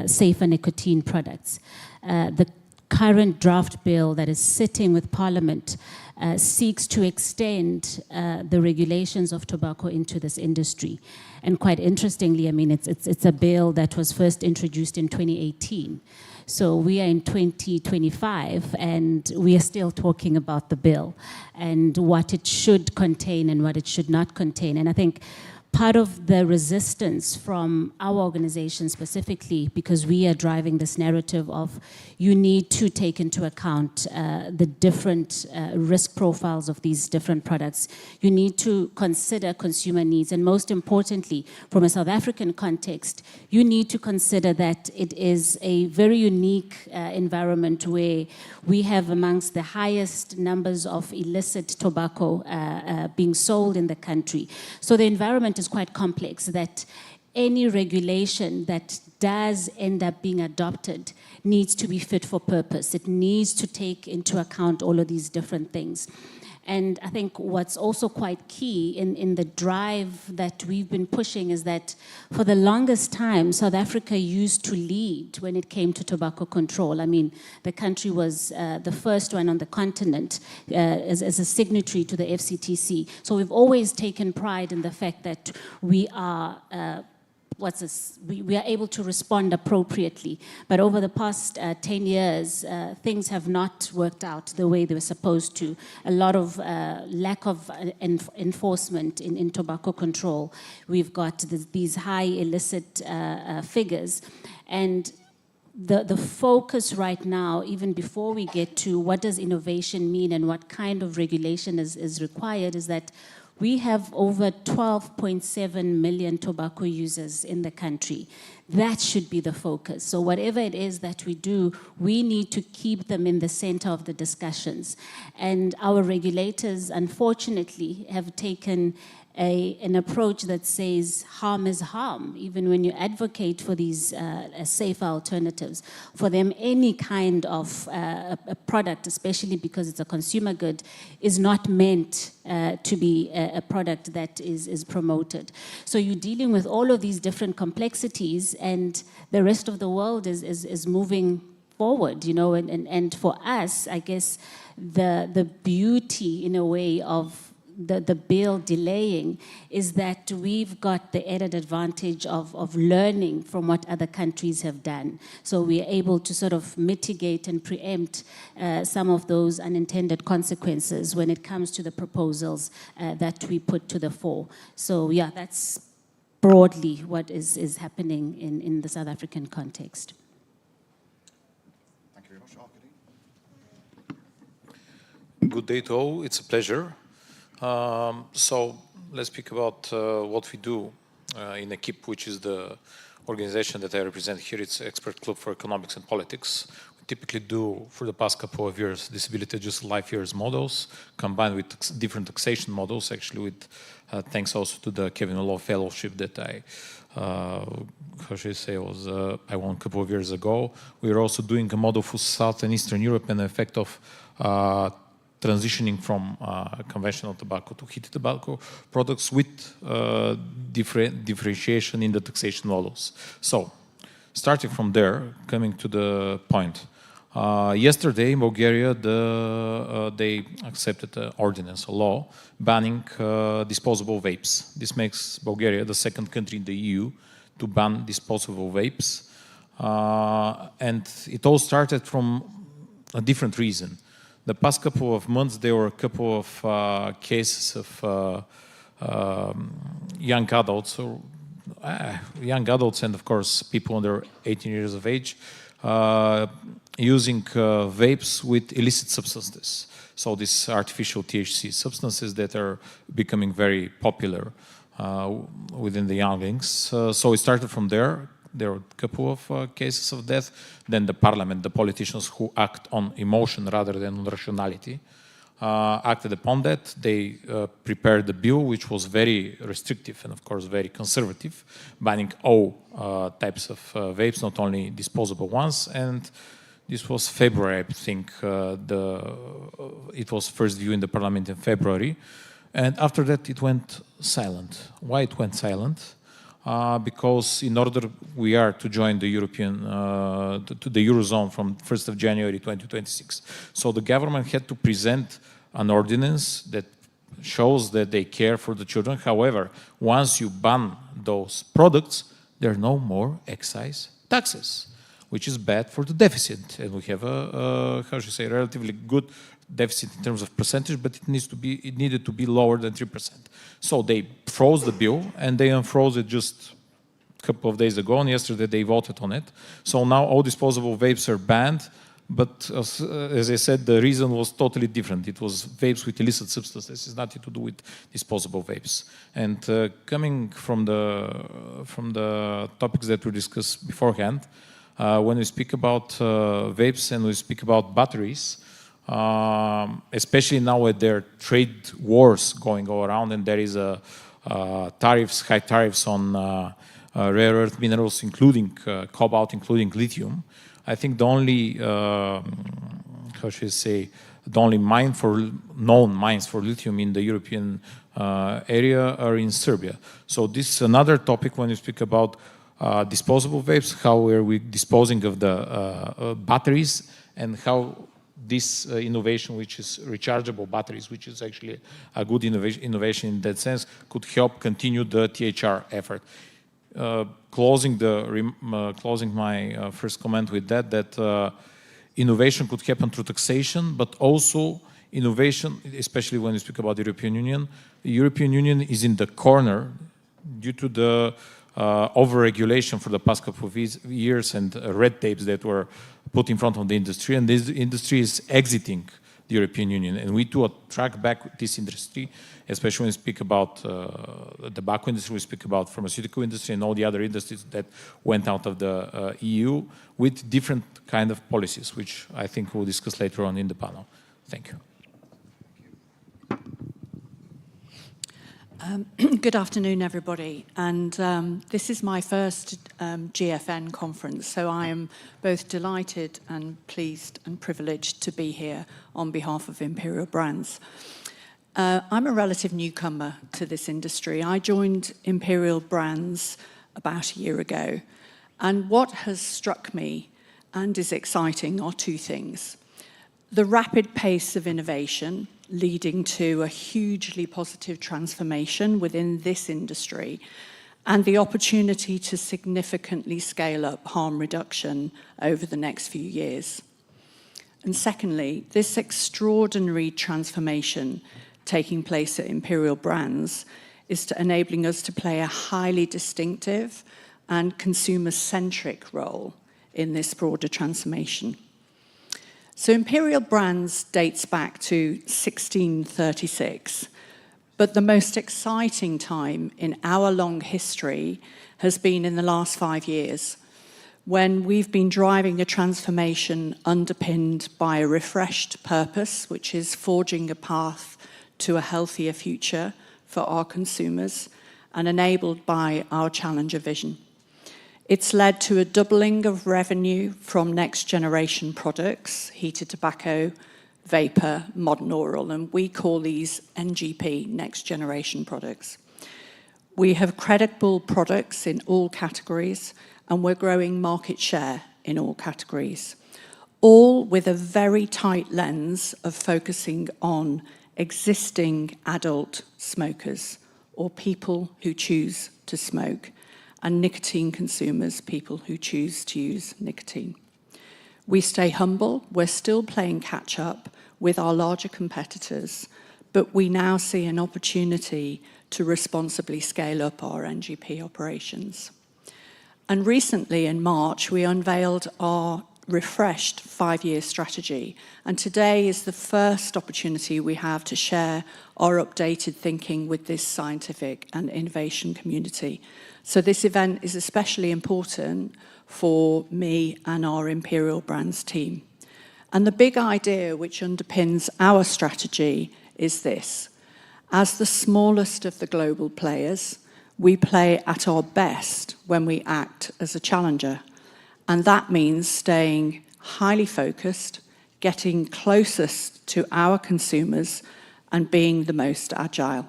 A: safer nicotine products. The current draft bill that is sitting with Parliament seeks to extend the regulations of tobacco into this industry. And quite interestingly, it's a bill that was first introduced in 2018. So we are in 2025 and we are still talking about the bill and what it should contain and what it should not contain. And I think part of the resistance from our organization specifically, because we are driving this narrative of you need to take into account the different risk profiles of these different products. You need to consider consumer needs. And most importantly, from a South African context, you need to consider that it is a very unique environment where we have amongst the highest numbers of illicit tobacco being sold in the country. So the environment is quite complex, that any regulation that does end up being adopted needs to be fit for purpose. It needs to take into account all of these different things. And I think what's also quite key in the drive that we've been pushing is that for the longest time, South Africa used to lead when it came to tobacco control. The country was the first one on the continent as a signatory to the FCTC. So we've always taken pride in the fact that we are we are able to respond appropriately. But over the past 10 years, things have not worked out the way they were supposed to. A lot of lack of enforcement in tobacco control. We've got these high illicit figures. And the focus right now, even before we get to what does innovation mean and what kind of regulation is required, is that We have over 12.7 million tobacco users in the country. That should be the focus. So whatever it is that we do, we need to keep them in the center of the discussions. And our regulators, unfortunately, have taken an approach that says harm is harm. Even when you advocate for these safer alternatives, for them any kind of a product, especially because it's a consumer good, is not meant to be a product that is promoted. So you're dealing with all of these different complexities, and the rest of the world is moving forward, you know, and for us, I guess the beauty in a way of the bill delaying is that we've got the added advantage of learning from what other countries have done. So we're able to sort of mitigate and preempt some of those unintended consequences when it comes to the proposals that we put to the fore. So yeah, that's broadly what is happening in the South African context.
C: Thank you very much.
D: Good day to all. It's a pleasure. So let's speak about what we do in EQIP, which is the organization that I represent here. It's Expert Club for Economics and Politics. We typically do, for the past couple of years, disability-adjusted life years models, combined with different taxation models, actually with thanks also to the Kevin Law Fellowship that I won a couple of years ago. We are also doing a model for South and Eastern Europe and the effect of transitioning from conventional tobacco to heated tobacco products with differentiation in the taxation models. So, starting from there, coming to the point. Yesterday in Bulgaria, they accepted an ordinance, a law, banning disposable vapes. This makes Bulgaria the second country in the EU to ban disposable vapes. And it all started from a different reason. The past couple of months, there were a couple of cases of young adults and, of course, people under 18 years of age using vapes with illicit substances. So these artificial THC substances that are becoming very popular within the younglings. So it started from there. There were a couple of cases of death. Then the parliament, the politicians who act on emotion rather than on rationality, acted upon that. They prepared the bill, which was very restrictive and, of course, very conservative, banning all types of vapes, not only disposable ones. And this was February, I think. It was first view in the parliament in February. And after that, it went silent. Why it went silent? Because in order we are to join the European, to the Eurozone from 1st of January 2026. So the government had to present an ordinance that shows that they care for the children. However, once you ban those products, there are no more excise taxes, which is bad for the deficit. And we have a relatively good deficit in terms of percentage, but it needed to be lower than 3%. So they froze the bill, and they unfroze it just a couple of days ago, and yesterday they voted on it. So now all disposable vapes are banned, but as I said, the reason was totally different. It was vapes with illicit substances. It's nothing to do with disposable vapes. And coming from the topics that we discussed beforehand, when we speak about vapes and we speak about batteries, especially now with their trade wars going all around, and there is high tariffs on rare earth minerals, including cobalt, including lithium. I think the only, the only known mines for lithium in the European area are in Serbia. So this is another topic when you speak about disposable vapes, how are we disposing of the batteries, and how this innovation, which is rechargeable batteries, which is actually a good innovation in that sense, could help continue the THR effort. Closing my first comment with that innovation could happen through taxation, but also innovation, especially when you speak about the European Union. The European Union is in the corner due to the over-regulation for the past couple of years and red tapes that were put in front of the industry, and this industry is exiting the European Union. And we do track back this industry, especially when we speak about the tobacco industry, we speak about pharmaceutical industry and all the other industries that went out of the EU with different kind of policies, which I think we'll discuss later on in the panel. Thank you.
G: Good afternoon, everybody. And this is my first GFN conference, so I am both delighted and pleased and privileged to be here on behalf of Imperial Brands. I'm a relative newcomer to this industry. I joined Imperial Brands about a year ago, and what has struck me and is exciting are two things. The rapid pace of innovation leading to a hugely positive transformation within this industry, and the opportunity to significantly scale up harm reduction over the next few years. And secondly, this extraordinary transformation taking place at Imperial Brands is enabling us to play a highly distinctive and consumer-centric role in this broader transformation. So Imperial Brands dates back to 1636, but the most exciting time in our long history has been in the last 5 years, when we've been driving a transformation underpinned by a refreshed purpose, which is forging a path to a healthier future for our consumers, and enabled by our Challenger vision. It's led to a doubling of revenue from next generation products, heated tobacco, vapor, modern oral, and we call these NGP, next generation products. We have credible products in all categories, and we're growing market share in all categories, all with a very tight lens of focusing on existing adult smokers or people who choose to smoke, and nicotine consumers, people who choose to use nicotine. We stay humble. We're still playing catch up with our larger competitors, but we now see an opportunity to responsibly scale up our NGP operations. And recently in March, we unveiled our refreshed 5-year strategy. And today is the first opportunity we have to share our updated thinking with this scientific and innovation community. So this event is especially important for me and our Imperial Brands team. And the big idea which underpins our strategy is this: as the smallest of the global players, we play at our best when we act as a challenger. And that means staying highly focused, getting closest to our consumers, and being the most agile.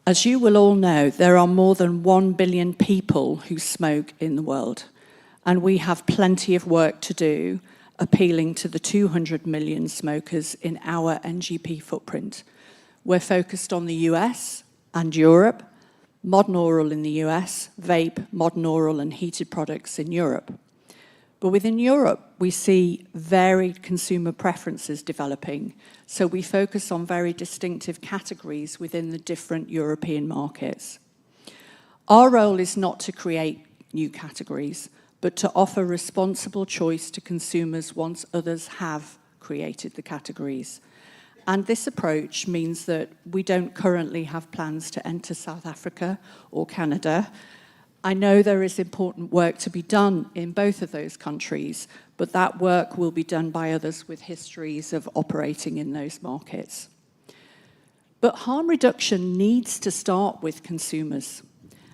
G: As you will all know, there are more than 1 billion people who smoke in the world, and we have plenty of work to do appealing to the 200 million smokers in our NGP footprint. We're focused on the US and Europe, modern oral in the US, vape, modern oral and heated products in Europe. But within Europe, we see varied consumer preferences developing, so we focus on very distinctive categories within the different European markets. Our role is not to create new categories, but to offer responsible choice to consumers once others have created the categories. And this approach means that we don't currently have plans to enter South Africa or Canada. I know there is important work to be done in both of those countries, but that work will be done by others with histories of operating in those markets. But harm reduction needs to start with consumers.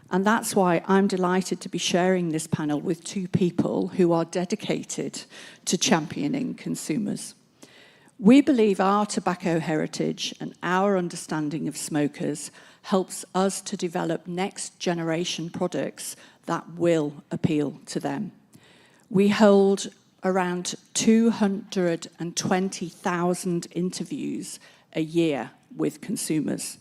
G: And that's why I'm delighted to be sharing this panel with two people who are dedicated to championing consumers. We believe our tobacco heritage and our understanding of smokers helps us to develop next generation products that will appeal to them. We hold around 220,000 interviews a year with consumers.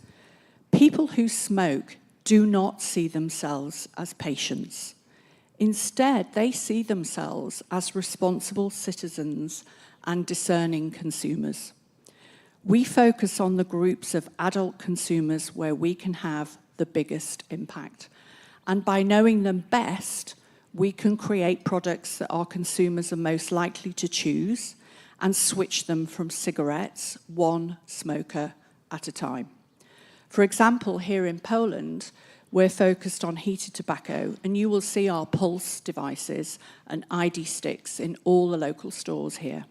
G: People who smoke do not see themselves as patients. Instead, they see themselves as responsible citizens and discerning consumers. We focus on the groups of adult consumers where we can have the biggest impact. And by knowing them best, we can create products that our consumers are most likely to choose and switch them from cigarettes, one smoker at a time. For example, here in Poland, we're focused on heated tobacco, and you will see our pulse devices and ID sticks in all the local stores here.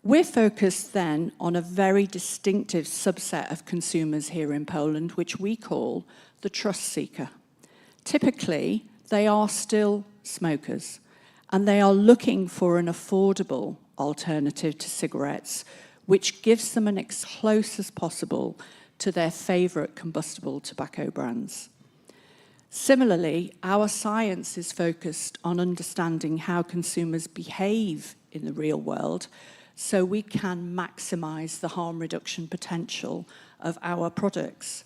G: We're focused then on a very distinctive subset of consumers here in Poland, which we call the trust seeker. Typically, they are still smokers, and they are looking for an affordable alternative to cigarettes, which gives them as close as possible to their favourite combustible tobacco brands. Similarly, our science is focused on understanding how consumers behave in the real world, so we can maximise the harm reduction potential of our products.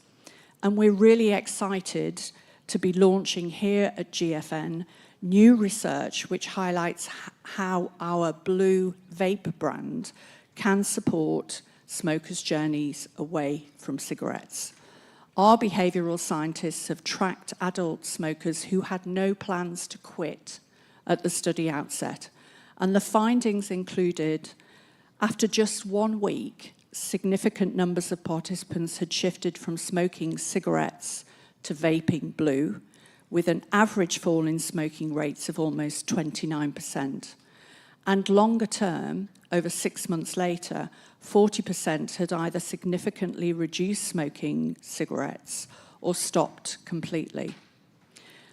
G: And we're really excited to be launching here at GFN new research which highlights how our Blue Vape brand can support smokers' journeys away from cigarettes. Our behavioural scientists have tracked adult smokers who had no plans to quit at the study outset, and the findings included, after just 1 week, significant numbers of participants had shifted from smoking cigarettes to vaping Blue, with an average fall in smoking rates of almost 29%. And longer term, over 6 months later, 40% had either significantly reduced smoking cigarettes or stopped completely.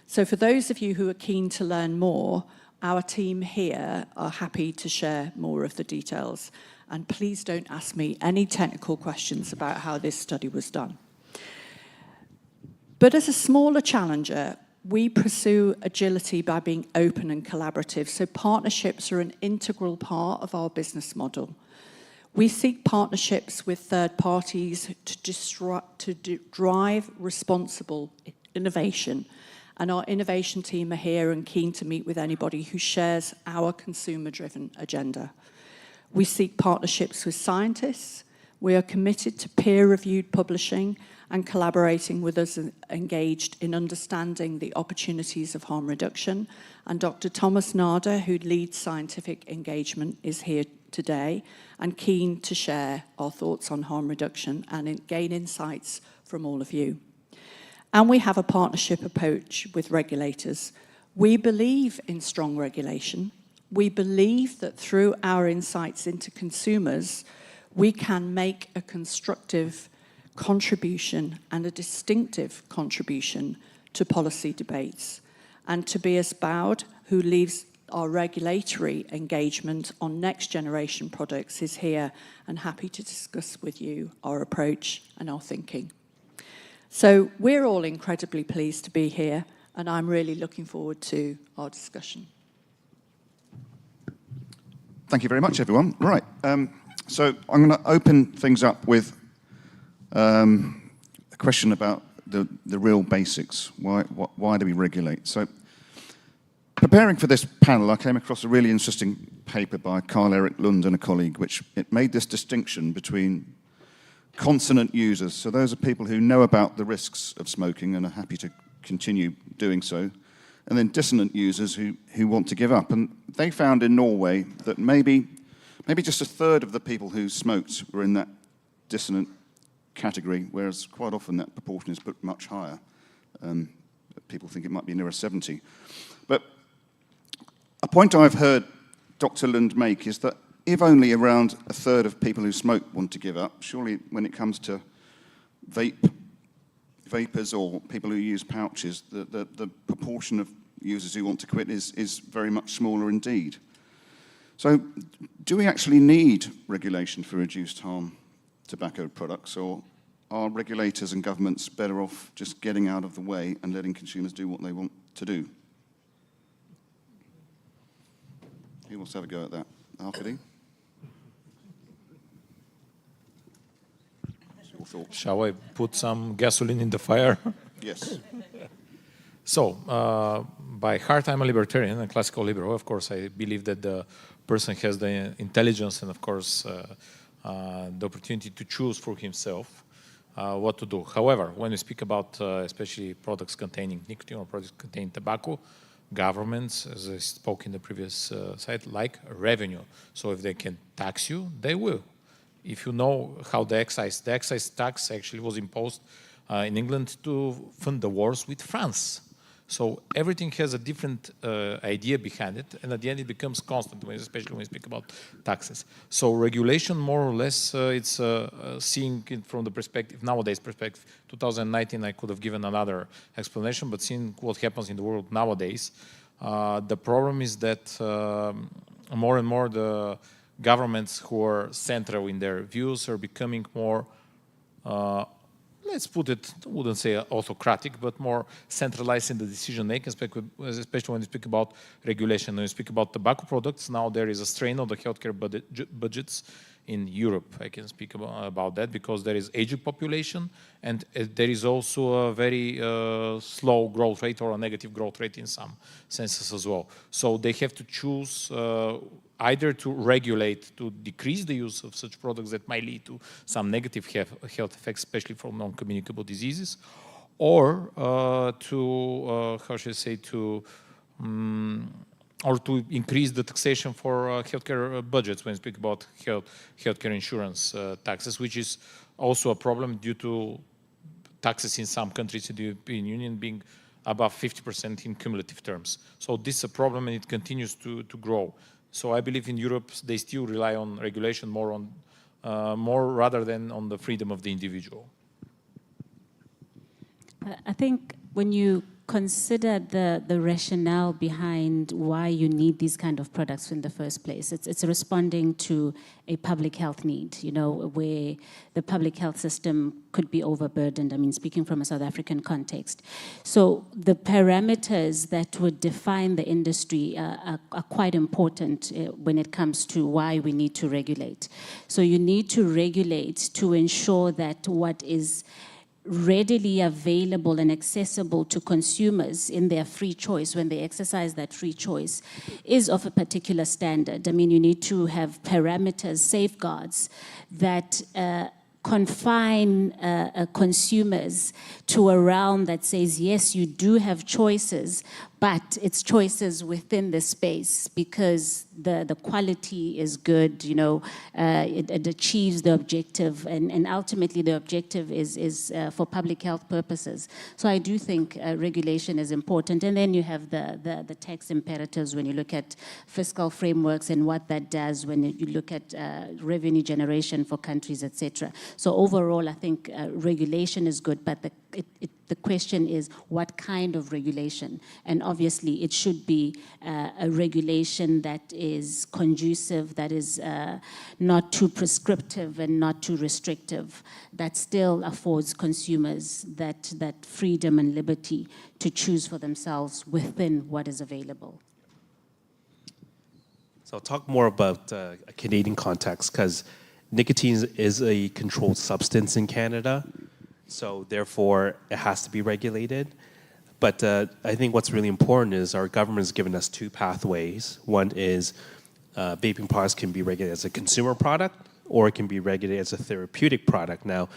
G: So for those of you who are keen to learn more, our team here are happy to share more of the details. And please don't ask me any technical questions about how this study was done. But as a smaller challenger, we pursue agility by being open and collaborative, so partnerships are an integral part of our business model. We seek partnerships with third parties to drive responsible innovation, and our innovation team are here and keen to meet with anybody who shares our consumer-driven agenda. We seek partnerships with scientists. We are committed to peer-reviewed publishing and collaborating with us engaged in understanding the opportunities of harm reduction. And Dr. Thomas Nader, who leads scientific engagement, is here today and keen to share our thoughts on harm reduction and gain insights from all of you. And we have a partnership approach with regulators. We believe in strong regulation. We believe that through our insights into consumers, we can make a constructive contribution and a distinctive contribution to policy debates. And Tobias Baud, who leads our regulatory engagement on next generation products, is here and happy to discuss with you our approach and our thinking. So we're all incredibly pleased to be here, and I'm really looking forward to our discussion.
C: Thank you very much, everyone. Right, so I'm going to open things up with a question about the real basics. Why do we regulate? So, preparing for this panel, I came across a really interesting paper by Carl Erik Lund and a colleague, which it made this distinction between consonant users, so those are people who know about the risks of smoking and are happy to continue doing so, and then dissonant users who want to give up. And they found in Norway that maybe just a third of the people who smoked were in that dissonant category, whereas quite often that proportion is put much higher. People think it might be nearer 70. But a point I've heard Dr. Lund make is that if only around a third of people who smoke want to give up, surely when it comes to vapors or people who use pouches, the proportion of users who want to quit is very much smaller indeed. So do we actually need regulation for reduced harm tobacco products, or are regulators and governments better off just getting out of the way and letting consumers do what they want to do? Who wants to have a go at that? Arkady?
D: Shall I put some gasoline in the fire?
C: Yes.
D: So, by heart, I'm a libertarian, a classical liberal. Of course, I believe that the person has the intelligence and, of course, the opportunity to choose for himself what to do. However, when we speak about especially products containing nicotine or products containing tobacco, governments, as I spoke in the previous slide, like revenue. So if they can tax you, they will. If you know how the excise tax actually was imposed in England to fund the wars with France. So everything has a different idea behind it, and at the end it becomes constant, especially when we speak about taxes. So regulation, more or less, it's seeing it from the perspective, nowadays perspective. 2019, I could have given another explanation, but seeing what happens in the world nowadays, the problem is that more and more the governments who are central in their views are becoming more let's put it, I wouldn't say autocratic, but more centralized in the decision-making, especially when you speak about regulation. When you speak about tobacco products, now there is a strain on the healthcare budgets in Europe. I can speak about that because there is aging population and there is also a very slow growth rate or a negative growth rate in some senses as well. So they have to choose either to regulate, to decrease the use of such products that might lead to some negative health effects, especially from non-communicable diseases, or to, how should I say, or to increase the taxation for healthcare budgets when we speak about healthcare insurance taxes, which is also a problem due to taxes in some countries in the European Union being above 50% in cumulative terms. So this is a problem and it continues to grow. So I believe in Europe they still rely on regulation more rather than on the freedom of the individual.
A: I think when you consider the rationale behind why you need these kind of products in the first place, it's responding to a public health need, you know, where the public health system could be overburdened. I mean, speaking from a South African context. So the parameters that would define the industry are quite important when it comes to why we need to regulate. So you need to regulate to ensure that what is readily available and accessible to consumers in their free choice, when they exercise that free choice, is of a particular standard. I mean, you need to have parameters, safeguards that confine consumers to a realm that says, yes, you do have choices, but it's choices within the space because the quality is good, you know, it achieves the objective, and ultimately the objective is for public health purposes. So I do think regulation is important. And then you have the tax imperatives when you look at fiscal frameworks and what that does when you look at revenue generation for countries, etc. So overall, I think regulation is good, but the question is what kind of regulation? And obviously it should be a regulation that is conducive, that is not too prescriptive and not too restrictive, that still affords consumers that freedom and liberty to choose for themselves within what is available.
W: So I'll talk more about a Canadian context because nicotine is a controlled substance in Canada. So therefore, it has to be regulated. But I think what's really important is our government has given us two pathways. One is vaping products can be regulated as a consumer product, or it can be regulated as a therapeutic product. Now,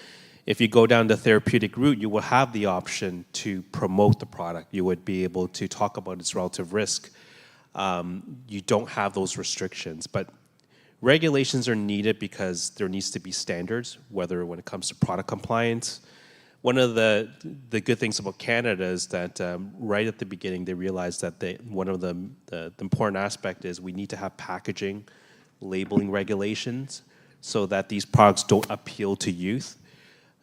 W: if you go down the therapeutic route, you will have the option to promote the product. You would be able to talk about its relative risk. You don't have those restrictions. But regulations are needed because there needs to be standards, whether when it comes to product compliance. One of the good things about Canada is that right at the beginning they realized that one of the important aspect is we need to have packaging, labeling regulations so that these products don't appeal to youth.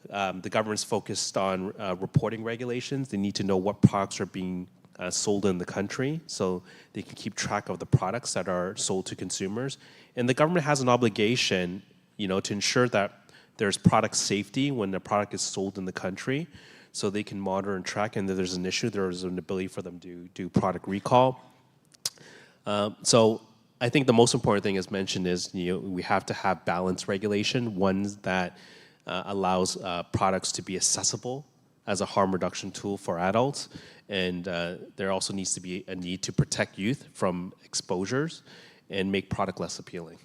W: The government's focused on reporting regulations. They need to know what products are being sold in the country so they can keep track of the products that are sold to consumers. And the government has an obligation, you know, to ensure that there's product safety when the product is sold in the country so they can monitor and track, and if there's an issue, there's an ability for them to do product recall. So I think the most important thing as mentioned is, you know, we have to have balanced regulation, ones that allows products to be accessible as a harm reduction tool for adults, and there also needs to be a need to protect youth from exposures and make product less appealing.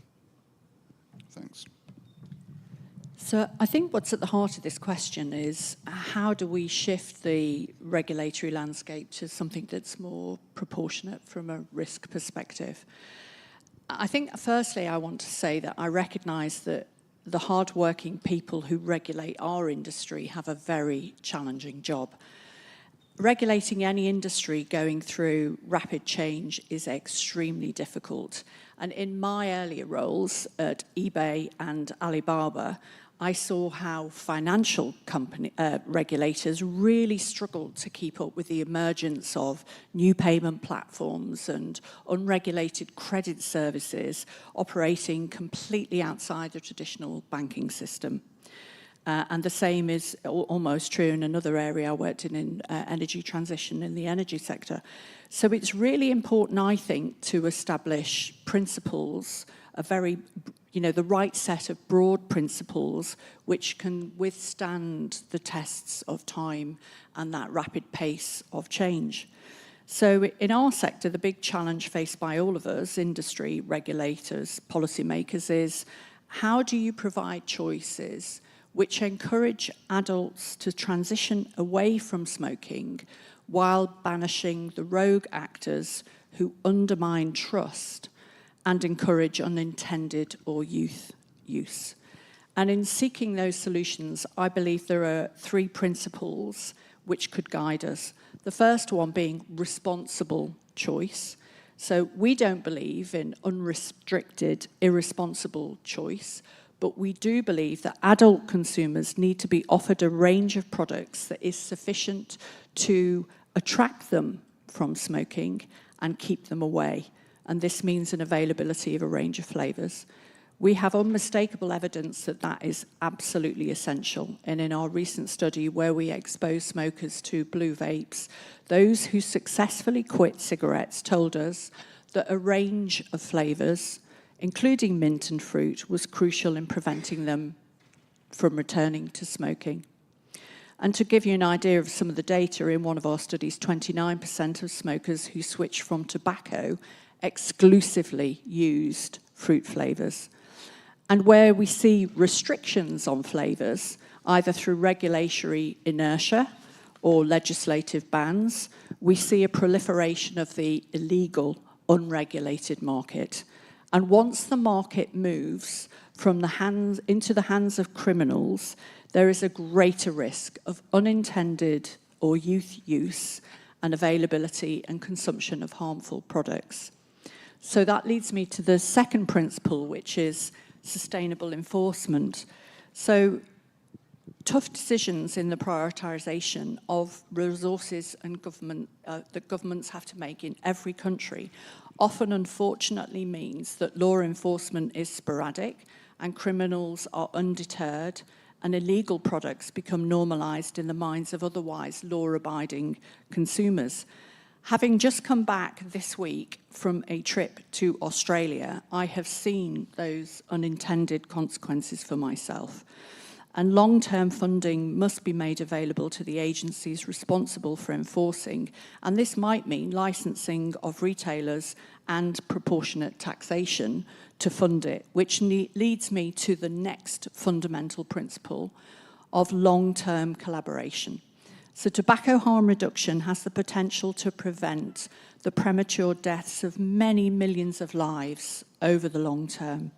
C: Thanks.
G: So I think what's at the heart of this question is how do we shift the regulatory landscape to something that's more proportionate from a risk perspective? I think firstly I want to say that I recognise that the hard-working people who regulate our industry have a very challenging job. Regulating any industry going through rapid change is extremely difficult. And in my earlier roles at eBay and Alibaba, I saw how financial regulators really struggled to keep up with the emergence of new payment platforms and unregulated credit services operating completely outside the traditional banking system. And the same is almost true in another area I worked in energy transition in the energy sector. So it's really important, I think, to establish principles, the right set of broad principles which can withstand the tests of time and that rapid pace of change. So in our sector, the big challenge faced by all of us, industry, regulators, policymakers, is how do you provide choices which encourage adults to transition away from smoking while banishing the rogue actors who undermine trust and encourage unintended or youth use. And in seeking those solutions, I believe there are 3 principles which could guide us. The first one being responsible choice. So we don't believe in unrestricted, irresponsible choice, but we do believe that adult consumers need to be offered a range of products that is sufficient to attract them from smoking and keep them away. And this means an availability of a range of flavours. We have unmistakable evidence that that is absolutely essential. And in our recent study where we exposed smokers to blue vapes, those who successfully quit cigarettes told us that a range of flavours, including mint and fruit, was crucial in preventing them from returning to smoking. And to give you an idea of some of the data, in one of our studies, 29% of smokers who switched from tobacco exclusively used fruit flavours. And where we see restrictions on flavours, either through regulatory inertia or legislative bans, we see a proliferation of the illegal, unregulated market. And once the market moves from into the hands of criminals, there is a greater risk of unintended or youth use and availability and consumption of harmful products. So that leads me to the second principle, which is sustainable enforcement. So tough decisions in the prioritisation of resources and government that governments have to make in every country often unfortunately means that law enforcement is sporadic and criminals are undeterred and illegal products become normalised in the minds of otherwise law-abiding consumers. Having just come back this week from a trip to Australia, I have seen those unintended consequences for myself. And long-term funding must be made available to the agencies responsible for enforcing, and this might mean licensing of retailers and proportionate taxation to fund it, which leads me to the next fundamental principle of long-term collaboration. So tobacco harm reduction has the potential to prevent the premature deaths of many millions of lives over the long term.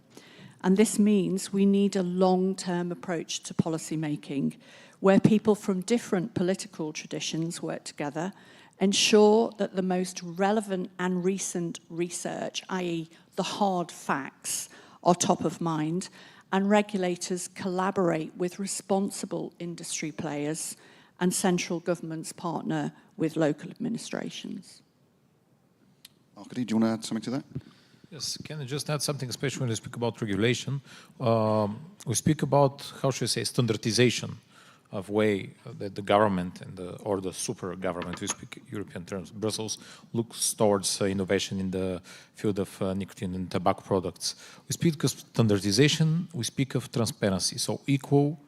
G: And this means we need a long-term approach to policy making, where people from different political traditions work together, ensure that the most relevant and recent research, i.e. the hard facts, are top of mind, and regulators collaborate with responsible industry players and central governments partner with local administrations.
C: Arkady, do you want to add something to that?
D: Yes, can I just add something, especially when we speak about regulation? We speak about, how should I say, standardization of way that the government or the super government, we speak European terms, Brussels, looks towards innovation in the field of nicotine and tobacco products. We speak of standardization, we speak of transparency, so equal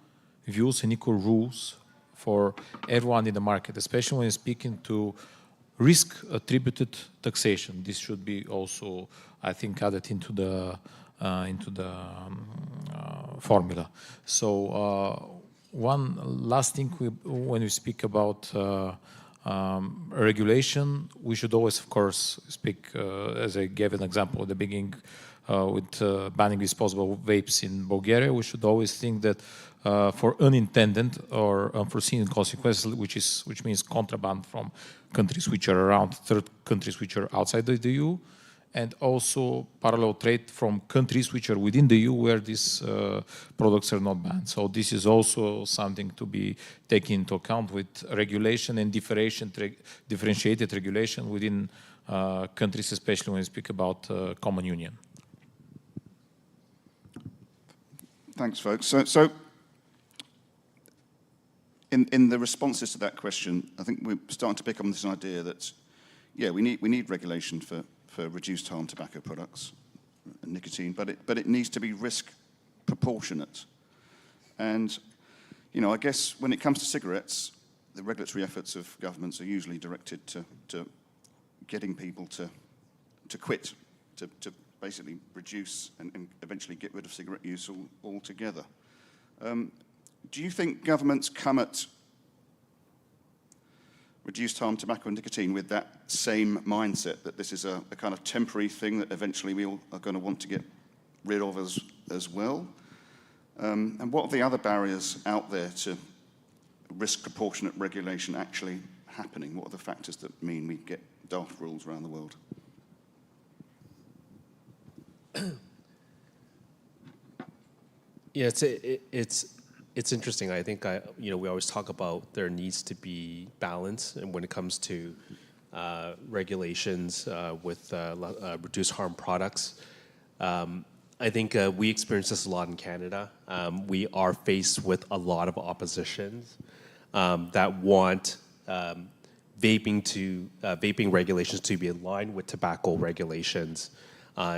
D: views and equal rules for everyone in the market, especially when speaking to risk-attributed taxation. This should be also, I think, added into the into the formula. So one last thing, when we speak about regulation, we should always, of course, speak, as I gave an example at the beginning, with banning disposable vapes in Bulgaria, we should always think that for unintended or unforeseen consequences, which means contraband from countries which are around, third countries which are outside the EU, and also parallel trade from countries which are within the EU where these products are not banned. So this is also something to be taken into account with regulation and differentiated regulation within countries, especially when we speak about common union.
C: Thanks, folks. So in the responses to that question, I think we're starting to pick up on this idea that, yeah, we need regulation for reduced harm tobacco products and nicotine, but it needs to be risk proportionate. And, you know, I guess when it comes to cigarettes, the regulatory efforts of governments are usually directed to getting people to quit, to basically reduce and eventually get rid of cigarette use altogether. Do you think governments come at reduced harm tobacco and nicotine with that same mindset, that this is a kind of temporary thing that eventually we all are going to want to get rid of as well? And what are the other barriers out there to risk proportionate regulation actually happening? What are the factors that mean we get daft rules around the world?
W: Yeah, it's interesting. I think we always talk about there needs to be balance, and when it comes to regulations with reduced harm products, I think we experience this a lot in Canada. We are faced with a lot of oppositions that want vaping regulations to be aligned with tobacco regulations.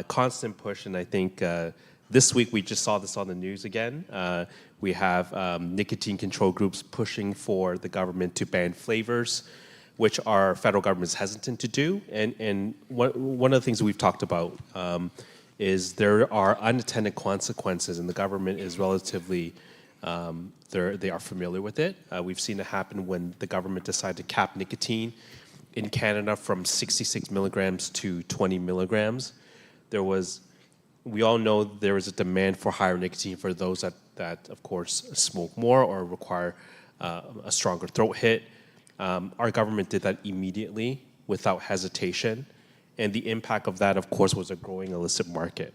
W: Constant push, and I think this week we just saw this on the news again. We have nicotine control groups pushing for the government to ban flavors, which our federal government is hesitant to do. And one of the things we've talked about is there are unintended consequences, and the government is relatively, they are familiar with it. We've seen it happen when the government decided to cap nicotine in Canada from 66 milligrams to 20 milligrams. We all know there is a demand for higher nicotine for those that of course, smoke more or require a stronger throat hit. Our government did that immediately without hesitation. And the impact of that, of course, was a growing illicit market.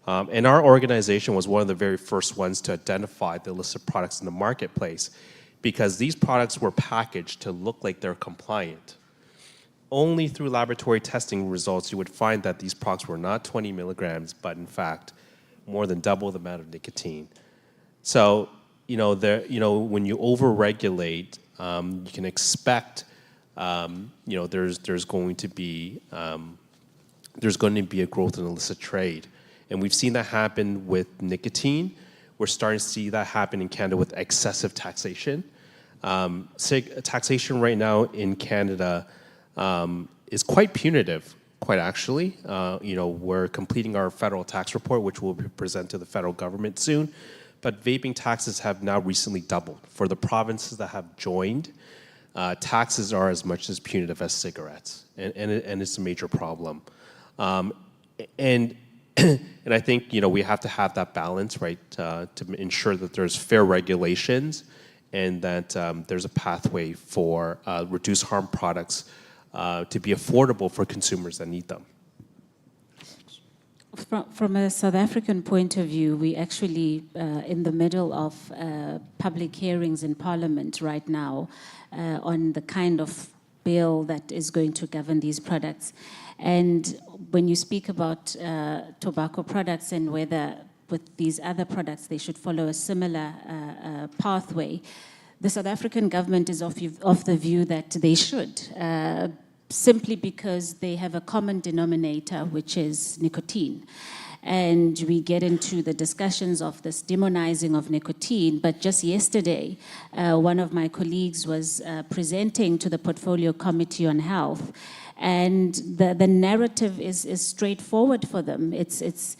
W: And our organization was one of the very first ones to identify the illicit products in the marketplace, because these products were packaged to look like they're compliant. Only through laboratory testing results you would find that these products were not 20 milligrams, but in fact, more than double the amount of nicotine. So, when you over-regulate, you can expect, there's going to be a growth in illicit trade, and we've seen that happen with nicotine. We're starting to see that happen in Canada with excessive taxation. Taxation right now in Canada is quite punitive, quite actually. We're completing our federal tax report, which will be presented to the federal government soon. But vaping taxes have now recently doubled. For the provinces that have joined, taxes are as much as punitive as cigarettes, and it's a major problem. And I think we have to have that balance, right, to ensure that there's fair regulations and that there's a pathway for reduced harm products to be affordable for consumers that need them.
A: From a South African point of view, we actually in the middle of public hearings in Parliament right now on the kind of bill that is going to govern these products. And when you speak about tobacco products and whether with these other products they should follow a similar pathway, the South African government is of the view that they should. Simply because they have a common denominator, which is nicotine. And we get into the discussions of this demonizing of nicotine, but just yesterday, one of my colleagues was presenting to the Portfolio Committee on Health, and the narrative is straightforward for them. It's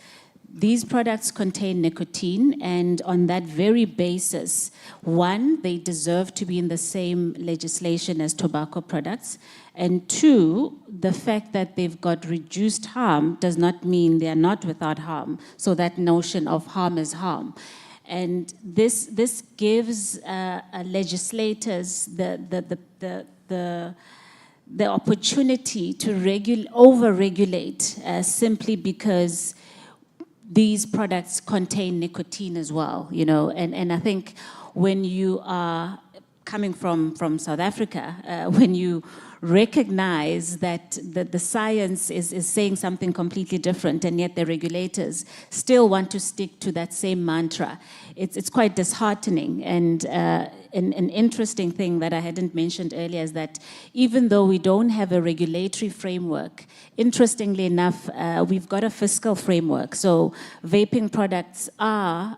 A: these products contain nicotine, and on that very basis, one, they deserve to be in the same legislation as tobacco products, and two, the fact that they've got reduced harm does not mean they are not without harm. So that notion of harm is harm. And this gives legislators the opportunity to over-regulate simply because these products contain nicotine as well, you know, and I think when you are coming from South Africa, when you recognize that the science is saying something completely different, and yet the regulators still want to stick to that same mantra, it's quite disheartening. And an interesting thing that I hadn't mentioned earlier is that even though we don't have a regulatory framework, interestingly enough, we've got a fiscal framework. So vaping products are,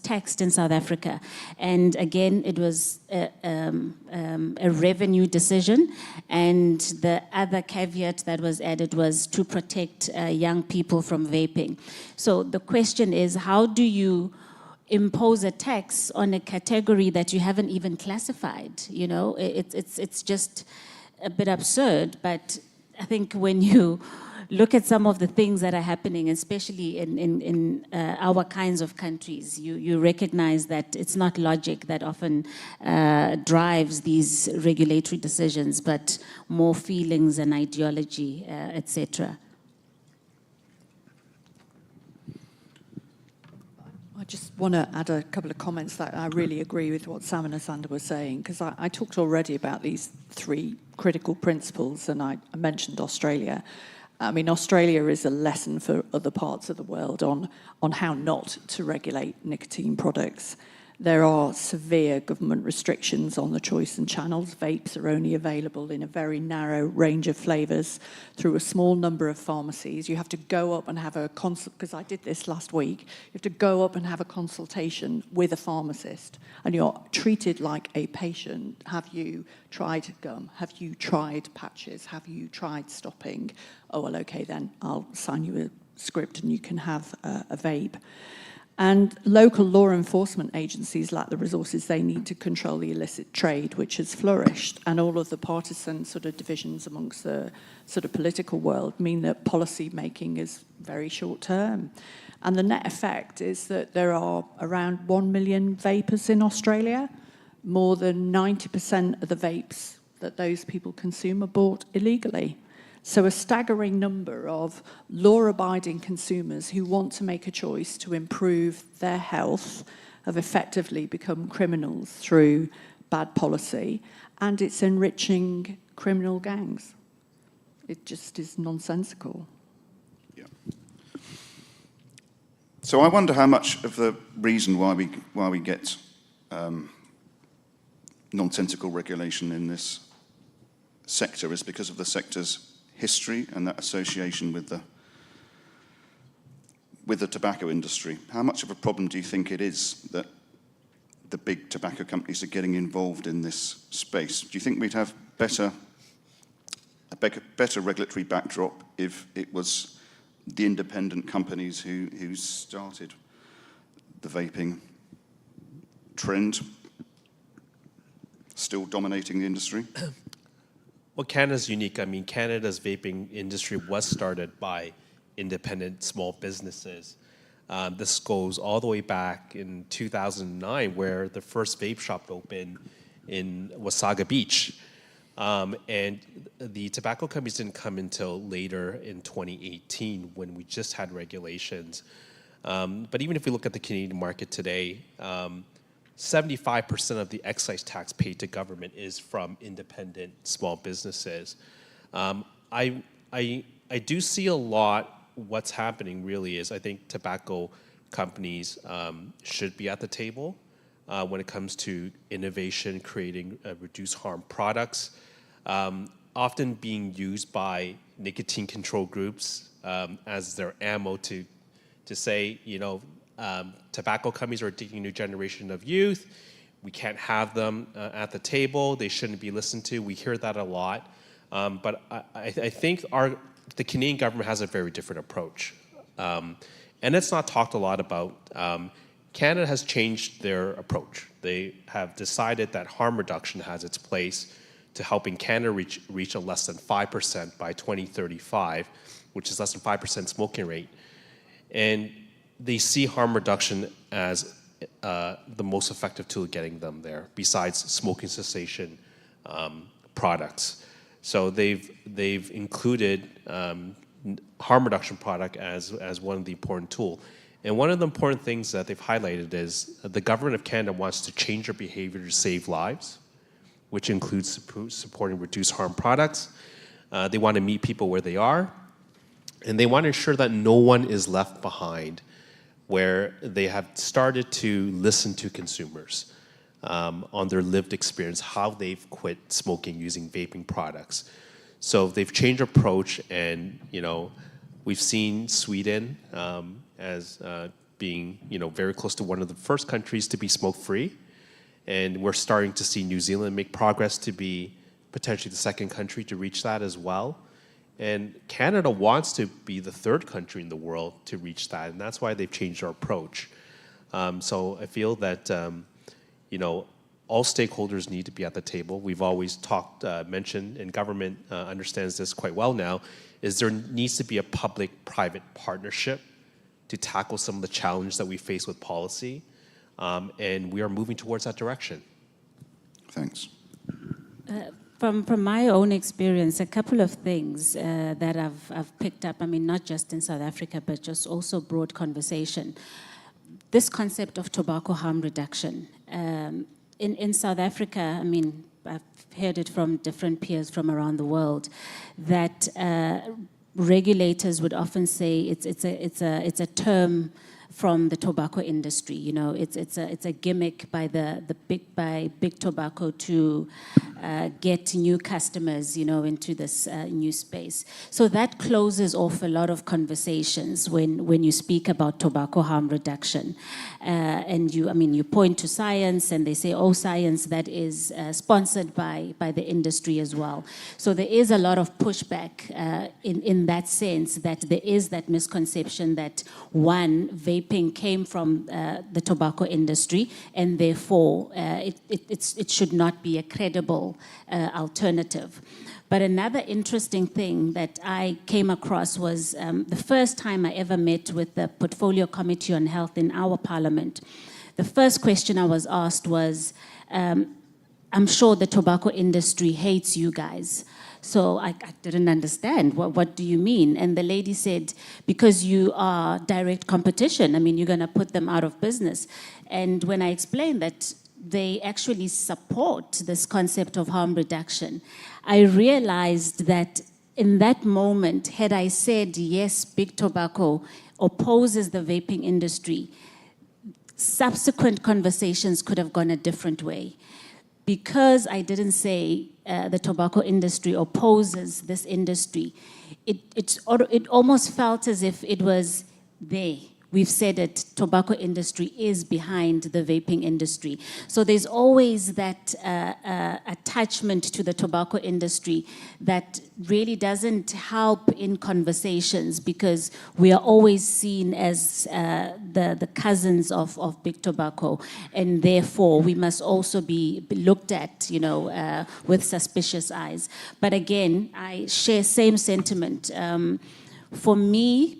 A: taxed in South Africa. And again, it was a revenue decision. And the other caveat that was added was to protect young people from vaping. So the question is, how do you impose a tax on a category that you haven't even classified? You know, it's just a bit absurd. But I think when you look at some of the things that are happening, especially in our kinds of countries, you recognize that it's not logic that often drives these regulatory decisions, but more feelings and ideology, etc.
G: I just want to add a couple of comments that I really agree with what Sam and Asanda were saying, because I talked already about these three critical principles, and I mentioned Australia. I mean, Australia is a lesson for other parts of the world on how not to regulate nicotine products. There are severe government restrictions on the choice and channels. Vapes are only available in a very narrow range of flavours through a small number of pharmacies. You have to go up and have a consult, because I did this last week. You have to go up and have a consultation with a pharmacist, and you're treated like a patient. Have you tried gum? Have you tried patches? Have you tried stopping? Oh, well, okay, then I'll sign you a script and you can have a vape. And local law enforcement agencies lack the resources they need to control the illicit trade, which has flourished. And all of the partisan sort of divisions amongst the sort of political world mean that policy making is very short term. And the net effect is that there are around 1 million vapers in Australia. More than 90% of the vapes that those people consume are bought illegally. So a staggering number of law-abiding consumers who want to make a choice to improve their health have effectively become criminals through bad policy, and it's enriching criminal gangs. It just is nonsensical.
C: Yeah. So I wonder how much of the reason why we get nonsensical regulation in this sector is because of the sector's history and that association with the tobacco industry. How much of a problem do you think it is that the big tobacco companies are getting involved in this space? Do you think we'd have a better regulatory backdrop if it was the independent companies who started the vaping trend still dominating the industry?
W: Well, Canada's unique. I mean, Canada's vaping industry was started by independent small businesses. This goes all the way back in 2009, where the first vape shop opened in Wasaga Beach. And the tobacco companies didn't come until later in 2018, when we just had regulations. But even if we look at the Canadian market today, 75% of the excise tax paid to government is from independent small businesses. I do see a lot. What's happening really is I think tobacco companies should be at the table when it comes to innovation, creating reduced harm products, often being used by nicotine control groups as their ammo to say, you know, tobacco companies are taking a new generation of youth. We can't have them at the table. They shouldn't be listened to. We hear that a lot. But I think the Canadian government has a very different approach. And it's not talked a lot about. Canada has changed their approach. They have decided that harm reduction has its place to helping Canada reach a less than 5% by 2035, which is less than 5% smoking rate. And they see harm reduction as the most effective tool getting them there, besides smoking cessation products. So they've included harm reduction product as one of the important tools. And one of the important things that they've highlighted is the government of Canada wants to change their behavior to save lives, which includes supporting reduced harm products. They want to meet people where they are, and they want to ensure that no one is left behind, where they have started to listen to consumers on their lived experience, how they've quit smoking using vaping products. So they've changed approach, and we've seen Sweden as being very close to one of the first countries to be smoke-free, and we're starting to see New Zealand make progress to be potentially the second country to reach that as well. And Canada wants to be the third country in the world to reach that, and that's why they've changed our approach. So I feel that all stakeholders need to be at the table. We've always mentioned, and government understands this quite well now, is there needs to be a public-private partnership to tackle some of the challenges that we face with policy, and we are moving towards that direction.
C: Thanks.
A: From my own experience, a couple of things that I've picked up, not just in South Africa, but just also broad conversation. This concept of tobacco harm reduction. In South Africa, I've heard it from different peers from around the world, that regulators would often say it's a term from the tobacco industry. It's a gimmick by big tobacco to get new customers, into this new space. So that closes off a lot of conversations when you speak about tobacco harm reduction. And you point to science, and they say, oh, science that is sponsored by the industry as well. So there is a lot of pushback in that sense, that there is that misconception that vaping came from the tobacco industry, and therefore it should not be a credible alternative. But another interesting thing that I came across was the first time I ever met with the Portfolio Committee on Health in our parliament. The first question I was asked was, I'm sure the tobacco industry hates you guys. So I didn't understand, what do you mean? And the lady said, because you are direct competition, you're going to put them out of business. And when I explained that they actually support this concept of harm reduction, I realized that in that moment, had I said, yes, big tobacco opposes the vaping industry, subsequent conversations could have gone a different way. Because I didn't say the tobacco industry opposes this industry, it almost felt as if it was they. We've said it, tobacco industry is behind the vaping industry. So there's always that attachment to the tobacco industry that really doesn't help in conversations, because we are always seen as the cousins of big tobacco, and therefore we must also be looked at, with suspicious eyes. But again, I share same sentiment. For me,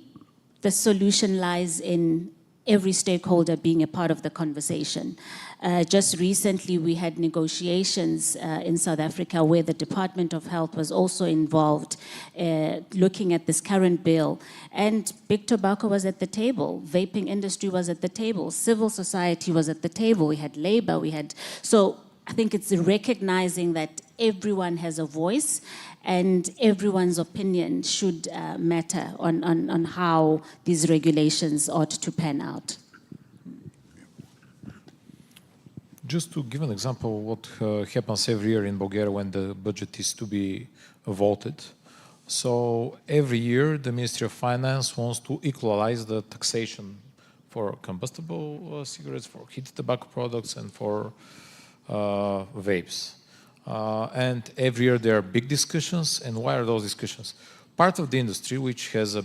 A: the solution lies in every stakeholder being a part of the conversation. Just recently, we had negotiations in South Africa where the Department of Health was also involved, looking at this current bill. And big tobacco was at the table, vaping industry was at the table, civil society was at the table, we had labor, so I think it's recognizing that everyone has a voice, and everyone's opinion should matter on how these regulations ought to pan out.
D: Just to give an example of what happens every year in Bulgaria when the budget is to be voted. So every year the Ministry of Finance wants to equalize the taxation for combustible cigarettes, for heated tobacco products, and for vapes. And every year there are big discussions. And why are those discussions? Part of the industry, which has a,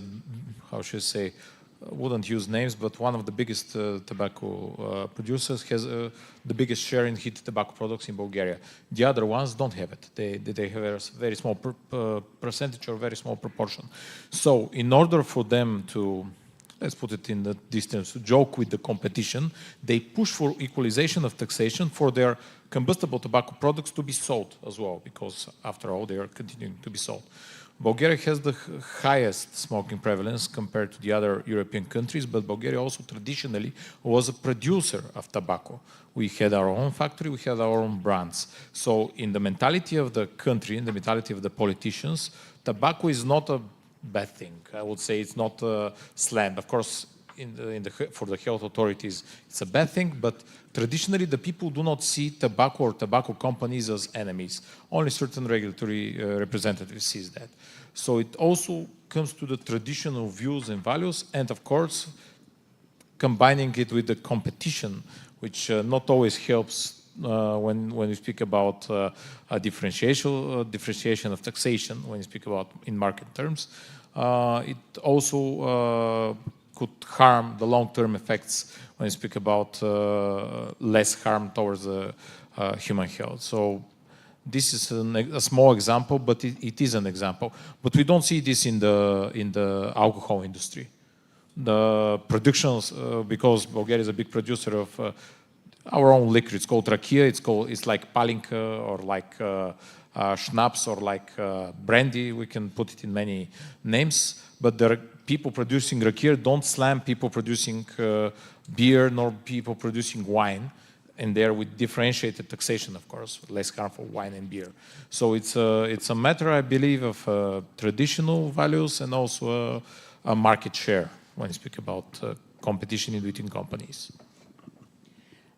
D: wouldn't use names, but one of the biggest tobacco producers has the biggest share in heated tobacco products in Bulgaria. The other ones don't have it. They have a very small percentage or very small proportion. So in order for them to, let's put it in these terms, to joke with the competition, they push for equalization of taxation for their combustible tobacco products to be sold as well, because after all, they are continuing to be sold. Bulgaria has the highest smoking prevalence compared to the other European countries, but Bulgaria also traditionally was a producer of tobacco. We had our own factory, we had our own brands. So in the mentality of the country, in the mentality of the politicians, tobacco is not a bad thing. I would say it's not slammed. Of course, for the health authorities, it's a bad thing, but traditionally the people do not see tobacco or tobacco companies as enemies. Only certain regulatory representatives sees that. So it also comes to the traditional views and values, and of course, combining it with the competition, which not always helps when we speak about a differentiation of taxation, when you speak about in market terms. It also could harm the long-term effects when you speak about less harm towards human health. So this is a small example, but it is an example. But we don't see this in the alcohol industry. The productions, because Bulgaria is a big producer of our own liquor. It's called rakia. It's like palinka or like schnapps or like brandy. We can put it in many names. But there are people producing rakia don't slam people producing beer nor people producing wine. And there with differentiated taxation, of course, less harmful wine and beer. So it's a matter, I believe, of traditional values and also a market share when you speak about competition in between companies.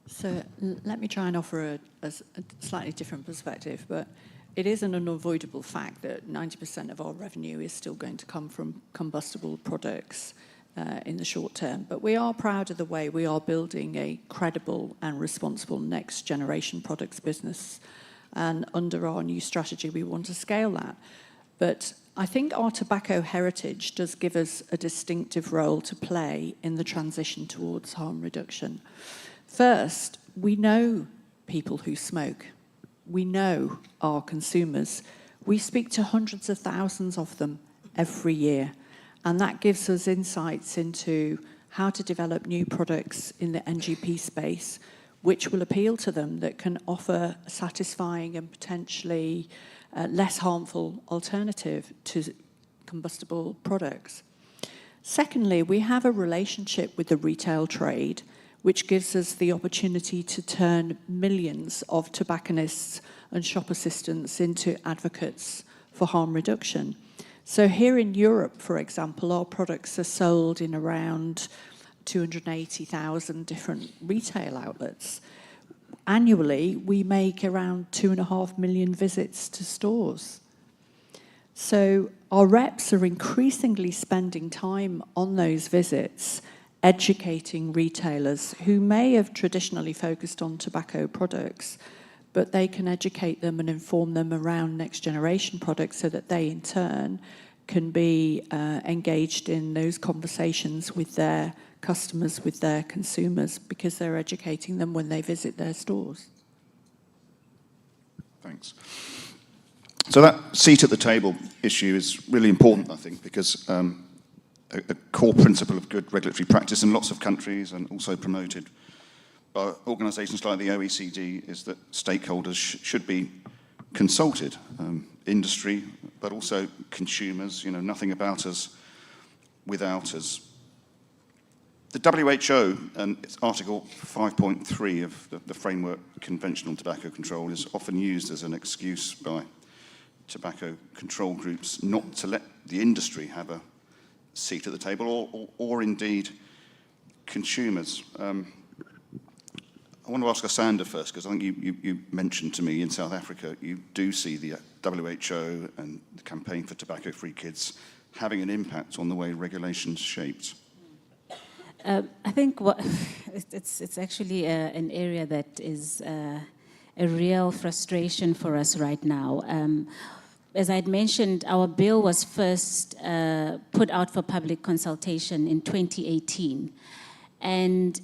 G: So let me try and offer a slightly different perspective, but it is an unavoidable fact that 90% of our revenue is still going to come from combustible products in the short term. But we are proud of the way we are building a credible and responsible next generation products business. And under our new strategy, we want to scale that. But I think our tobacco heritage does give us a distinctive role to play in the transition towards harm reduction. First, we know people who smoke. We know our consumers. We speak to hundreds of thousands of them every year. And that gives us insights into how to develop new products in the NGP space, which will appeal to them, that can offer a satisfying and potentially less harmful alternative to combustible products. Secondly, we have a relationship with the retail trade, which gives us the opportunity to turn millions of tobacconists and shop assistants into advocates for harm reduction. So here in Europe, for example, our products are sold in around 280,000 different retail outlets. Annually, we make around 2.5 million visits to stores. So our reps are increasingly spending time on those visits, educating retailers who may have traditionally focused on tobacco products, but they can educate them and inform them around next generation products so that they in turn can be engaged in those conversations with their customers, with their consumers, because they're educating them when they visit their stores.
C: Thanks. So that seat at the table issue is really important, I think, because a core principle of good regulatory practice in lots of countries and also promoted by organisations like the OECD is that stakeholders should be consulted, industry, but also consumers, nothing about us without us. The WHO and its Article 5.3 of the Framework Convention on Tobacco Control is often used as an excuse by tobacco control groups not to let the industry have a seat at the table, or indeed consumers. I want to ask Asanda first, because I think you mentioned to me in South Africa, you do see the WHO and the Campaign for Tobacco-Free Kids having an impact on the way regulation's shaped.
A: I think it's actually an area that is a real frustration for us right now. as I'd mentioned, our bill was first put out for public consultation in 2018. And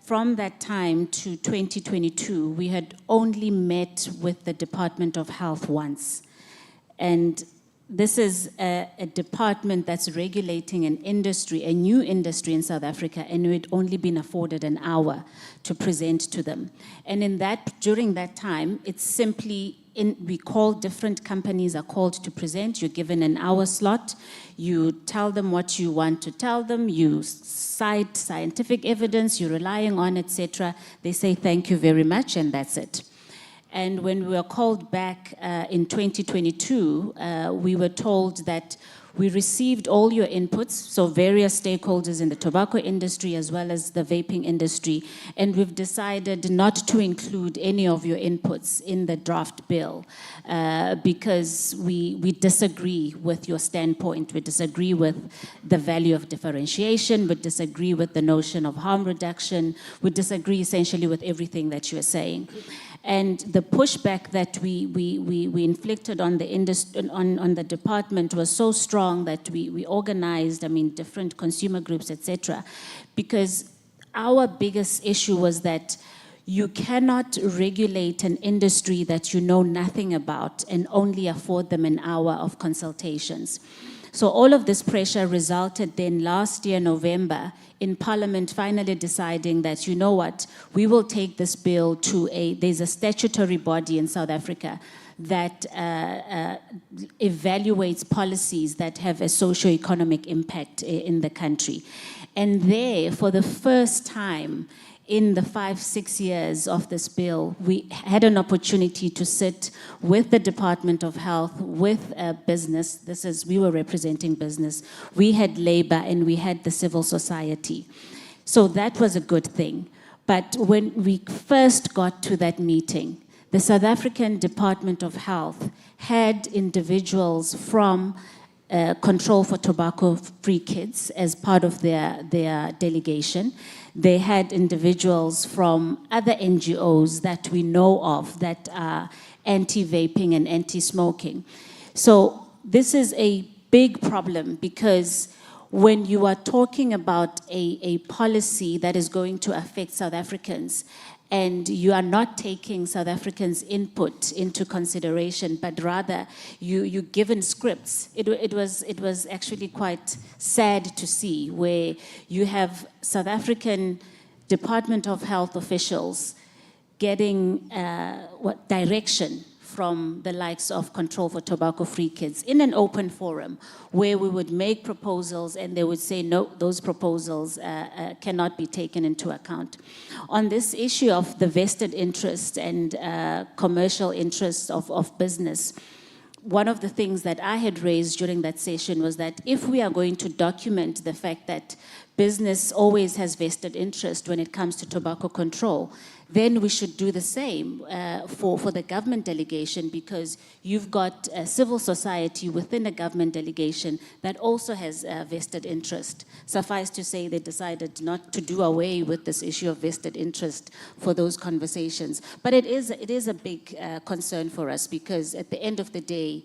A: from that time to 2022, we had only met with the Department of Health once. And this is a department that's regulating an industry, a new industry in South Africa, and we'd only been afforded an hour to present to them. And during that time, it's simply, we call different companies are called to present. You're given an hour slot. You tell them what you want to tell them. You cite scientific evidence you're relying on, etc. They say thank you very much, and that's it. And when we were called back in 2022, we were told that we received all your inputs, so various stakeholders in the tobacco industry as well as the vaping industry, and we've decided not to include any of your inputs in the draft bill because we disagree with your standpoint. We disagree with the value of differentiation. We disagree with the notion of harm reduction. We disagree essentially with everything that you're saying. And the pushback that we inflicted on the industry, on the department was so strong that we organized, different consumer groups, etc. Because our biggest issue was that you cannot regulate an industry that you know nothing about and only afford them an hour of consultations. So all of this pressure resulted then last year, November, in Parliament finally deciding that, you know what, we will take this bill to there's a statutory body in South Africa that evaluates policies that have a socio-economic impact in the country. And there, for the first time, in the 5-6 years of this bill, we had an opportunity to sit with the Department of Health, with business. We were representing business. We had labor and we had the civil society. So that was a good thing. But when we first got to that meeting, the South African Department of Health had individuals from Control for Tobacco-Free Kids as part of their delegation. They had individuals from other NGOs that we know of that are anti-vaping and anti-smoking. So this is a big problem because when you are talking about a policy that is going to affect South Africans and you are not taking South Africans' input into consideration, but rather you're given scripts. It was actually quite sad to see where you have South African Department of Health officials getting direction from the likes of Control for Tobacco-Free Kids in an open forum where we would make proposals and they would say, no, those proposals cannot be taken into account. On this issue of the vested interest and commercial interests of business, one of the things that I had raised during that session was that if we are going to document the fact that business always has vested interest when it comes to tobacco control, then we should do the same for the government delegation, because you've got civil society within a government delegation that also has vested interest. Suffice to say, they decided not to do away with this issue of vested interest for those conversations. But it is a big concern for us, because at the end of the day,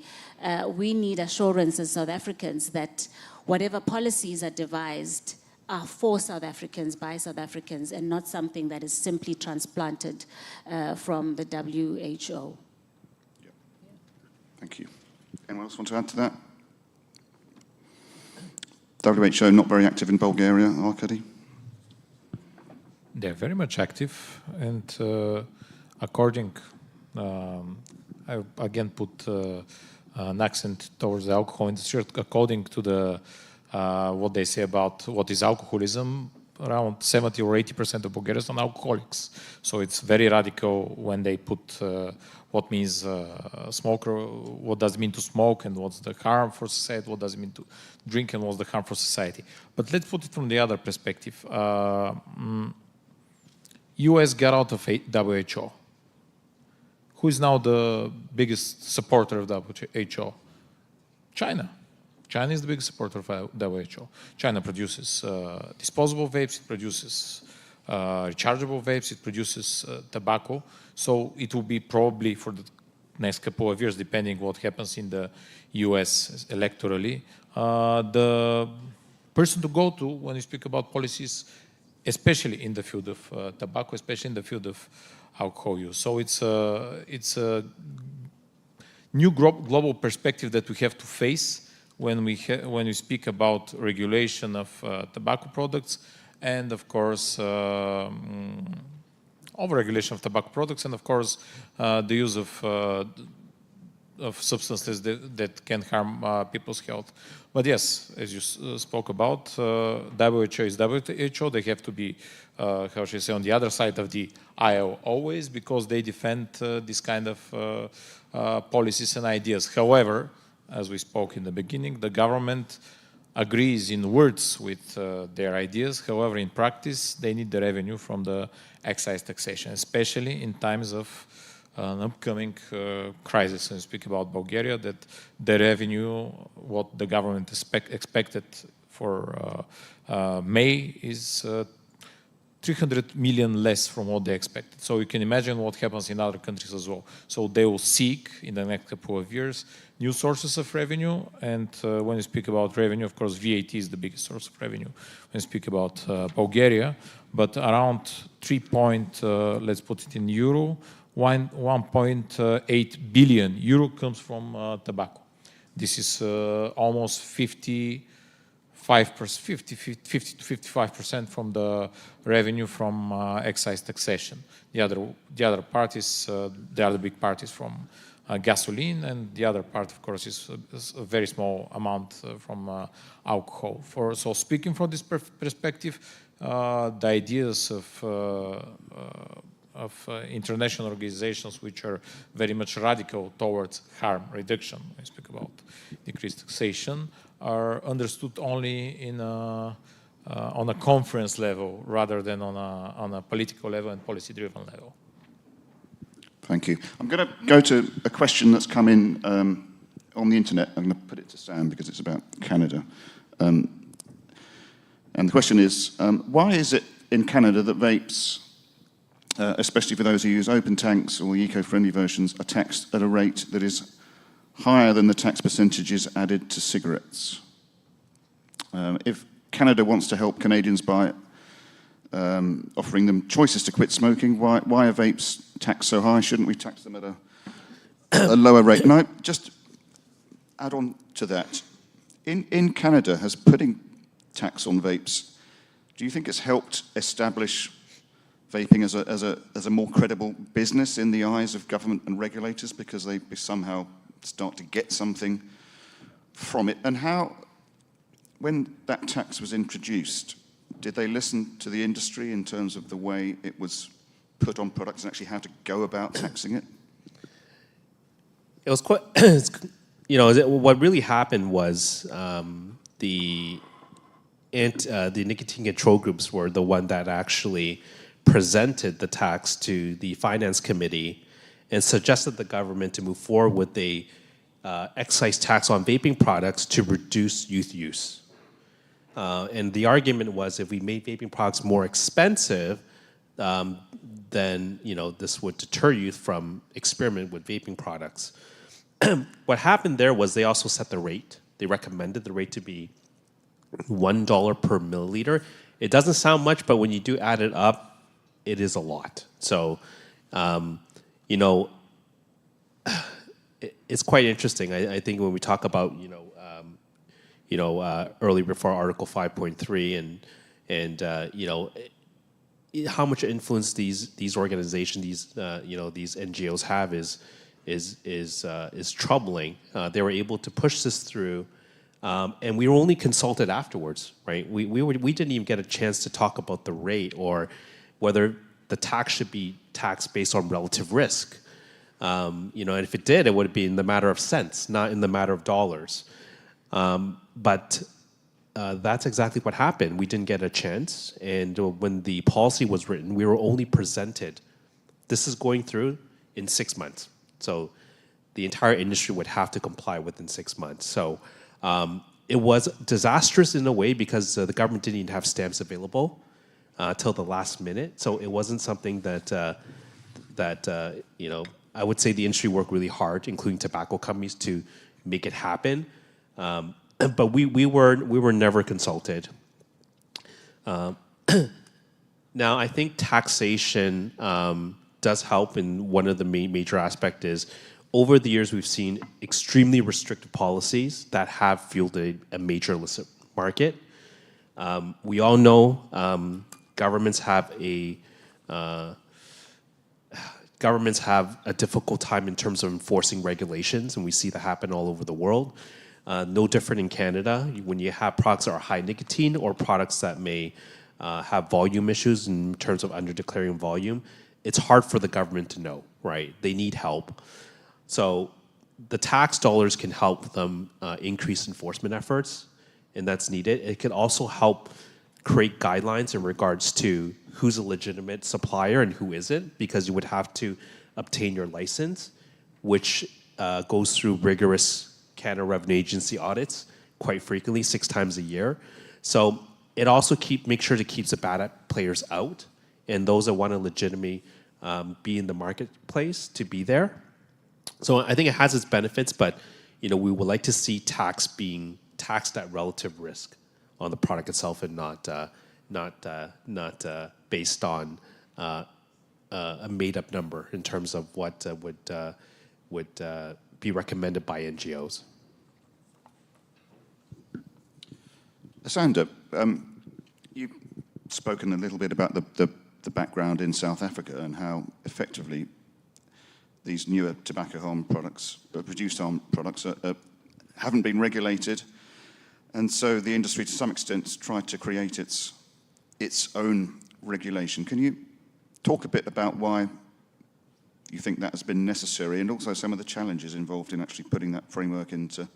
A: we need assurance as South Africans that whatever policies are devised are for South Africans, by South Africans, and not something that is simply transplanted from the WHO.
C: Yep. Thank you. Anyone else want to add to that? WHO not very active in Bulgaria, Arkady?
D: They're very much active, and according, I again put an accent towards the alcohol industry, according to the what they say about what is alcoholism, around 70 or 80% of Bulgarians are alcoholics. So it's very radical when they put what means smoker, what does it mean to smoke, and what's the harm for society, what does it mean to drink, and what's the harm for society. But let's put it from the other perspective. US got out of WHO. Who is now the biggest supporter of WHO? China. China is the biggest supporter of WHO. China produces disposable vapes, it produces rechargeable vapes, it produces tobacco. So it will be probably, for the next couple of years, depending what happens in the US electorally, the person to go to when you speak about policies, especially in the field of tobacco, especially in the field of alcohol use. So it's a new global perspective that we have to face when we speak about regulation of tobacco products, and of course over-regulation of tobacco products, and of course the use of substances that can harm people's health. But yes, as you spoke about, WHO is WHO. They have to be, how should I say, on the other side of the aisle always, because they defend this kind of policies and ideas. However, as we spoke in the beginning, the government agrees in words with their ideas. However, in practice, they need the revenue from the excise taxation, especially in times of an upcoming crisis. And speak about Bulgaria, that the revenue, what the government expected for May is 300 million less from what they expected. So you can imagine what happens in other countries as well. So they will seek in the next couple of years new sources of revenue. And when you speak about revenue, of course, VAT is the biggest source of revenue when you speak about Bulgaria. But around let's put it in euro, 1.8 billion euro comes from tobacco. This is almost 50 to 55% from the revenue from excise taxation. The other part is the other big part is from gasoline, and the other part, of course, is a very small amount from alcohol. So speaking from this perspective, the ideas of international organizations which are very much radical towards harm reduction, I speak about decreased taxation, are understood only on a conference level rather than on a political level and policy-driven level.
C: Thank you. I'm going to go to a question that's come in on the internet. I'm going to put it to Sam because it's about Canada. And the question is, why is it in Canada that vapes, especially for those who use open tanks or eco-friendly versions, are taxed at a rate that is higher than the tax percentages added to cigarettes? If Canada wants to help Canadians by offering them choices to quit smoking, why are vapes taxed so high? Shouldn't we tax them at a lower rate? And I just add on to that. In Canada, has putting tax on vapes, do you think it's helped establish vaping as a more credible business in the eyes of government and regulators because they somehow start to get something from it? And how, when that tax was introduced, did they listen to the industry in terms of the way it was put on products and actually how to go about taxing it?
W: It was quite, what really happened was the nicotine control groups were the one that actually presented the tax to the finance committee and suggested the government to move forward with a excise tax on vaping products to reduce youth use. And the argument was if we made vaping products more expensive, then this would deter youth from experiment with vaping products. What happened there was they also set the rate. They recommended the rate to be $1 per milliliter. It doesn't sound much, but when you do add it up, it is a lot. So, it's quite interesting. I think when we talk about, early before Article 5.3 and how much influence these organizations, these NGOs have is troubling. They were able to push this through, and we were only consulted afterwards, right? We didn't even get a chance to talk about the rate or whether the tax should be taxed based on relative risk. And if it did, it would be in the matter of cents, not in the matter of dollars. But that's exactly what happened. We didn't get a chance. And when the policy was written, we were only presented, this is going through in 6 months. So the entire industry would have to comply within 6 months. So it was disastrous in a way because the government didn't even have stamps available till the last minute. So it wasn't something that I would say the industry worked really hard, including tobacco companies, to make it happen. But we were never consulted. Now, I think taxation does help, and one of the major aspects is, over the years, we've seen extremely restrictive policies that have fueled a major illicit market. We all know governments have a difficult time in terms of enforcing regulations, and we see that happen all over the world. No different in Canada. When you have products that are high nicotine or products that may have volume issues in terms of under-declaring volume, it's hard for the government to know, right? They need help. So the tax dollars can help them increase enforcement efforts, and that's needed. It can also help create guidelines in regards to who's a legitimate supplier and who isn't, because you would have to obtain your license, which goes through rigorous Canada Revenue Agency audits quite frequently, 6 times a year. So it also makes sure to keep the bad players out, and those that want to legitimately be in the marketplace to be there. So I think it has its benefits, but we would like to see tax being taxed at relative risk on the product itself, and not based on a made-up number in terms of what would be recommended by NGOs.
C: Asanda, you've spoken a little bit about the background in South Africa and how effectively these newer tobacco harm products, produced harm products, haven't been regulated, and so the industry to some extent has tried to create its own regulation. Can you talk a bit about why you think that has been necessary, and also some of the challenges involved in actually putting that framework into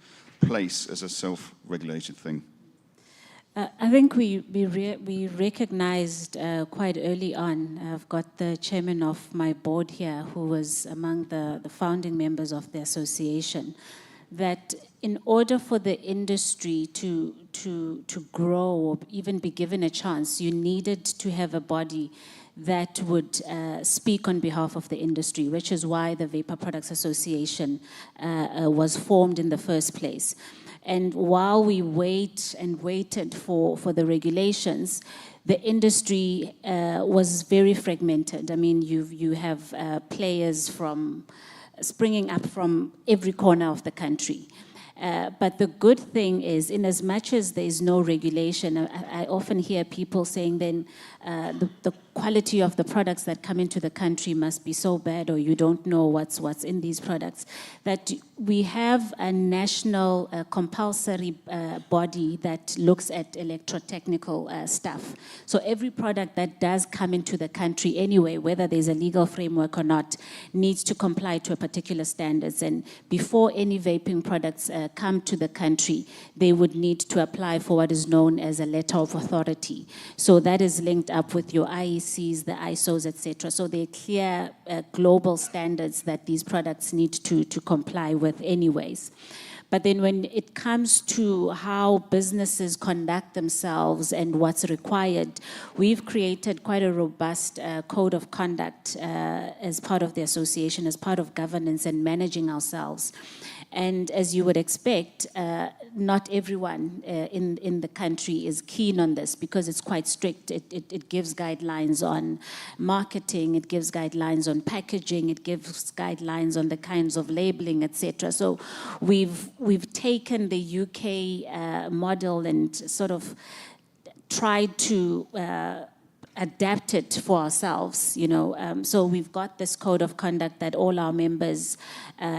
C: place as a self-regulated thing?
A: I think we recognized quite early on. I've got the chairman of my board here, who was among the founding members of the association, that in order for the industry to grow or even be given a chance, you needed to have a body that would speak on behalf of the industry, which is why the Vapor Products Association was formed in the first place. And while we waited for the regulations, the industry was very fragmented. I mean, you have players springing up from every corner of the country. But the good thing is, in as much as there is no regulation, I often hear people saying then the quality of the products that come into the country must be so bad, or you don't know what's in these products, that we have a national compulsory body that looks at electrotechnical stuff. So every product that does come into the country anyway, whether there's a legal framework or not, needs to comply to a particular standards. And before any vaping products come to the country, they would need to apply for what is known as a letter of authority. So that is linked up with your IECs, the ISOs, etc. So they're clear global standards that these products need to comply with anyways. But then when it comes to how businesses conduct themselves and what's required, we've created quite a robust code of conduct as part of the association, as part of governance and managing ourselves. And as you would expect, not everyone in the country is keen on this because it's quite strict. It gives guidelines on marketing, it gives guidelines on packaging, it gives guidelines on the kinds of labeling, etc. So we've taken the UK model and sort of tried to adapt it for ourselves, so we've got this code of conduct that all our members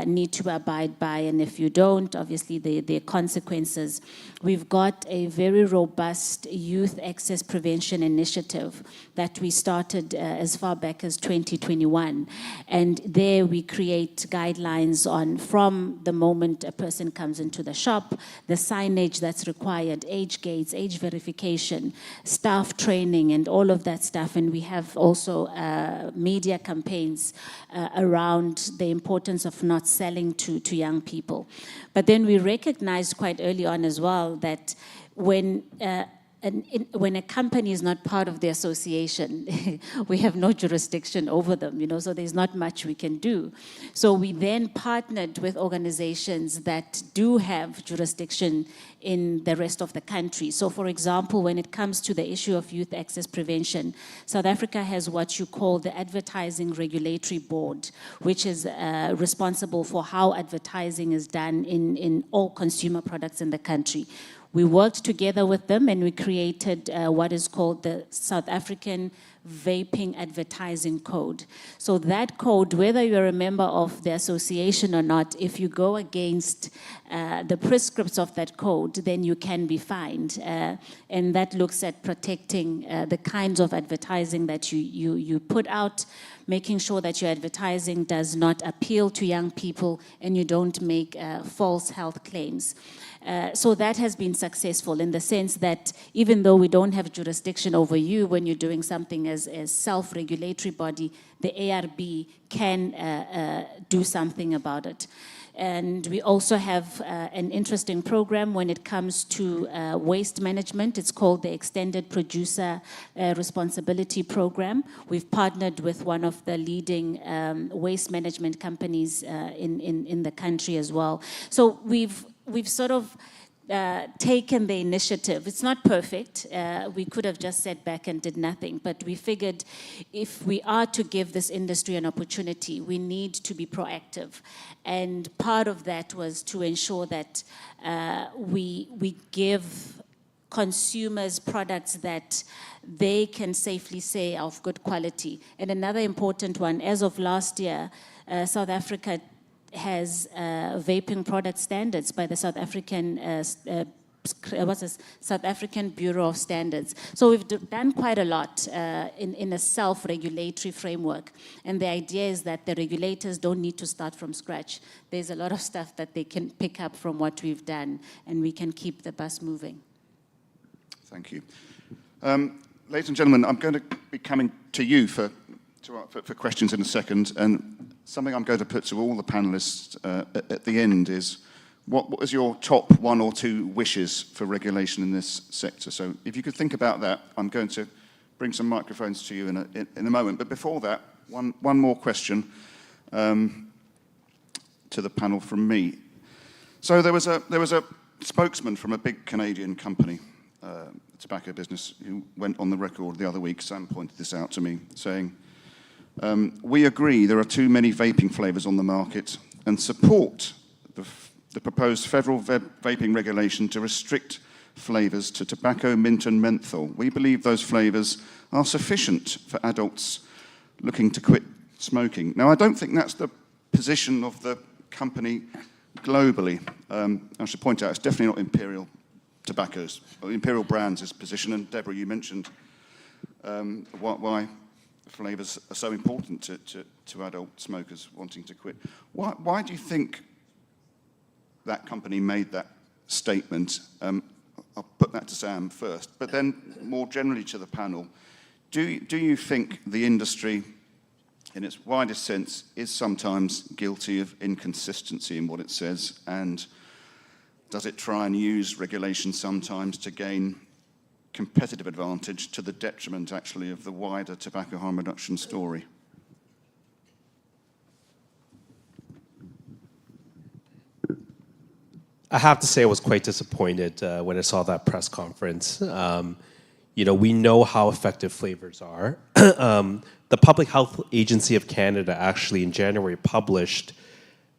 A: need to abide by, and if you don't, obviously there are consequences. We've got a very robust youth access prevention initiative that we started as far back as 2021, and there we create guidelines on, from the moment a person comes into the shop, the signage that's required, age gates, age verification, staff training, and all of that stuff. And we have also media campaigns around the importance of not selling to young people. But then we recognized quite early on as well that when a when a company is not part of the association, we have no jurisdiction over them, so there's not much we can do. So we then partnered with organizations that do have jurisdiction in the rest of the country. So for example, when it comes to the issue of youth access prevention, South Africa has what you call the Advertising Regulatory Board, which is responsible for how advertising is done in all consumer products in the country. We worked together with them and we created what is called the South African Vaping Advertising Code. So that code, whether you're a member of the association or not, if you go against the prescripts of that code, then you can be fined. And that looks at protecting the kinds of advertising that you put out, making sure that your advertising does not appeal to young people and you don't make false health claims. So that has been successful in the sense that even though we don't have jurisdiction over you when you're doing something as self-regulatory body, the ARB can do something about it. And we also have an interesting program when it comes to waste management. It's called the Extended Producer Responsibility Program. We've partnered with one of the leading waste management companies in the country as well. So we've sort of taken the initiative. It's not perfect. We could have just sat back and did nothing, but we figured if we are to give this industry an opportunity, we need to be proactive. And part of that was to ensure that we give consumers products that they can safely say are of good quality. And another important one, as of last year, South Africa has vaping product standards by the South African South African Bureau of Standards. So we've done quite a lot in a self-regulatory framework. And the idea is that the regulators don't need to start from scratch. There's a lot of stuff that they can pick up from what we've done, and we can keep the bus moving.
C: Thank you. Ladies and gentlemen, I'm going to be coming to you for questions in a second, and something I'm going to put to all the panelists at the end is, what is your top 1 or 2 wishes for regulation in this sector? So if you could think about that, I'm going to bring some microphones to you in a moment. But before that, one more question to the panel from me. So there was a spokesman from a big Canadian company, tobacco business, who went on the record the other week. Sam pointed this out to me, saying, we agree there are too many vaping flavours on the market and support the proposed federal vaping regulation to restrict flavours to tobacco, mint and menthol. We believe those flavours are sufficient for adults looking to quit smoking. Now, I don't think that's the position of the company globally. I should point out it's definitely not Imperial Tobacco's, or Imperial Brands' position, and Deborah, you mentioned why flavours are so important to adult smokers wanting to quit. Why do you think that company made that statement? I'll put that to Sam first, but then more generally to the panel. Do you think the industry, in its widest sense, is sometimes guilty of inconsistency in what it says, and does it try and use regulation sometimes to gain competitive advantage to the detriment, actually, of the wider tobacco harm reduction story?
W: I have to say I was quite disappointed when I saw that press conference. We know how effective flavors are. The Public Health Agency of Canada actually in January published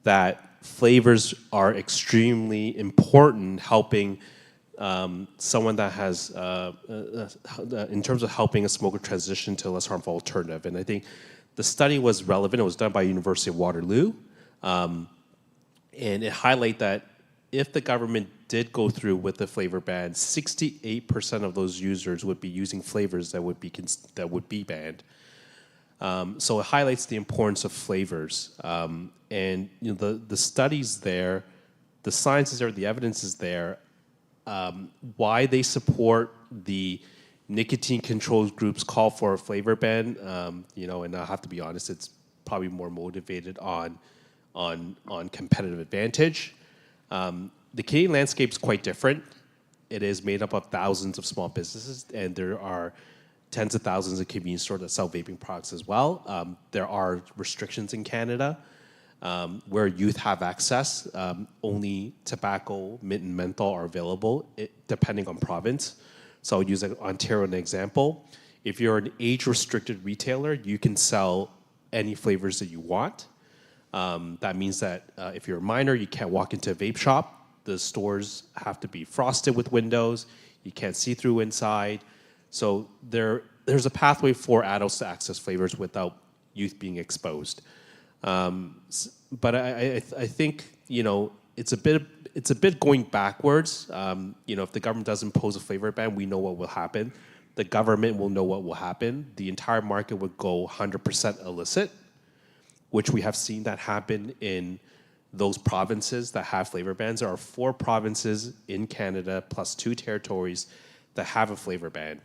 W: that flavors are extremely important, helping someone that has, in terms of helping a smoker transition to a less harmful alternative. And I think the study was relevant. It was done by University of Waterloo. And it highlighted that if the government did go through with the flavor ban, 68% of those users would be using flavors that would be banned. So it highlights the importance of flavors. And the studies there, the science is there, the evidence is there. Why they support the nicotine control groups call for a flavor ban, and I have to be honest, it's probably more motivated on competitive advantage. The Canadian landscape is quite different. it is made up of thousands of small businesses, and there are tens of thousands of convenience stores that sell vaping products as well. There are restrictions in Canada where youth have access. Only tobacco, mint, and menthol are available, depending on province. So I'll use Ontario as an example. If you're an age-restricted retailer, you can sell any flavors that you want. That means that if you're a minor, you can't walk into a vape shop. The stores have to be frosted with windows. You can't see through inside. So there's a pathway for adults to access flavors without youth being exposed. But I think, you know, it's a bit going backwards. You know, if the government does impose a flavor ban, we know what will happen. The government will know what will happen. The entire market would go 100% illicit, which we have seen that happen in those provinces that have flavor bans. There are 4 provinces in Canada plus 2 territories that have a flavor ban.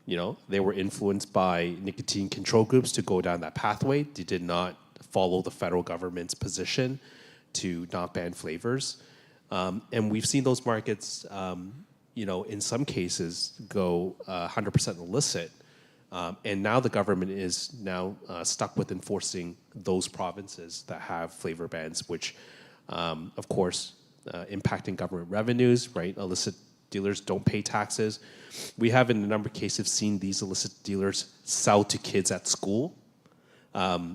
W: You know, they were influenced by nicotine control groups to go down that pathway. They did not follow the federal government's position to not ban flavors. And we've seen those markets, you know, in some cases go 100% illicit. And now the government is now stuck with enforcing those provinces that have flavor bans, which, of course, impacting government revenues, right? Illicit dealers don't pay taxes. We have, in a number of cases, seen these illicit dealers sell to kids at school.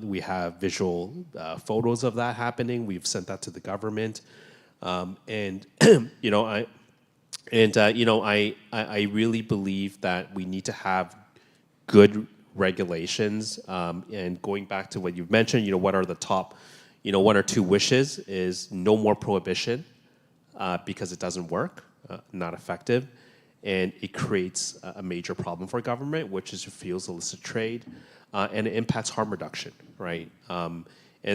W: We have visual photos of that happening. We've sent that to the government. And, you know, I really believe that we need to have good regulations. And going back to what you've mentioned, you know, what are the top, you know, 1 or 2 wishes is no more prohibition because it doesn't work, not effective. And it creates a major problem for government, which is it fuels illicit trade, and it impacts harm reduction, right? And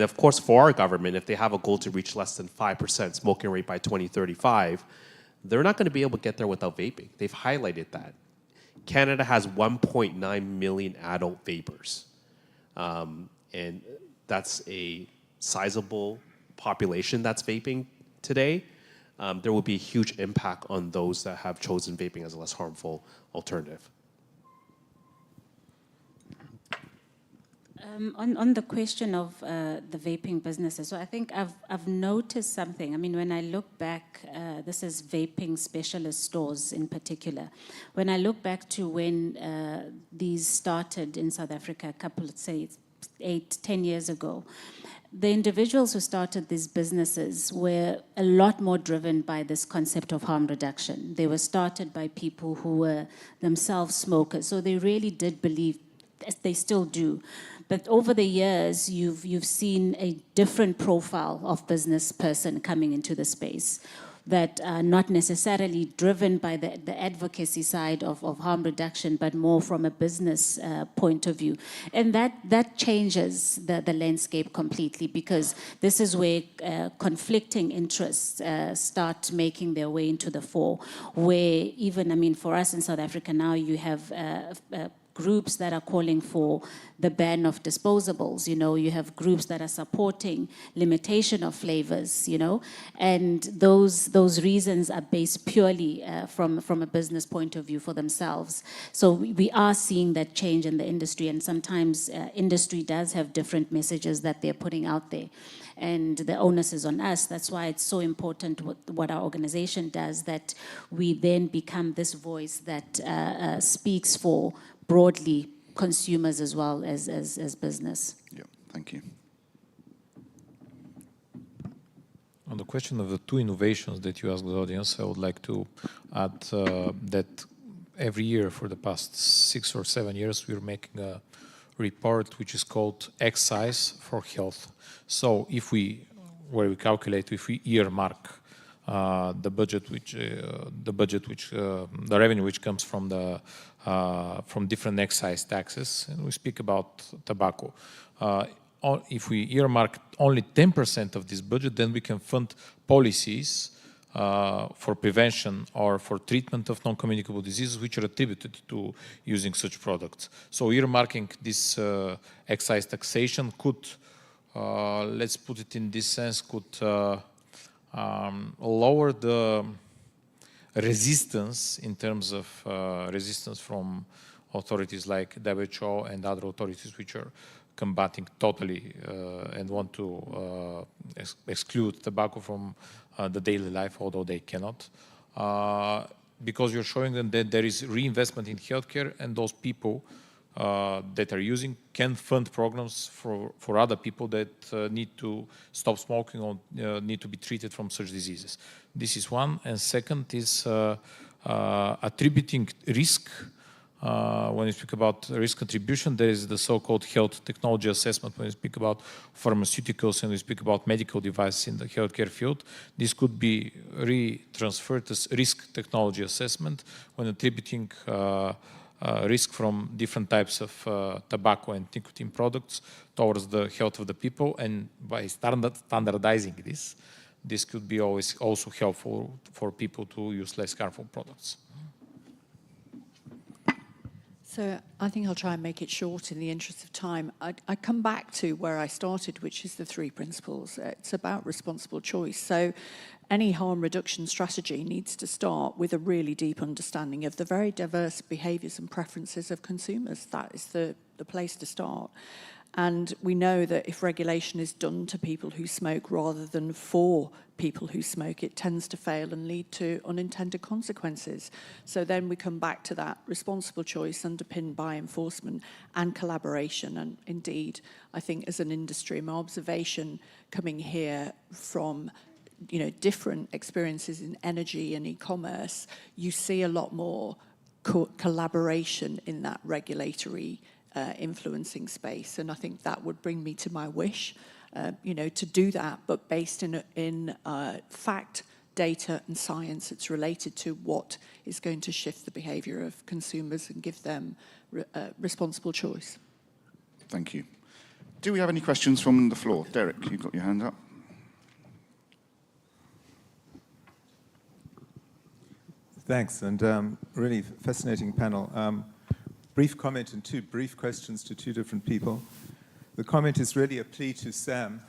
W: of course, for our government, if they have a goal to reach less than 5% smoking rate by 2035, they're not going to be able to get there without vaping. They've highlighted that. Canada has 1.9 million adult vapers. And that's a sizable population that's vaping today. There will be a huge impact on those that have chosen vaping as a less harmful alternative.
A: On the question of the vaping businesses, so I think I've noticed something. I mean, when I look back, this is vaping specialist stores in particular. When I look back to when these started in South Africa, a couple, let's say 8-10 years ago, the individuals who started these businesses were a lot more driven by this concept of harm reduction. They were started by people who were themselves smokers, so they really did believe, they still do. But over the years, you've seen a different profile of business person coming into the space that are not necessarily driven by the advocacy side of harm reduction, but more from a business point of view. And that changes the landscape completely, because this is where conflicting interests start making their way into the fore, where even, I mean, for us in South Africa now, you have groups that are calling for the ban of disposables, you know, you have groups that are supporting limitation of flavors, you know, and those reasons are based purely from a business point of view for themselves. So we are seeing that change in the industry, and sometimes industry does have different messages that they're putting out there. And the onus is on us. That's why it's so important what our organization does, that we then become this voice that speaks for broadly consumers as well as business.
C: Yeah, thank you.
D: On the question of the 2 innovations that you asked the audience, I would like to add that every year for the past 6 or 7 years, we're making a report which is called Excise for Health. So if we calculate, if we earmark the revenue which comes from different excise taxes, and we speak about tobacco. If we earmark only 10% of this budget, then we can fund policies for prevention or for treatment of non-communicable diseases which are attributed to using such products. So earmarking this excise taxation could, let's put it in this sense, could lower resistance in terms of resistance from authorities like WHO and other authorities which are combating totally and want to exclude tobacco from the daily life, although they cannot. Because you're showing them that there is reinvestment in healthcare, and those people that are using can fund programs for other people that need to stop smoking or need to be treated from such diseases. This is one. And second is attributing risk. When you speak about risk contribution, there is the so-called health technology assessment. When you speak about pharmaceuticals and we speak about medical devices in the healthcare field, this could be retransferred as risk technology assessment when attributing risk from different types of tobacco and nicotine products towards the health of the people. And by standardizing this could be also helpful for people to use less harmful products.
G: So I think I'll try and make it short in the interest of time. I come back to where I started, which is the 3 principles. It's about responsible choice. So any harm reduction strategy needs to start with a really deep understanding of the very diverse behaviours and preferences of consumers. That is the place to start. And we know that if regulation is done to people who smoke rather than for people who smoke, it tends to fail and lead to unintended consequences. So then we come back to that responsible choice underpinned by enforcement and collaboration. And indeed, I think as an industry, my observation coming here from different experiences in energy and e-commerce, you see a lot more collaboration in that regulatory influencing space, and I think that would bring me to my wish, to do that, but based in fact, data, and science. It's related to what is going to shift the behaviour of consumers and give them responsible choice.
C: Thank you. Do we have any questions from the floor? Derek, you've got your hand up.
E: Thanks, and really fascinating panel. Brief comment and 2 brief questions to 2 different people. The comment is really a plea to Sam.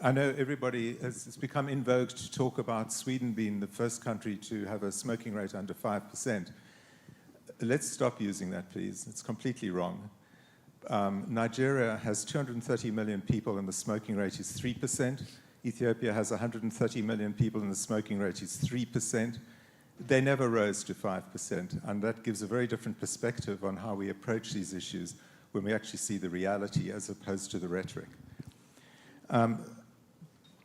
E: I know everybody it's become in vogue to talk about Sweden being the first country to have a smoking rate under 5%. Let's stop using that, please. It's completely wrong. Nigeria has 230 million people and the smoking rate is 3%. Ethiopia has 130 million people and the smoking rate is 3%. They never rose to 5%, and that gives a very different perspective on how we approach these issues when we actually see the reality as opposed to the rhetoric.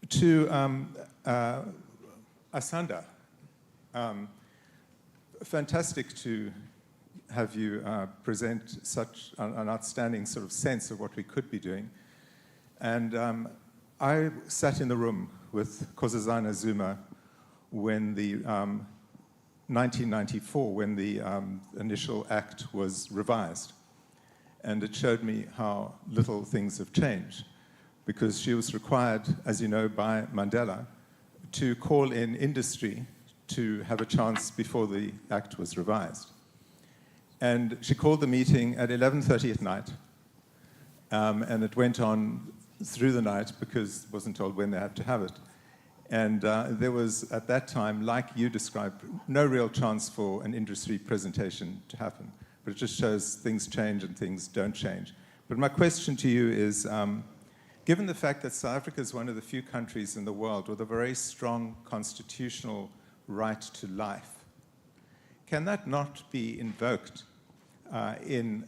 E: To Asanda, fantastic to have you present such an outstanding sort of sense of what we could be doing. And I sat in the room with Nkosazana Zuma when the 1994, when the initial act was revised. And it showed me how little things have changed, because she was required, as you know, by Mandela, to call in industry to have a chance before the act was revised. And she called the meeting at 11:30 at night, and it went on through the night because it wasn't told when they had to have it. And there was, at that time, like you described, no real chance for an industry presentation to happen. But it just shows things change and things don't change. But my question to you is, given the fact that South Africa is one of the few countries in the world with a very strong constitutional right to life, can that not be invoked in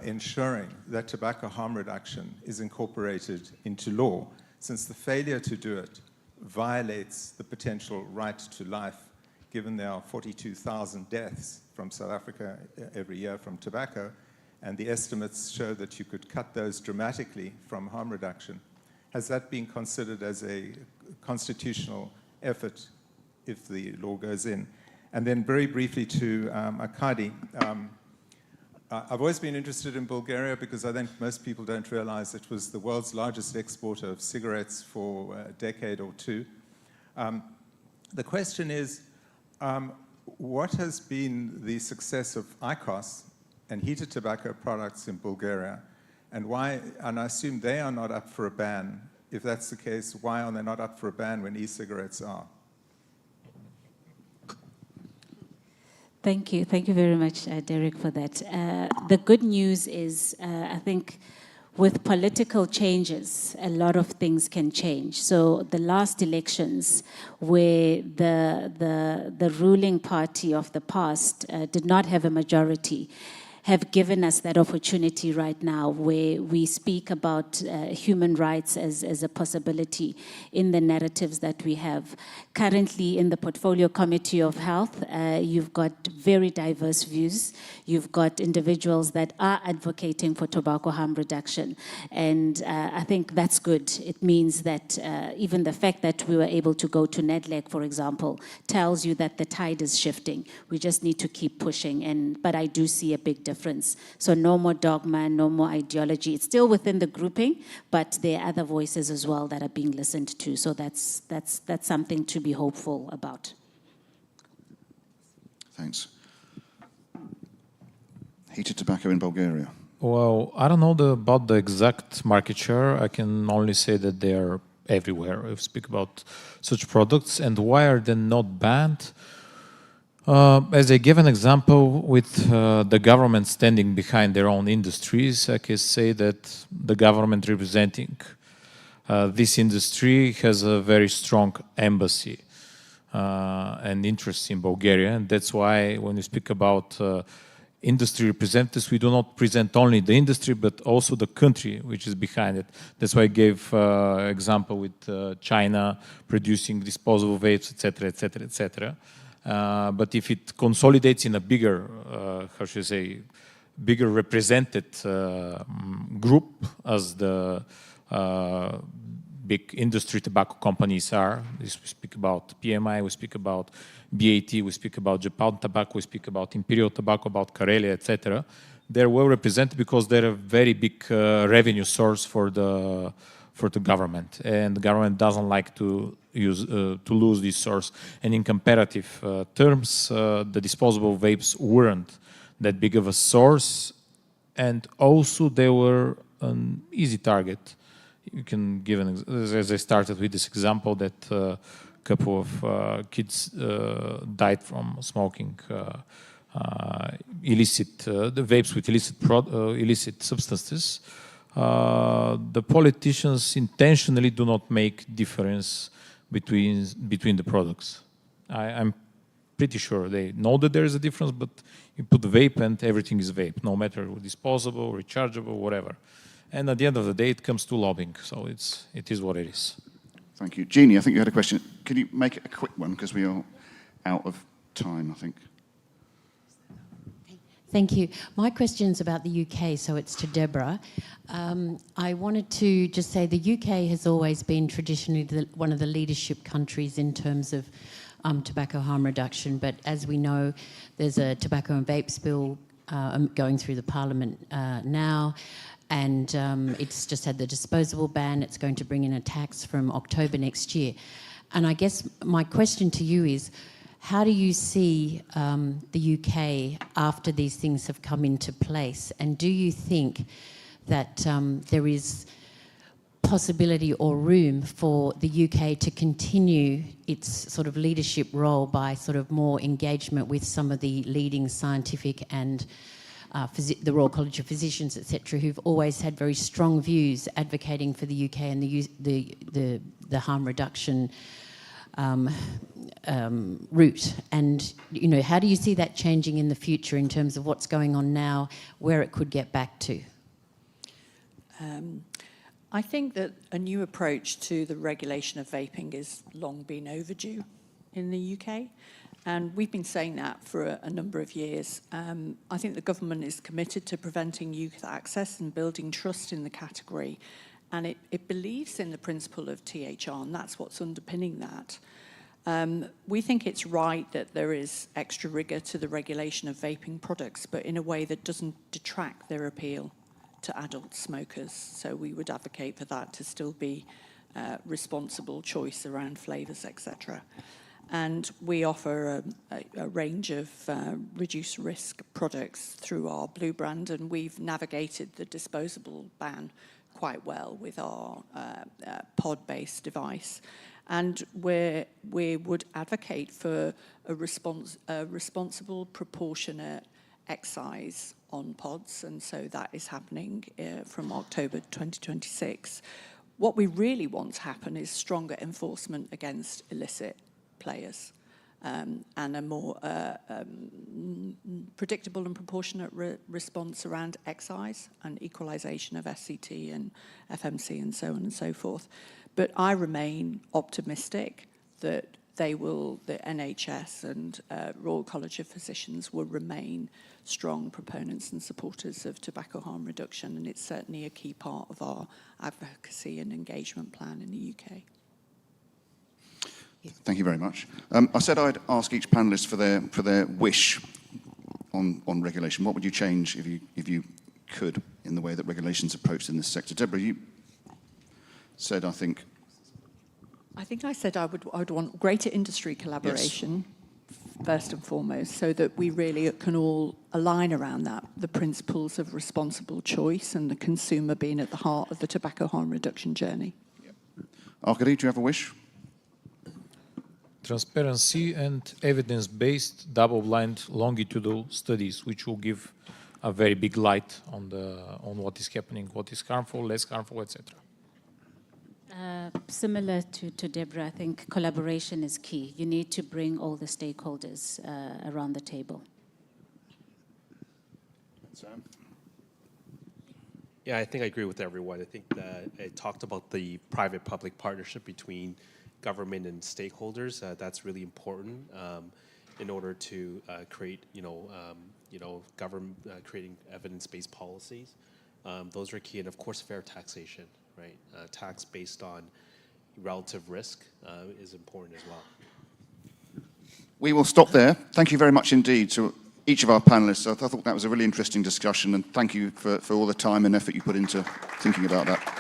E: ensuring that tobacco harm reduction is incorporated into law, since the failure to do it violates the potential right to life, given there are 42,000 deaths from South Africa every year from tobacco, and the estimates show that you could cut those dramatically from harm reduction. Has that been considered as a constitutional effort if the law goes in? And then very briefly to Arkady, I've always been interested in Bulgaria because I think most people don't realize it was the world's largest exporter of cigarettes for a decade or 2. The question is, what has been the success of IQOS and heated tobacco products in Bulgaria, and why, and I assume they are not up for a ban. If that's the case, why are they not up for a ban when e-cigarettes are?
A: Thank you. Thank you very much, Derek, for that. The good news is, I think, with political changes, a lot of things can change. So the last elections, where the ruling party of the past did not have a majority, have given us that opportunity right now where we speak about human rights as a possibility in the narratives that we have. Currently in the Portfolio Committee of Health, you've got very diverse views. You've got individuals that are advocating for tobacco harm reduction. And I think that's good. It means that even the fact that we were able to go to NEDLEC, for example, tells you that the tide is shifting. We just need to keep pushing. But I do see a big difference. So no more dogma, no more ideology. It's still within the grouping, but there are other voices as well that are being listened to. So that's something to be hopeful about.
C: Thanks. Heated tobacco in Bulgaria.
D: Well, I don't know about the exact market share. I can only say that they are everywhere. If we speak about such products, and why are they not banned? As I give an example, with the government standing behind their own industries, I can say that the government representing this industry has a very strong embassy and interest in Bulgaria. And that's why when we speak about industry representatives, we do not present only the industry, but also the country which is behind it. That's why I gave example with China producing disposable vapes, etc., etc., etc. But if it consolidates in a bigger, how should I say, bigger represented group, as the big industry tobacco companies are, we speak about PMI, we speak about BAT, we speak about Japan Tobacco, we speak about Imperial Tobacco, about Karelia, etc. They're well represented because they're a very big revenue source for the government, and the government doesn't like to lose this source. And in comparative terms, the disposable vapes weren't that big of a source, and also they were an easy target. You can give as I started with this example that a couple of kids died from smoking the vapes with illicit substances. The politicians intentionally do not make difference between the products. I'm pretty sure they know that there is a difference, but you put the vape and everything is vape, no matter disposable, rechargeable, whatever. And at the end of the day, it comes to lobbying, so it is what it is.
C: Thank you. Jeannie, I think you had a question. Can you make it a quick one, because we are out of time, I think.
B: Thank you. My question's about the UK, so it's to Deborah. I wanted to just say the UK has always been traditionally one of the leadership countries in terms of tobacco harm reduction, but as we know, there's a tobacco and vapes bill going through the Parliament now, and it's just had the disposable ban. It's going to bring in a tax from October next year. And I guess my question to you is, how do you see the UK after these things have come into place? And do you think that there is possibility or room for the UK to continue its sort of leadership role by sort of more engagement with some of the leading scientific and the Royal College of Physicians, etc., who've always had very strong views advocating for the UK and the harm reduction route? And how do you see that changing in the future in terms of what's going on now, where it could get back to?
G: I think that a new approach to the regulation of vaping has long been overdue in the UK, and we've been saying that for a number of years. I think the government is committed to preventing youth access and building trust in the category, and it believes in the principle of THR, and that's what's underpinning that. We think it's right that there is extra rigour to the regulation of vaping products, but in a way that doesn't detract their appeal to adult smokers. So we would advocate for that to still be responsible choice around flavours, etc. And we offer a range of reduced risk products through our Blue brand, and we've navigated the disposable ban quite well with our pod-based device. And we would advocate for a responsible, proportionate excise on pods, and so that is happening from October 2026. What we really want to happen is stronger enforcement against illicit players, and a more predictable and proportionate response around excise and equalisation of SCT and FMC and so on and so forth. But I remain optimistic that the NHS and Royal College of Physicians will remain strong proponents and supporters of tobacco harm reduction, and it's certainly a key part of our advocacy and engagement plan in the UK.
C: Thank you very much. I said I'd ask each panellist for their wish on regulation. What would you change if you could in the way that regulation's approached in this sector? Deborah, you said, I think
G: I said I would want greater industry collaboration, yes, first and foremost, so that we really can all align around that, the principles of responsible choice and the consumer being at the heart of the tobacco harm reduction journey.
C: Yep. Arkady, do you have a wish?
D: Transparency and evidence-based double-blind longitudinal studies, which will give a very big light on what is happening, what is harmful, less harmful, etc.
A: Similar to Deborah, I think collaboration is key. You need to bring all the stakeholders around the table.
C: Sam?
W: Yeah, I think I agree with everyone. I think that it talked about the private-public partnership between government and stakeholders. That's really important in order to create, government creating evidence-based policies. Those are key, and of course, fair taxation. Right, tax based on relative risk is important as well.
C: We will stop there. Thank you very much indeed to each of our panellists. I thought that was a really interesting discussion, and thank you for all the time and effort you put into thinking about that.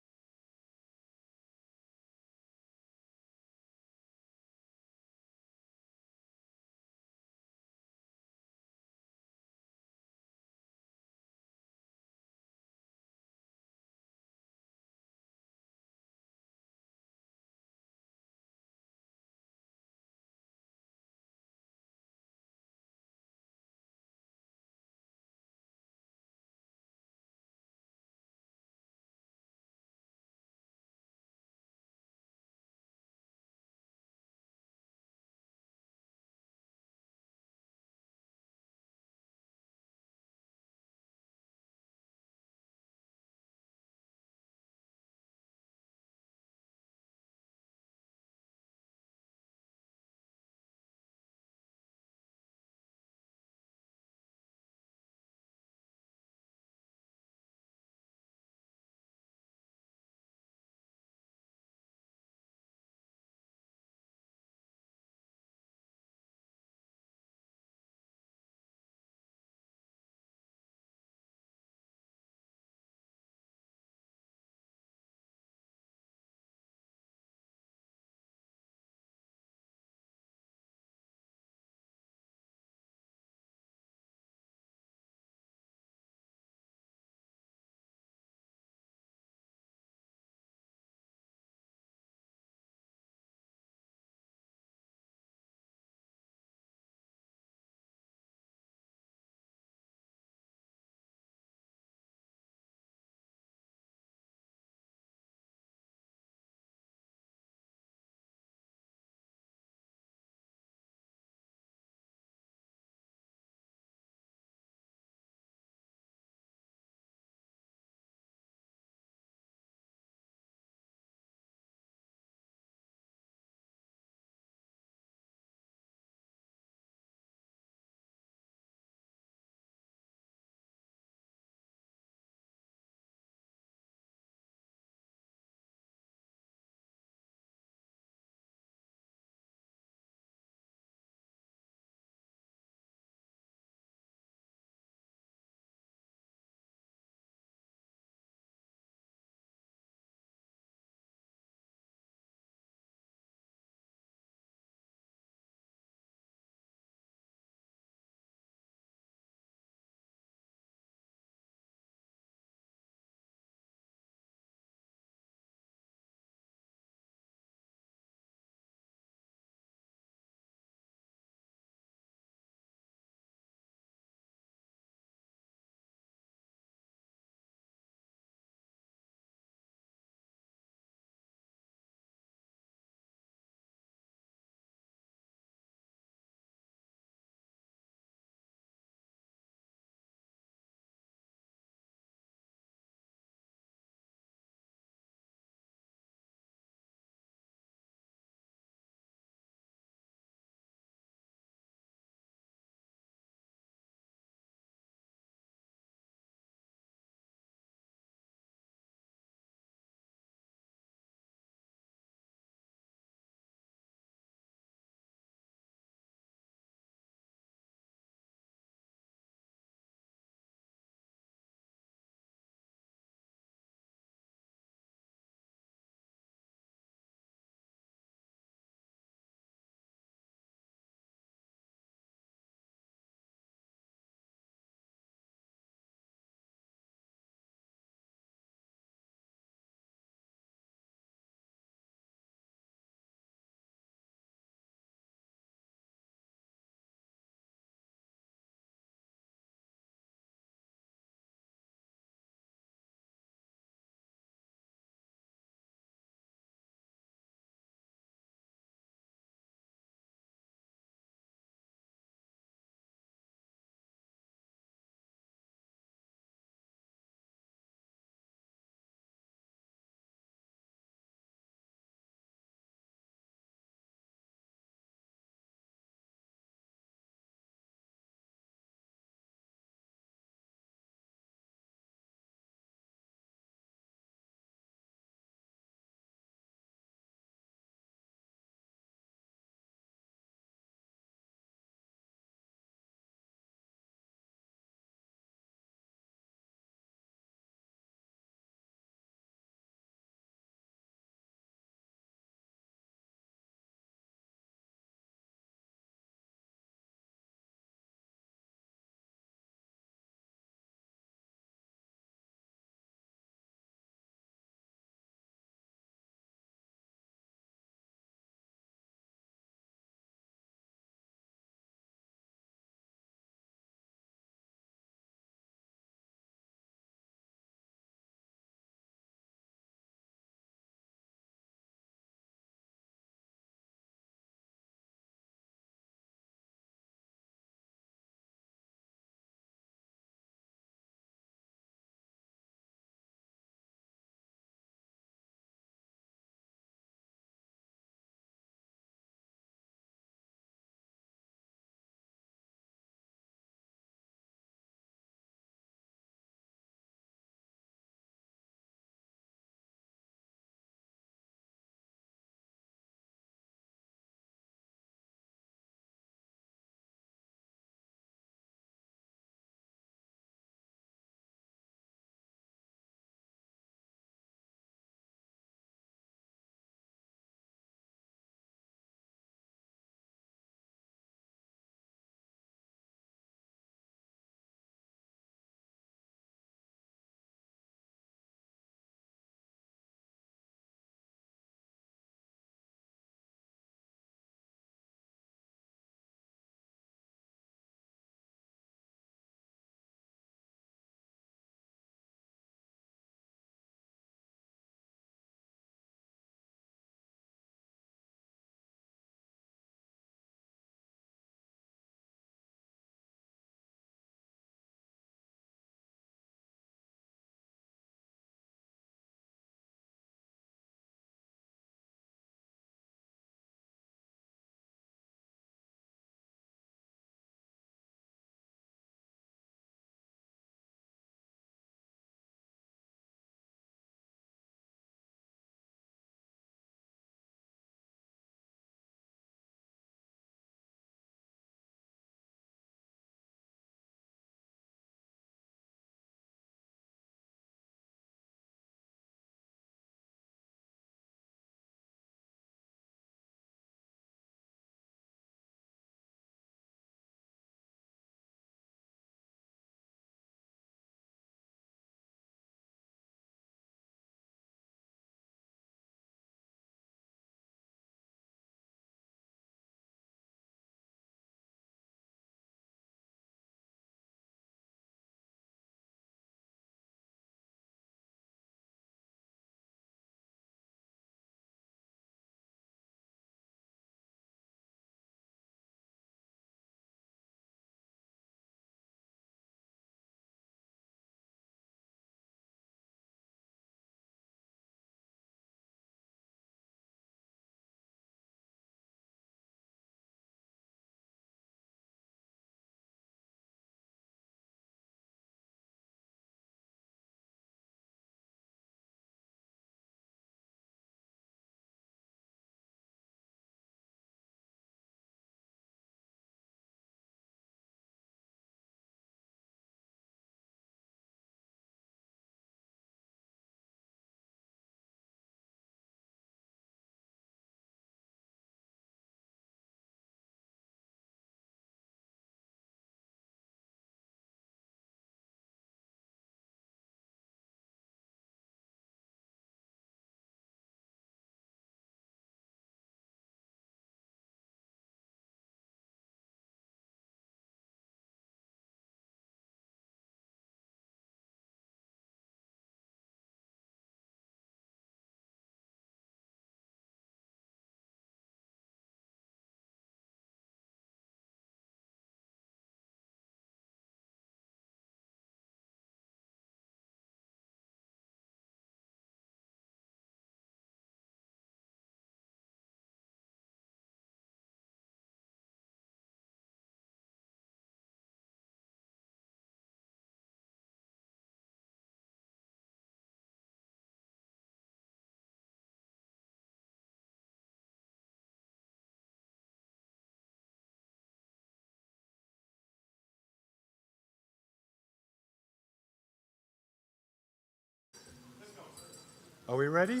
H: Are we ready?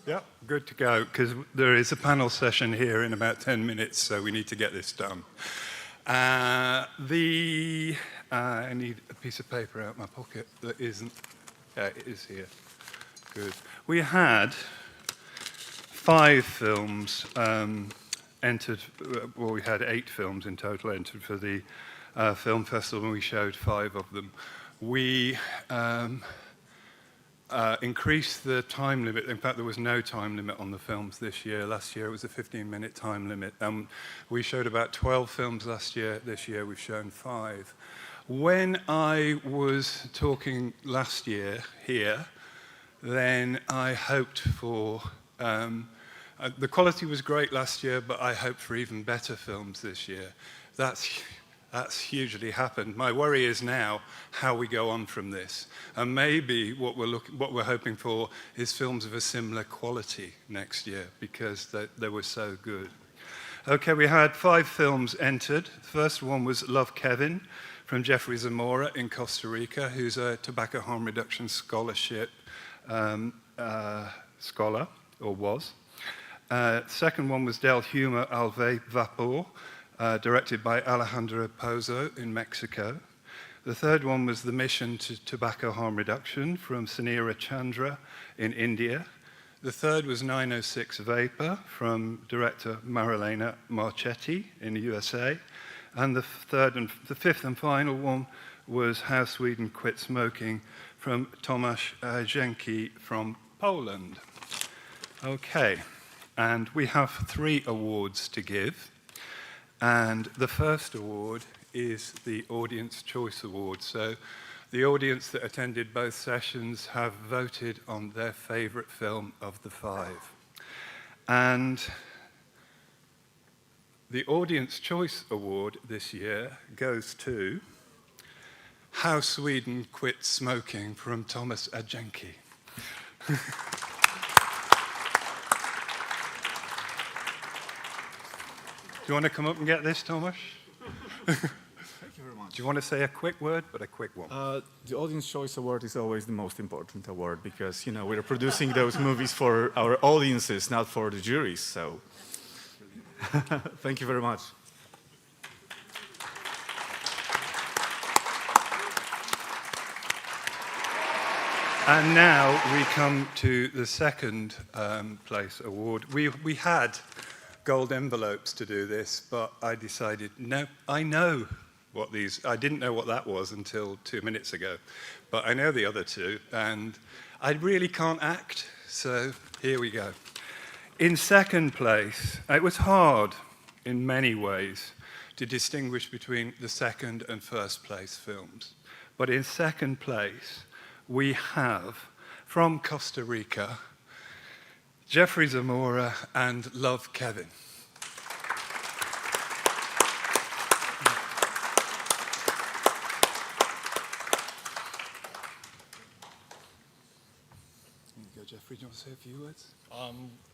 H: Yep, good to go, because there is a panel session here in about 10 minutes, so we need to get this done. I need a piece of paper out of my pocket that isn't. It is here. Good. We had 5 films entered, well, we had 8 films in total entered for the film festival, and we showed 5 of them. We increased the time limit. In fact, there was no time limit on the films this year. Last year it was a 15-minute time limit. We showed about 12 films last year. This year we've shown 5. When I was talking last year here, then I hoped for, the quality was great last year, but I hoped for even better films this year. That's hugely happened. My worry is now how we go on from this. And maybe what we're hoping for is films of a similar quality next year, because they were so good. Okay, we had 5 films entered. The first one was Love Kevin from Jeffrey Zamora in Costa Rica, who's a tobacco harm reduction scholarship scholar, or was. Second one was Del Humo al Vapor, directed by Alejandro Pozo in Mexico. The third one was The Mission to Tobacco Harm Reduction from Sunira Chandra in India. The third was 906 Vapor from director Marilena Marchetti in the USA. And the fifth and final one was How Sweden Quit Smoking from Tomasz Jenki from Poland. Okay, and we have 3 awards to give. And the first award is the Audience Choice Award. So the audience that attended both sessions have voted on their favourite film of the 5. And the Audience Choice Award this year goes to How Sweden Quit Smoking from Tomasz Jenki. Do you want to come up and get this, Tomasz?
I: Thank you very much.
H: Do you want to say a quick word, but a quick one?
I: The Audience Choice Award is always the most important award because, you know, we're producing those movies for our audiences, not for the juries. So, thank you very much.
H: And now we come to the second place award. We had gold envelopes to do this, but I decided, no, I know what these, I didn't know what that was until 2 minutes ago, but I know the other 2, and I really can't act, so here we go. In second place, it was hard in many ways to distinguish between the second and first place films, but in second place, we have, from Costa Rica, Jeffrey Zamora and Love Kevin. Here you go, Jeffrey. Do you want to say a few words?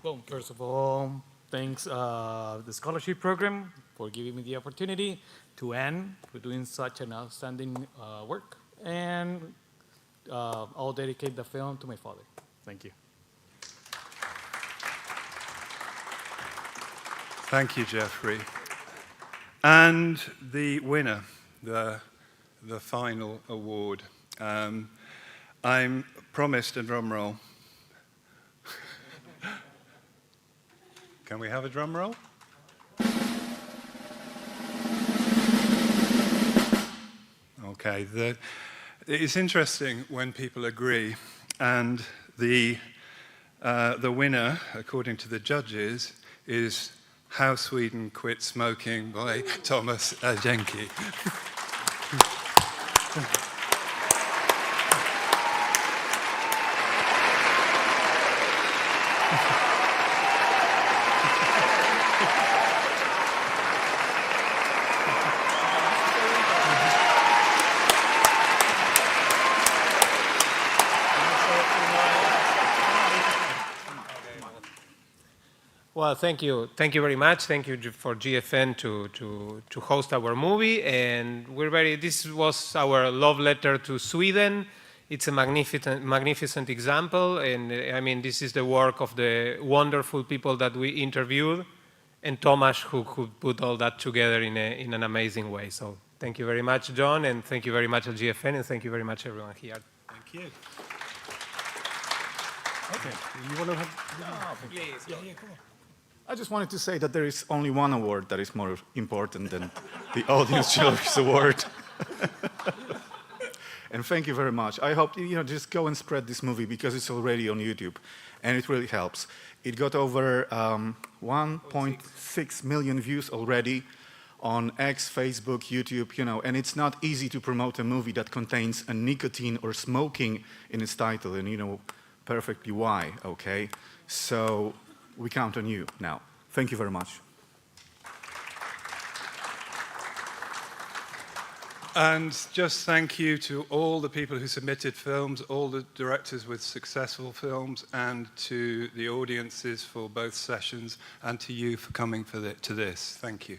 J: Well, first of all, thanks the scholarship program for giving me the opportunity, to Anne for doing such an outstanding work, and I'll dedicate the film to my father. Thank you.
H: Thank you, Jeffrey. And the winner, the final award. I'm promised a drum roll. Can we have a drum roll? Okay. It's interesting when people agree, and the winner, according to the judges, is How Sweden Quit Smoking by Tomasz Jenki.
X: Well, thank you very much. Thank you for GFN to host our movie, and we're this was our love letter to Sweden it's a magnificent example, and I mean, this is the work of the wonderful people that we interviewed, and Tomasz, who put all that together in an amazing way. So thank you very much, John, and thank you very much, GFN, and thank you very much, everyone here.
I: Thank you. Okay, you want to have...
X: Please,
I: yeah, come on. I just wanted to say that there is only one award that is more important than the Audience Choice Award. And thank you very much. I hope, just go and spread this movie because it's already on YouTube, and it really helps. It got over 1.6 million views already on X, Facebook, YouTube, and it's not easy to promote a movie that contains a nicotine or smoking in its title, and you know perfectly why, okay? So we count on you now. Thank you very much.
H: And just thank you to all the people who submitted films, all the directors with successful films, and to the audiences for both sessions, and to you for coming to this. Thank you.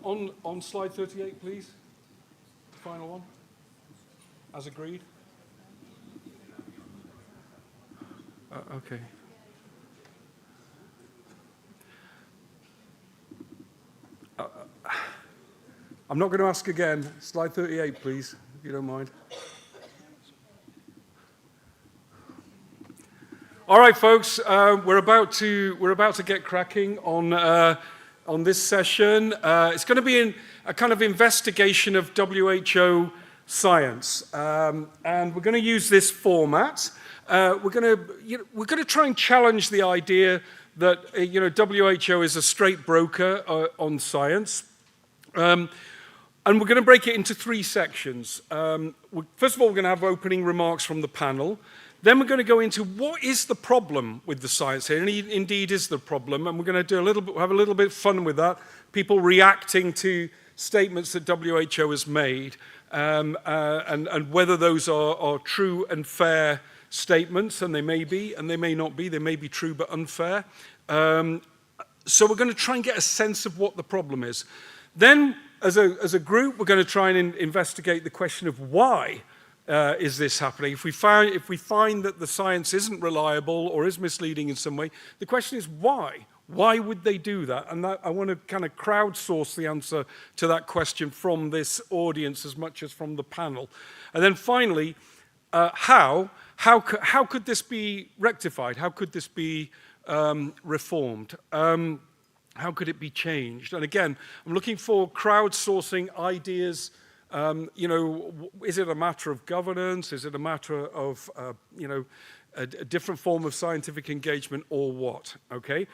N: On slide 38, please. The final one. As agreed. Okay. I'm not going to ask again. Slide 38, please, if you don't mind. All right, folks, we're about to get cracking on this session. It's going to be a kind of investigation of WHO science, and we're going to use this format. We're going to try and challenge the idea that WHO is a straight broker on science. And we're going to break it into 3 sections. First of all, we're going to have opening remarks from the panel. Then we're going to go into what is the problem with the science here, and indeed is the problem. And we're going to have a little bit of fun with that. People reacting to statements that WHO has made, and whether those are true and fair statements, and they may be, and they may not be. They may be true but unfair. So we're going to try and get a sense of what the problem is. Then, as a group, we're going to try and investigate the question of why is this happening. If we find that the science isn't reliable or is misleading in some way, the question is why? Why would they do that? And I want to kind of crowdsource the answer to that question from this audience as much as from the panel. And then finally, how could this be rectified? How could this be reformed? How could it be changed? And again, I'm looking for crowdsourcing ideas. Is it a matter of governance? Is it a matter of, a different form of scientific engagement, or what? Okay.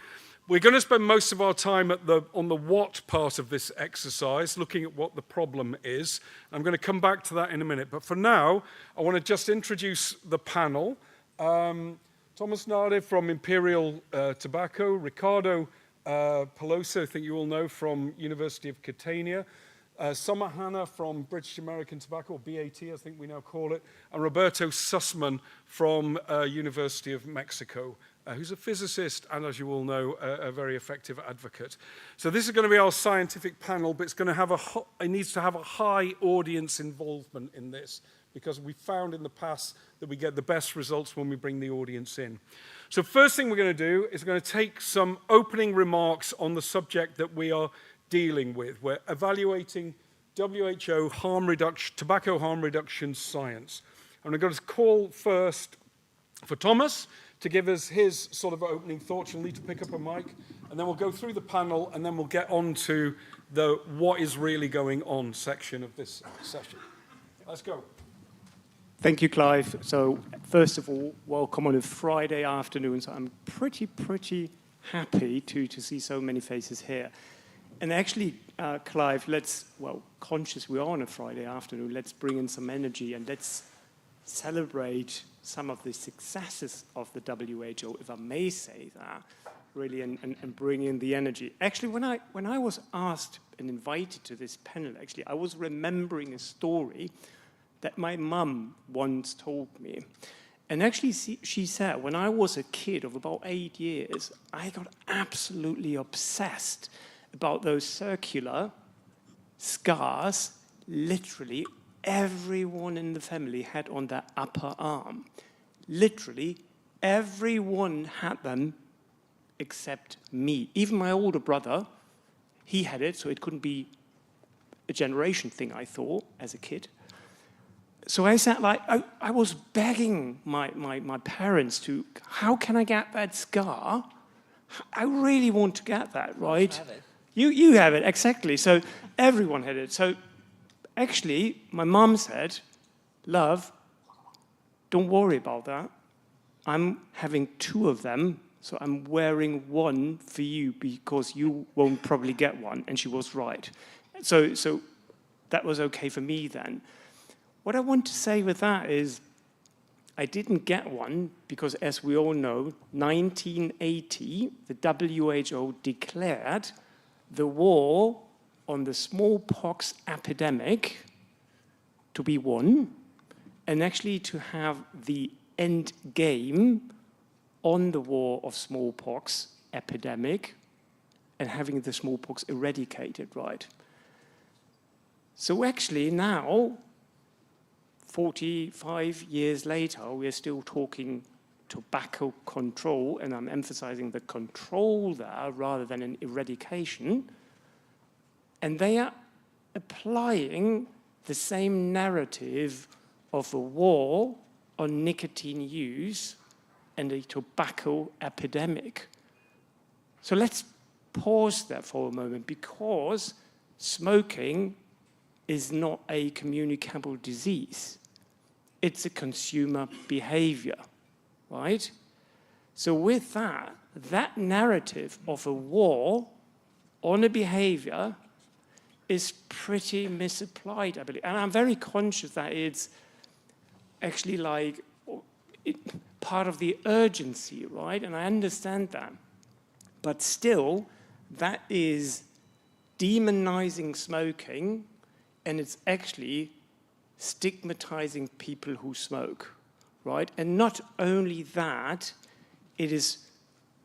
N: We're going to spend most of our time on the what part of this exercise, looking at what the problem is. I'm going to come back to that in a minute. But for now, I want to just introduce the panel. Thomas Nade from Imperial Tobacco, Ricardo Pelosi, I think you all know, from University of Catania, Summer Hanna from British American Tobacco, or BAT, I think we now call it, and Roberto Sussman from University of Mexico, who's a physicist and, as you all know, a very effective advocate. So this is going to be our scientific panel, but it needs to have a high audience involvement in this, because we found in the past that we get the best results when we bring the audience in. So first thing we're going to do is we're going to take some opening remarks on the subject that we are dealing with. We're evaluating WHO tobacco harm reduction science. And we're going to call first for Thomas to give us his sort of opening thoughts. You'll need to pick up a mic, and then we'll go through the panel, and then we'll get on to the what is really going on section of this session. Let's go.
O: Thank you, Clive. So first of all, welcome on a Friday afternoon. So I'm pretty happy to see so many faces here. And actually, Clive, conscious we are on a Friday afternoon, let's bring in some energy and let's celebrate some of the successes of the WHO, if I may say that, really, and bring in the energy. Actually, when I was asked and invited to this panel, actually, I was remembering a story that my mum once told me. And actually, she said, when I was a kid of about 8 years, I got absolutely obsessed about those circular scars literally everyone in the family had on their upper arm. Literally everyone had them except me. Even my older brother, he had it, so it couldn't be a generation thing, I thought, as a kid. So I said, I was begging my parents to, how can I get that scar? I really want to get that, right? Have it. You have it, exactly. So everyone had it. So actually, my mom said, love, don't worry about that. I'm having 2 of them, so I'm wearing one for you because you won't probably get one. And she was right. So that was okay for me then. What I want to say with that is I didn't get one because, as we all know, 1980, the WHO declared the war on the smallpox epidemic to be won, and actually to have the end game on the war of smallpox epidemic and having the smallpox eradicated, right? So actually now, 45 years later, we're still talking tobacco control, and I'm emphasizing the control there rather than an eradication. And they are applying the same narrative of a war on nicotine use and a tobacco epidemic. So let's pause there for a moment, because smoking is not a communicable disease. It's a consumer behavior, right? So with that, that narrative of a war on a behavior is pretty misapplied, I believe. And I'm very conscious that it's actually like part of the urgency, right? And I understand that. But still, that is demonizing smoking, and it's actually stigmatizing people who smoke, right? And not only that, it is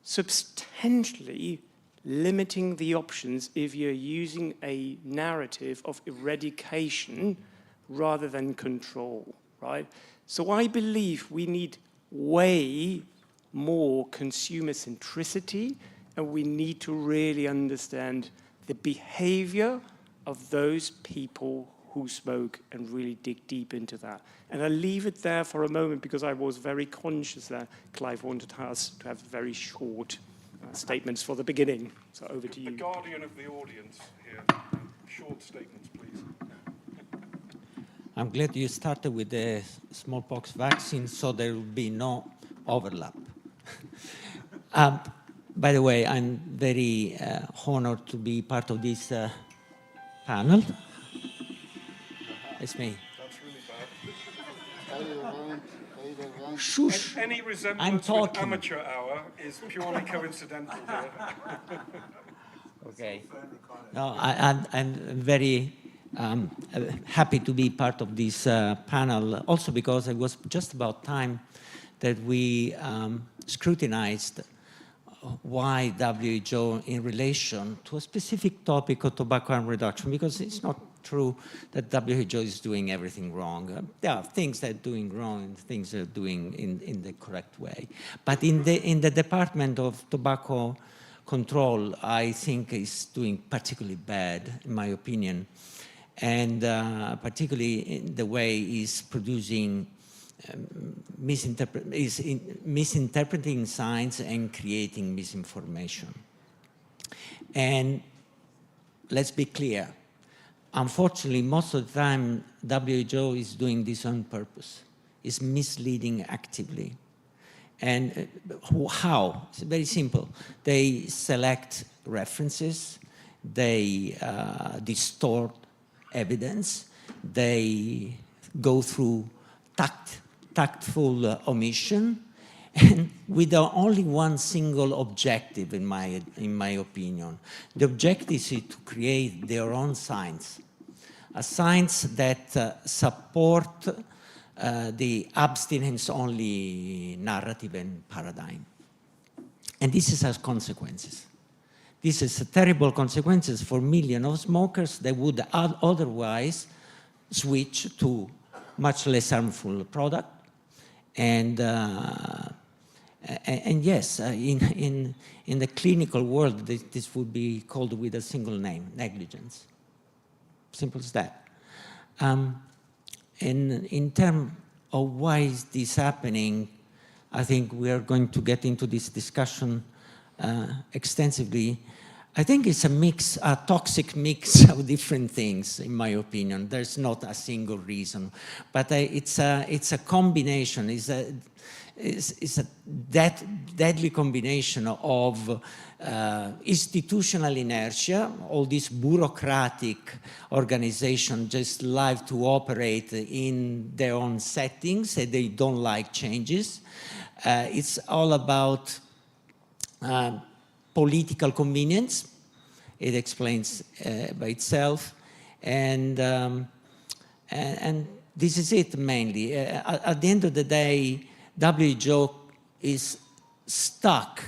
O: substantially limiting the options if you're using a narrative of eradication rather than control, right? So I believe we need way more consumer centricity, and we need to really understand the behavior of those people who smoke and really dig deep into that. And I'll leave it there for a moment, because I was very conscious that Clive wanted us to have very short statements for the beginning. So over to you.
N: The guardian of the audience here. Short statements, please.
K: I'm glad you started with the smallpox vaccine, so there will be no overlap. By the way, I'm very honored to be part of this panel. It's me.
N: That's really bad.
K: Shush.
N: Any resemblance
K: I'm
N: with
K: talking.
N: amateur hour is purely coincidental here.
K: Okay. No, I'm very happy to be part of this panel, also because it was just about time that we scrutinized why WHO in relation to a specific topic of tobacco harm reduction, because it's not true that WHO is doing everything wrong. There are things that are doing wrong and things that are doing in the correct way. But in the Department of Tobacco Control, I think is doing particularly bad, in my opinion, and particularly in the way is producing misinterpreting science and creating misinformation. And let's be clear, unfortunately, most of the time, WHO is doing this on purpose. It's misleading actively. And how? It's very simple. They select references, they distort evidence, they go through tactful omission, and with only one single objective, in my opinion. The objective is to create their own science, a science that support the abstinence-only narrative and paradigm. And this has consequences. This is terrible consequences for millions of smokers that would otherwise switch to much less harmful product. And yes, in the clinical world, this would be called with a single name, negligence. Simple as that. In terms of why is this happening, I think we are going to get into this discussion extensively. I think it's a toxic mix of different things, in my opinion. There's not a single reason, but it's a combination. It's a deadly combination of institutional inertia. All these bureaucratic organizations just like to operate in their own settings, and they don't like changes. It's all about political convenience. It explains by itself, and this is it mainly. At the end of the day, WHO is stuck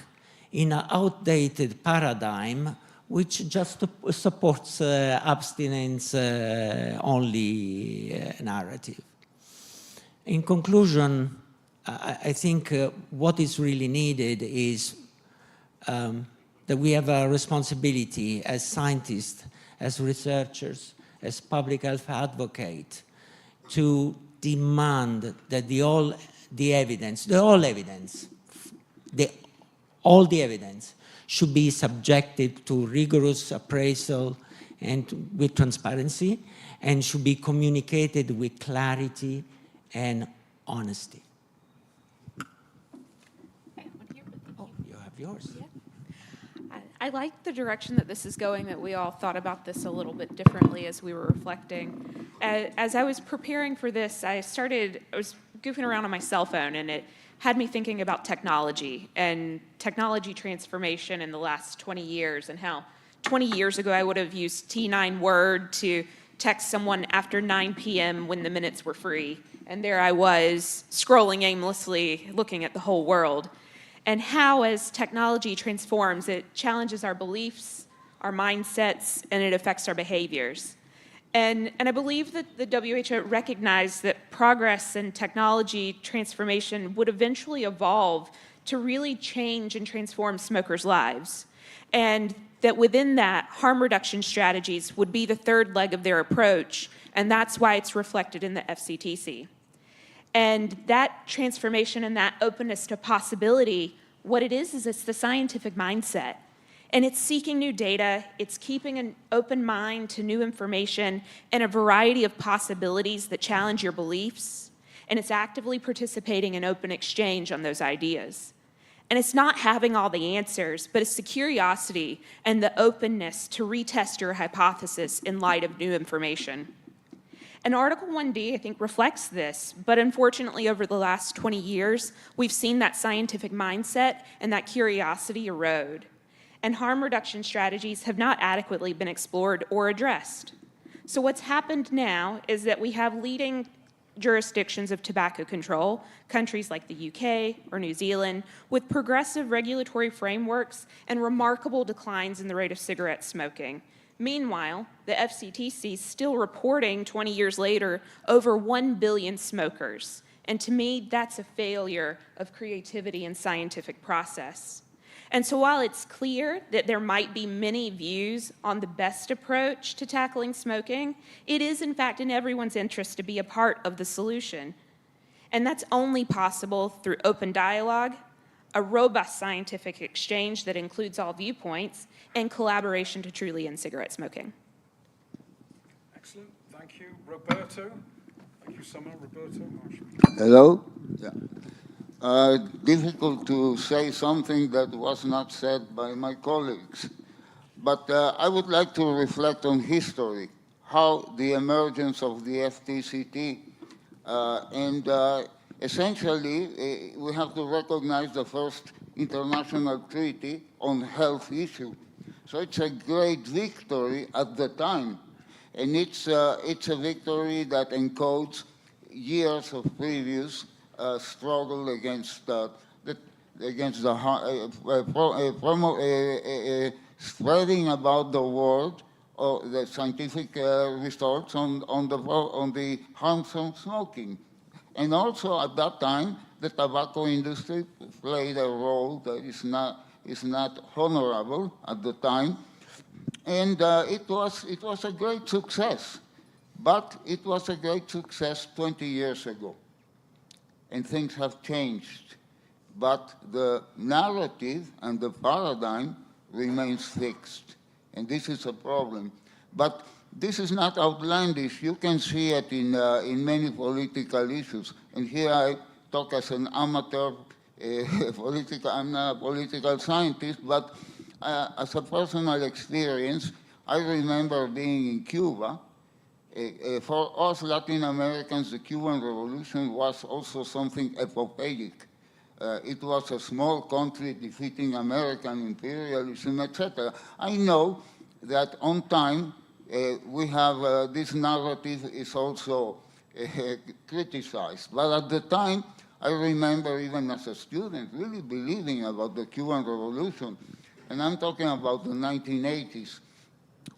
K: in an outdated paradigm which just supports abstinence only narrative. In conclusion, I think what is really needed is that we have a responsibility as scientists, as researchers, as public health advocates, to demand that all the evidence should be subjected to rigorous appraisal and with transparency, and should be communicated with clarity and honesty. Oh, you have yours.
M: Yeah. I like the direction that this is going, that we all thought about this a little bit differently as we were reflecting. As I was preparing for this, I was goofing around on my cell phone, and it had me thinking about technology and technology transformation in the last 20 years, and how 20 years ago I would have used T9 Word to text someone after 9 p.m. when the minutes were free. And there I was, scrolling aimlessly, looking at the whole world. And how, as technology transforms, it challenges our beliefs, our mindsets, and it affects our behaviors. And I believe that the WHO recognized that progress and technology transformation would eventually evolve to really change and transform smokers' lives. And that within that, harm reduction strategies would be the third leg of their approach, and that's why it's reflected in the FCTC. And that transformation and that openness to possibility, what it is it's the scientific mindset. And it's seeking new data, it's keeping an open mind to new information and a variety of possibilities that challenge your beliefs, and it's actively participating in open exchange on those ideas. And it's not having all the answers, but it's the curiosity and the openness to retest your hypothesis in light of new information. And Article 1D, I think, reflects this, but unfortunately over the last 20 years, we've seen that scientific mindset and that curiosity erode. And harm reduction strategies have not adequately been explored or addressed. So what's happened now is that we have leading jurisdictions of tobacco control, countries like the UK or New Zealand, with progressive regulatory frameworks and remarkable declines in the rate of cigarette smoking. Meanwhile, the FCTC is still reporting 20 years later over 1 billion smokers. And to me, that's a failure of creativity and scientific process. And so while it's clear that there might be many views on the best approach to tackling smoking, it is in fact in everyone's interest to be a part of the solution. And that's only possible through open dialogue, a robust scientific exchange that includes all viewpoints, and collaboration to truly end cigarette smoking.
N: Excellent, thank you. Roberto? Thank you, Summer. Roberto?
P: Hello? Yeah. Difficult to say something that was not said by my colleagues. But I would like to reflect on history, how the emergence of the FTCT essentially, we have to recognize the first international treaty on health issue. So it's a great victory at the time. And it's a victory that encodes years of previous struggle against spreading about the world the scientific results on the harms of smoking. And also at that time, the tobacco industry played a role that is not honorable at the time. And it was a great success. But it was a great success 20 years ago. And things have changed. But the narrative and the paradigm remains fixed. And this is a problem. But this is not outlandish. You can see it in many political issues. And here I talk as an amateur I'm not a political scientist, but as a personal experience, I remember being in Cuba. For us Latin Americans, the Cuban Revolution was also something epopeic. It was a small country defeating American imperialism, etc. I know that on time we have this narrative is also criticized. But at the time, I remember even as a student really believing about the Cuban Revolution. and I'm talking about the 1980s.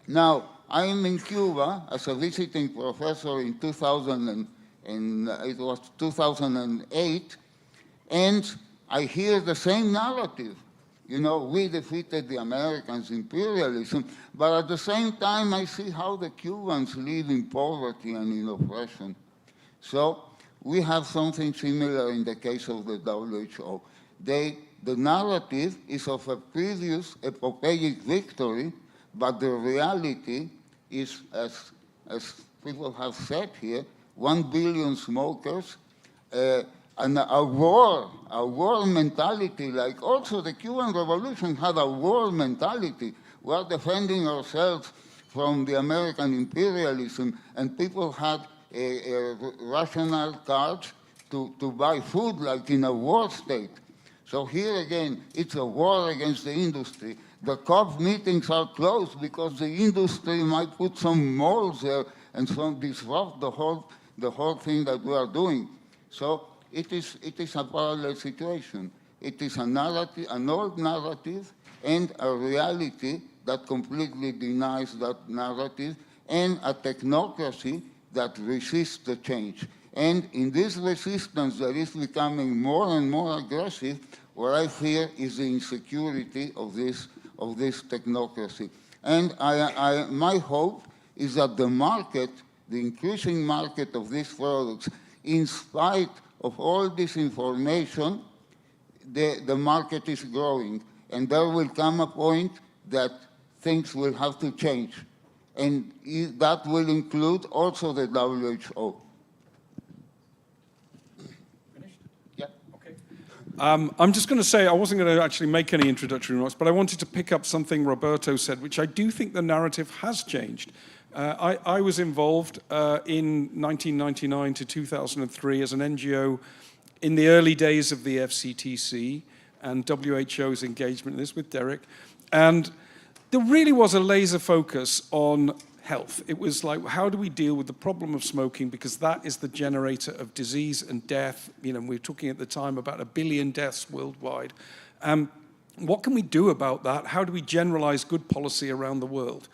P: Now, I am in Cuba as a visiting professor in 2008, and I hear the same narrative. You know, we defeated the Americans' imperialism, but at the same time, I see how the Cubans live in poverty and in oppression. So we have something similar in the case of the WHO. The narrative is of a previous epopeic victory, but the reality is, as people have said here, 1 billion smokers, and a war mentality, like also the Cuban Revolution had a war mentality. We're defending ourselves from the American imperialism, and people had a rational cards to buy food like in a war state. So here again, it's a war against the industry. The COP meetings are closed because the industry might put some molds there and so disrupt the whole thing that we are doing. So it is a parallel situation. It is a narrative, an old narrative, and a reality that completely denies that narrative, and a technocracy that resists the change. And in this resistance that is becoming more and more aggressive, what I fear is the insecurity of this technocracy. And my hope is that the market, the increasing market of these products, in spite of all this information, the market is growing. And there will come a point that things will have to change. And that will include also the WHO.
N: I'm just going to say, I wasn't going to actually make any introductory remarks, but I wanted to pick up something Roberto said, which I do think the narrative has changed. I was involved in 1999 to 2003 as an NGO in the early days of the FCTC and WHO's engagement in this with Derek. And there really was a laser focus on health. It was like, how do we deal with the problem of smoking? Because that is the generator of disease and death. You know, we were talking at the time about 1 billion deaths worldwide. What can we do about that? How do we generalize good policy around the world?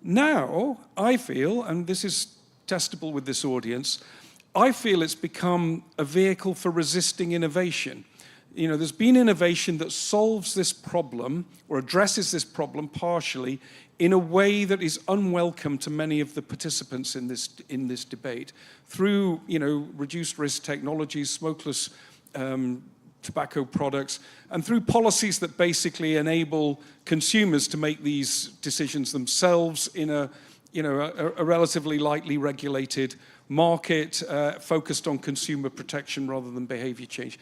N: Now, I feel, and this is testable with this audience, I feel it's become a vehicle for resisting innovation. You know, there's been innovation that solves this problem or addresses this problem partially in a way that is unwelcome to many of the participants in this debate through, you know, reduced risk technologies, smokeless tobacco products, and through policies that basically enable consumers to make these decisions themselves in a relatively lightly regulated market focused on consumer protection rather than behavior change.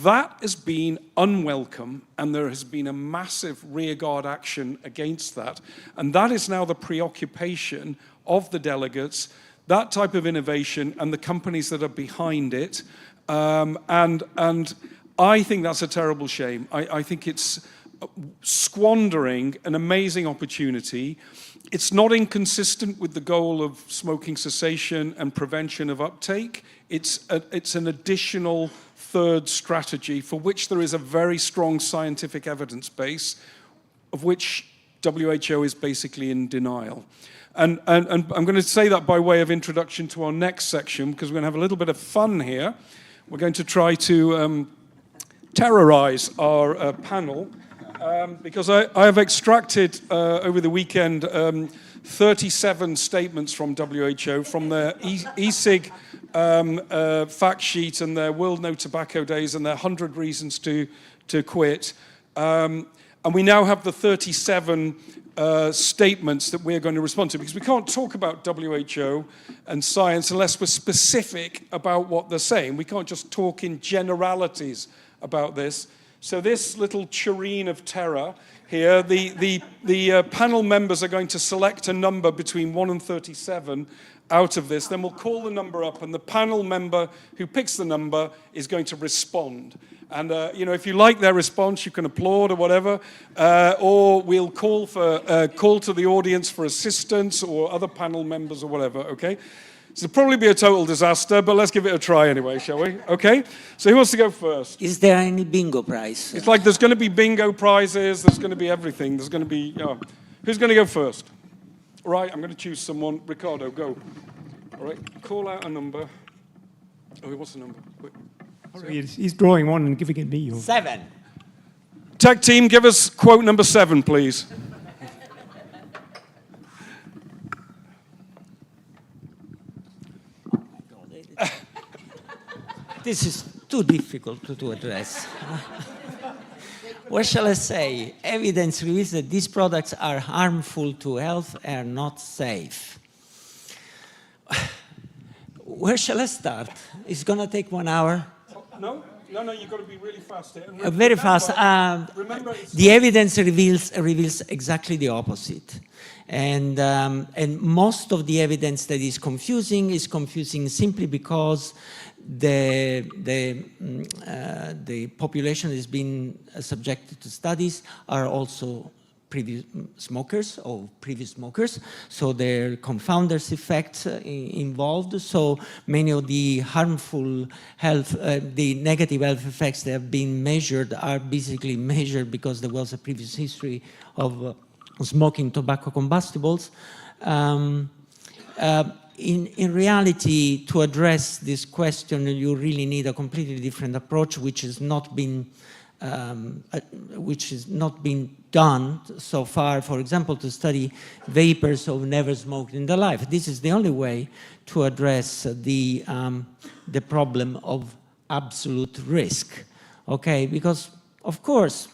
N: That has been unwelcome, and there has been a massive rearguard action against that. And that is now the preoccupation of the delegates, that type of innovation and the companies that are behind it. And I think that's a terrible shame. I think it's squandering an amazing opportunity. It's not inconsistent with the goal of smoking cessation and prevention of uptake. It's an additional third strategy for which there is a very strong scientific evidence base, of which WHO is basically in denial. And I'm going to say that by way of introduction to our next section, because we're going to have a little bit of fun here. We're going to try to terrorize our panel, because I have extracted over the weekend 37 statements from WHO from their e-cig fact sheet and their World No Tobacco Days and their 100 reasons to quit. And we now have the 37 statements that we're going to respond to, because we can't talk about WHO and science unless we're specific about what they're saying. We can't just talk in generalities about this. So this little tureen of terror here, the panel members are going to select a number between 1 and 37 out of this. Then we'll call the number up, and the panel member who picks the number is going to respond. And if you like their response, you can applaud or whatever, or we'll call to the audience for assistance or other panel members or whatever. Okay. This will probably be a total disaster, but let's give it a try anyway, shall we? Okay? So who wants to go first?
K: Is there any bingo prize?
N: It's like there's going to be bingo prizes, there's going to be everything. There's going to be, who's going to go first? All right, I'm going to choose someone. Ricardo, go. All right, call out a number. Oh, what's the number? Quick.
O: He's drawing one and giving it me.
K: 7.
N: Tech team, give us quote number 7, please.
K: This is too difficult to address. What shall I say? Evidence reveals that these products are harmful to health and not safe. Where shall I start? It's going to take 1 hour.
N: No, you've got to be really fast here.
K: Very fast.
N: Remember
K: the evidence reveals exactly the opposite. And most of the evidence that is confusing simply because the population that is being subjected to studies are also previous smokers or previous smokers, so there are confounders effects involved. So many of the harmful health, the negative health effects that have been measured are basically measured because there was a previous history of smoking tobacco combustibles. In reality, to address this question, you really need a completely different approach, which has not been done so far. For example, to study vapors who never smoked in their life. This is the only way to address the problem of absolute risk. Okay, because of course,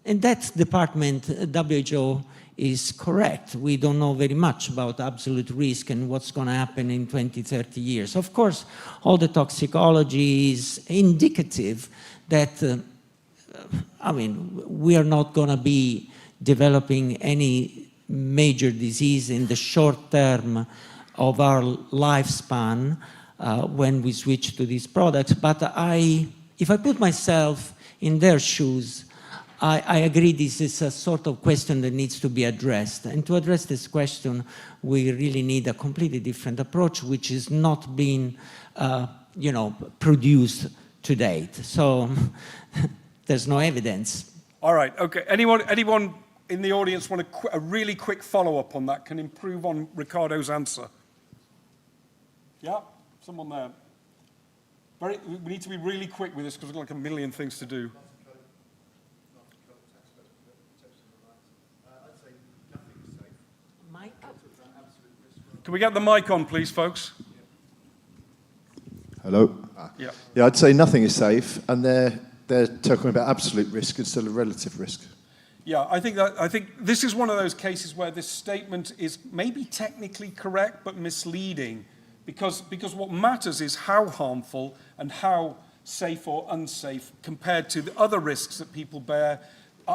K: in that department, WHO is correct. We don't know very much about absolute risk and what's going to happen in 20, 30 years. Of course, all the toxicology is indicative that, we are not going to be developing any major disease in the short term of our lifespan when we switch to these products. But if I put myself in their shoes, I agree this is a sort of question that needs to be addressed. And to address this question, we really need a completely different approach, which is not being, produced to date. So there's no evidence.
N: All right, okay. Anyone in the audience want a really quick follow-up on that, can improve on Ricardo's answer? Yeah, someone there. We need to be really quick with this because we've got like a million things to do. Can we get the mic on, please, folks?
L: Hello.
N: Yeah.
L: Yeah, I'd say nothing is safe, and they're talking about absolute risk instead of relative risk.
N: Yeah, I think this is one of those cases where this statement is maybe technically correct but misleading, because what matters is how harmful and how safe or unsafe compared to the other risks that people bear,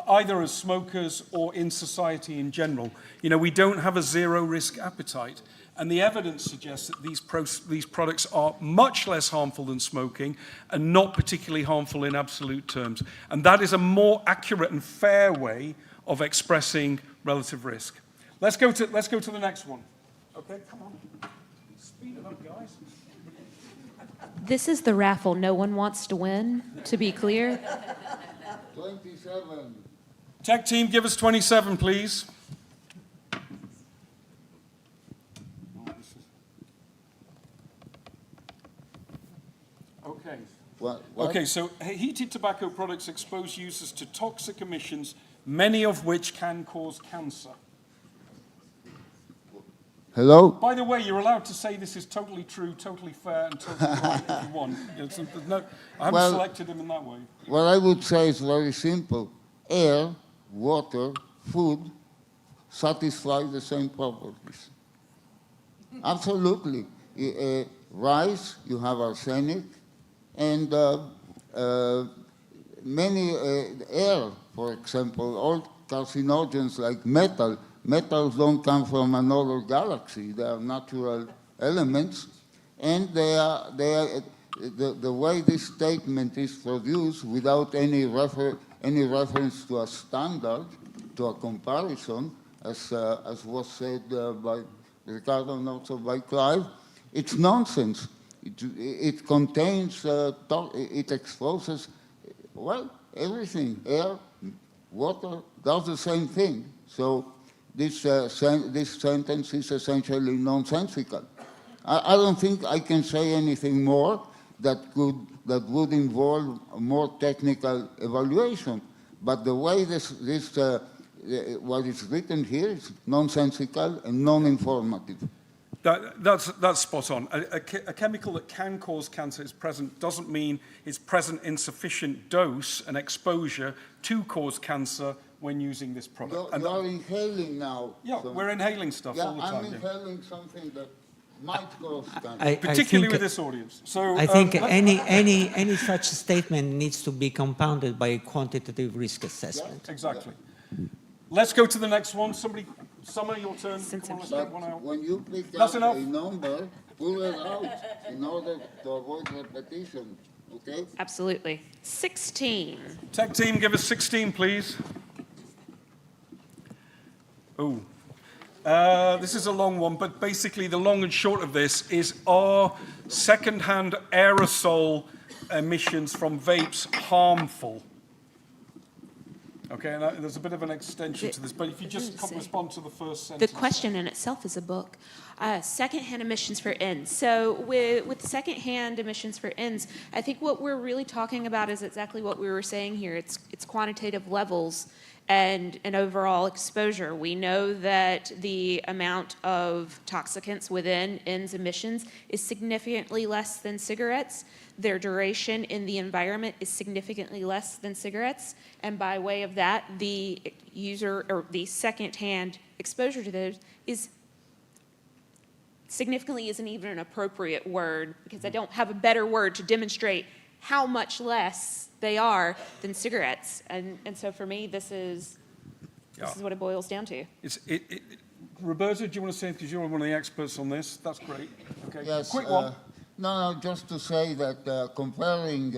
N: either as smokers or in society in general. We don't have a zero risk appetite. And the evidence suggests that these products are much less harmful than smoking and not particularly harmful in absolute terms. And that is a more accurate and fair way of expressing relative risk. Let's go to the next one. Okay, come on. Speed it up, guys.
M: This is the raffle no one wants to win, to be clear.
P: 27.
N: Tech team, give us 27, please. Okay.
P: What?
N: Okay, so heated tobacco products expose users to toxic emissions, many of which can cause cancer.
P: Hello?
N: By the way, you're allowed to say this is totally true, totally fair, and totally right if you want. I haven't selected them in that way.
P: What I would say is very simple. Air, water, food satisfy the same properties. Absolutely. Rice, you have arsenic, and many air, for example, all carcinogens like metal. Metals don't come from another galaxy. They are natural elements, and the way this statement is produced without any reference to a standard, to a comparison, as was said by Ricardo and also by Clive, It's nonsense. It contains, it exposes, well, everything. Air, water, does the same thing. So this sentence is essentially nonsensical. I don't think I can say anything more that would involve more technical evaluation. But the way what is written here is nonsensical and non-informative.
N: That's spot on. A chemical that can cause cancer is present doesn't mean it's present in sufficient dose and exposure to cause cancer when using this product.
P: You're inhaling now.
N: Yeah, we're inhaling stuff all the time.
P: I'm inhaling something that might cause cancer.
N: Particularly with this audience. So
K: I think any such statement needs to be compounded by a quantitative risk assessment.
N: Yeah, exactly. Let's go to the next one. Somebody, Summer, your turn.
P: When you pick up a number, pull it out in order to avoid repetition. Okay?
M: Absolutely. 16.
N: Tech team, give us 16, please. Oh. This is a long one, but basically the long and short of this is, are second-hand aerosol emissions from vapes harmful? Okay, and there's a bit of an extension to this, but if you just respond to the first sentence.
M: The question in itself is a book. Second-hand emissions for ends. So with second-hand emissions for ends, I think what we're really talking about is exactly what we were saying here. It's quantitative levels and an overall exposure. We know that the amount of toxicants within ends emissions is significantly less than cigarettes. Their duration in the environment is significantly less than cigarettes. And by way of that, the user or the second-hand exposure to those is significantly isn't even an appropriate word, because I don't have a better word to demonstrate how much less they are than cigarettes. And so for me, this is what it boils down to.
N: Roberta, do you want to say, because you're one of the experts on this? That's great. Okay.
P: Yes,
N: quick one.
P: No, just to say that comparing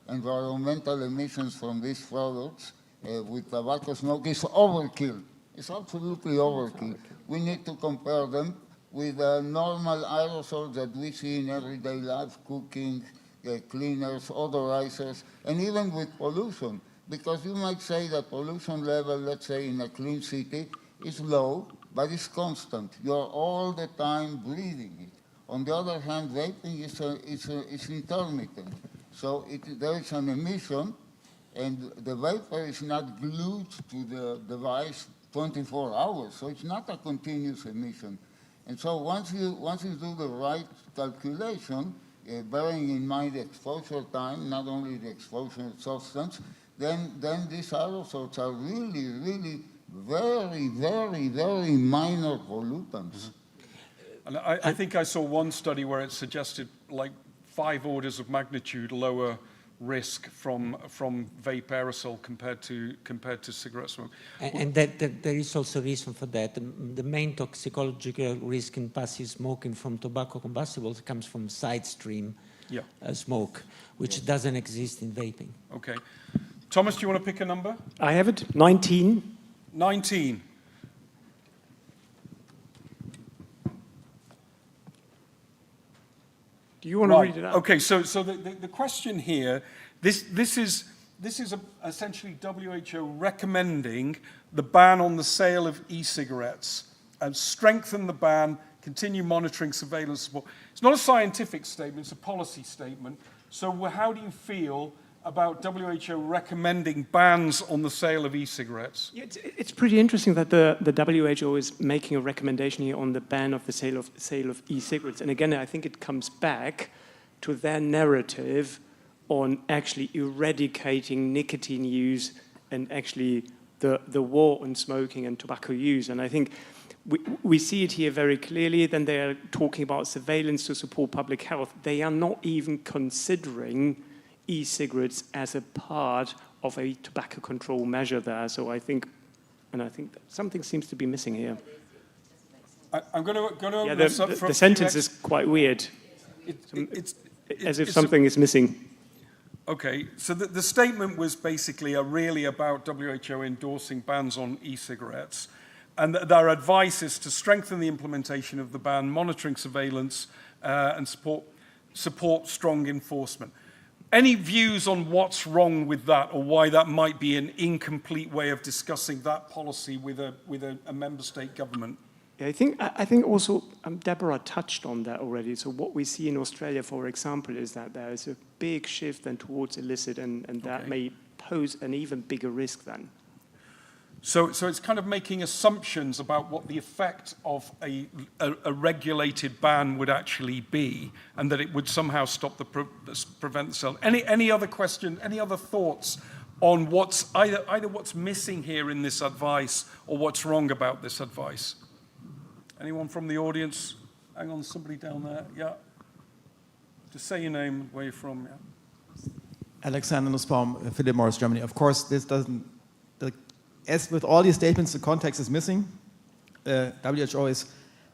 P: environmental emissions from these products with tobacco smoke is overkill. It's absolutely overkill. We need to compare them with normal aerosols that we see in everyday life, cooking, cleaners, odorizers, and even with pollution. Because you might say that pollution level, let's say in a clean city, is low, but it's constant. You're all the time breathing it. On the other hand, vaping is intermittent. So there is an emission, and the vapor is not glued to the device 24 hours, so it's not a continuous emission. And so once you do the right calculation, bearing in mind the exposure time, not only the exposure substance, then these aerosols are really, really very, very, very minor pollutants.
N: And I think I saw one study where it suggested like 5 orders of magnitude lower risk from vape aerosol compared to cigarette smoke.
K: And that there is also reason for that. The main toxicological risk in passive smoking from tobacco combustibles comes from side stream smoke, which doesn't exist in vaping.
N: Okay. Thomas, do you want to pick a number?
O: I have it. 19.
N: 19.
O: Do you want to read it out?
N: Okay, so the question here, this is essentially WHO recommending the ban on the sale of e-cigarettes and strengthen the ban, continue monitoring, surveillance, support. It's not a scientific statement, it's a policy statement. So how do you feel about WHO recommending bans on the sale of e-cigarettes?
O: Yeah, it's pretty interesting that the WHO is making a recommendation here on the ban of the sale of e-cigarettes. And again, I think it comes back to their narrative on actually eradicating nicotine use and actually the war on smoking and tobacco use. And I think we see it here very clearly. Then they are talking about surveillance to support public health. They are not even considering e-cigarettes as a part of a tobacco control measure there. So I think that something seems to be missing here.
N: I'm going to open this up for
O: the sentence is quite weird. It's as if something is missing.
N: Okay, so the statement was basically really about WHO endorsing bans on e-cigarettes. And their advice is to strengthen the implementation of the ban, monitoring surveillance, and support strong enforcement. Any views on what's wrong with that, or why that might be an incomplete way of discussing that policy with a member state government?
O: Yeah, I think also Deborah touched on that already. So what we see in Australia, for example, is that there is a big shift then towards illicit, and that may pose an even bigger risk then.
N: So it's kind of making assumptions about what the effect of a regulated ban would actually be, and that it would somehow stop prevent the sale. Any other question? Any other thoughts on what's either what's missing here in this advice, or what's wrong about this advice? Anyone from the audience? Hang on, somebody down there. Yeah. Just say your name, where you're from. Yeah.
Q: Alexander Nussbaum, Philip Morris, Germany. Of course, this doesn't. As with all these statements, the context is missing. WHO is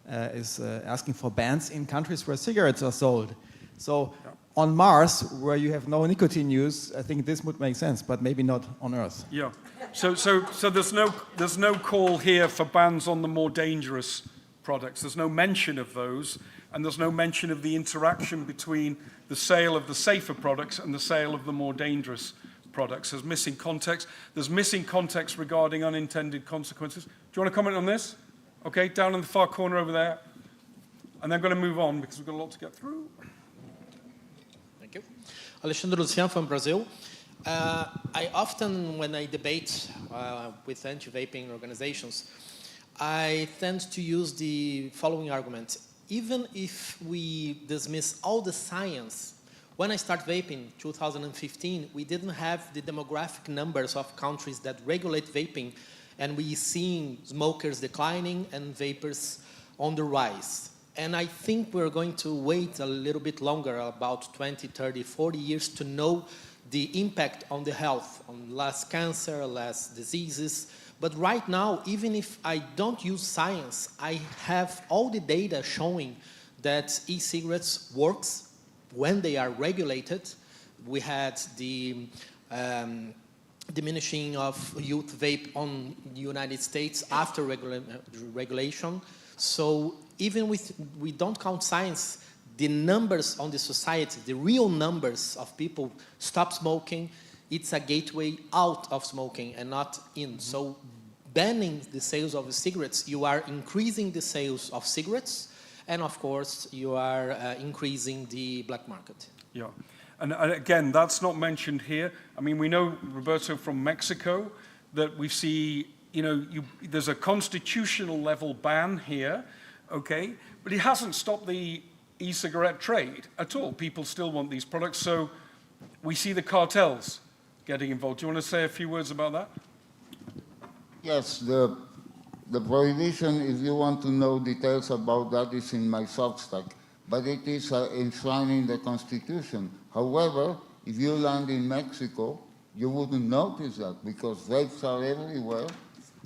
Q: asking for bans in countries where cigarettes are sold. So on Mars, where you have no nicotine use, I think this would make sense, but maybe not on Earth.
N: Yeah. So there's no call here for bans on the more dangerous products. There's no mention of those, and there's no mention of the interaction between the sale of the safer products and the sale of the more dangerous products. There's missing context. There's missing context regarding unintended consequences. Do you want to comment on this? Okay, down in the far corner over there. And then I'm going to move on because we've got a lot to get through.
R: Thank you. Alexandre Lucian from Brazil. I often, when I debate with anti-vaping organizations, I tend to use the following argument. Even if we dismiss all the science, when I started vaping, 2015, we didn't have the demographic numbers of countries that regulate vaping, and we seeing smokers declining and vapers on the rise. And I think we're going to wait a little bit longer, about 20, 30, 40 years, to know the impact on the health, on less cancer, less diseases. But right now, even if I don't use science, I have all the data showing that e-cigarettes works when they are regulated. We had the diminishing of youth vape on the United States after regulation. So even if we don't count science, the numbers on the society, the real numbers of people stop smoking, it's a gateway out of smoking and not in. So banning the sales of cigarettes, you are increasing the sales of cigarettes, and of course, you are increasing the black market.
N: Yeah, and again, that's not mentioned here. I mean, we know, Roberto, from Mexico, that we see, there's a constitutional level ban here, okay? But it hasn't stopped the e-cigarette trade at all. People still want these products, so we see the cartels getting involved. Do you want to say a few words about that?
P: Yes, the prohibition, if you want to know details about that, is in my Substack, but it is enshrined in the Constitution. However, if you land in Mexico, you wouldn't notice that because vapes are everywhere.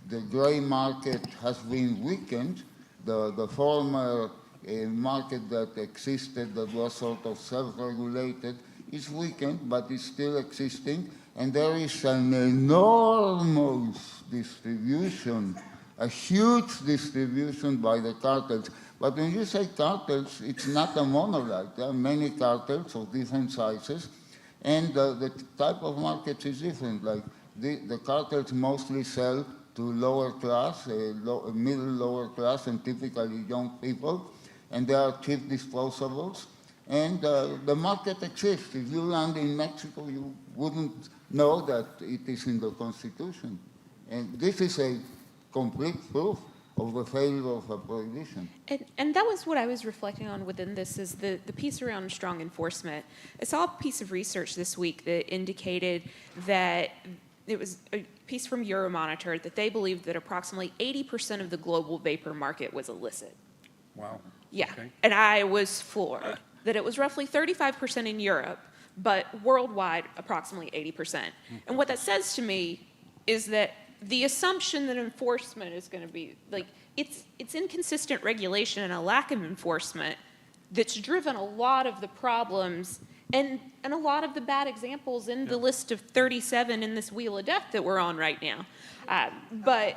P: The gray market has been weakened. The former market that existed, that was sort of self-regulated, is weakened, but it's still existing. And there is an enormous distribution, a huge distribution by the cartels. But when you say cartels, it's not a monolith. There are many cartels of different sizes, and the type of market is different. Like the cartels mostly sell to lower class, middle lower class, and typically young people, and they are cheap disposables. And the market exists. If you land in Mexico, you wouldn't know that it is in the Constitution. And this is a complete proof of the failure of a prohibition.
M: And that was what I was reflecting on within this, is the piece around strong enforcement. I saw a piece of research this week that indicated that it was a piece from Euromonitor that they believed that approximately 80% of the global vapor market was illicit.
N: Wow.
M: Yeah,
N: Okay.
M: and I was floored that it was roughly 35% in Europe, but worldwide approximately 80%. And what that says to me is that the assumption that enforcement is going to be, like, it's inconsistent regulation and a lack of enforcement that's driven a lot of the problems and a lot of the bad examples in the list of 37 in this wheel of death that we're on right now. But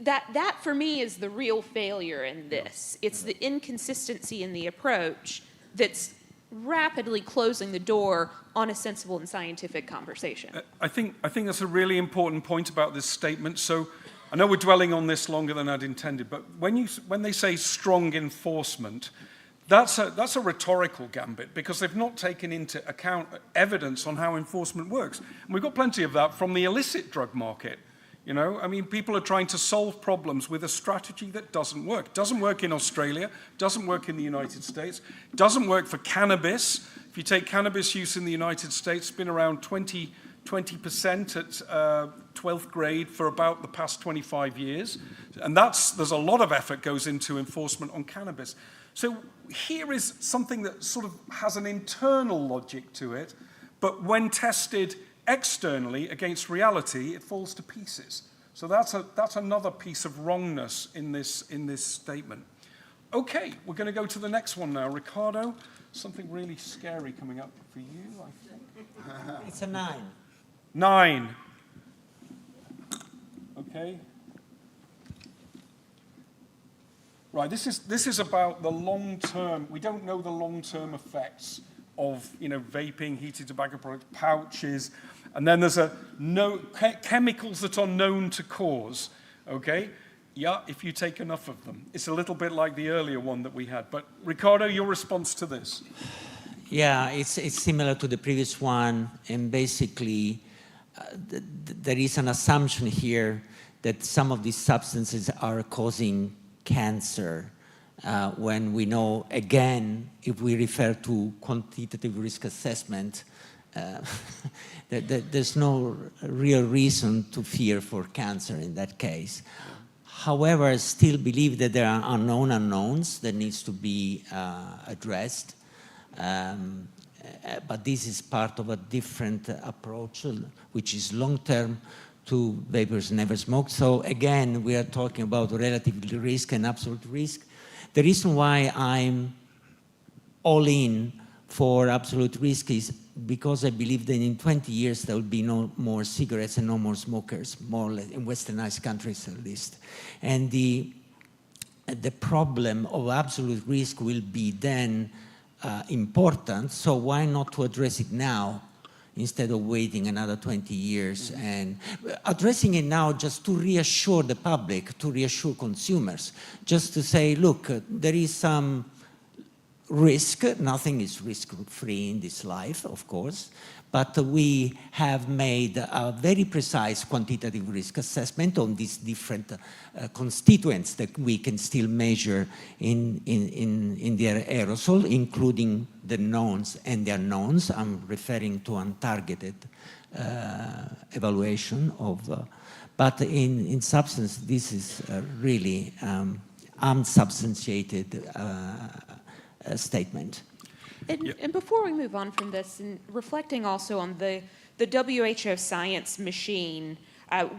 M: that for me is the real failure in this. It's the inconsistency in the approach that's rapidly closing the door on a sensible and scientific conversation.
N: I think that's a really important point about this statement. So I know we're dwelling on this longer than I'd intended, but when they say strong enforcement, that's a rhetorical gambit, because they've not taken into account evidence on how enforcement works. And we've got plenty of that from the illicit drug market. You know, I mean, people are trying to solve problems with a strategy that doesn't work. Doesn't work in Australia, doesn't work in the United States, doesn't work for cannabis. If you take cannabis use in the United States, it's been around 20% at 12th grade for about the past 25 years. And there's a lot of effort goes into enforcement on cannabis. So here is something that sort of has an internal logic to it, but when tested externally against reality, it falls to pieces. So that's another piece of wrongness in this statement. Okay, we're going to go to the next one now. Ricardo, something really scary coming up for you, I think.
K: It's a 9.
N: 9. Okay. Right, this is about the long-term. We don't know the long-term effects of, you know, vaping, heated tobacco products, pouches, and then there's chemicals that are known to cause. Okay, yeah, if you take enough of them, it's a little bit like the earlier one that we had. But Ricardo, your response to this?
K: Yeah, it's similar to the previous one, and basically there is an assumption here that some of these substances are causing cancer, when we know, again, if we refer to quantitative risk assessment, there's no real reason to fear for cancer in that case. However, I still believe that there are unknown unknowns that needs to be addressed. But this is part of a different approach, which is long-term, to vapors never smoked. So again, we are talking about relative risk and absolute risk. The reason why I'm all in for absolute risk is because I believe that in 20 years there will be no more cigarettes and no more smokers, more or less, in westernized countries at least. And the problem of absolute risk will be then important, so why not to address it now instead of waiting another 20 years and addressing it now just to reassure the public, to reassure consumers, just to say, look, there is some risk. Nothing is risk-free in this life, of course, but we have made a very precise quantitative risk assessment on these different constituents that we can still measure in their aerosol, including the knowns and the unknowns. I'm referring to untargeted evaluation of, but in substance, this is really unsubstantiated statement.
M: And before we move on from this, and reflecting also on the WHO science machine,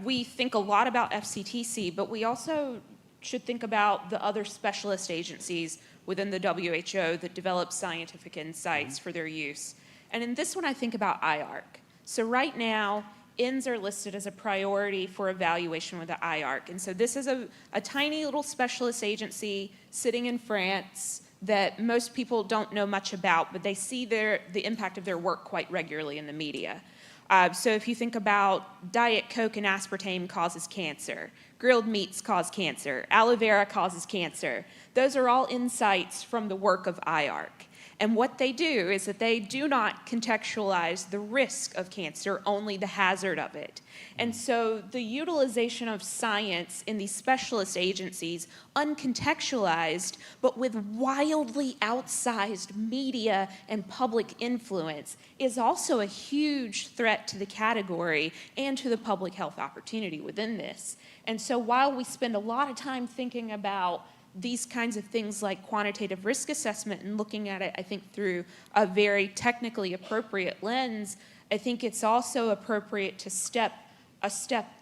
M: we think a lot about FCTC, but we also should think about the other specialist agencies within the WHO that develop scientific insights for their use. And in this one, I think about IARC. So right now, INS are listed as a priority for evaluation with the IARC. And so this is a tiny little specialist agency sitting in France that most people don't know much about, but they see the impact of their work quite regularly in the media. So if you think about Diet Coke and aspartame causes cancer, grilled meats cause cancer, aloe vera causes cancer, those are all insights from the work of IARC. And what they do is that they do not contextualize the risk of cancer, only the hazard of it. And so the utilization of science in these specialist agencies, uncontextualized, but with wildly outsized media and public influence, is also a huge threat to the category and to the public health opportunity within this. And so while we spend a lot of time thinking about these kinds of things like quantitative risk assessment and looking at it, I think, through a very technically appropriate lens, I think it's also appropriate to step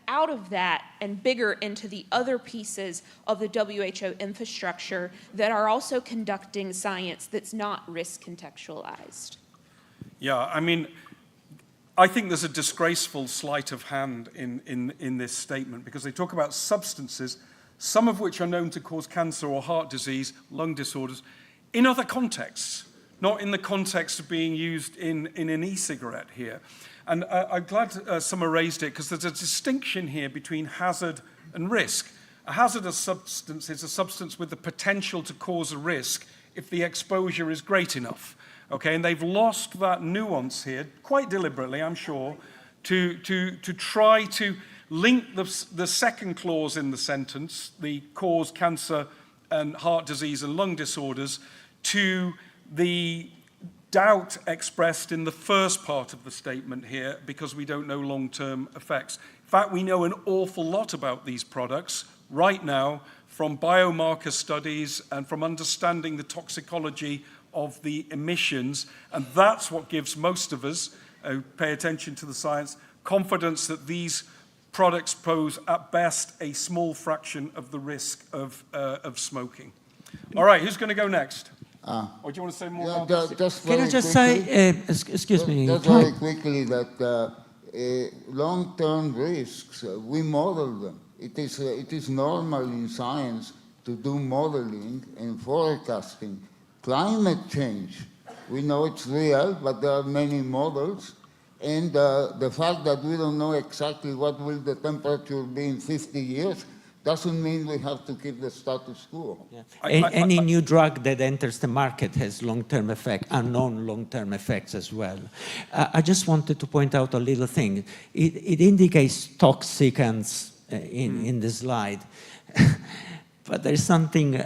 M: out of that and bigger into the other pieces of the WHO infrastructure that are also conducting science that's not risk contextualized.
N: Yeah, I mean, I think there's a disgraceful sleight of hand in this statement, because they talk about substances, some of which are known to cause cancer or heart disease, lung disorders, in other contexts. not in the context of being used in an e-cigarette here. And I'm glad Summer raised it, because there's a distinction here between hazard and risk. A hazardous substance is a substance with the potential to cause a risk if the exposure is great enough. Okay, and they've lost that nuance here, quite deliberately, I'm sure, to try to link the second clause in the sentence, the cause cancer and heart disease and lung disorders, to the doubt expressed in the first part of the statement here, because we don't know long-term effects. In fact, we know an awful lot about these products right now from biomarker studies and from understanding the toxicology of the emissions, and that's what gives most of us, who pay attention to the science, confidence that these products pose at best a small fraction of the risk of smoking. All right, who's going to go next? Or do you want to say more about this?
K: Can I just say, excuse me.
P: Just very quickly, that long-term risks, we model them. It is normal in science to do modeling and forecasting. Climate change, we know it's real, but there are many models. And the fact that we don't know exactly what will the temperature be in 50 years doesn't mean we have to keep the status quo.
K: Yeah. Any new drug that enters the market has long-term effects, unknown long-term effects as well. I just wanted to point out a little thing. It indicates toxicants in the slide, but there's something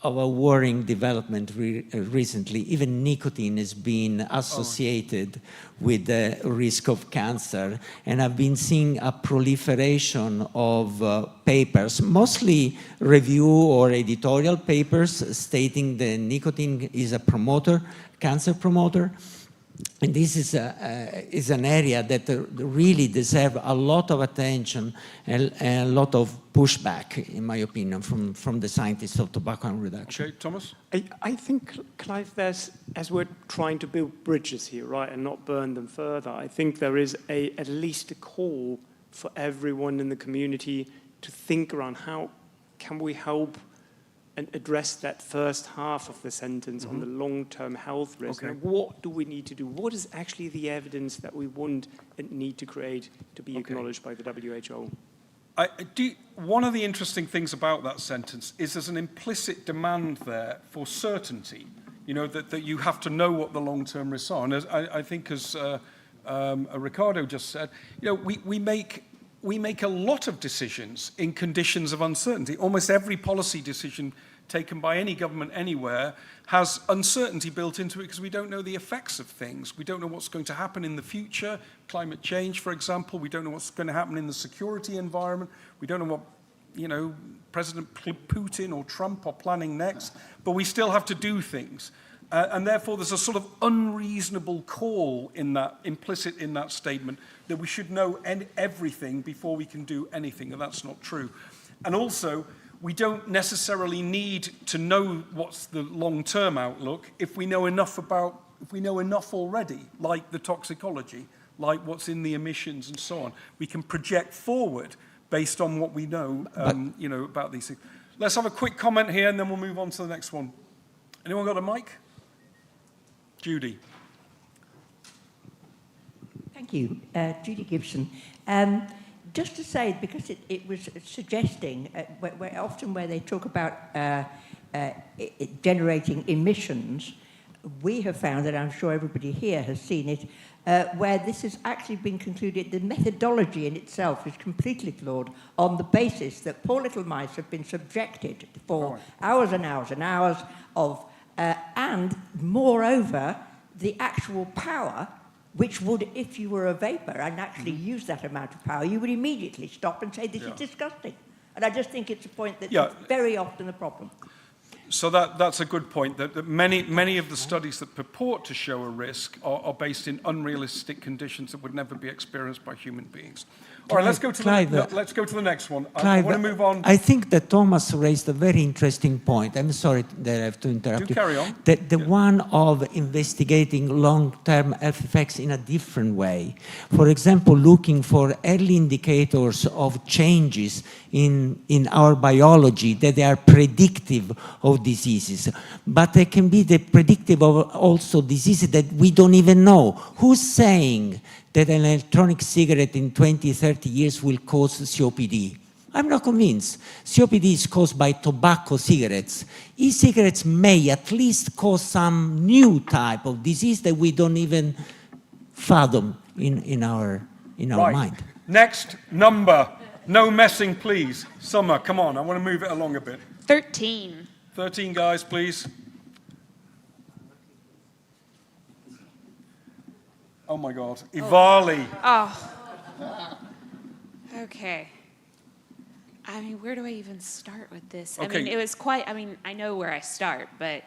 K: of a worrying development recently. Even nicotine has been associated with the risk of cancer, and I've been seeing a proliferation of papers, mostly review or editorial papers, stating that nicotine is a promoter, cancer promoter. And this is an area that really deserves a lot of attention and a lot of pushback, in my opinion, from the scientists of tobacco harm reduction.
N: Okay, Thomas?
O: I think, Clive, as we're trying to build bridges here, right, and not burn them further, I think there is at least a call for everyone in the community to think around how can we help and address that first half of the sentence on the long-term health risk.
N: Okay.
O: And what do we need to do? What is actually the evidence that we want and need to create to be acknowledged by the WHO?
N: One of the interesting things about that sentence is there's an implicit demand there for certainty, that you have to know what the long-term risks are. And I think, as Ricardo just said, we make a lot of decisions in conditions of uncertainty. Almost every policy decision taken by any government anywhere has uncertainty built into it, because we don't know the effects of things. We don't know what's going to happen in the future, climate change, for example. We don't know what's going to happen in the security environment. We don't know what, President Putin or Trump are planning next, but we still have to do things. And therefore, there's a sort of unreasonable call implicit in that statement, that we should know everything before we can do anything, and that's not true. And also, we don't necessarily need to know what's the long-term outlook if we know enough already, like the toxicology, like what's in the emissions and so on. We can project forward based on what we know, about these things. Let's have a quick comment here, and then we'll move on to the next one. Anyone got a mic? Judy.
S: Thank you, Judy Gibson. Just to say, because it was suggesting, often where they talk about generating emissions, we have found, and I'm sure everybody here has seen it, where this has actually been concluded, the methodology in itself is completely flawed on the basis that poor little mice have been subjected for hours and hours and hours of, and moreover, the actual power, which would, if you were a vapor and actually use that amount of power, you would immediately stop and say, this is disgusting. And I just think it's a point that's very often a problem.
N: So that's a good point, that many of the studies that purport to show a risk are based in unrealistic conditions that would never be experienced by human beings. All right, let's go to the next one.
K: Clive,
N: I want to move on.
K: I think that Thomas raised a very interesting point. I'm sorry that I have to interrupt you.
N: Do carry on.
K: The one of investigating long-term health effects in a different way. For example, looking for early indicators of changes in our biology, that they are predictive of of diseases, but there can be the predictive of also diseases that we don't even know. Who's saying that an electronic cigarette in 20, 30 years will cause COPD? I'm not convinced. COPD is caused by tobacco cigarettes. E-cigarettes may at least cause some new type of disease that we don't even fathom in our mind.
N: Next number. No messing, please. Summer, come on. I want to move it along a bit.
M: 13.
N: 13 guys, please. Oh my God. Ivali.
M: Oh. Okay. I mean, where do I even start with this?
N: Okay.
M: I mean, it was quite, I mean, I know where I start, but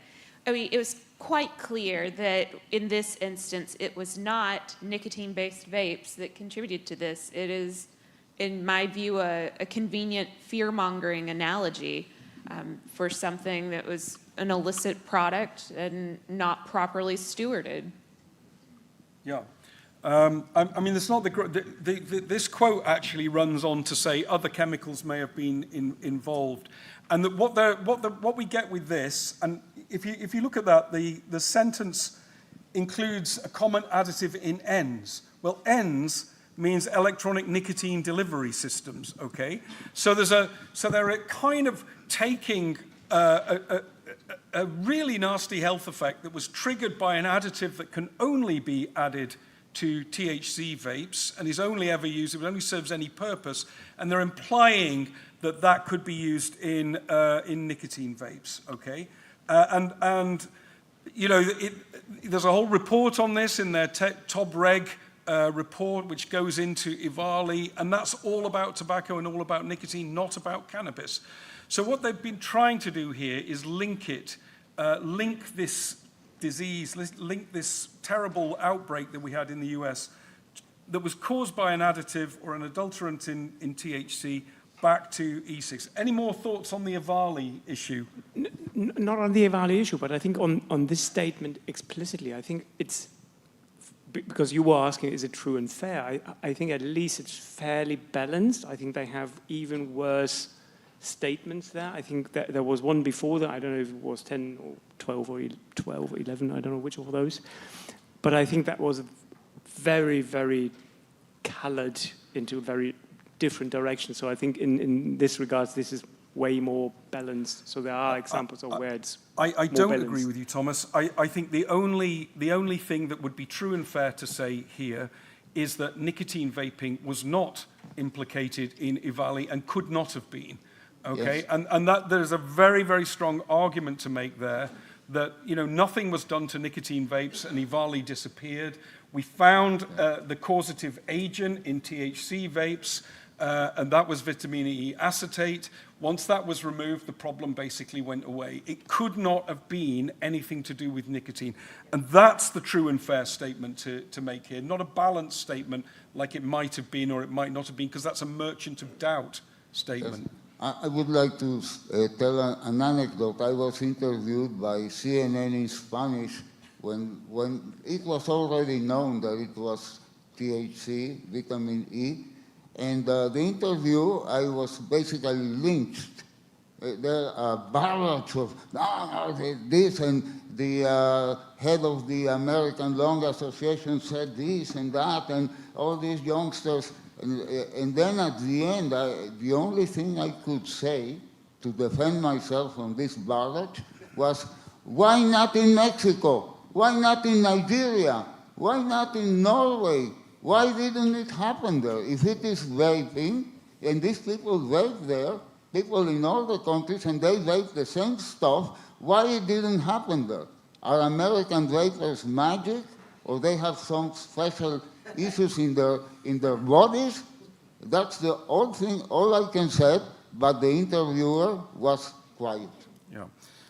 M: I mean, it was quite clear that in this instance, it was not nicotine-based vapes that contributed to this. It is, in my view, a convenient fear-mongering analogy for something that was an illicit product and not properly stewarded.
N: Yeah. I mean, it's not this quote actually runs on to say other chemicals may have been involved, and that what we get with this, and if you look at that, the sentence includes a common additive in ENDS. Well, ENDS means electronic nicotine delivery systems. Okay, so they're kind of taking a really nasty health effect that was triggered by an additive that can only be added to THC vapes and is only ever used, it only serves any purpose, and they're implying that that could be used in nicotine vapes, okay? And you know, there's a whole report on this in their Top Reg report, which goes into Ivali, and that's all about tobacco and all about nicotine, not about cannabis. So what they've been trying to do here is link this disease, link this terrible outbreak that we had in the US that was caused by an additive or an adulterant in THC back to E6. Any more thoughts on the Ivali issue?
O: Not on the Ivali issue, but I think on this statement explicitly, I think it's, because you were asking, is it true and fair? I think at least it's fairly balanced. I think they have even worse statements there. I think that there was one before that. I don't know if it was 10 or 12 or 12 or 11. I don't know which of those. But I think that was very, very colored into a very different direction. So I think in this regards, this is way more balanced. So there are examples of where it's
N: I don't agree with you, Thomas. I think the only thing that would be true and fair to say here is that nicotine vaping was not implicated in Ivali and could not have been. Okay, yes. And that there's a very, very strong argument to make there that, you know, nothing was done to nicotine vapes and Ivali disappeared. We found the causative agent in THC vapes, and that was vitamin E acetate. Once that was removed, the problem basically went away. It could not have been anything to do with nicotine. And that's the true and fair statement to make here, not a balanced statement like it might have been or it might not have been, because that's a merchant of doubt statement.
P: Yes. I would like to tell an anecdote. I was interviewed by CNN in Spanish when it was already known that it was THC, vitamin E. And the interview, I was basically lynched. There are barrage of, this, and the head of the American Lung Association said this and that, and all these youngsters. And then at the end, the only thing I could say to defend myself from this barrage was, why not in Mexico? Why not in Nigeria? Why not in Norway? Why didn't it happen there? If it is vaping, and these people vape there, people in all the countries, and they vape the same stuff, why it didn't happen there? Are American vapers magic, or they have some special issues in their bodies? That's the old thing, all I can say, but the interviewer was quiet.
N: Yeah.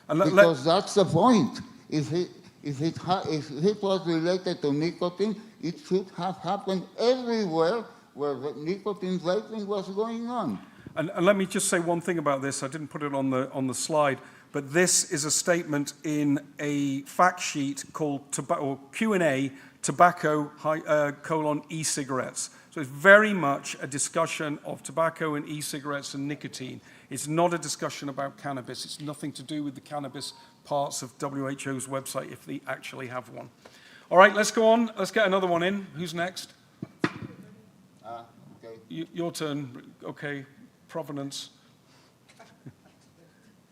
P: Because that's the point. If it was related to nicotine, it should have happened everywhere where the nicotine vaping was going on.
N: And let me just say one thing about this. I didn't put it on the slide, but this is a statement in a fact sheet called Q&A, tobacco, e-cigarettes. So it's very much a discussion of tobacco and e-cigarettes and nicotine. It's not a discussion about cannabis. It's nothing to do with the cannabis parts of WHO's website, if they actually have one. All right, let's go on. Let's get another one in. Who's next?
P: Okay.
N: Your turn. Okay, provenance.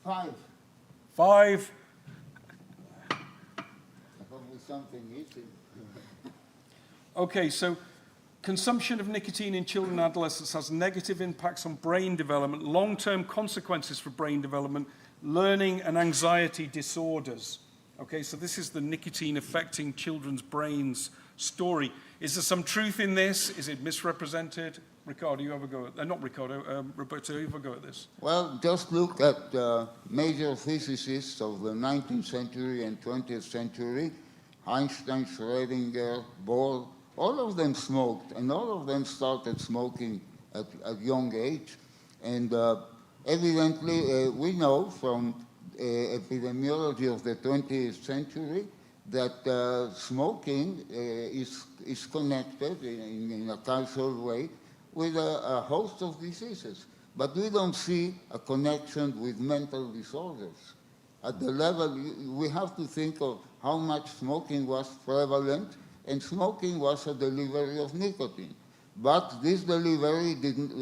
P: 5.
N: 5.
P: Probably something easy.
N: Okay, so consumption of nicotine in children and adolescents has negative impacts on brain development, long-term consequences for brain development, learning and anxiety disorders. Okay, so this is the nicotine affecting children's brains story. Is there some truth in this? Is it misrepresented? Ricardo, you have a go at not Ricardo, Roberto, you have a go at this.
P: Well, just look at major physicists of the 19th century and 20th century, Einstein, Schrödinger, Bohr. All of them smoked, and all of them started smoking at young age. And evidently, we know from epidemiology of the 20th century that smoking is connected in a causal way with a host of diseases. But we don't see a connection with mental disorders. At the level, we have to think of how much smoking was prevalent, and smoking was a delivery of nicotine. But this delivery didn't,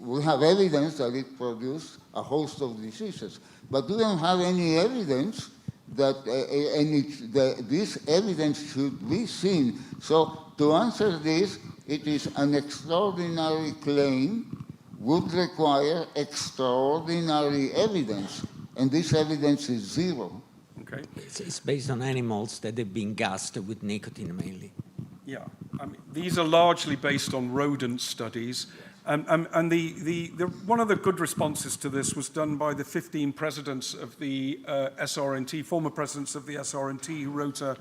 P: we have evidence that it produced a host of diseases. But we don't have any evidence that this evidence should be seen. So to answer this, it is an extraordinary claim, would require extraordinary evidence, and this evidence is zero.
N: Okay.
K: It's based on animals that have been gassed with nicotine mainly.
N: Yeah, I mean, these are largely based on rodent studies. And one of the good responses to this was done by the 15 presidents of the SRNT, former presidents of the SRNT, who wrote a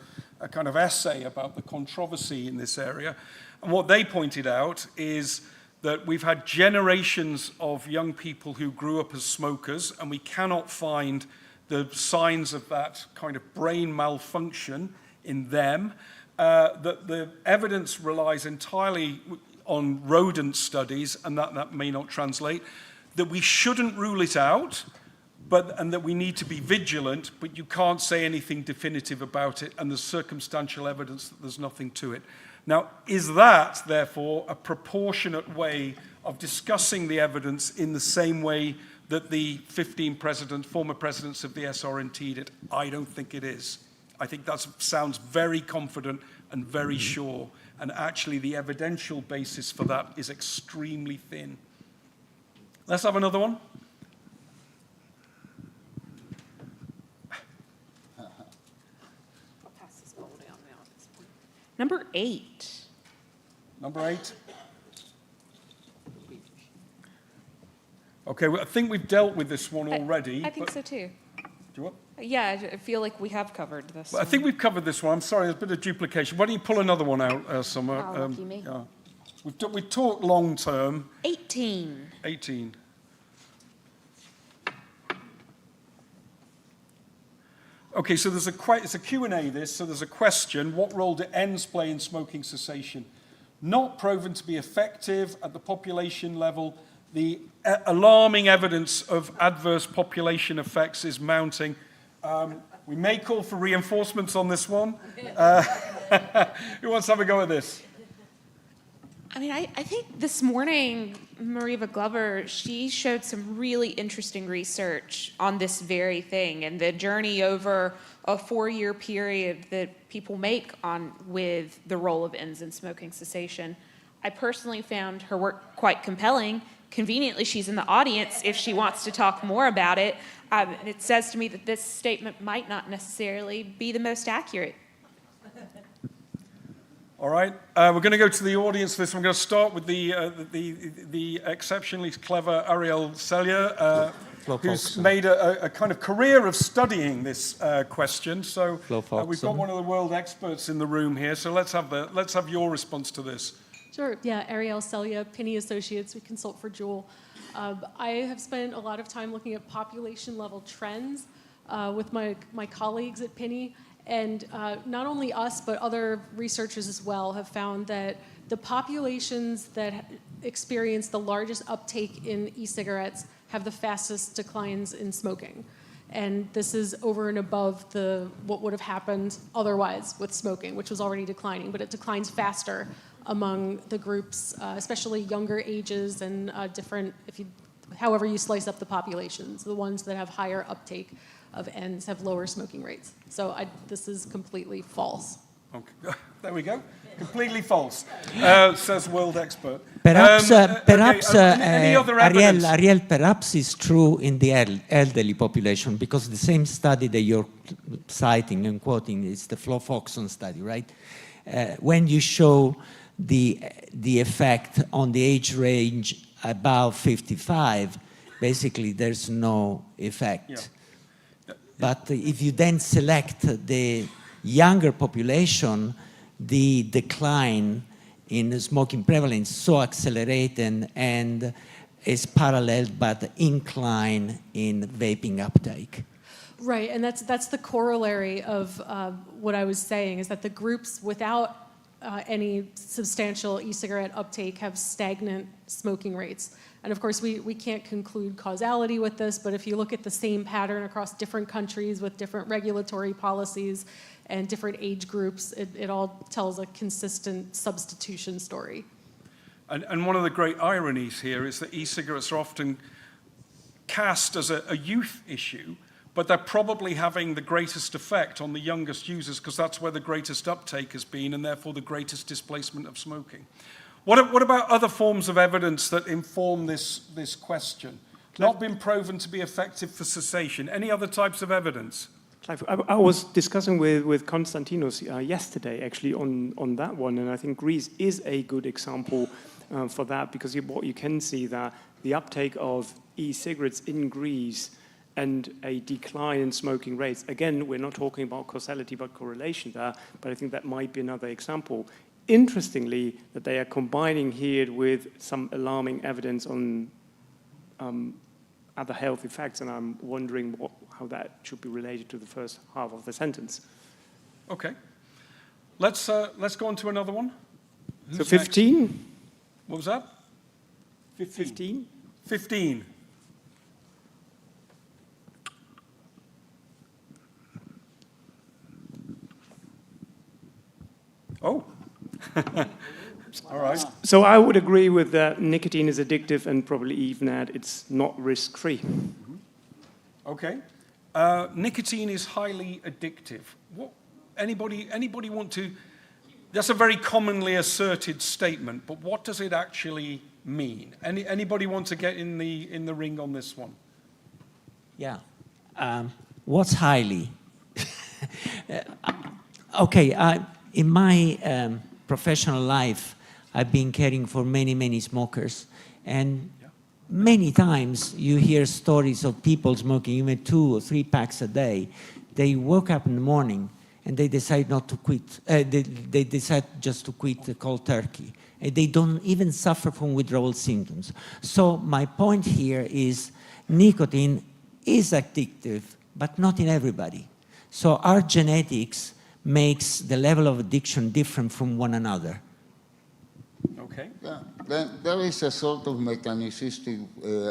N: kind of essay about the controversy in this area. And what they pointed out is that we've had generations of young people who grew up as smokers, and we cannot find the signs of that kind of brain malfunction in them. That the evidence relies entirely on rodent studies, and that may not translate, that we shouldn't rule it out, and that we need to be vigilant, but you can't say anything definitive about it, and there's circumstantial evidence that there's nothing to it. Now, is that, therefore, a proportionate way of discussing the evidence in the same way that the 15 former presidents of the SRNT did? I don't think it is. I think that sounds very confident and very sure, and actually the evidential basis for that is extremely thin. Let's have another one.
M: Number 8.
N: Number 8. Okay, well, I think we've dealt with this one already.
M: I think so too.
N: Do you want?
M: Yeah, I feel like we have covered this.
N: Well, I think we've covered this one. I'm sorry, there's a bit of duplication. Why don't you pull another one out, Summer?
M: Oh, lucky me.
N: Yeah. We've talked long term.
M: 18.
N: 18. Okay, so it's a Q&A this, so there's a question. What role do ENDS play in smoking cessation? Not proven to be effective at the population level. The alarming evidence of adverse population effects is mounting. We may call for reinforcements on this one. Who wants to have a go at this?
M: I mean, I think this morning, Mariva Glover, she showed some really interesting research on this very thing and the journey over a 4-year period that people make with the role of ENDS in smoking cessation. I personally found her work quite compelling. Conveniently, she's in the audience if she wants to talk more about it. It says to me that this statement might not necessarily be the most accurate.
N: All right, we're going to go to the audience for this. I'm going to start with the exceptionally clever Ariel Celia, who's made a kind of career of studying this question. So we've got one of the world experts in the room here. So let's have your response to this.
F: Sure. Yeah, Ariel Celia, Penny Associates. We consult for Juul. I have spent a lot of time looking at population level trends with my colleagues at Penny. And not only us, but other researchers as well have found that the populations that experience the largest uptake in e-cigarettes have the fastest declines in smoking. And this is over and above what would have happened otherwise with smoking, which was already declining, but it declines faster among the groups, especially younger ages and different, however you slice up the populations. The ones that have higher uptake of ends have lower smoking rates. So this is completely false.
N: Okay. There we go. Completely false, says world expert.
K: Perhaps,
N: any other evidence?
K: Ariel, perhaps it's true in the elderly population, because the same study that you're citing and quoting is the Flo-Foxon study, right? When you show the effect on the age range above 55, basically there's no effect.
N: Yeah.
K: But if you then select the younger population, the decline in smoking prevalence so accelerated and is paralleled by the incline in vaping uptake.
F: Right, and that's the corollary of what I was saying, is that the groups without any substantial e-cigarette uptake have stagnant smoking rates. And of course, we can't conclude causality with this, but if you look at the same pattern across different countries with different regulatory policies and different age groups, it all tells a consistent substitution story.
N: And one of the great ironies here is that e-cigarettes are often cast as a youth issue, but they're probably having the greatest effect on the youngest users because that's where the greatest uptake has been and therefore the greatest displacement of smoking. What about other forms of evidence that inform this question? Not been proven to be effective for cessation. Any other types of evidence?
O: Clive, I was discussing with Konstantinos yesterday actually on that one, and I think Greece is a good example for that, because what you can see that the uptake of e-cigarettes in Greece and a decline in smoking rates. Again, we're not talking about causality but correlation there, but I think that might be another example. Interestingly, that they are combining here with some alarming evidence on other health effects, and I'm wondering how that should be related to the first half of the sentence.
N: Okay. Let's go on to another one.
O: So 15?
N: Next? What was that?
O: 15?
N: 15. Oh. All right.
O: So I would agree with that. Nicotine is addictive, and probably even that it's not risk-free.
N: Okay. Nicotine is highly addictive. Anybody want to? That's a very commonly asserted statement, but what does it actually mean? Anybody want to get in the ring on this one?
K: Yeah. What's highly? Okay. In my professional life, I've been caring for many smokers, and many times you hear stories of people smoking even 2 or 3 packs a day. They woke up in the morning and they decide not to quit. They decide just to quit the cold turkey. And they don't even suffer from withdrawal symptoms. So my point here is nicotine is addictive, but not in everybody. So our genetics makes the level of addiction different from one another.
N: Okay.
P: Yeah. Then there is a sort of mechanistic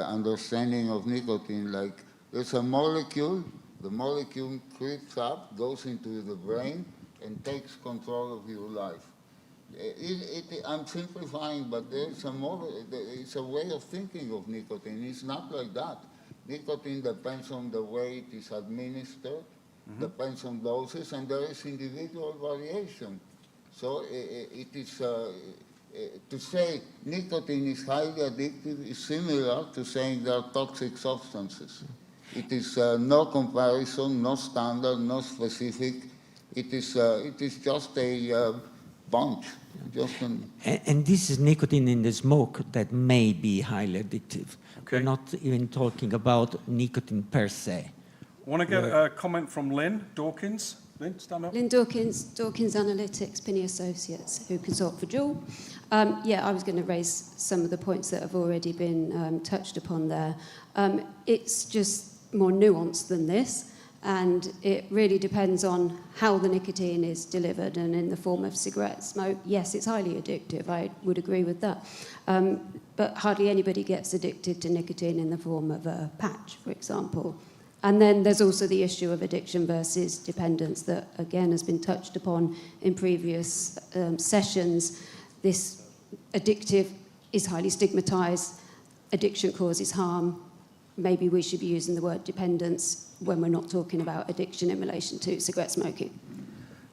P: understanding of nicotine, like there's a molecule, the molecule creeps up, goes into the brain, and takes control of your life. I'm simplifying, but it's a way of thinking of nicotine. It's not like that. Nicotine depends on the way it is administered, depends on doses, and there is individual variation. So it is, to say nicotine is highly addictive is similar to saying there are toxic substances. It is no comparison, no standard, no specific. It is just a bunch.
K: And this is nicotine in the smoke that may be highly addictive.
N: Okay.
K: We're not even talking about nicotine per se.
N: I want to get a comment from Lynn Dawkins. Lynn, stand up.
E: Lynn Dawkins, Dawkins Analytics, Pinney Associates, who consult for Juul. I was going to raise some of the points that have already been touched upon there. It's just more nuanced than this. And it really depends on how the nicotine is delivered, and in the form of cigarette smoke, yes, it's highly addictive, I would agree with that. But hardly anybody gets addicted to nicotine in the form of a patch, for example. And then there's also the issue of addiction versus dependence that, again, has been touched upon in previous sessions. This addictive is highly stigmatized, addiction causes harm. Maybe we should be using the word dependence when we're not talking about addiction in relation to cigarette smoking.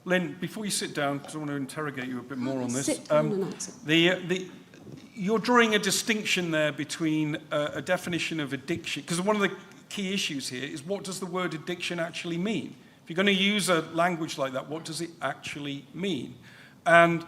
N: Lynn, before you sit down, because I want to interrogate you a bit more on this.
E: Sit down and answer.
N: You're drawing a distinction there between a definition of addiction, because one of the key issues here is, what does the word addiction actually mean? If you're going to use a language like that, what does it actually mean? And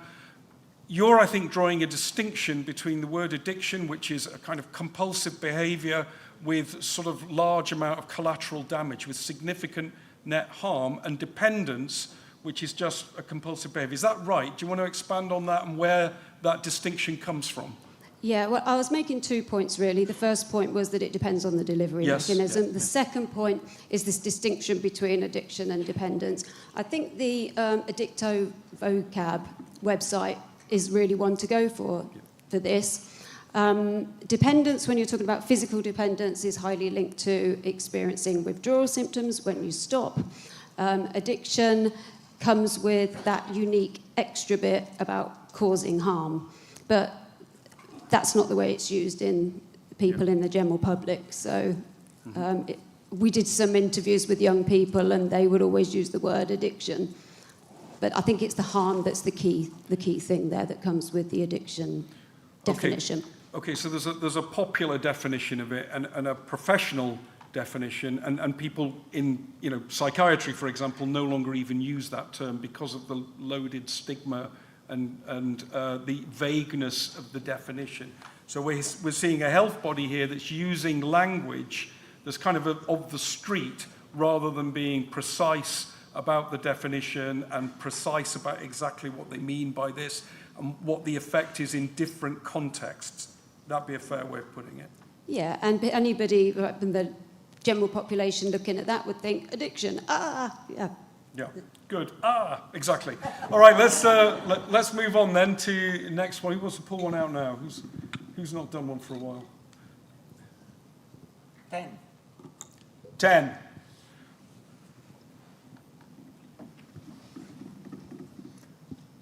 N: you're, I think, drawing a distinction between the word addiction, which is a kind of compulsive behavior with sort of large amount of collateral damage, with significant net harm, and dependence, which is just a compulsive behavior. Is that right? Do you want to expand on that and where that distinction comes from?
E: Yeah, well, I was making 2 points, really. The first point was that it depends on the delivery mechanism. The second point is this distinction between addiction and dependence. I think the Addicto vocab website is really one to go for this. Dependence, when you're talking about physical dependence, is highly linked to experiencing withdrawal symptoms when you stop. Addiction comes with that unique extra bit about causing harm. But that's not the way it's used in people in the general public. So we did some interviews with young people, and they would always use the word addiction. But I think it's the harm that's the key thing there that comes with the addiction definition.
N: Okay, so there's a popular definition of it and a professional definition, and people in psychiatry, for example, no longer even use that term because of the loaded stigma and the vagueness of the definition. So we're seeing a health body here that's using language that's kind of the street, rather than being precise about the definition and precise about exactly what they mean by this and what the effect is in different contexts. That'd be a fair way of putting it.
E: Yeah, and anybody in the general population looking at that would think addiction. Yeah.
N: Yeah, good. Exactly. All right, let's move on then to next one. Who wants to pull one out now? Who's not done one for a while? 10.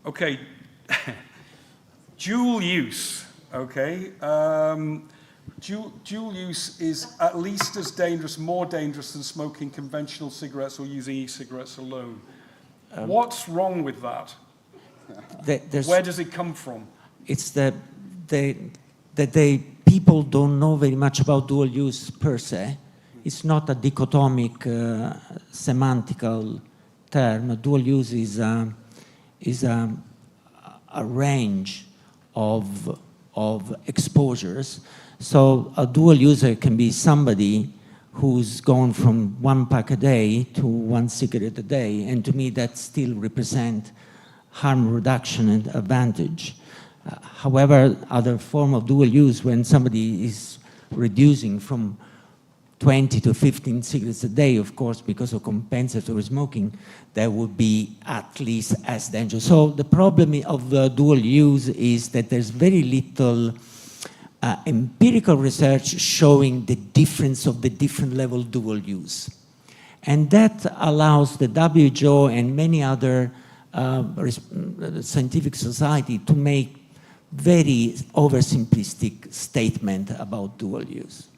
N: Okay. Dual use. Okay. Dual use is at least as dangerous, more dangerous than smoking conventional cigarettes or using e-cigarettes alone. What's wrong with that? Where does it come from?
K: It's that people don't know very much about dual use per se. It's not a dichotomic semantical term. Dual use is a range of exposures. So a dual user can be somebody who's gone from 1 pack a day to 1 cigarette a day, and to me that still represents harm reduction and advantage. However, other form of dual use, when somebody is reducing from 20 to 15 cigarettes a day, of course, because of compensatory smoking, that would be at least as dangerous. So the problem of dual use is that there's very little empirical research showing the difference of the different level dual use. And that allows the WHO and many other scientific society to make very oversimplistic statement about dual use.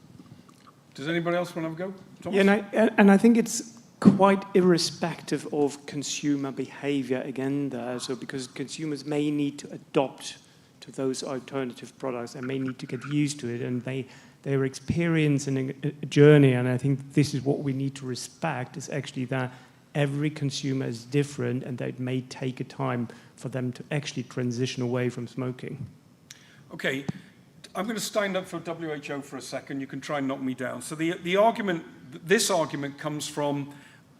N: Does anybody else want to go? Thomas?
O: Yeah, and I think it's quite irrespective of consumer behavior again there. So because consumers may need to adopt to those alternative products, they may need to get used to it, and they're experiencing a journey. And I think this is what we need to respect, is actually that every consumer is different, and that it may take a time for them to actually transition away from smoking.
N: Okay, I'm going to stand up for WHO for a second. You can try and knock me down. So the argument, this argument comes from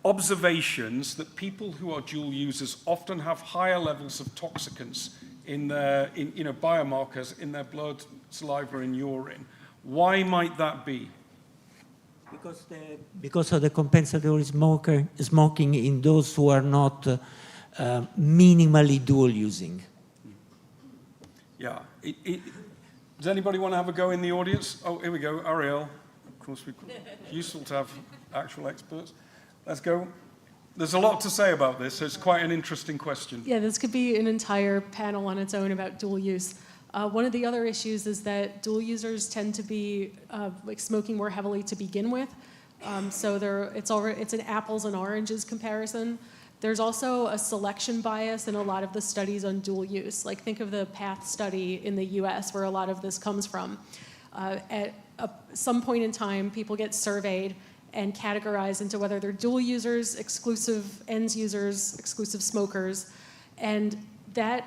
N: observations that people who are dual users often have higher levels of toxicants in their, biomarkers in their blood, saliva, and urine. Why might that be?
K: Because of the compensatory smoking in those who are not minimally dual using.
N: Yeah. Does anybody want to have a go in the audience? Oh, here we go, Ariel. Of course, it's useful to have actual experts. Let's go. There's a lot to say about this, so it's quite an interesting question.
F: Yeah, this could be an entire panel on its own about dual use. One of the other issues is that dual users tend to be like smoking more heavily to begin with. So it's an apples and oranges comparison. There's also a selection bias in a lot of the studies on dual use. Like think of the PATH study in the US where a lot of this comes from. At some point in time, people get surveyed and categorized into whether they're dual users, exclusive ends users, exclusive smokers. And that,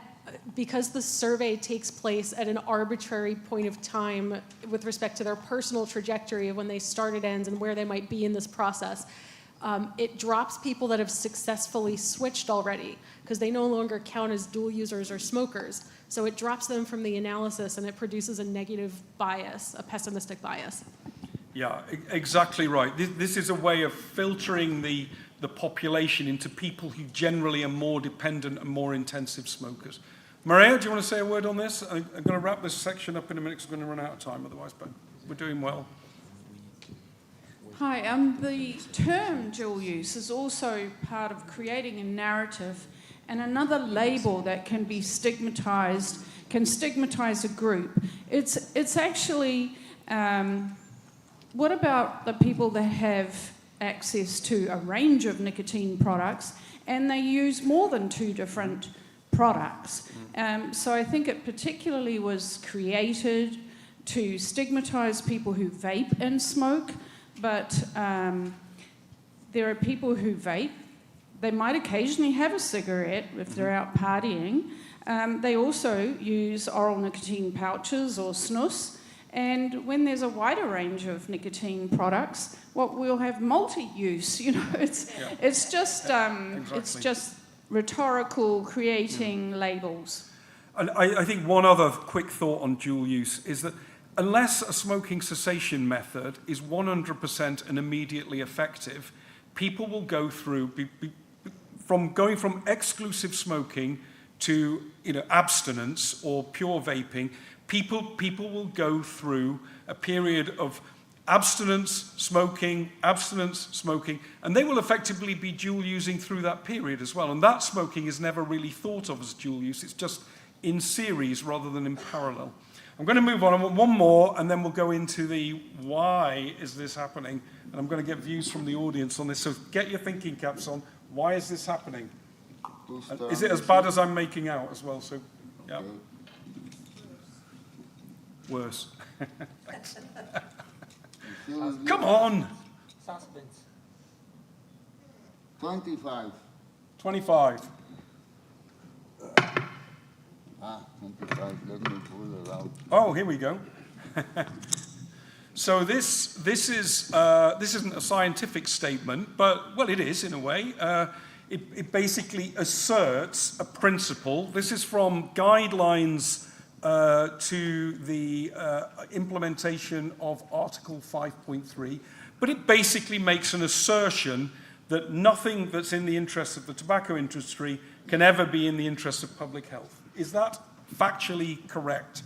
F: because the survey takes place at an arbitrary point of time with respect to their personal trajectory of when they started ends and where they might be in this process, it drops people that have successfully switched already because they no longer count as dual users or smokers. So it drops them from the analysis and it produces a negative bias, a pessimistic bias.
N: Yeah, exactly right. This is a way of filtering the population into people who generally are more dependent and more intensive smokers. Maria, do you want to say a word on this? I'm going to wrap this section up in a minute because we're going to run out of time otherwise, but we're doing well.
B: Hi, the term dual use is also part of creating a narrative and another label that can be stigmatized, can stigmatize a group. It's actually... what about the people that have access to a range of nicotine products and they use more than 2 different products? So I think it particularly was created to stigmatize people who vape and smoke, but there are people who vape. They might occasionally have a cigarette if they're out partying. They also use oral nicotine pouches or snus. And when there's a wider range of nicotine products, we'll have multi-use. You know, it's just rhetorical creating labels.
N: And I think one other quick thought on dual use is that unless a smoking cessation method is 100% and immediately effective, people will go through going from exclusive smoking to abstinence or pure vaping. People will go through a period of abstinence, smoking, and they will effectively be dual using through that period as well. And that smoking is never really thought of as dual use. It's just in series rather than in parallel. I'm going to move on. I want one more, and then we'll go into the why is this happening. And I'm going to get views from the audience on this. So get your thinking caps on. Why is this happening? Is it as bad as I'm making out as well? So, yeah. Worse. Thanks. Come on.
P: Suspense. 25.
N: 25.
P: 25. Let me pull it out.
N: Oh, here we go. So this isn't a scientific statement, but well, it is in a way. It basically asserts a principle. This is from guidelines to the implementation of Article 5.3, but it basically makes an assertion that nothing that's in the interest of the tobacco industry can ever be in the interest of public health. Is that factually correct?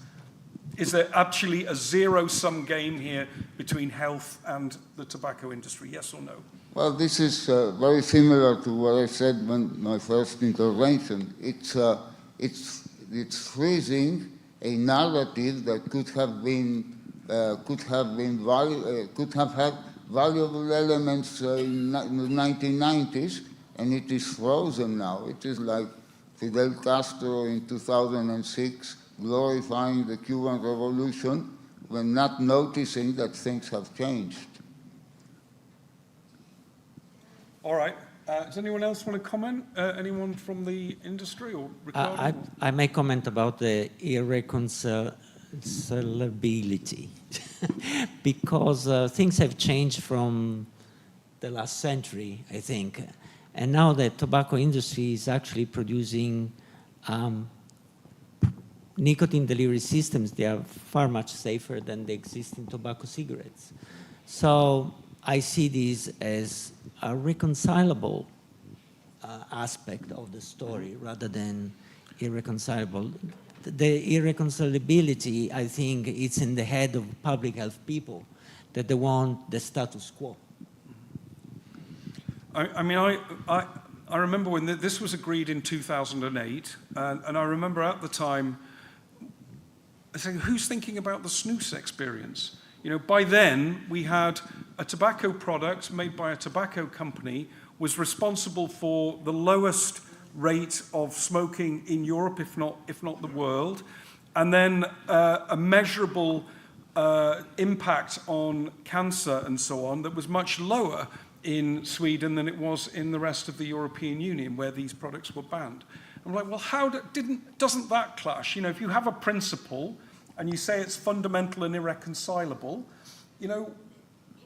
N: Is there actually a zero-sum game here between health and the tobacco industry, yes or no?
P: Well, this is very similar to what I said when my first intervention. It's freezing a narrative that could have had valuable elements in the 1990s, and it is frozen now. It is like Fidel Castro in 2006 glorifying the Cuban Revolution when not noticing that things have changed.
N: All right. Does anyone else want to comment? Anyone from the industry or Ricardo?
K: I may comment about the irreconcilability because things have changed from the last century, I think. And now the tobacco industry is actually producing nicotine delivery systems. They are far much safer than the existing tobacco cigarettes. So I see this as a reconcilable aspect of the story rather than irreconcilable. The irreconcilability, I think, it's in the head of public health people, that they want the status quo.
N: I mean, I remember when this was agreed in 2008, and I remember at the time saying, who's thinking about the snus experience? You know, by then we had a tobacco product made by a tobacco company was responsible for the lowest rate of smoking in Europe, if not the world, and then a measurable impact on cancer and so on that was much lower in Sweden than it was in the rest of the European Union, where these products were banned. I'm like, well, doesn't that clash? You know, if you have a principle and you say it's fundamental and irreconcilable, you know,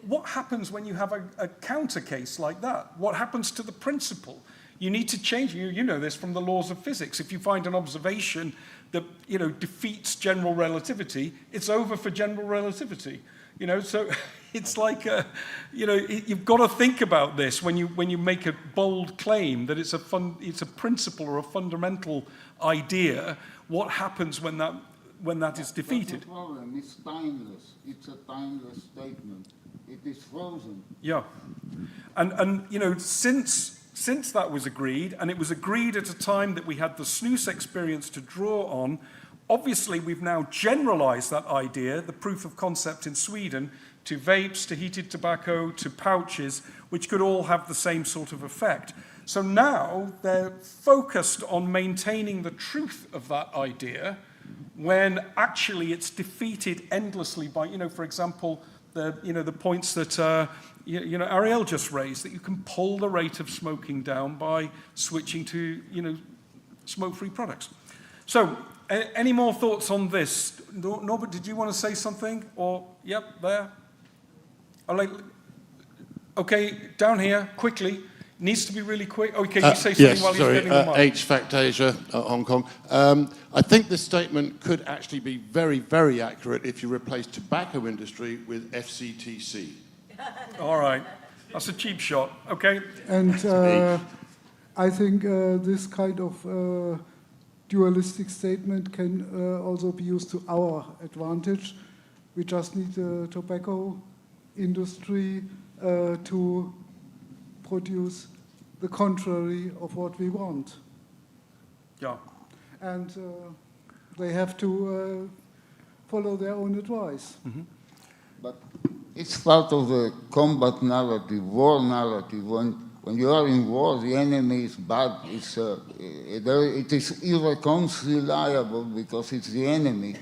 N: what happens when you have a counter case like that? What happens to the principle? You need to change. You know this from the laws of physics. If you find an observation that, you know, defeats general relativity, it's over for general relativity. You know, so it's like, you know, you've got to think about this when you make a bold claim that it's a principle or a fundamental idea. What happens when that is defeated?
P: That's the problem. It's timeless. It's a timeless statement. It is frozen.
N: Yeah, and you know, since that was agreed, and it was agreed at a time that we had the snus experience to draw on. Obviously, we've now generalized that idea, the proof of concept in Sweden, to vapes, to heated tobacco, to pouches, which could all have the same sort of effect. So now they're focused on maintaining the truth of that idea when actually it's defeated endlessly by, you know, for example, the points that you know, Ariel just raised, that you can pull the rate of smoking down by switching to, you know, smoke-free products. So, any more thoughts on this? Norbert, did you want to say something? Or, yep, there. Okay, down here, quickly. Needs to be really quick. Okay, you say something while he's getting the mic.
G: HFACT Asia, Hong Kong. I think this statement could actually be very, very accurate if you replace tobacco industry with FCTC.
N: All right. That's a cheap shot. Okay.
T: And I think this kind of dualistic statement can also be used to our advantage. We just need the tobacco industry to produce the contrary of what we want.
N: Yeah.
T: And they have to follow their own advice.
N: Mm-hmm.
P: But it's part of the combat narrative, war narrative. When you are in war, the enemy is bad. It is irreconcilable because it's the enemy.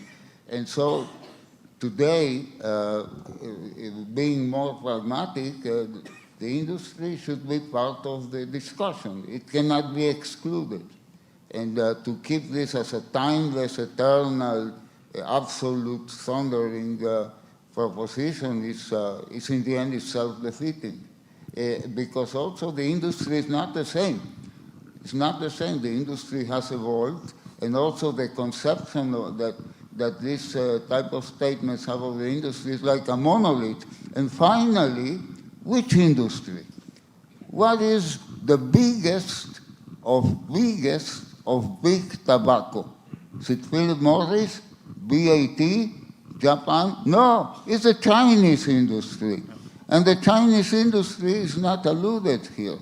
P: And so today, being more pragmatic, the industry should be part of the discussion. It cannot be excluded. And to keep this as a timeless, eternal, absolute thundering proposition is in the end self-defeating. Because also the industry is not the same. It's not the same. The industry has evolved, and also the conception that this type of statements have of the industry is like a monolith. And finally, which industry? What is the biggest of big tobacco? Is it Philip Morris, BAT, Japan? No, it's the Chinese industry. And the Chinese industry is not alluded here.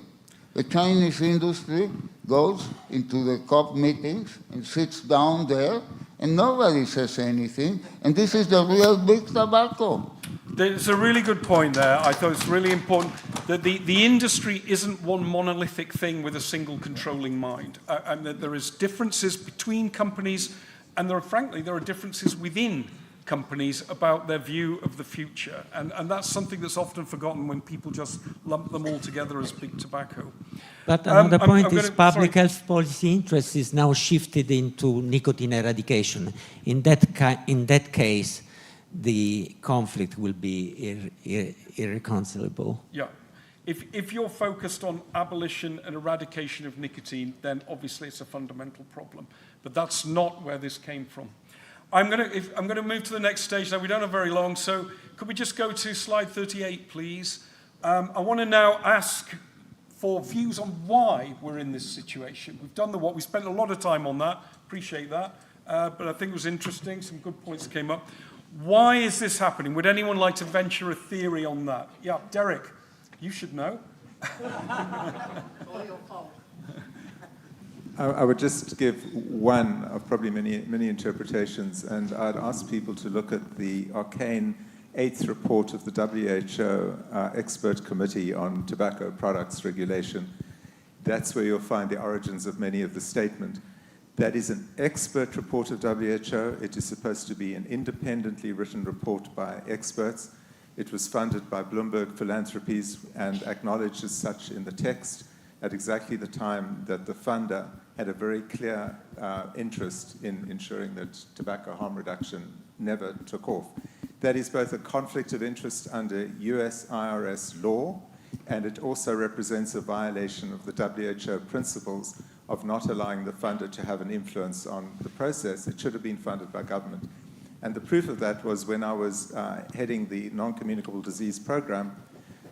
P: The Chinese industry goes into the COP meetings and sits down there, and nobody says anything, and this is the real big tobacco.
N: There's a really good point there. I thought it's really important that the industry isn't one monolithic thing with a single controlling mind, and that there is differences between companies, and frankly, there are differences within companies about their view of the future. And that's something that's often forgotten when people just lump them all together as big tobacco.
K: But another point is public health policy interest is now shifted into nicotine eradication. In that case, the conflict will be irreconcilable.
N: Yeah. If you're focused on abolition and eradication of nicotine, then obviously it's a fundamental problem. But that's not where this came from. I'm going to move to the next stage now. We don't have very long, so could we just go to slide 38, please? I want to now ask for views on why we're in this situation. We've done the what. We spent a lot of time on that. Appreciate that. But I think it was interesting. Some good points came up. Why is this happening? Would anyone like to venture a theory on that? Yeah, Derek, you should know.
A: I would just give one of probably many interpretations, and I'd ask people to look at the arcane 8th report of the WHO Expert Committee on Tobacco Products Regulation. That's where you'll find the origins of many of the statement. That is an expert report of WHO. It is supposed to be an independently written report by experts. It was funded by Bloomberg Philanthropies and acknowledged as such in the text at exactly the time that the funder had a very clear interest in ensuring that tobacco harm reduction never took off. That is both a conflict of interest under US IRS law, and it also represents a violation of the WHO principles of not allowing the funder to have an influence on the process. It should have been funded by government. And the proof of that was when I was heading the non-communicable disease program,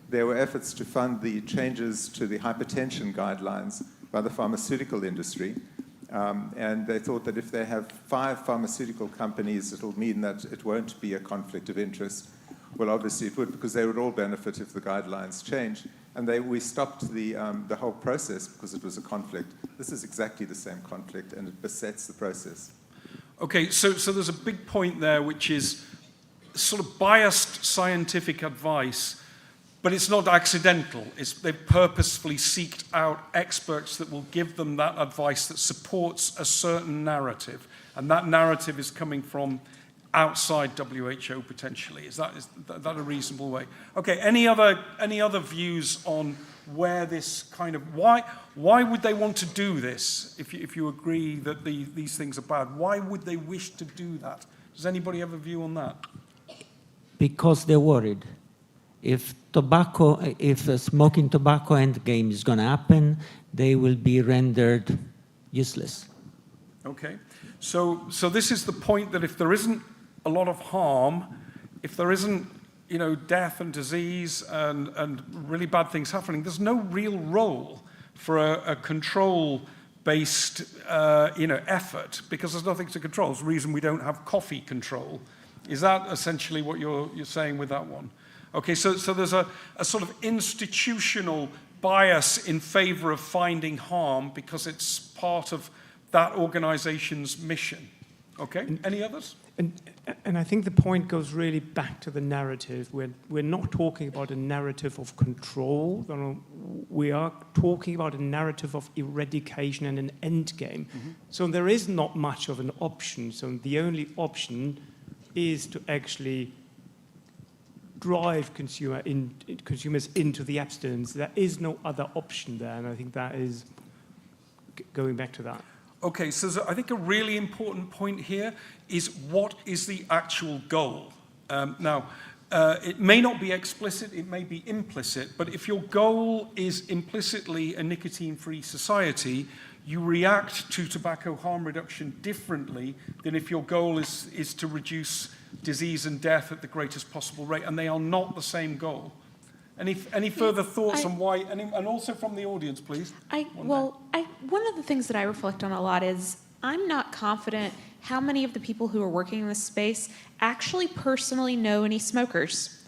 A: there were efforts to fund the changes to the hypertension guidelines by the pharmaceutical industry. And they thought that if they have 5 pharmaceutical companies, it'll mean that it won't be a conflict of interest. Well, obviously it would, because they would all benefit if the guidelines change. And we stopped the whole process because it was a conflict. This is exactly the same conflict, and it besets the process.
N: Okay, so there's a big point there, which is sort of biased scientific advice, but it's not accidental. They've purposefully seeked out experts that will give them that advice that supports a certain narrative, and that narrative is coming from outside WHO potentially. Is that a reasonable way? Okay. Any other views on where this kind of why would they want to do this? If you agree that these things are bad, why would they wish to do that? Does anybody have a view on that?
K: Because they're worried. If smoking tobacco endgame is going to happen, they will be rendered useless.
N: Okay. So this is the point that if there isn't a lot of harm, if there isn't, death and disease and really bad things happening, there's no real role for a control-based, effort, because there's nothing to control. It's the reason we don't have coffee control. Is that essentially what you're saying with that one? Okay, so there's a sort of institutional bias in favor of finding harm because it's part of that organization's mission. Okay, any others?
O: And I think the point goes really back to the narrative. We're not talking about a narrative of control. We are talking about a narrative of eradication and an end game. Mm-hmm. So there is not much of an option. So the only option is to actually drive consumers into the abstinence. There is no other option there, and I think that is going back to that.
N: Okay, so I think a really important point here is what is the actual goal? Now, it may not be explicit, it may be implicit, but if your goal is implicitly a nicotine-free society, you react to tobacco harm reduction differently than if your goal is to reduce disease and death at the greatest possible rate, and they are not the same goal. Any further thoughts on why, and also from the audience, please?
M: One of the things that I reflect on a lot is I'm not confident how many of the people who are working in this space actually personally know any smokers.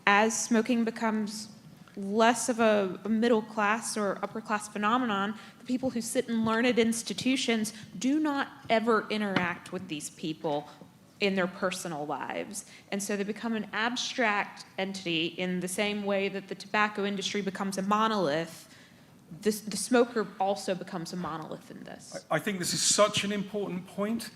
M: As smoking becomes less of a middle class or upper class phenomenon, the people who sit in learned institutions do not ever interact with these people in their personal lives. And so they become an abstract entity in the same way that the tobacco industry becomes a monolith. The smoker also becomes a monolith in this.
N: I think this is such an important point.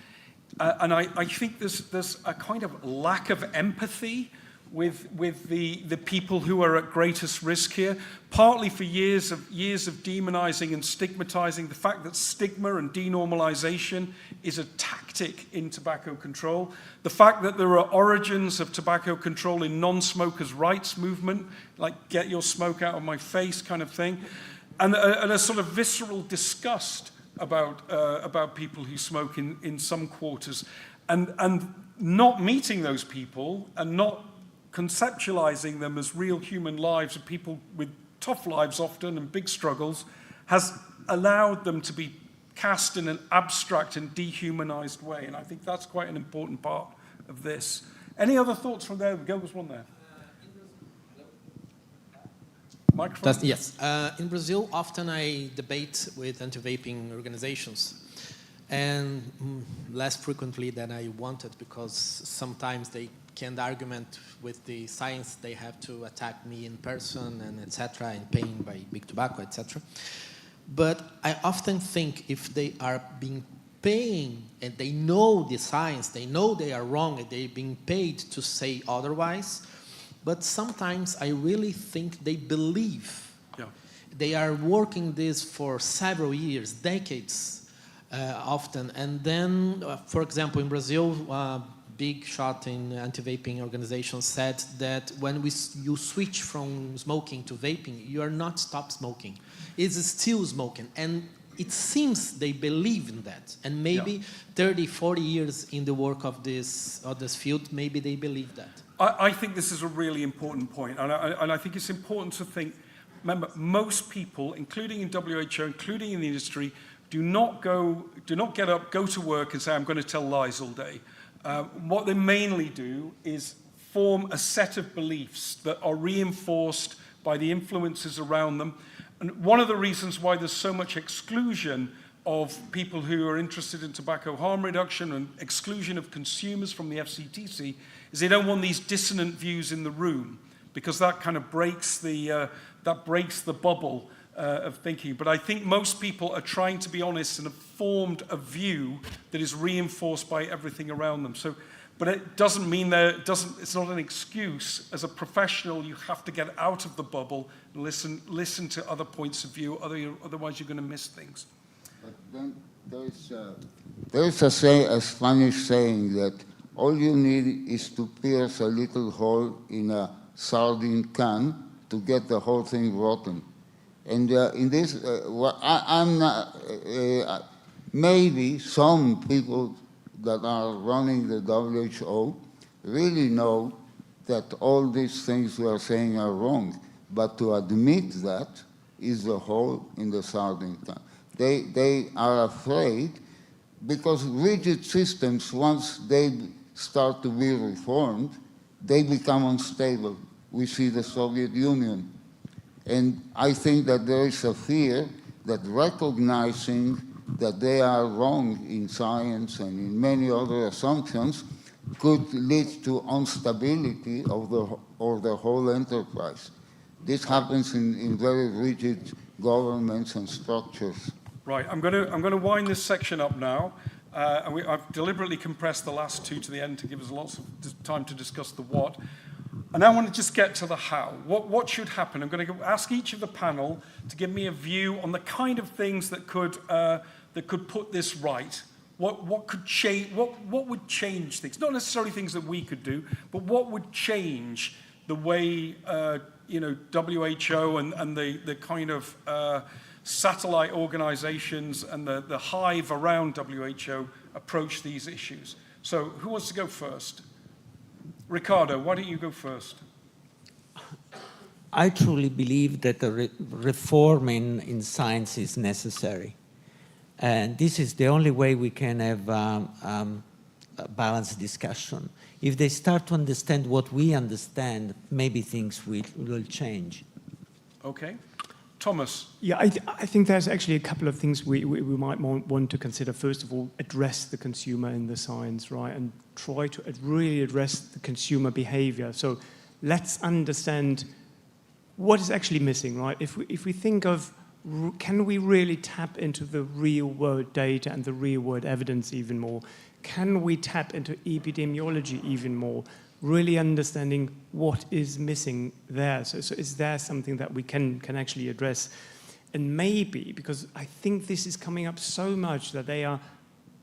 N: And I think there's a kind of lack of empathy with the people who are at greatest risk here, partly for years of demonizing and stigmatizing, the fact that stigma and denormalization is a tactic in tobacco control, the fact that there are origins of tobacco control in non-smokers' rights movement, like get your smoke out of my face kind of thing, and a sort of visceral disgust about people who smoke in some quarters, and not meeting those people and not conceptualizing them as real human lives of people with tough lives often and big struggles has allowed them to be cast in an abstract and dehumanized way. And I think that's quite an important part of this. Any other thoughts from there? There was one there. Microphone?
R: Yes. In Brazil, often I debate with anti-vaping organizations. And less frequently than I wanted, because sometimes they can't argument with the science. They have to attack me in person, and etc., and paying by big tobacco, etc. But I often think if they are being paying and they know the science, they know they are wrong, and they're being paid to say otherwise. But sometimes I really think they believe.
N: Yeah.
R: They are working this for several years, decades. Often, and then, for example, in Brazil, big shot in anti-vaping organizations said that when you switch from smoking to vaping, you are not stop smoking. It's still smoking, and it seems they believe in that. And maybe 30, 40 years in the work of this field, maybe they believe that.
N: I think this is a really important point, and I think it's important to think. Remember, most people, including in WHO, including in the industry, do not get up, go to work and say, I'm going to tell lies all day. What they mainly do is form a set of beliefs that are reinforced by the influences around them. And one of the reasons why there's so much exclusion of people who are interested in tobacco harm reduction and exclusion of consumers from the FCTC is they don't want these dissonant views in the room, because that kind of breaks the bubble of thinking. But I think most people are trying to be honest and have formed a view that is reinforced by everything around them. So, but it doesn't mean it's not an excuse. As a professional, you have to get out of the bubble and listen to other points of view, otherwise you're going to miss things.
P: But then there's a Spanish saying that all you need is to pierce a little hole in a sardine can to get the whole thing rotten. And in this, maybe some people that are running the WHO really know that all these things we are saying are wrong, but to admit that is the hole in the sardine can. They are afraid, because rigid systems, once they start to be reformed, they become unstable. We see the Soviet Union. And I think that there is a fear that recognizing that they are wrong in science and in many other assumptions could lead to instability of the whole enterprise. This happens in very rigid governments and structures.
N: Right, I'm going to wind this section up now. I've deliberately compressed the last two to the end to give us lots of time to discuss the what. And I want to just get to the how. What should happen? I'm going to ask each of the panel to give me a view on the kind of things that could put this right. What could change? What would change things? Not necessarily things that we could do, but what would change the way WHO and the kind of satellite organizations and the hive around WHO approach these issues. So who wants to go first? Ricardo, why don't you go first?
K: I truly believe that a reform in science is necessary. And this is the only way we can have a balanced discussion. If they start to understand what we understand, maybe things will change.
N: Okay. Thomas.
O: Yeah, I think there's actually a couple of things we might want to consider. First of all, address the consumer in the science, right? And try to really address the consumer behavior. So let's understand what is actually missing, right? If we think of, can we really tap into the real world data and the real world evidence even more? Can we tap into epidemiology even more? Really understanding what is missing there. So is there something that we can actually address? And maybe, because I think this is coming up so much that they are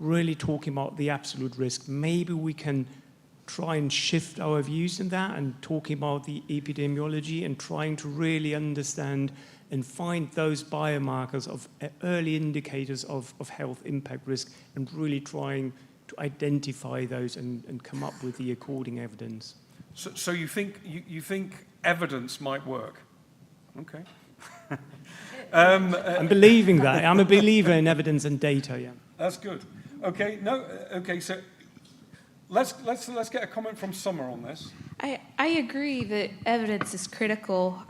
O: really talking about the absolute risk, maybe we can try and shift our views in that and talking about the epidemiology and trying to really understand and find those biomarkers of early indicators of health impact risk and really trying to identify those and come up with the according evidence.
N: So you think evidence might work? Okay.
O: I'm believing that. I'm a believer in evidence and data. Yeah.
N: That's good. Okay. No. Okay. So let's get a comment from Summer on this.
M: I agree that evidence is critical,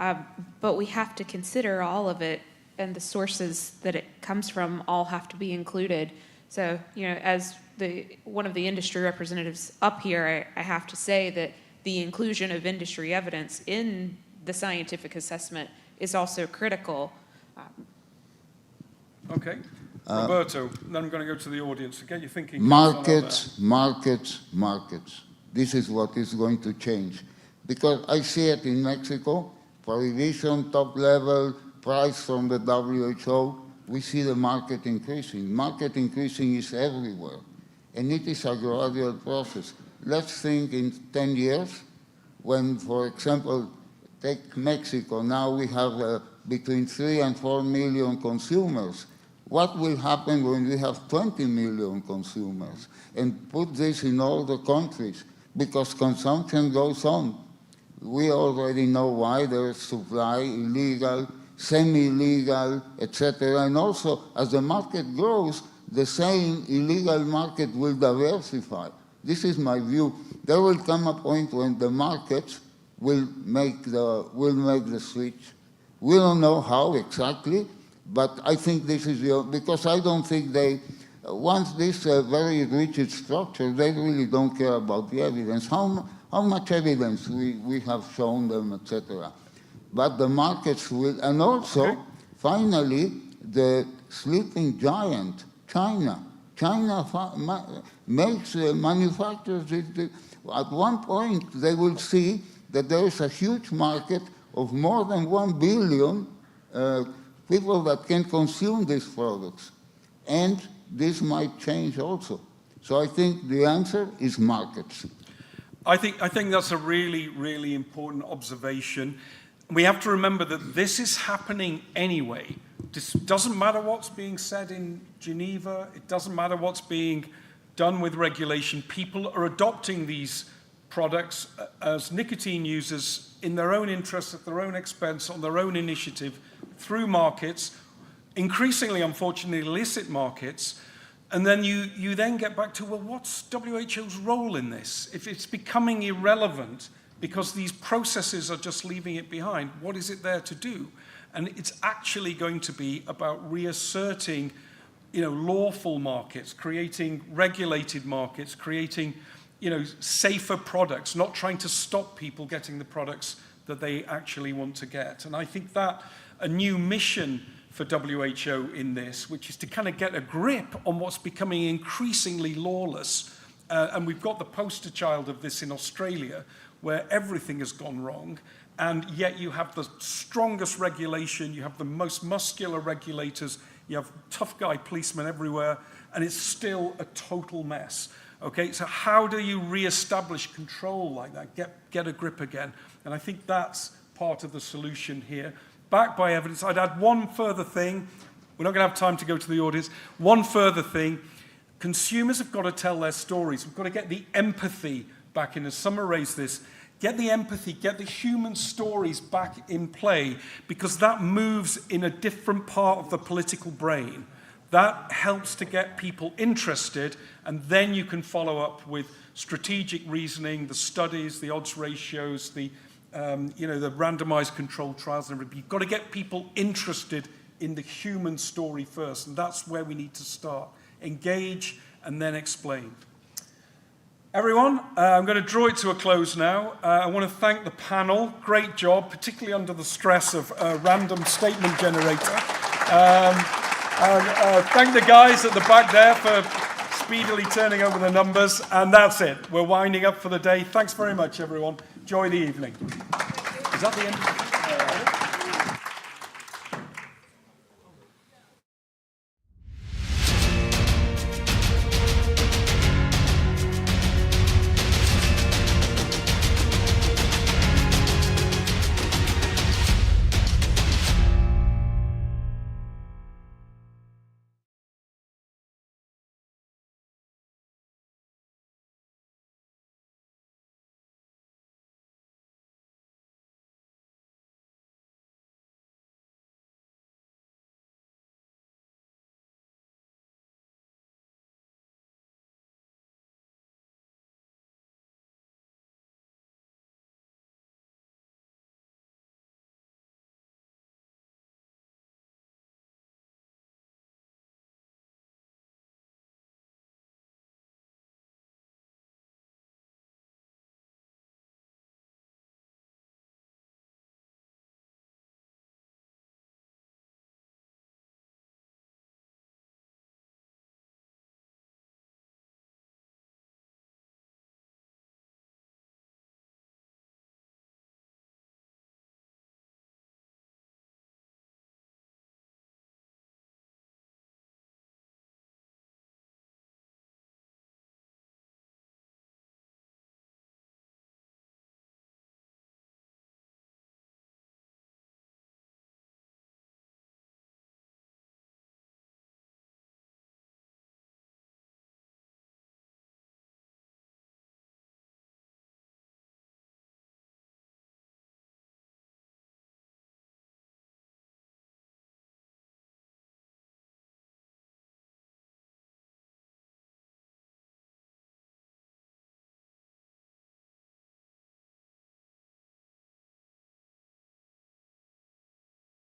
M: but we have to consider all of it, and the sources that it comes from all have to be included. So, as one of the industry representatives up here, I have to say that the inclusion of industry evidence in the scientific assessment is also critical.
N: Okay. Roberto, then I'm going to go to the audience. Get you thinking.
P: Markets. This is what is going to change. Because I see it in Mexico, prohibition, top level, price from the WHO, we see the market increasing. Market increasing is everywhere. And it is a gradual process. Let's think in 10 years, when, for example, take Mexico, now we have between 3 and 4 million consumers. What will happen when we have 20 million consumers? And put this in all the countries, because consumption goes on. We already know why. There is supply, illegal, semi-legal, etc. And also, as the market grows, the same illegal market will diversify. This is my view. There will come a point when the markets will make the switch. We don't know how exactly, but I think this is because I don't think they, once this very rigid structure, they really don't care about the evidence. How much evidence we have shown them, etc. But the markets will, and also, finally, the sleeping giant, China. China manufactures it. At one point, they will see that there is a huge market of more than 1 billion people that can consume these products. And this might change also. So I think the answer is markets.
N: I think that's a really, really important observation. We have to remember that this is happening anyway. This doesn't matter what's being said in Geneva. It doesn't matter what's being done with regulation. People are adopting these products as nicotine users in their own interest, at their own expense, on their own initiative, through markets, increasingly, unfortunately, illicit markets. And then you then get back to, well, what's WHO's role in this? If it's becoming irrelevant because these processes are just leaving it behind, what is it there to do? And it's actually going to be about reasserting, lawful markets, creating regulated markets, creating, safer products, not trying to stop people getting the products that they actually want to get. And I think that a new mission for WHO in this, which is to kind of get a grip on what's becoming increasingly lawless. And we've got the poster child of this in Australia, where everything has gone wrong, and yet you have the strongest regulation, you have the most muscular regulators, you have tough guy policemen everywhere, and it's still a total mess. Okay, so how do you re-establish control like that, get a grip again? And I think that's part of the solution here. Backed by evidence. I'd add one further thing. We're not going to have time to go to the audience. One further thing. Consumers have got to tell their stories. We've got to get the empathy back in. As Summer raised this, get the empathy, get the human stories back in play, because that moves in a different part of the political brain. That helps to get people interested, and then you can follow up with strategic reasoning, the studies, the odds ratios, the randomized controlled trials, and you've got to get people interested in the human story first, and that's where we need to start. Engage and then explain. Everyone, I'm going to draw it to a close now. I want to thank the panel. Great job, particularly under the stress of a random statement generator. Thank the guys at the back there for speedily turning over the numbers. And that's it. We're winding up for the day. Thanks very much, everyone. Enjoy the evening. Is that the end?